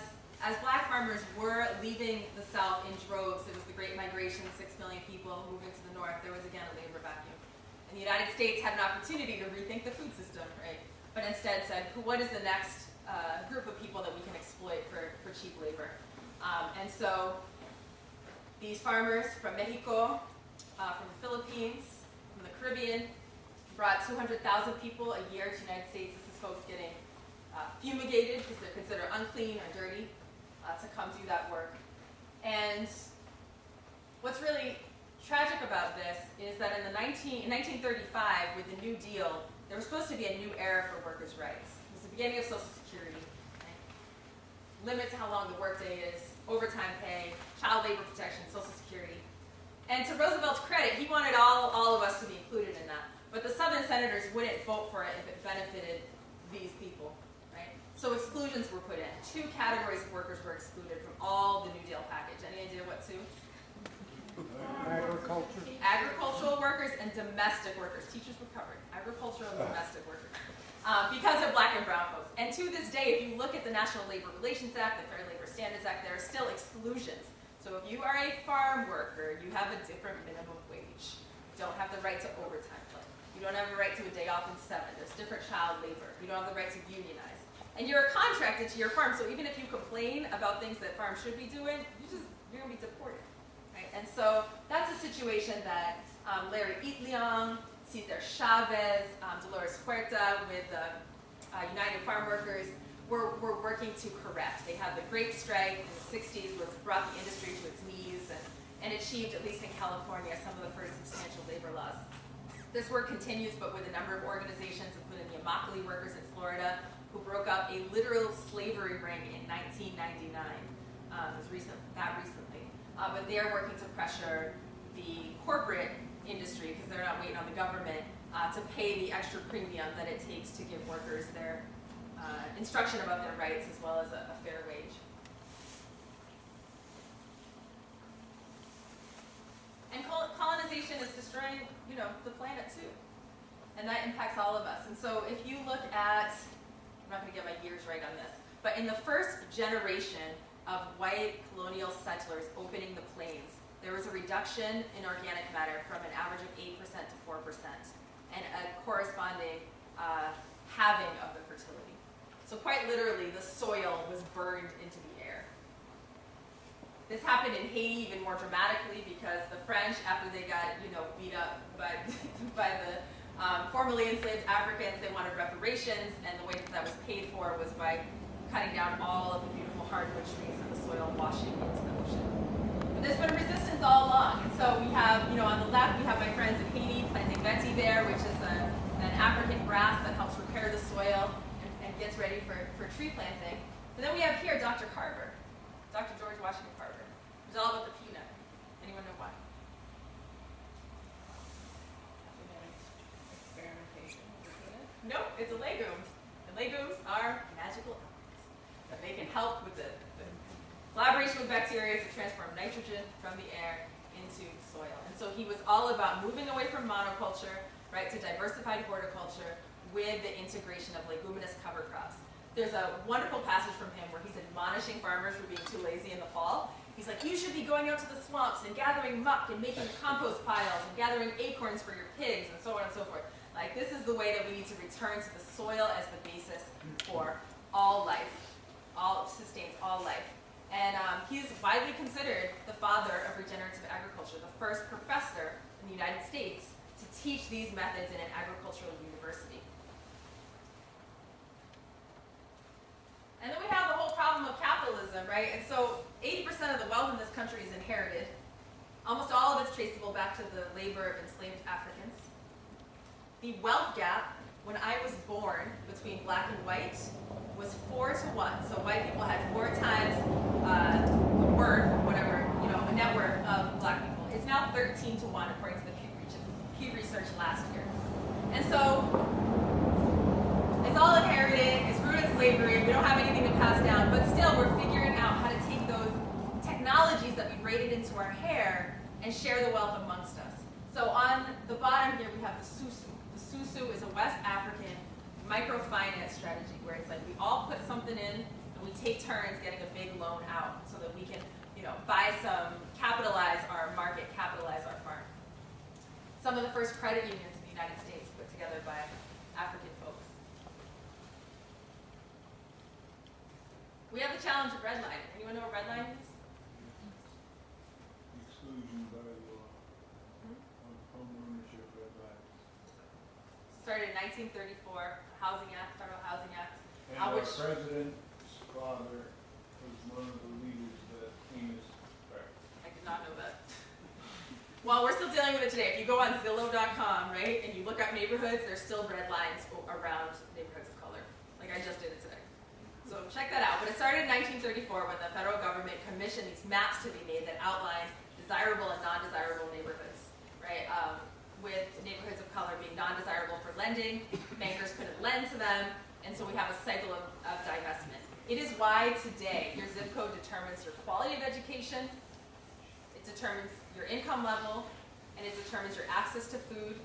black farmers were leaving the South in droves, it was the Great Migration, 6 million people moving to the North, there was again a labor vacuum. And the United States had an opportunity to rethink the food system, right? But instead said, what is the next group of people that we can exploit for cheap labor? And so these farmers from Mexico, from the Philippines, from the Caribbean, brought 200,000 people a year to the United States. This is folks getting fumigated because they're considered unclean or dirty to come do that work. And what's really tragic about this is that in 1935, with the New Deal, there was supposed to be a new era for workers' rights. It was the beginning of Social Security, right? Limit to how long the workday is, overtime pay, child labor protection, Social Security. And to Roosevelt's credit, he wanted all of us to be included in that. But the Southern senators wouldn't vote for it if it benefited these people, right? So exclusions were put in. 2 categories of workers were excluded from all the New Deal package. Any idea what 2? Agriculture. Agricultural workers and domestic workers. Teachers were covered. Agricultural and domestic workers. Because of black and brown folks. And to this day, if you look at the National Labor Relations Act, the Fair Labor Standards Act, there are still exclusions. So if you are a farm worker, you have a different minimum wage. You don't have the right to overtime pay. You don't have a right to a day off in 7. There's different child labor. You don't have the right to unionize. And you're contracted to your farm, so even if you complain about things that farms should be doing, you're going to be deported. Right? And so that's a situation that Larry Itliong, Cesar Chavez, Dolores Huerta with United Farm Workers were working to correct. They had the Great Strike in the 60s, which brought the industry to its knees and achieved, at least in California, some of the first substantial labor laws. This work continues, but with a number of organizations, including the Immokalee workers in Florida, who broke up a literal slavery ring in 1999. It was recently. But they're working to pressure the corporate industry, because they're not waiting on the government, to pay the extra premium that it takes to give workers their instruction about their rights as well as a fair wage. And colonization is destroying, the planet too. And that impacts all of us. And so if you look at, I'm not going to get my years right on this, but in the first generation of white colonial settlers opening the plains, there was a reduction in organic matter from an average of 8% to 4%, and a corresponding halving of the fertility. So quite literally, the soil was burned into the air. This happened in Haiti even more dramatically because the French, after they got, beat up by the formerly enslaved Africans, they wanted reparations, and the way that was paid for was by cutting down all of the beautiful hardwood trees and the soil washing into the ocean. But there's been resistance all along, and so we have, on the left, we have my friends in Haiti planting vetiver, which is an African grass that helps repair the soil and gets ready for tree planting. And then we have here Dr. Carver, Dr. George Washington Carver. It's all about the peanut. Anyone know why? Experimentation with the peanut? Nope, it's a legume. And legumes are magical elements that they can help with the collaboration with bacteria to transform nitrogen from the air into soil. And so he was all about moving away from monoculture, right, to diversified horticulture with the integration of leguminous cover crops. There's a wonderful passage from him where he's admonishing farmers for being too lazy in the fall. He's like, you should be going out to the swamps and gathering muck and making compost piles and gathering acorns for your pigs and so on and so forth. Like, this is the way that we need to return to the soil as the basis for all life, sustains all life. And he's widely considered the father of regenerative agriculture, the first professor in the United States to teach these methods in an agricultural university. And then we have the whole problem of capitalism, right? And so 80% of the wealth in this country is inherited. Almost all of it's traceable back to the labor of enslaved Africans. The wealth gap, when I was born, between black and white, was 4 to 1. So white people had 4 times the worth, whatever, a net worth of black people. It's now 13 to 1, according to the Pew Research last year. And so it's all inherited, it's rooted in slavery, we don't have anything to pass down, but still we're figuring out how to take those technologies that we braided into our hair and share the wealth amongst us. So on the bottom here we have the susu. The susu is a West African microfinance strategy where it's like we all put something in and we take turns getting a big loan out so that we can, buy some, capitalize our market, capitalize our farm. Some of the first credit unions in the United States put together by African folks. We have the challenge of redlining. Anyone know what redlining is? Exclusion by law of home ownership redlining. Started in 1934, Housing Act, Federal Housing Act. And our president's father was one of the leaders that Amos started. I did not know that. Well, we're still dealing with it today. If you go on Zillow.com, right, and you look up neighborhoods, there's still red lines around neighborhoods of color. Like I just did it today. So check that out. But it started in 1934 when the federal government commissioned these maps to be made that outline desirable and non-desirable neighborhoods, right? With neighborhoods of color being non-desirable for lending, bankers couldn't lend to them, and so we have a cycle of divestment. It is why today your zip code determines your quality of education, it determines your income level, and it determines your access to food,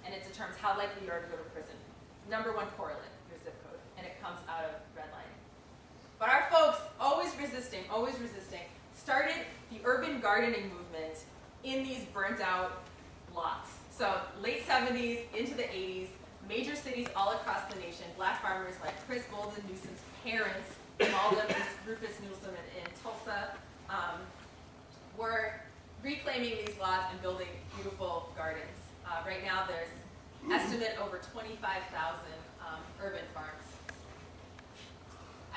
and it determines how likely you are to go to prison. #1 correlate, your zip code, and it comes out of redlining. But our folks, always resisting, started the urban gardening movement in these burnt out lots. So late 70s into the 80s, major cities all across the nation, black farmers like Chris Bolden Newsom's parents, Malda Rufus Newsom in Tulsa, were reclaiming these lots and building beautiful gardens. Right now there's estimate over 25,000 urban farms.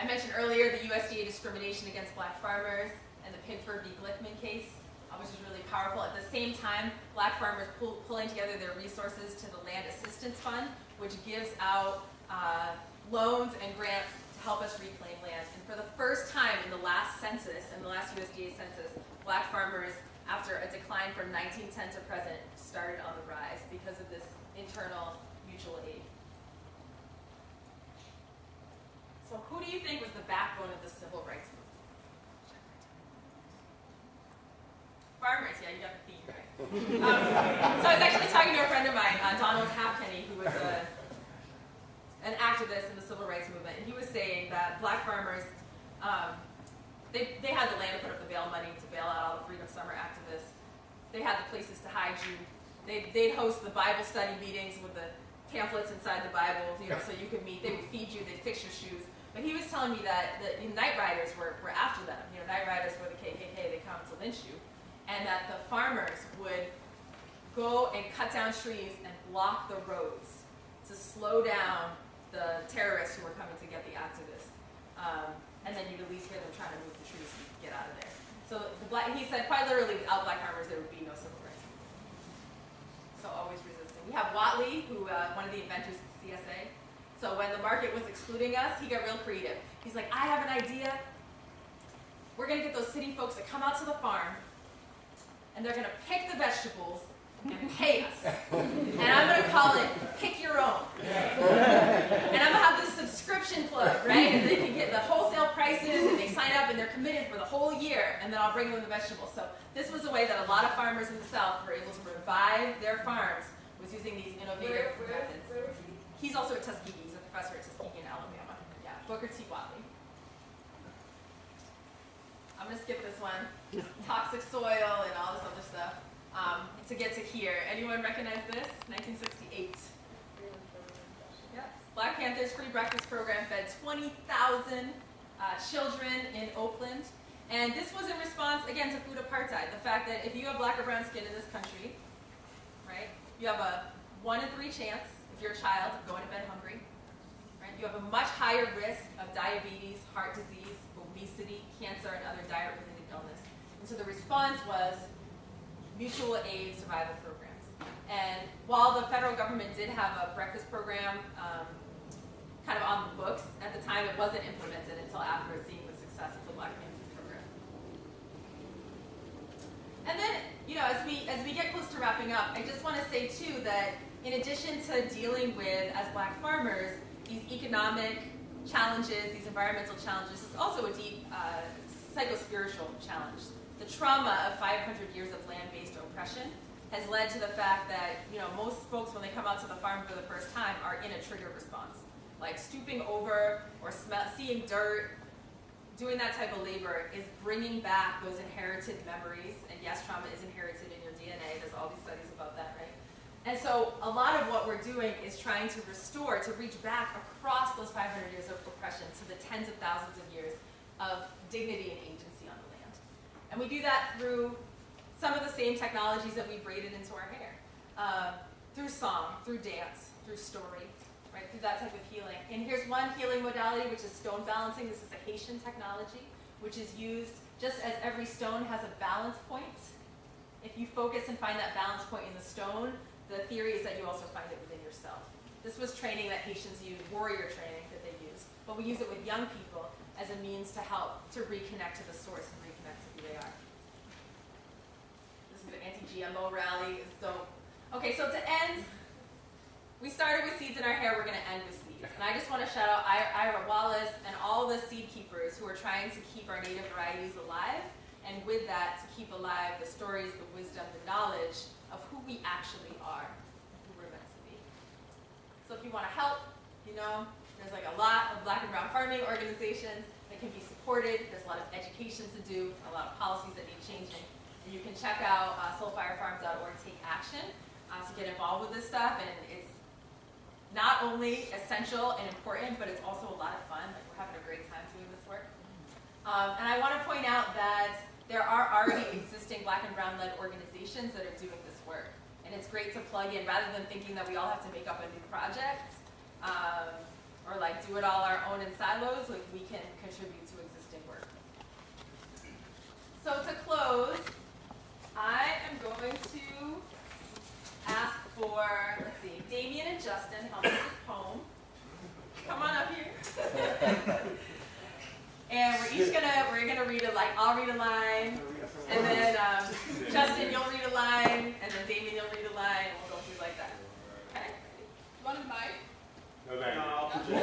I mentioned earlier the USDA discrimination against black farmers and the Pinford v. Glickman case. which is really powerful. At the same time, black farmers pulling together their resources to the Land Assistance Fund, which gives out loans and grants to help us reclaim land. And for the first time in the last census, in the last USDA census, black farmers, after a decline from 1910 to present, started on the rise because of this internal mutual aid. So who do you think was the backbone of the civil rights movement? Farmers, yeah, you got the theme right. So I was actually talking to a friend of mine, Donald Halfpenny, who was an activist in the civil rights movement, and he was saying that black farmers, they had the land to put up the bail money to bail out all the Freedom Summer activists. They had the places to hide you. They'd host the Bible study meetings with the pamphlets inside the Bible, so you could meet. They would feed you, they'd fix your shoes. But he was telling me that the night riders were after them. Night riders were the KKK, they come to lynch you. And that the farmers would go and cut down trees and block the roads to slow down the terrorists who were coming to get the activists. And then you'd at least hear them trying to move the trees and get out of there. So he said, quite literally, without black farmers, there would be no civil rights movement. So always resisting. We have Watley, who one of the inventors of CSA. So when the market was excluding us, he got real creative. He's like, I have an idea. We're going to get those city folks to come out to the farm, and they're going to pick the vegetables and pay us. And I'm going to call it Pick Your Own. And I'm going to have this subscription plug, right? And they can get the wholesale prices, and they sign up, and they're committed for the whole year, and then I'll bring them the vegetables. So this was a way that a lot of farmers in the South were able to revive their farms, was using these innovative methods. Where was he? He's also at Tuskegee. He's a professor at Tuskegee in Alabama. Yeah, Booker T. Watley. I'm going to skip this one. Toxic soil and all this other stuff. To get to here. Anyone recognize this? 1968. Yeah. Black Panthers Free Breakfast Program fed 20,000 children in Oakland. And this was in response, again, to food apartheid. The fact that if you have black or brown skin in this country, right, you have a 1 in 3 chance, if you're a child, of going to bed hungry. Right? You have a much higher risk of diabetes, heart disease, obesity, cancer, and other diet-related illness. And so the response was mutual aid survival programs. And while the federal government did have a breakfast program kind of on the books, at the time it wasn't implemented until after seeing the success of the Black Panthers program. And then, as we get close to wrapping up, I just want to say too that in addition to dealing with, as black farmers, these economic challenges, these environmental challenges, it's also a deep psycho-spiritual challenge. The trauma of 500 years of land-based oppression has led to the fact that, most folks, when they come out to the farm for the first time, are in a trigger response. Like stooping over or seeing dirt, doing that type of labor is bringing back those inherited memories. And yes, trauma is inherited in your DNA. There's all these studies about that, right? And so a lot of what we're doing is trying to restore, to reach back across those 500 years of oppression to the tens of thousands of years of dignity and agency on the land. And we do that through some of the same technologies that we braided into our hair. Through song, through dance, through story, right? Through that type of healing. And here's one healing modality, which is stone balancing. This is a Haitian technology, which is used just as every stone has a balance point. If you focus and find that balance point in the stone, the theory is that you also find it within yourself. This was training that Haitians used, warrior training that they use. But we use it with young people as a means to help to reconnect to the source and reconnect to who they are. This is an anti-GMO rally. It's dope. Okay, so to end, we started with seeds in our hair. We're going to end with seeds. And I just want to shout out Ira Wallace and all the seed keepers who are trying to keep our native varieties alive. And with that, to keep alive the stories, the wisdom, the knowledge of who we actually are, who we're meant to be. So if you want to help, there's like a lot of black and brown farming organizations that can be supported. There's a lot of education to do, a lot of policies that need changing. And you can check out soulfirefarm.org, take action to get involved with this stuff. And it's not only essential and important, but it's also a lot of fun. Like, we're having a great time doing this work. And I want to point out that there are already existing black and brown-led organizations that are doing this work. And it's great to plug in, rather than thinking that we all have to make up a new project, or like do it all our own in silos, like we can contribute to existing work. So to close, I am going to ask for, let's see, Damien and Justin help me with this poem. Come on up here. And we're gonna read a line. I'll read a line, and then Justin, you'll read a line, and then Damien, you'll read a line, and we'll go through like that. Okay? You want a mic? No, thank you.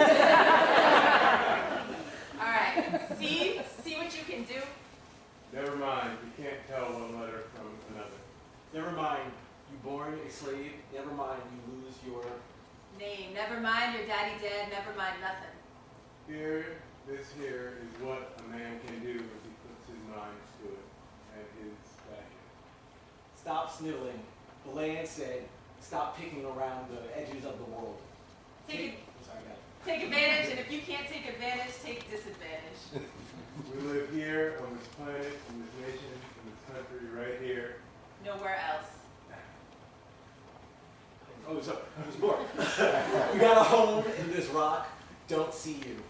All right. See what you can do. Never mind, you can't tell one letter from another. Never mind, you born a slave. Never mind, you lose your Name. Never mind your daddy dead. Never mind nothing. This here is what a man can do if he puts his mind to it at his back. Stop sniveling. The land said, stop picking around the edges of the world. Take advantage, and if you can't take advantage, take disadvantage. We live here on this planet, in this nation, in this country, right here. Nowhere else. Oh, so there's more. We got a home in this rock. Don't see you.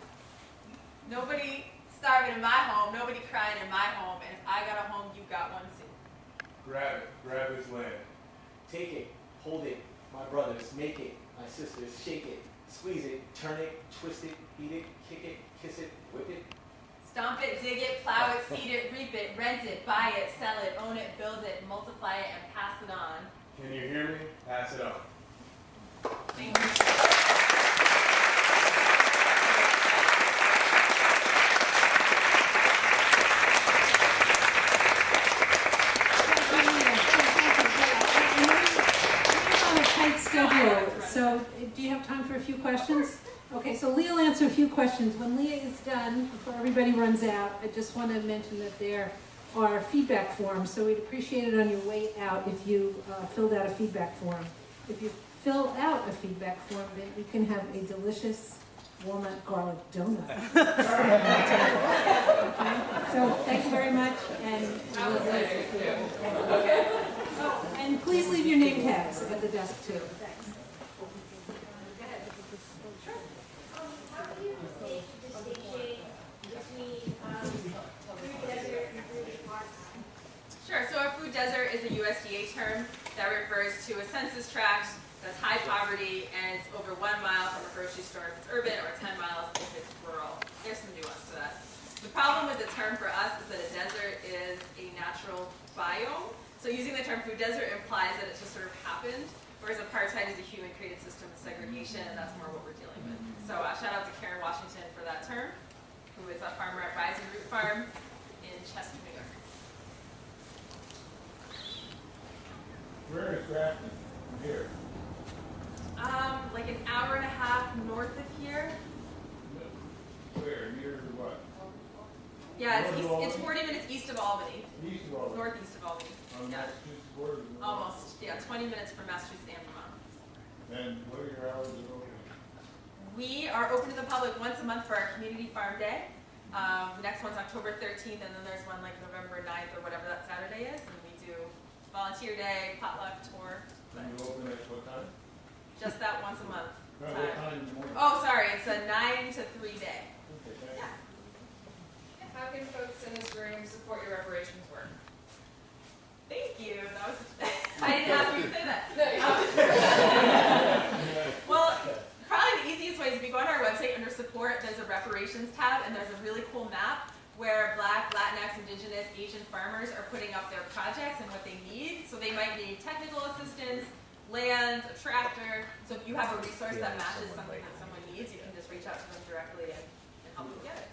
Nobody starving in my home, nobody crying in my home, and if I got a home, you got one too. Grab it. Grab this land. Take it, hold it, my brothers, make it, my sisters, shake it, squeeze it, turn it, twist it, beat it, kick it, kiss it, whip it. Stomp it, dig it, plow it, seed it, reap it, rent it, buy it, sell it, own it, build it, multiply it, and pass it on. Can you hear me? Pass it on. Thank you. Schedule. So do you have time for a few questions? Okay, so Leah will answer a few questions. When Leah is done, before everybody runs out, I just want to mention that there are feedback forms, so we'd appreciate it on your way out if you filled out a feedback form. If you fill out a feedback form, then you can have a delicious walnut garlic donut. Okay? So thank you very much, and oh, and please leave your name tags at the desk too. Thanks. How do you make the distinction between food desert and food park? Sure, so a food desert is a USDA term that refers to a census tract that's high poverty and it's over 1 mile from a grocery store if it's urban or 10 miles if it's rural. There's some nuance to that. The problem with the term for us is that a desert is a natural biome. So using the term food desert implies that it just sort of happened, whereas apartheid is a human-created system of segregation, and that's more what we're dealing with. So shout out to Karen Washington for that term, who is a farmer at Rising Root Farm in Chester, New York. Where is Grafton from here? Like an hour and a half north of here. Where? Near what? Yeah, it's 40 minutes east of Albany. East of Albany. Northeast of Albany. On Yeah. Massachusetts border? Almost. Yeah, 20 minutes from Massachusetts and Vermont. And what are your hours of opening? We are open to the public once a month for our community farm day. The next one's October 13th, and then there's one like November 9th or whatever that Saturday is. And we do volunteer day, potluck tour. And you open at what time? Just that once a month. No, what time in the morning? Oh, sorry, it's a 9 to 3 day. Okay, thank you. How can folks in this room support your reparations work? Thank you. That was I didn't ask you to say that. Well, probably the easiest way is if you go on our website under support, there's a reparations tab, and there's a really cool map where Black, Latinx, Indigenous, Asian farmers are putting up their projects and what they need. So they might need technical assistance, land, a tractor. So if you have a resource that matches something that someone needs, you can just reach out to them directly and help them get it.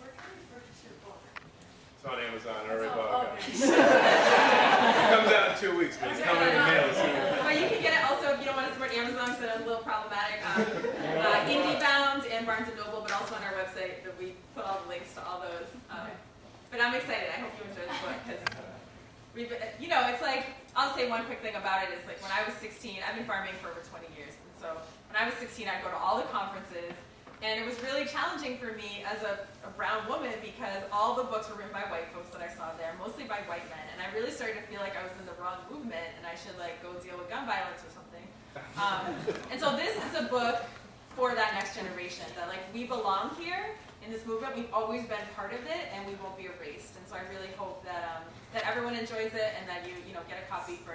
Where can we purchase your book? It's on Amazon. I already Oh, bought okay. it. It comes out in 2 weeks, but it's coming in the mail soon. But you can get it also if you don't want to support Amazon, because it's a little problematic. IndieBound and Barnes & Noble, but also on our website that we put all the links to all those. But I'm excited. I hope you enjoy the book because we've, it's like, I'll say one quick thing about it is like when I was 16, I've been farming for over 20 years. And so when I was 16, I'd go to all the conferences. And it was really challenging for me as a brown woman because all the books were written by white folks that I saw there, mostly by white men. And I really started to feel like I was in the wrong movement and I should like go deal with gun violence or something. And so this is a book for that next generation, that like we belong here in this movement, we've always been part of it, and we won't be erased. And so I really hope that that everyone enjoys it, and that you know get a copy for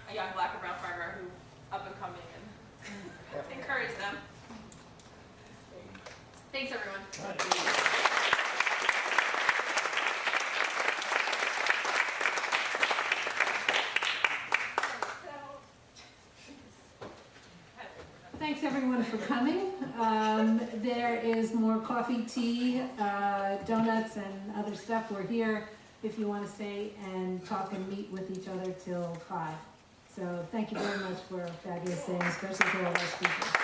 a young black or brown farmer who's up and coming, and encourage them. Thanks, everyone. Thanks, everyone, for coming. There is more coffee, tea, donuts, and other stuff. We're here if you want to stay and talk and meet with each other till 5. So thank you very much for a fabulous day, especially for all our speakers.